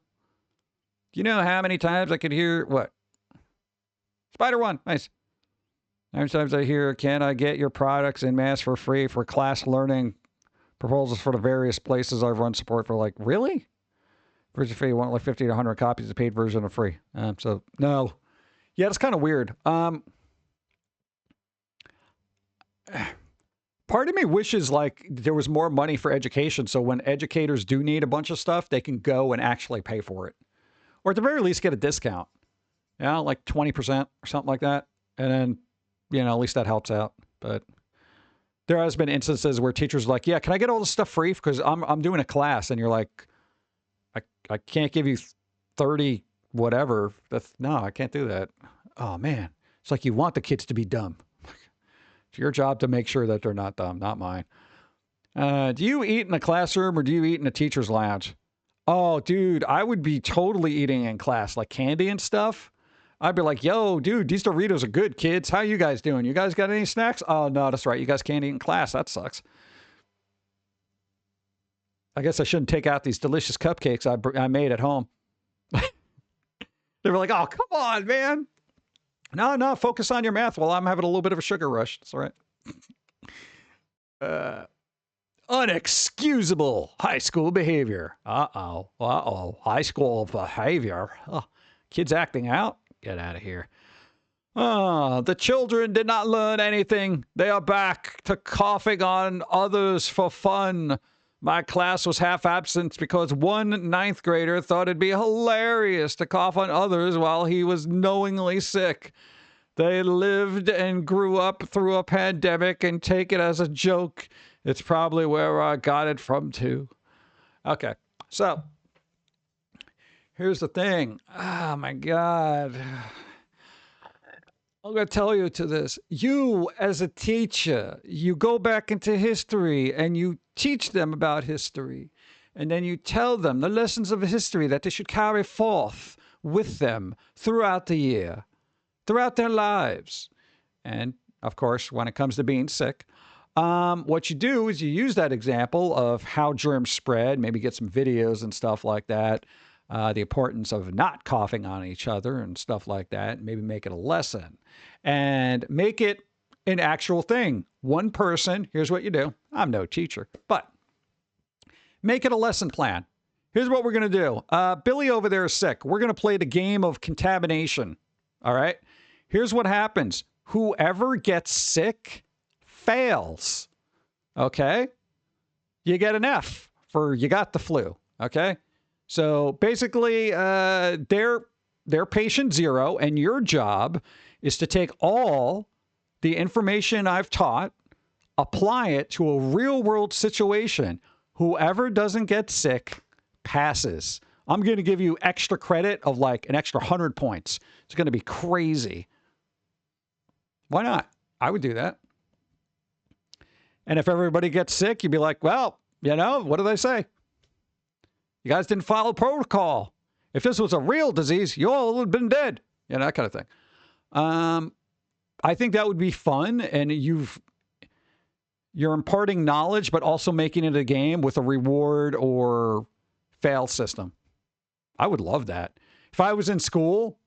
You know how many times I could hear, what? Spider One, nice. How many times I hear, can I get your products in mass for free for class learning proposals for the various places I've run support for? Like, really? Version fee, you want like 50 to 100 copies, the paid version of free. So, no. Yeah, it's kind of weird. Part of me wishes like there was more money for education, so when educators do need a bunch of stuff, they can go and actually pay for it. Or at the very least get a discount. You know, like 20% or something like that. And then, you know, at least that helps out. But there has been instances where teachers are like, yeah, can I get all this stuff free? Because I'm doing a class. And you're like, I can't give you 30 whatever. No, I can't do that. Oh, man. It's like you want the kids to be dumb. It's your job to make sure that they're not dumb, not mine. Do you eat in a classroom or do you eat in a teacher's lounge? Oh, dude, I would be totally eating in class, like candy and stuff. I'd be like, yo, dude, these Doritos are good, kids. How you guys doing? You guys got any snacks? Oh, no, that's right. You guys can't eat in class. That sucks. I guess I shouldn't take out these delicious cupcakes I made at home. They were like, oh, come on, man. No, focus on your math while I'm having a little bit of a sugar rush. That's all right. Unexcusable high school behavior. Uh-oh. High school behavior. Oh, kids acting out. Get out of here. The children did not learn anything. They are back to coughing on others for fun. My class was half absent because one 9th grader thought it'd be hilarious to cough on others while he was knowingly sick. They lived and grew up through a pandemic and take it as a joke. It's probably where I got it from, too. Okay, so Here's the thing. Oh my God. I'm going to tell you to this. You, as a teacher, you go back into history and you teach them about history. And then you tell them the lessons of history that they should carry forth with them throughout the year, throughout their lives. And of course, when it comes to being sick, what you do is you use that example of how germs spread, maybe get some videos and stuff like that, the importance of not coughing on each other and stuff like that, maybe make it a lesson and make it an actual thing. One person, here's what you do. I'm no teacher, but make it a lesson plan. Here's what we're going to do. Billy over there is sick. We're going to play the game of contamination. All right. Here's what happens. Whoever gets sick fails. Okay. You get an F for you got the flu. Okay. So basically, they're patient zero, and your job is to take all the information I've taught, apply it to a real world situation. Whoever doesn't get sick passes. I'm going to give you extra credit of like an extra 100 points. It's going to be crazy. Why not? I would do that. And if everybody gets sick, you'd be like, well, you know, what do they say? You guys didn't follow protocol. If this was a real disease, you all would have been dead. You know, that kind of thing. I think that would be fun, and you're imparting knowledge, but also making it a game with a reward or fail system. I would love that. If I was in school,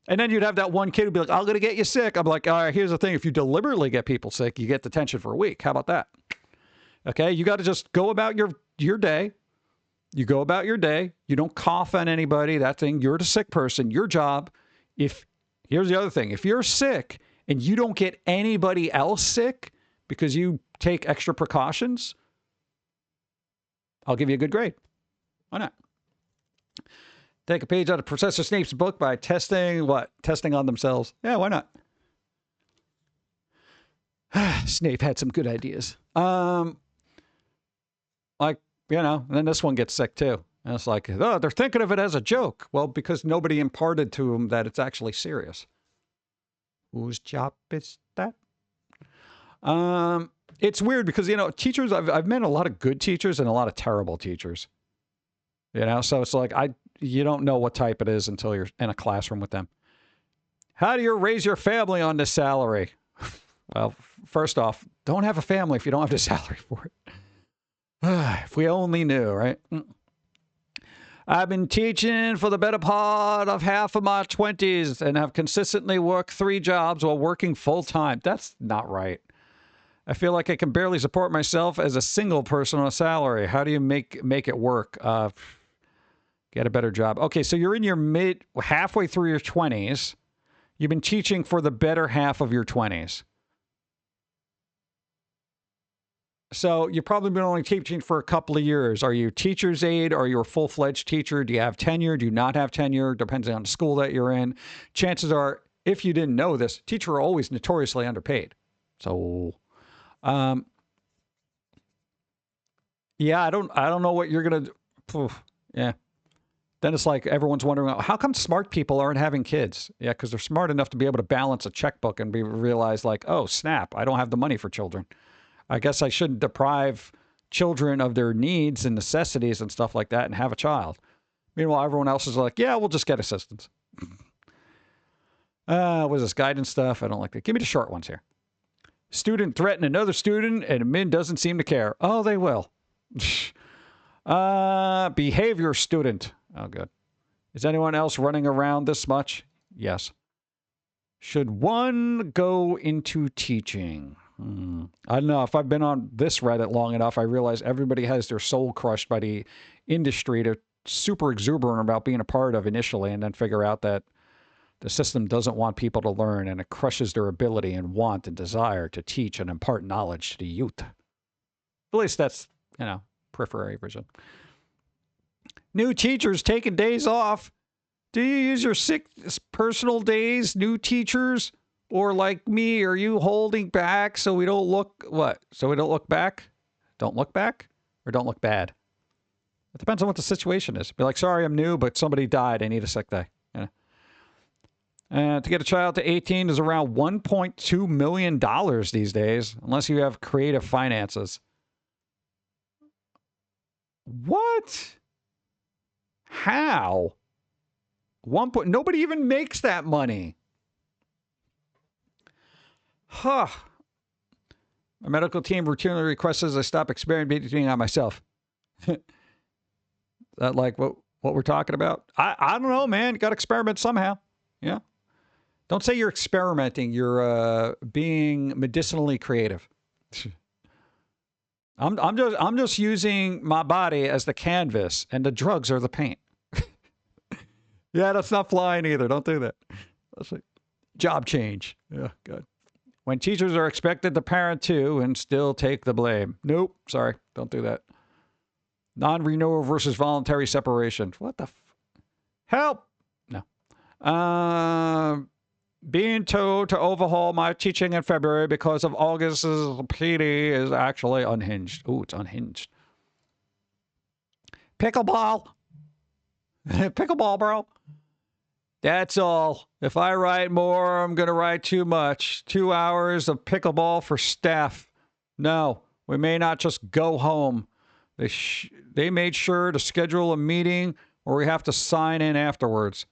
and then you'd have that one kid who'd be like, I'm going to get you sick. I'm like, all right, here's the thing. If you deliberately get people sick, you get detention for a week. How about that? Okay, you got to just go about your day. You go about your day. You don't cough on anybody, that thing. You're the sick person. Your job, here's the other thing. If you're sick and you don't get anybody else sick because you take extra precautions, I'll give you a good grade. Why not? Take a page out of Professor Snape's book by testing what? Testing on themselves. Yeah, why not? Snape had some good ideas. Like, you know, and then this one gets sick too. And it's like, oh, they're thinking of it as a joke. Well, because nobody imparted to them that it's actually serious. Whose job is that? It's weird because, you know, teachers, I've met a lot of good teachers and a lot of terrible teachers. You know, so it's like, you don't know what type it is until you're in a classroom with them. How do you raise your family on this salary? Well, first off, don't have a family if you don't have the salary for it. If we only knew, right? I've been teaching for the better part of half of my 20s and have consistently worked 3 jobs while working full time. That's not right. I feel like I can barely support myself as a single person on a salary. How do you make it work? Get a better job. Okay, so you're in your halfway through your 20s. You've been teaching for the better half of your 20s. So you've probably been only teaching for a couple of years. Are you teacher's aide? Are you a full-fledged teacher? Do you have tenure? Do you not have tenure? Depends on the school that you're in. Chances are, if you didn't know this, teachers are always notoriously underpaid. So, yeah, I don't know what you're gonna do. Yeah. Then it's like everyone's wondering, how come smart people aren't having kids? Yeah, because they're smart enough to be able to balance a checkbook and realize like, oh, snap, I don't have the money for children. I guess I shouldn't deprive children of their needs and necessities and stuff like that and have a child. Meanwhile, everyone else is like, yeah, we'll just get assistance. What is this, guidance stuff? I don't like that. Give me the short ones here. Student threatened another student and admin doesn't seem to care. Oh, they will. Behavior student. Oh, good. Is anyone else running around this much? Yes. Should one go into teaching? I don't know. If I've been on this Reddit long enough, I realize everybody has their soul crushed by the industry they're super exuberant about being a part of initially, and then figure out that the system doesn't want people to learn, and it crushes their ability and want and desire to teach and impart knowledge to the youth. At least that's, you know, periphery version. New teachers taking days off. Do you use your sick personal days, new teachers? Or like me, are you holding back so we don't look, what? So we don't look back? Don't look back? Or don't look bad? It depends on what the situation is. Be like, sorry, I'm new, but somebody died. I need a sick day. You know? To get a child to 18 is around $1.2 million these days, unless you have creative finances. What? How? Nobody even makes that money. Huh. My medical team routinely requests I stop experimenting on myself. That like what we're talking about? I don't know, man. You got to experiment somehow. Yeah. Don't say you're experimenting. You're being medicinally creative. I'm just using my body as the canvas, and the drugs are the paint. Yeah, that's not flying either. Don't do that. That's like job change. Yeah, good. When teachers are expected to parent too and still take the blame. Nope. Sorry. Don't do that. Non-renewal versus voluntary separation. What the help? No. Being told to overhaul my teaching in February because of August's PD is actually unhinged. Ooh, it's unhinged. Pickleball. Pickleball, bro. That's all. If I write more, I'm going to write too much. 2 hours of pickleball for staff. No, we may not just go home. They made sure to schedule a meeting or we have to sign in afterwards.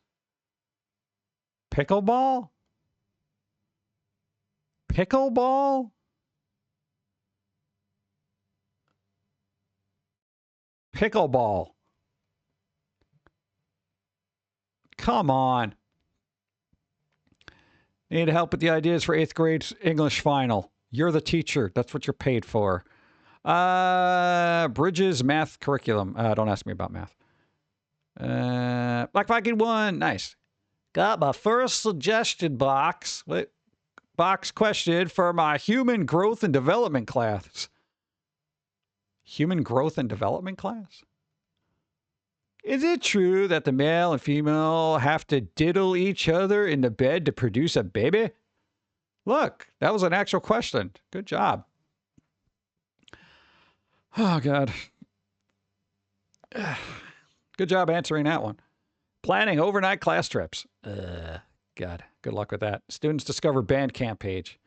Pickleball? Pickleball? Pickleball. Come on. Need help with the ideas for 8th grade English final. You're the teacher. That's what you're paid for. Bridges math curriculum. Don't ask me about math. Black Viking 1. Nice. Got my first suggestion box. Box question for my human growth and development class. Human growth and development class? Is it true that the male and female have to diddle each other in the bed to produce a baby? Look, that was an actual question. Good job. Oh, God. Good job answering that one. Planning overnight class trips. God, good luck with that. Students discover Bandcamp page.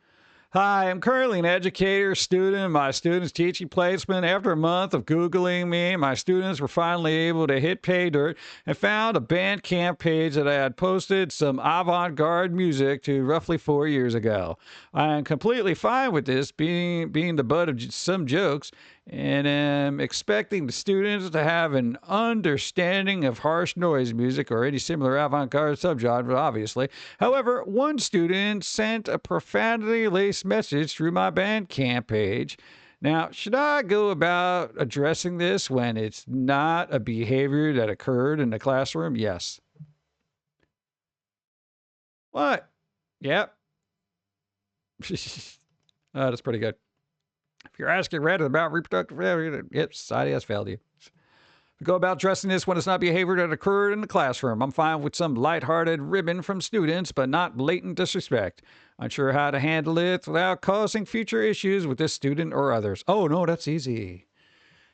Hi, I'm currently an educator, student, my students' teaching placement. After a month of Googling me, my students were finally able to hit pay dirt and found a Bandcamp page that I had posted some avant-garde music to roughly 4 years ago. I am completely fine with this being the butt of some jokes and am expecting the students to have an understanding of harsh noise music or any similar avant-garde subgenre, obviously. However, one student sent a profanity-laced message through my Bandcamp page. Now, should I go about addressing this when it's not a behavior that occurred in the classroom? Yes. What? Yep. That's pretty good. If you're asking Reddit about reproductive failure, yep, society has failed you. We go about addressing this when it's not behavior that occurred in the classroom. I'm fine with some lighthearted ribbon from students, but not blatant disrespect. Unsure how to handle it without causing future issues with this student or others. Oh, no, that's easy.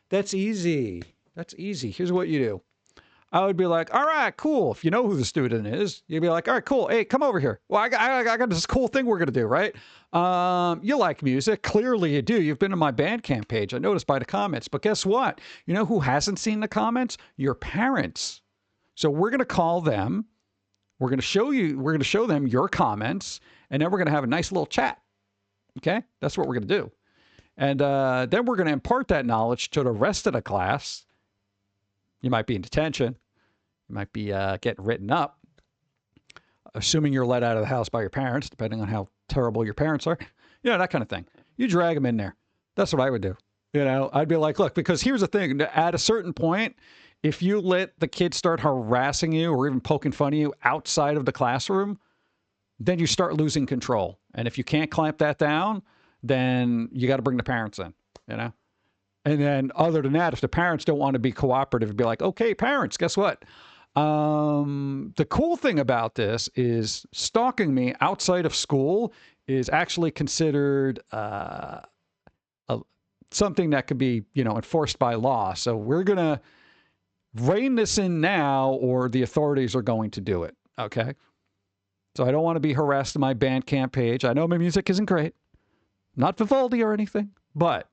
That's easy. That's easy. Here's what you do. I would be like, all right, cool. If you know who the student is, you'd be like, all right, cool. Hey, come over here. Well, I got this cool thing we're going to do, right? You like music. Clearly you do. You've been on my Bandcamp page. I noticed by the comments. But guess what? You know who hasn't seen the comments? Your parents. So we're going to call them. We're going to show them your comments. And then we're going to have a nice little chat. Okay? That's what we're going to do. And then we're going to impart that knowledge to the rest of the class. You might be in detention. You might be getting written up. Assuming you're let out of the house by your parents, depending on how terrible your parents are. You know, that kind of thing. You drag them in there. That's what I would do. You know, I'd be like, look, because here's the thing. At a certain point, if you let the kids start harassing you or even poking fun of you outside of the classroom, then you start losing control. And if you can't clamp that down, then you got to bring the parents in, you know? And then other than that, if the parents don't want to be cooperative, be like, okay, parents, guess what? The cool thing about this is stalking me outside of school is actually considered something that could be, you know, enforced by law. So we're going to rein this in now or the authorities are going to do it. Okay. So I don't want to be harassed on my Bandcamp page. I know my music isn't great. Not Vivaldi or anything, but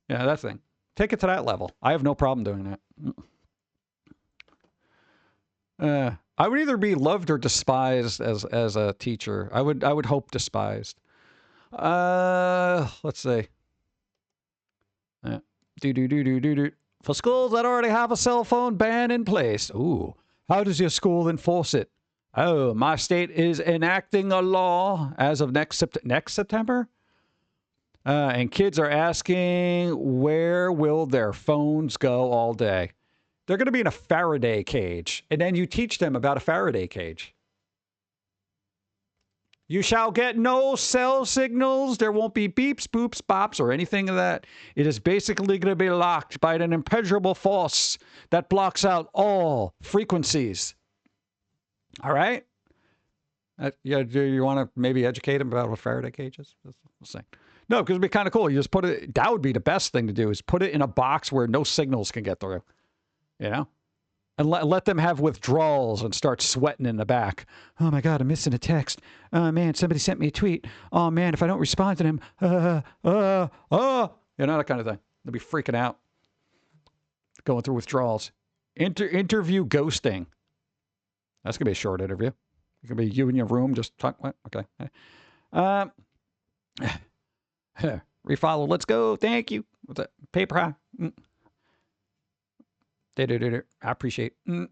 yeah, that thing. Take it to that level. I have no problem doing that. I would either be loved or despised as a teacher. I would hope despised. Let's see. For schools that already have a cell phone ban in place. Ooh, how does your school enforce it? Oh, my state is enacting a law as of next September. And kids are asking, where will their phones go all day? They're going to be in a Faraday cage. And then you teach them about a Faraday cage. You shall get no cell signals. There won't be beeps, boops, bops, or anything of that. It is basically going to be locked by an impenetrable force that blocks out all frequencies. All right? Yeah, do you want to maybe educate them about what Faraday cage is? We'll see. No, because it'd be kind of cool. You just put it, that would be the best thing to do, is put it in a box where no signals can get through. You know? And let them have withdrawals and start sweating in the back. Oh my God, I'm missing a text. Oh man, somebody sent me a tweet. Oh man, if I don't respond to them, you know, that kind of thing. They'll be freaking out. Going through withdrawals. Interview ghosting. That's going to be a short interview. It could be you in your room, just talk. Okay. Refollow. Let's go. Thank you. What's that? Paper high. I appreciate. I've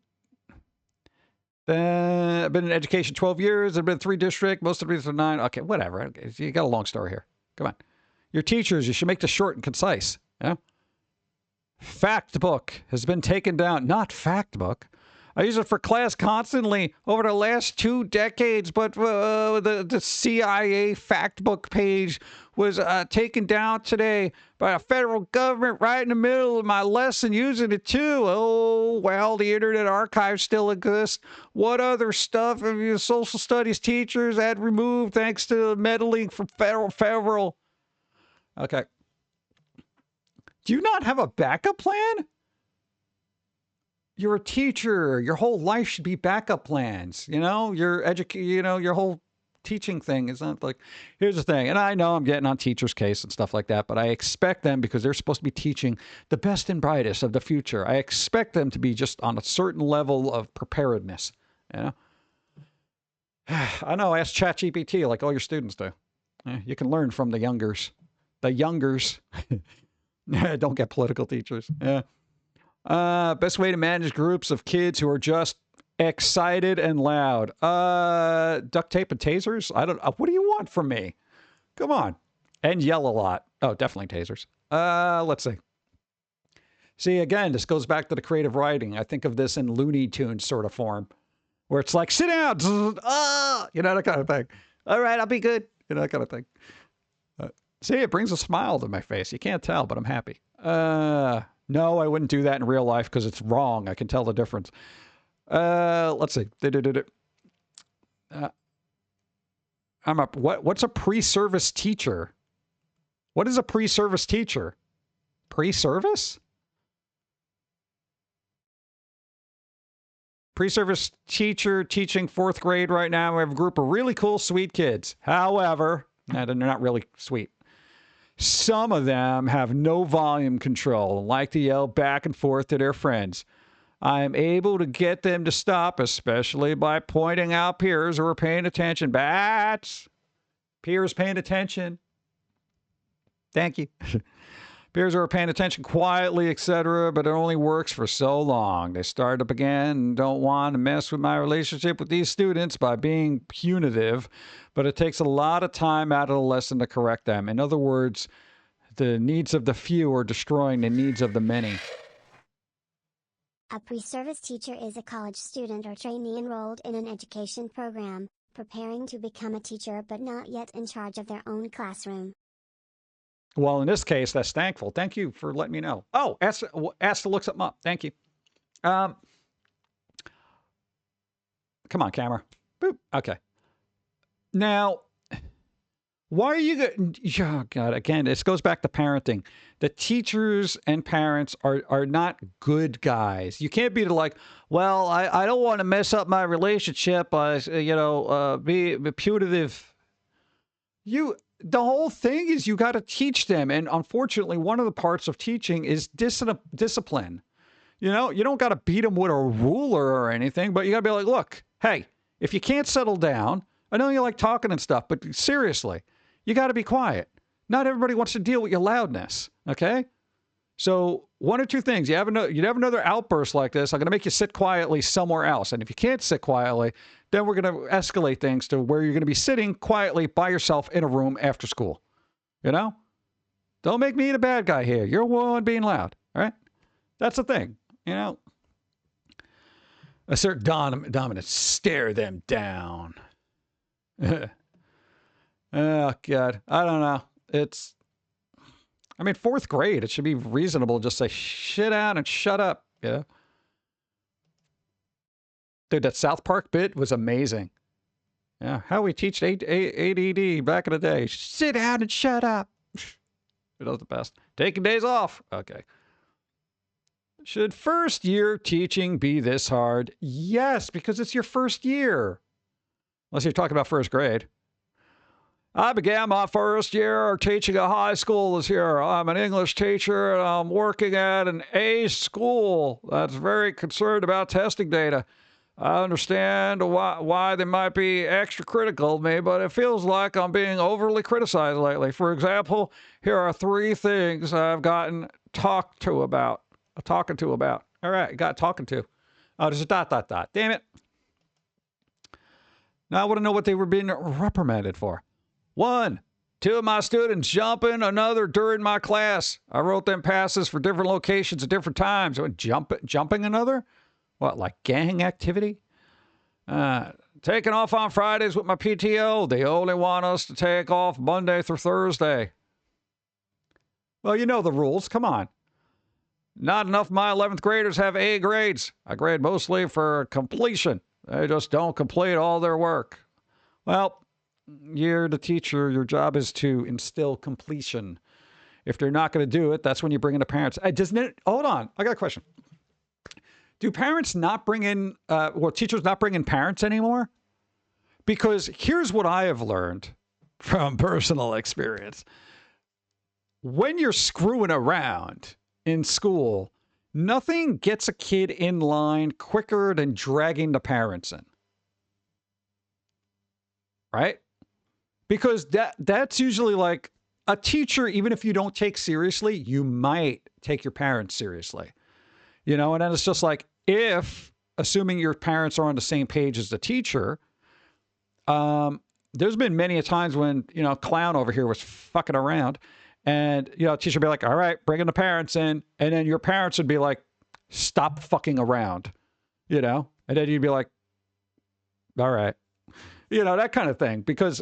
been in education 12 years. I've been in 3 districts. Most of these are 9. Okay, whatever. Okay, you got a long story here. Come on. Your teachers, you should make this short and concise. Yeah? Fact book has been taken down. Not fact book. I use it for class constantly over the last 2 decades, but the CIA fact book page was taken down today by a federal government right in the middle of my lesson using it too. Oh, well, the Internet Archive still exists. What other stuff have your social studies teachers had removed thanks to meddling from federal? Okay. Do you not have a backup plan? You're a teacher. Your whole life should be backup plans. You know, your whole teaching thing is not like, here's the thing. And I know I'm getting on teachers' case and stuff like that, but I expect them, because they're supposed to be teaching the best and brightest of the future, I expect them to be just on a certain level of preparedness. You know? I know, ask ChatGPT like all your students do. You can learn from the youngers. The youngers. Don't get political, teachers. Yeah. Best way to manage groups of kids who are just excited and loud. Duct tape and tasers? I don't. What do you want from me? Come on. And yell a lot. Oh, definitely tasers. Let's see. See, again, this goes back to the creative writing. I think of this in Looney Tunes sort of form, where it's like, sit down. You know, that kind of thing. All right, I'll be good. You know, that kind of thing. See, it brings a smile to my face. You can't tell, but I'm happy. No, I wouldn't do that in real life because it's wrong. I can tell the difference. Let's see. I'm up. What's a pre-service teacher? What is a pre-service teacher? Pre-service? Pre-service teacher teaching 4th grade right now. We have a group of really cool, sweet kids. However, they're not really sweet. Some of them have no volume control and like to yell back and forth to their friends. I am able to get them to stop, especially by pointing out peers who are paying attention. Bats! Peers paying attention. Thank you. Peers who are paying attention quietly, etc., but it only works for so long. They start up again and don't want to mess with my relationship with these students by being punitive, but it takes a lot of time out of the lesson to correct them. In other words, the needs of the few are destroying the needs of the many. A pre-service teacher is a college student or trainee enrolled in an education program, preparing to become a teacher but not yet in charge of their own classroom. Well, in this case, that's thankful. Thank you for letting me know. Oh, ask to look something up. Thank you. Come on, camera. Boop. Okay. Now, Why are you going? Oh God! Again, this goes back to parenting. The teachers and parents are not good guys. You can't be like, well, I don't want to mess up my relationship by be punitive. The whole thing is you got to teach them, and unfortunately, one of the parts of teaching is discipline. You know, you don't got to beat them with a ruler or anything, but you got to be like, look, hey, if you can't settle down, I know you like talking and stuff, but seriously, you got to be quiet. Not everybody wants to deal with your loudness, okay? So one or two things. You'd have another outburst like this, I'm going to make you sit quietly somewhere else. And if you can't sit quietly, then we're going to escalate things to where you're going to be sitting quietly by yourself in a room after school. You know? Don't make me the bad guy here. You're one being loud, all right? That's the thing, you know? Assert dominance. Stare them down. Oh, God. I don't know. I mean, 4th grade, it should be reasonable to just say, shit out and shut up. Yeah. Dude, that South Park bit was amazing. Yeah. How we teach ADD back in the day. Sit down and shut up. It was the best. Taking days off. Okay. Should first year teaching be this hard? Yes, because it's your first year. Unless you're talking about 1st grade. I began my 1st year teaching at high school this year. I'm an English teacher and I'm working at an A school that's very concerned about testing data. I understand why they might be extra critical of me, but it feels like I'm being overly criticized lately. For example, here are 3 things I've gotten talking to about. All right, got talking to. Oh, there's a ... Damn it. Now I want to know what they were being reprimanded for. 1, 2 of my students jumping another during my class. I wrote them passes for different locations at different times. Jumping another? What, like gang activity? Taking off on Fridays with my PTO. They only want us to take off Monday through Thursday. Well, you know the rules. Come on. Not enough of my 11th graders have A grades. I grade mostly for completion. They just don't complete all their work. Well, you're the teacher. Your job is to instill completion. If they're not going to do it, that's when you bring in the parents. Hold on. I got a question. Do parents not bring in, teachers not bring in parents anymore? Because here's what I have learned from personal experience. When you're screwing around in school, nothing gets a kid in line quicker than dragging the parents in. Right? Because that's usually like a teacher, even if you don't take seriously, you might take your parents seriously. You know, and then it's just like, assuming your parents are on the same page as the teacher, there's been many a times when, clown over here was fucking around and, teacher would be like, all right, bringing the parents in. And then your parents would be like, stop fucking around, and then you'd be like, all right, that kind of thing, because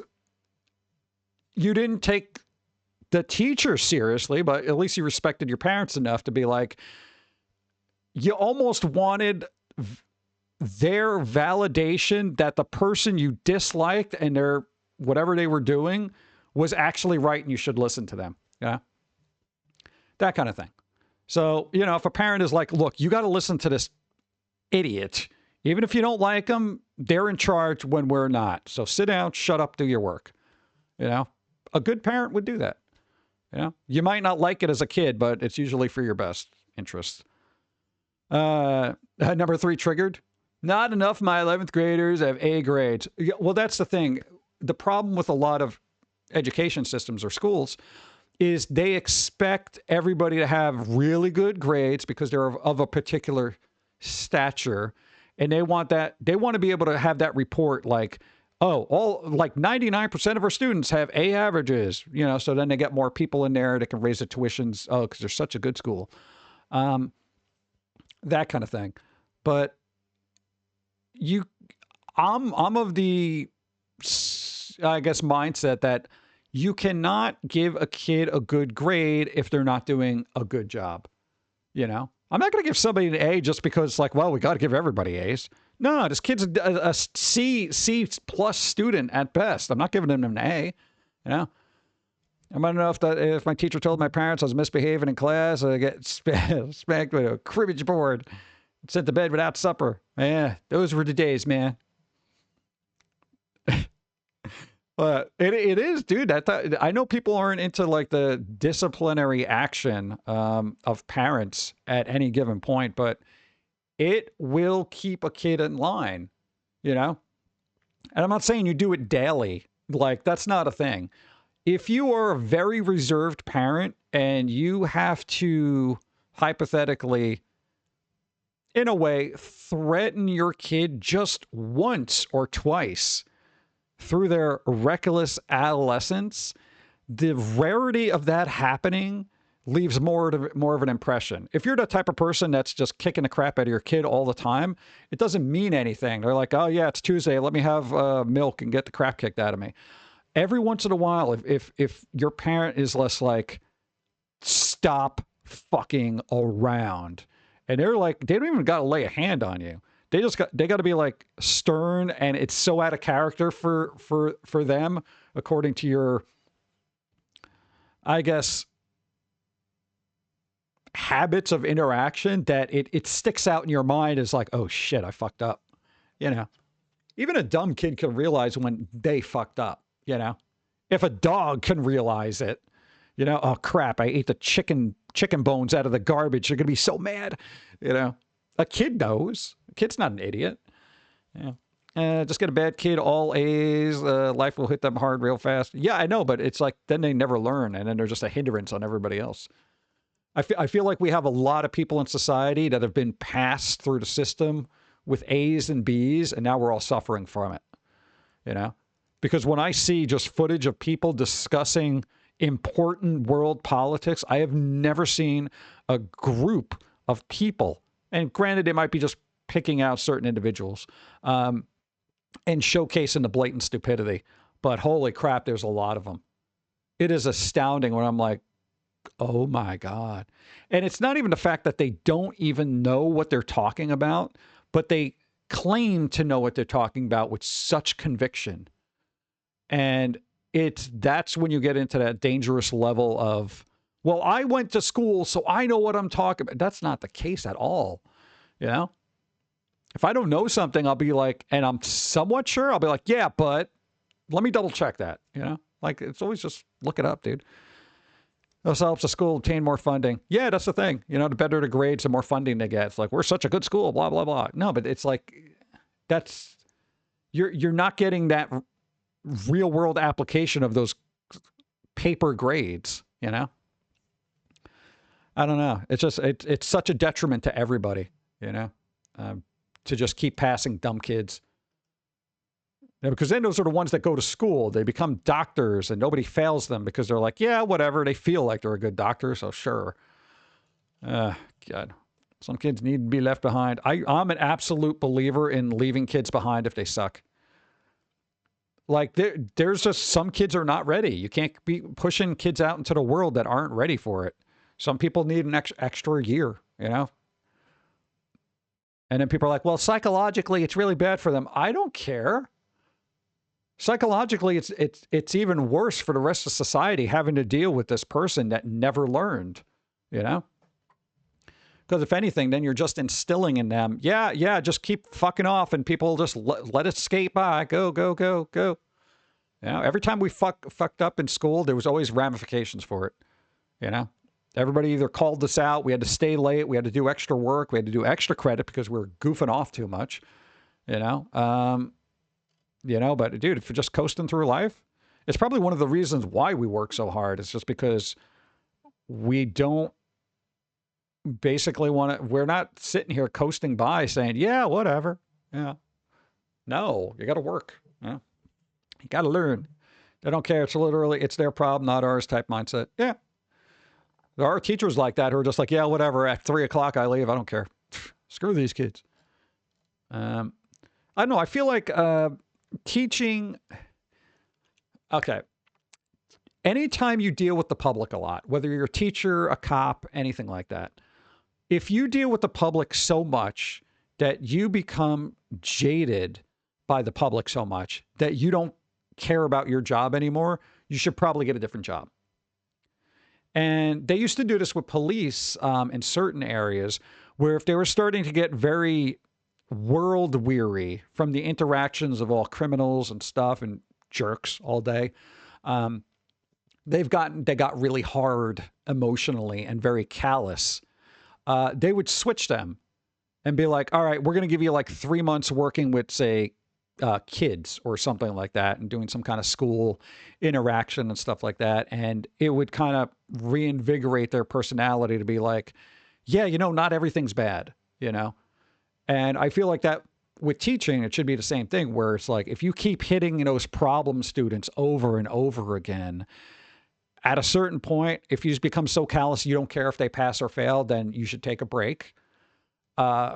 you didn't take the teacher seriously, but at least you respected your parents enough to be like, you almost wanted their validation that the person you disliked and their whatever they were doing was actually right and you should listen to them. Yeah. That kind of thing. So, if a parent is like, look, you got to listen to this idiot. Even if you don't like them, they're in charge when we're not. So sit down, shut up, do your work. A good parent would do that. You might not like it as a kid, but it's usually for your best interest. Number 3 triggered. Not enough of my 11th graders have A grades. Well, that's the thing. The problem with a lot of education systems or schools is they expect everybody to have really good grades because they're of a particular stature. And they want to be able to have that report like, like 99% of our students have A averages, so then they get more people in there that can raise the tuitions. Oh, because they're such a good school. That kind of thing. But I'm of the, I guess, mindset that you cannot give a kid a good grade if they're not doing a good job. I'm not going to give somebody an A just because it's like, well, we got to give everybody A's. No, this kid's a C plus student at best. I'm not giving him an A. You know? I want to know if my teacher told my parents I was misbehaving in class, I get spanked with a cribbage board, sent to bed without supper. Yeah, those were the days, man. But it is, dude. I know people aren't into like the disciplinary action of parents at any given point, but it will keep a kid in line, you know? And I'm not saying you do it daily. Like, that's not a thing. If you are a very reserved parent and you have to hypothetically, in a way, threaten your kid just once or twice through their reckless adolescence, the rarity of that happening leaves more of an impression. If you're the type of person that's just kicking the crap out of your kid all the time, it doesn't mean anything. They're like, oh yeah, it's Tuesday. Let me have milk and get the crap kicked out of me. Every once in a while, if your parent is less like, stop fucking around, and they're like, they don't even got to lay a hand on you. They got to be like stern, and it's so out of character for them, according to your, I guess, habits of interaction, that it sticks out in your mind as like, oh shit, I fucked up. You know, even a dumb kid can realize when they fucked up, you know, if a dog can realize it, you know, oh crap, I ate the chicken bones out of the garbage. You're going to be so mad, you know. A kid knows. A kid's not an idiot. Yeah. Just get a bad kid, all A's. Life will hit them hard real fast. Yeah, I know, but it's like then they never learn, and then they're just a hindrance on everybody else. I feel like we have a lot of people in society that have been passed through the system with A's and B's, and now we're all suffering from it. You know? Because when I see just footage of people discussing important world politics, I have never seen a group of people, and granted, it might be just picking out certain individuals and showcasing the blatant stupidity. But holy crap, there's a lot of them. It is astounding when I'm like, oh my God. And it's not even the fact that they don't even know what they're talking about, but they claim to know what they're talking about with such conviction. And that's when you get into that dangerous level of, well, I went to school, so I know what I'm talking about. That's not the case at all. You know, if I don't know something, I'll be like, and I'm somewhat sure, I'll be like, yeah, but let me double check that. You know, like it's always just look it up, dude. This helps the school obtain more funding. Yeah, that's the thing. You know, the better the grades, the more funding they get. It's like, we're such a good school, blah, blah, blah. No, but it's like, you're not getting that real world application of those paper grades, you know? I don't know. It's just, it's such a detriment to everybody, you know, to just keep passing dumb kids. Yeah, because then those are the ones that go to school. They become doctors and nobody fails them because they're like, yeah, whatever. They feel like they're a good doctor, so sure. God. Some kids need to be left behind. I'm an absolute believer in leaving kids behind if they suck. Like, there's just some kids are not ready. You can't be pushing kids out into the world that aren't ready for it. Some people need an extra year, you know? And then people are like, well, psychologically, it's really bad for them. I don't care. Psychologically, it's even worse for the rest of society having to deal with this person that never learned, you know? Because if anything, then you're just instilling in them, yeah, just keep fucking off and people just let it skate by. Go, go, go, go. You know, every time we fucked up in school, there was always ramifications for it, you know? Everybody either called us out, we had to stay late, we had to do extra work, we had to do extra credit because we were goofing off too much, you know? You know, but dude, if you're just coasting through life, it's probably one of the reasons why we work so hard. It's just because we don't basically want to, we're not sitting here coasting by saying, yeah, whatever. Yeah. No, you got to work. Yeah. You got to learn. They don't care. It's literally, it's their problem, not ours type mindset. Yeah. There are teachers like that who are just like, yeah, whatever. At 3 o'clock, I leave. I don't care. Screw these kids. I don't know. I feel like teaching. Okay. Anytime you deal with the public a lot, whether you're a teacher, a cop, anything like that, if you deal with the public so much that you become jaded by the public so much that you don't care about your job anymore, you should probably get a different job. And they used to do this with police in certain areas where if they were starting to get very world weary from the interactions of all criminals and stuff and jerks all day, they got really hard emotionally and very callous. They would switch them and be like, all right, we're going to give you like 3 months working with, say, kids or something like that and doing some kind of school interaction and stuff like that. And it would kind of reinvigorate their personality to be like, yeah, not everything's bad, And I feel like that with teaching, it should be the same thing where it's like, if you keep hitting those problem students over and over again, at a certain point, if you just become so callous, you don't care if they pass or fail, then you should take a break.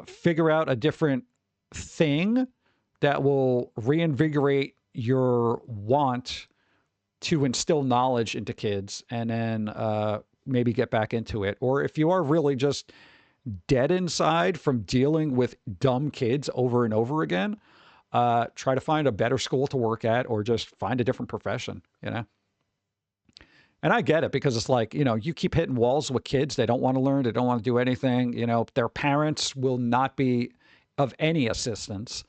Figure out a different thing that will reinvigorate your want to instill knowledge into kids, and then maybe get back into it. Or if you are really just dead inside from dealing with dumb kids over and over again, try to find a better school to work at, or just find a different profession, And I get it, because it's like, you keep hitting walls with kids. They don't want to learn. They don't want to do anything. Their parents will not be of any assistance.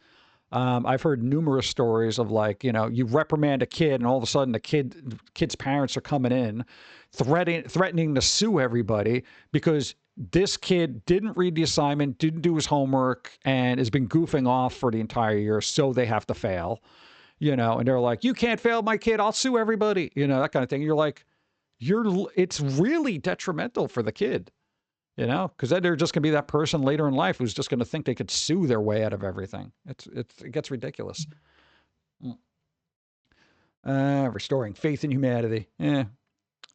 I've heard numerous stories of like, you reprimand a kid and all of a sudden the kid's parents are coming in threatening to sue everybody because this kid didn't read the assignment, didn't do his homework, and has been goofing off for the entire year. So they have to fail, and they're like, you can't fail my kid. I'll sue everybody, that kind of thing. You're like, it's really detrimental for the kid. Because then they're just going to be that person later in life who's just going to think they could sue their way out of everything. It gets ridiculous. Restoring faith in humanity.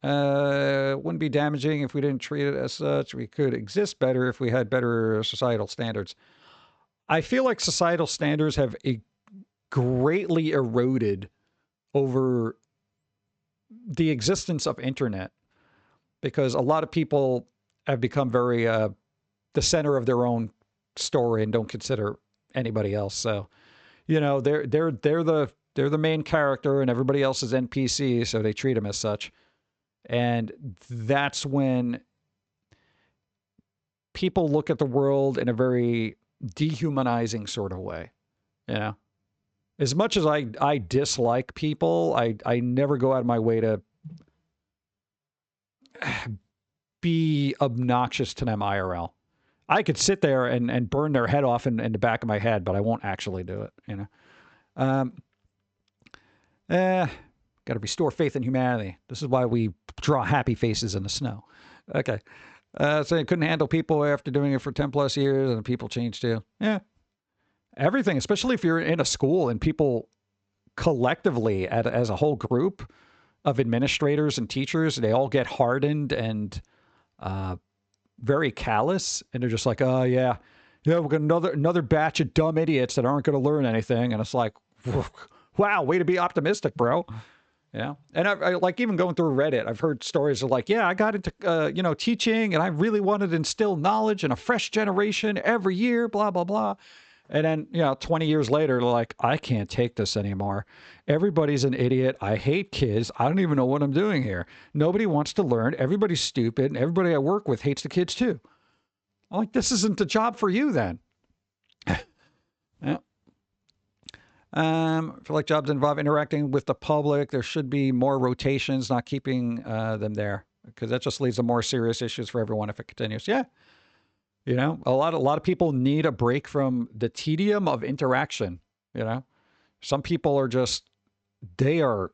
Wouldn't be damaging if we didn't treat it as such. We could exist better if we had better societal standards. I feel like societal standards have greatly eroded over the existence of internet, because a lot of people have become very the center of their own story and don't consider anybody else. So, they're the main character and everybody else is NPC, so they treat them as such. And that's when people look at the world in a very dehumanizing sort of way. As much as I dislike people, I never go out of my way to be obnoxious to them IRL. I could sit there and burn their head off in the back of my head, but I won't actually do it, Got to restore faith in humanity. This is why we draw happy faces in the snow. Okay. So you couldn't handle people after doing it for 10 plus years, and people change too. Yeah. Everything, especially if you're in a school and people collectively as a whole group of administrators and teachers, they all get hardened and very callous, and they're just like, oh yeah, we've got another batch of dumb idiots that aren't going to learn anything. And it's like, wow, way to be optimistic, bro. Yeah. And I like, even going through Reddit, I've heard stories of like, yeah, I got into, teaching, and I really wanted to instill knowledge in a fresh generation every year, blah, blah, blah. And then, 20 years later, they're like, I can't take this anymore. Everybody's an idiot. I hate kids. I don't even know what I'm doing here. Nobody wants to learn. Everybody's stupid. And everybody I work with hates the kids too. I'm like, this isn't the job for you then. Yeah. I feel like jobs involve interacting with the public. There should be more rotations, not keeping them there, because that just leads to more serious issues for everyone if it continues. Yeah. A lot of people need a break from the tedium of interaction. Some people are they are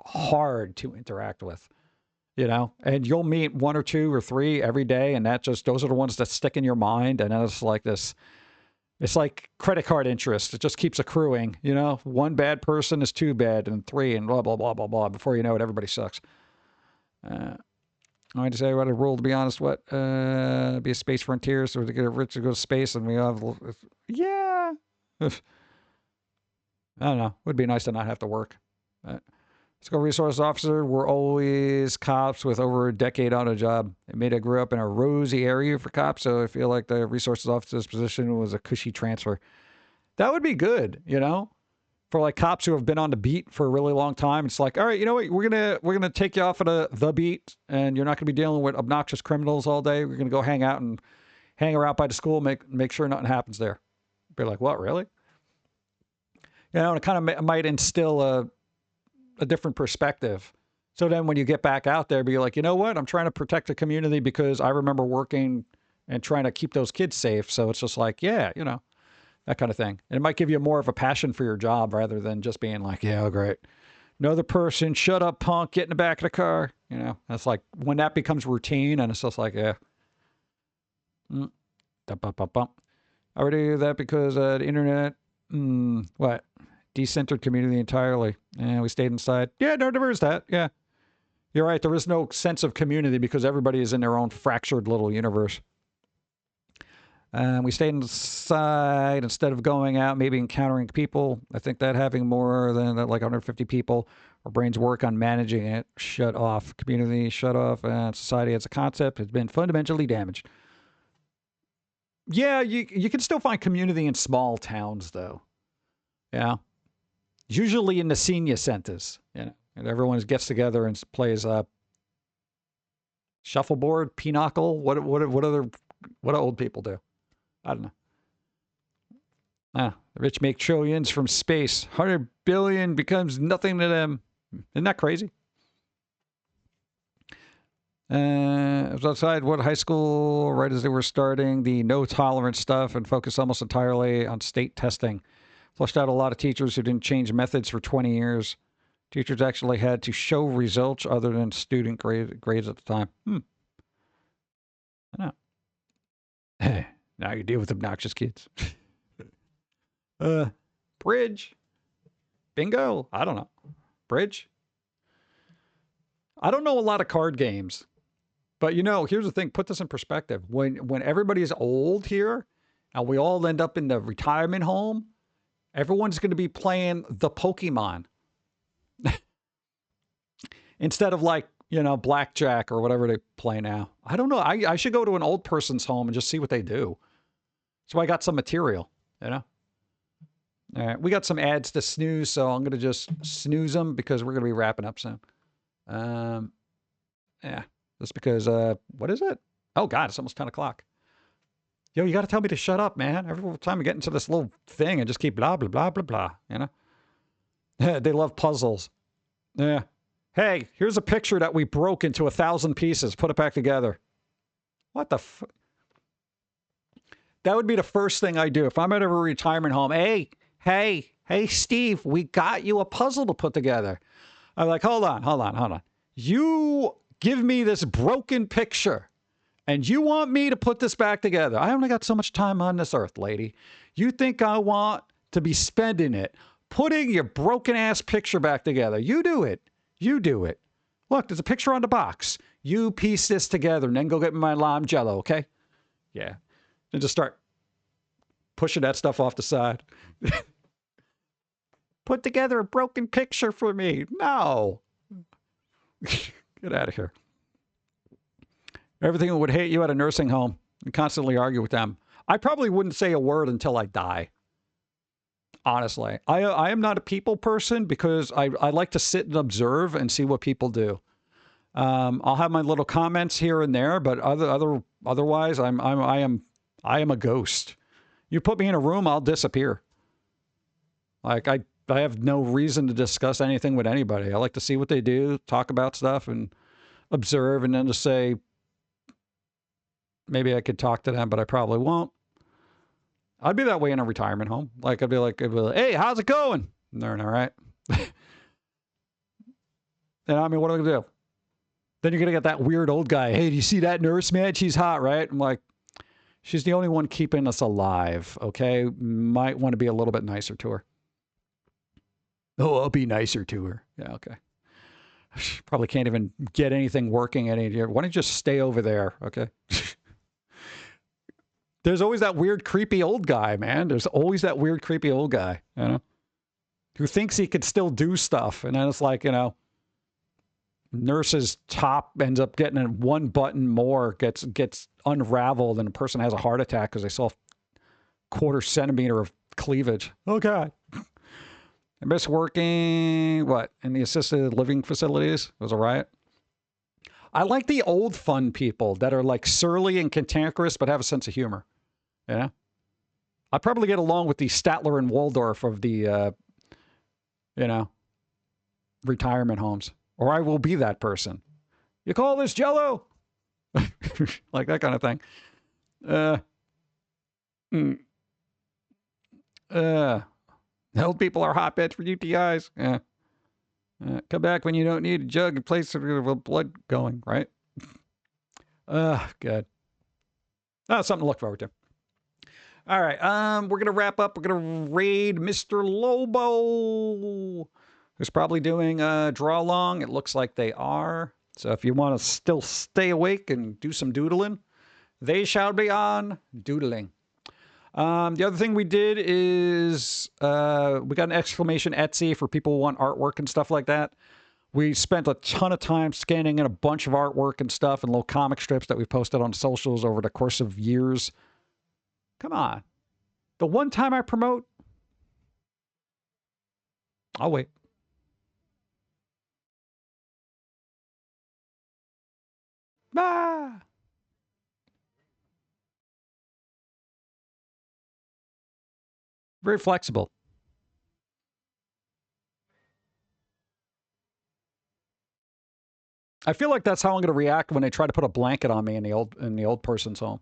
hard to interact with, and you'll meet 1 or 2 or 3 every day. And those are the ones that stick in your mind. And then it's like this, it's like credit card interest. It just keeps accruing, 1 bad person is 2 bad, and 3, and blah, blah, blah, blah, blah. Before you know it, everybody sucks. I just say I would have rule, to be honest, what, be a space frontier, so to get rich to go to space, and we have, yeah. I don't know. It would be nice to not have to work. School resource officer were always cops with over a decade on a job. It made I grew up in a rosy area for cops, so I feel like the resources officer's position was a cushy transfer. That would be good, for like cops who have been on the beat for a really long time. It's like, all right, you know what? We're gonna take you off of the beat, and you're not gonna be dealing with obnoxious criminals all day. We're gonna go hang around by the school, make sure nothing happens there. Be like, what, really? You know, and it kind of might instill a different perspective. So then when you get back out there, be like, you know what? I'm trying to protect the community because I remember working and trying to keep those kids safe. So it's just like, yeah, you know, that kind of thing. And it might give you more of a passion for your job rather than just being like, yeah, great. Another person, shut up, punk, get in the back of the car. You know, that's like when that becomes routine and it's just like, yeah. I already do that because the internet, what? Decentered community entirely. And we stayed inside. Yeah, no, there is that. Yeah. You're right. There is no sense of community because everybody is in their own fractured little universe. We stayed inside instead of going out, maybe encountering people. I think that having more than like 150 people, our brains work on managing it. Shut off. Community, shut off. And society as a concept has been fundamentally damaged. Yeah, you can still find community in small towns, though. Yeah. Usually in the senior centers, you know, and everyone gets together and plays shuffleboard, pinochle. What do old people do? I don't know. The rich make trillions from space. 100 billion becomes nothing to them. Isn't that crazy? I was outside what high school right as they were starting the no tolerance stuff and focused almost entirely on state testing. Flushed out a lot of teachers who didn't change methods for 20 years. Teachers actually had to show results other than student grades at the time. I know. Now you deal with obnoxious kids. Bridge. Bingo. I don't know. Bridge. I don't know a lot of card games. But, you know, here's the thing. Put this in perspective. When everybody's old here and we all end up in the retirement home, everyone's going to be playing the Pokemon. Instead of like, you know, blackjack or whatever they play now. I don't know. I should go to an old person's home and just see what they do. So I got some material, you know. All right. We got some ads to snooze, so I'm going to just snooze them because we're going to be wrapping up soon. Yeah. Just because, what is it? Oh, God, it's almost 10 o'clock. Yo, you got to tell me to shut up, man. Every time I get into this little thing and just keep blah, blah, blah, blah, blah, you know? They love puzzles. Yeah. Hey, here's a picture that we broke into 1,000 pieces. Put it back together. What the f... That would be the first thing I do. If I'm at a retirement home, hey, Steve, we got you a puzzle to put together. I'm like, hold on. You give me this broken picture. And you want me to put this back together. I only got so much time on this earth, lady. You think I want to be spending it putting your broken-ass picture back together. You do it. Look, there's a picture on the box. You piece this together and then go get me my lime jello, okay? Yeah. And just start pushing that stuff off the side. Put together a broken picture for me. No. Get out of here. Everything would hate you at a nursing home and constantly argue with them. I probably wouldn't say a word until I die. Honestly. I am not a people person because I like to sit and observe and see what people do. I'll have my little comments here and there, but otherwise I am a ghost. You put me in a room, I'll disappear. Like I have no reason to discuss anything with anybody. I like to see what they do, talk about stuff and observe and then just say, maybe I could talk to them, but I probably won't. I'd be that way in a retirement home. Like, I'd be like, hey, how's it going? And they're all right. And I mean, what am I going to do? Then you're going to get that weird old guy. Hey, do you see that nurse, man? She's hot, right? I'm like, she's the only one keeping us alive, okay? Might want to be a little bit nicer to her. Oh, I'll be nicer to her. Yeah, okay. Probably can't even get anything working any of you. Why don't you just stay over there, okay? There's always that weird, creepy old guy, man. There's always that weird, creepy old guy, you know, who thinks he could still do stuff. And then it's like, you know, nurse's top ends up getting one button more, gets unraveled, and a person has a heart attack because they saw a 1/4 centimeter of cleavage. Oh, God. I miss working, what, in the assisted living facilities? It was a riot. I like the old fun people that are like surly and cantankerous but have a sense of humor. Yeah? I'd probably get along with the Statler and Waldorf of the, retirement homes. Or I will be that person. You call this Jell-O? Like that kind of thing. Old people are hotbeds for UTIs. Yeah. Come back when you don't need a jug in place of blood going, right? Good. Oh, something to look forward to. All right. We're going to wrap up. We're going to raid Mr. Lobo, who's probably doing a draw along. It looks like they are. So if you want to still stay awake and do some doodling, they shall be on doodling. The other thing we did is we got an exclamation Etsy for people who want artwork and stuff like that. We spent a ton of time scanning in a bunch of artwork and stuff and little comic strips that we posted on socials over the course of years. Come on. The one time I promote, I'll wait. Ah! Very flexible. I feel like that's how I'm going to react when they try to put a blanket on me in the old person's home.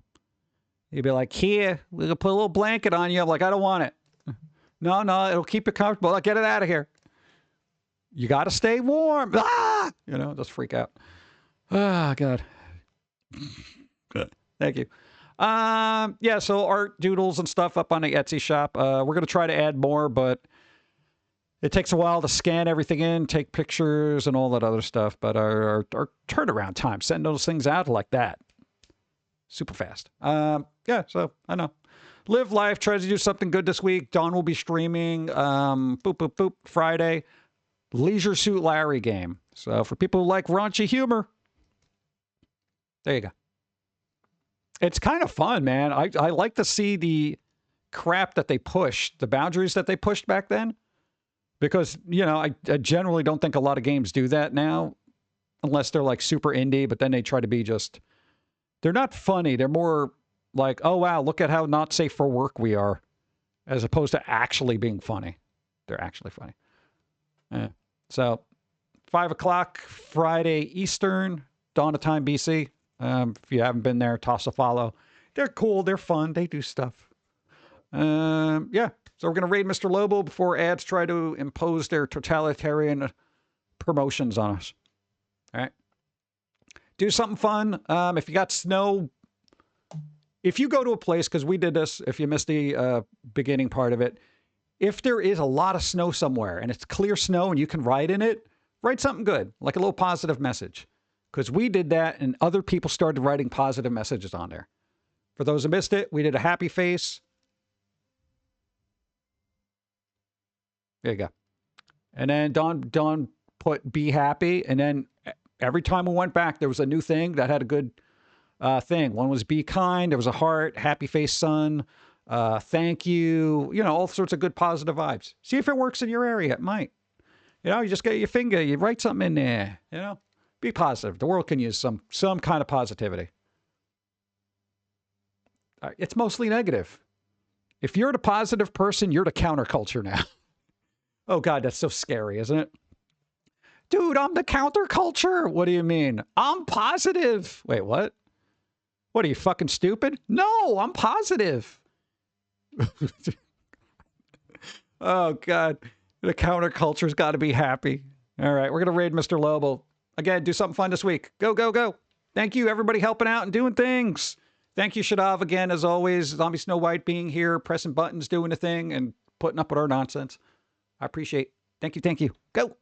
You'd be like, here, we're going to put a little blanket on you. I'm like, I don't want it. No, it'll keep you comfortable. I'll get it out of here. You got to stay warm. Ah! Just freak out. Oh, God. Good. Thank you. Yeah, so art doodles and stuff up on the Etsy shop. We're going to try to add more, but it takes a while to scan everything in, take pictures and all that other stuff. But our turnaround time, send those things out like that. Super fast. Yeah, so I know. Live life, try to do something good this week. Dawn will be streaming, Friday. Leisure Suit Larry game. So for people who like raunchy humor, there you go. It's kind of fun, man. I like to see the crap that they pushed, the boundaries that they pushed back then. Because, I generally don't think a lot of games do that now. Unless they're like super indie, but then they try to be just... They're not funny. They're more like, oh, wow, look at how not safe for work we are. As opposed to actually being funny. They're actually funny. Yeah. So, 5 o'clock Friday Eastern, dawn of time BC. If you haven't been there, toss a follow. They're cool. They're fun. They do stuff. Yeah. So we're going to raid Mr. Lobo before ads try to impose their totalitarian promotions on us. All right. Do something fun. If you got snow, if you go to a place, because we did this, if you missed the beginning part of it, if there is a lot of snow somewhere and it's clear snow and you can ride in it, write something good, like a little positive message. Because we did that and other people started writing positive messages on there. For those who missed it, we did a happy face. There you go. And then Dawn put be happy. And then every time we went back, there was a new thing that had a good thing. One was be kind. There was a heart, happy face sun, thank you. All sorts of good positive vibes. See if it works in your area. It might. You just get your finger. You write something in there. Be positive. The world can use some kind of positivity. It's mostly negative. If you're the positive person, you're the counterculture now. Oh, God, that's so scary, isn't it? Dude, I'm the counterculture. What do you mean? I'm positive. Wait, what? What, are you fucking stupid? No, I'm positive. Oh, God. The counterculture's got to be happy. All right, we're going to raid Mr. Lobo. Again, do something fun this week. Go, go, go. Thank you, everybody helping out and doing things. Thank you, Shadav, again, as always. Zombie Snow White being here, pressing buttons, doing a thing, and putting up with our nonsense. I appreciate it. Thank you, thank you. Go.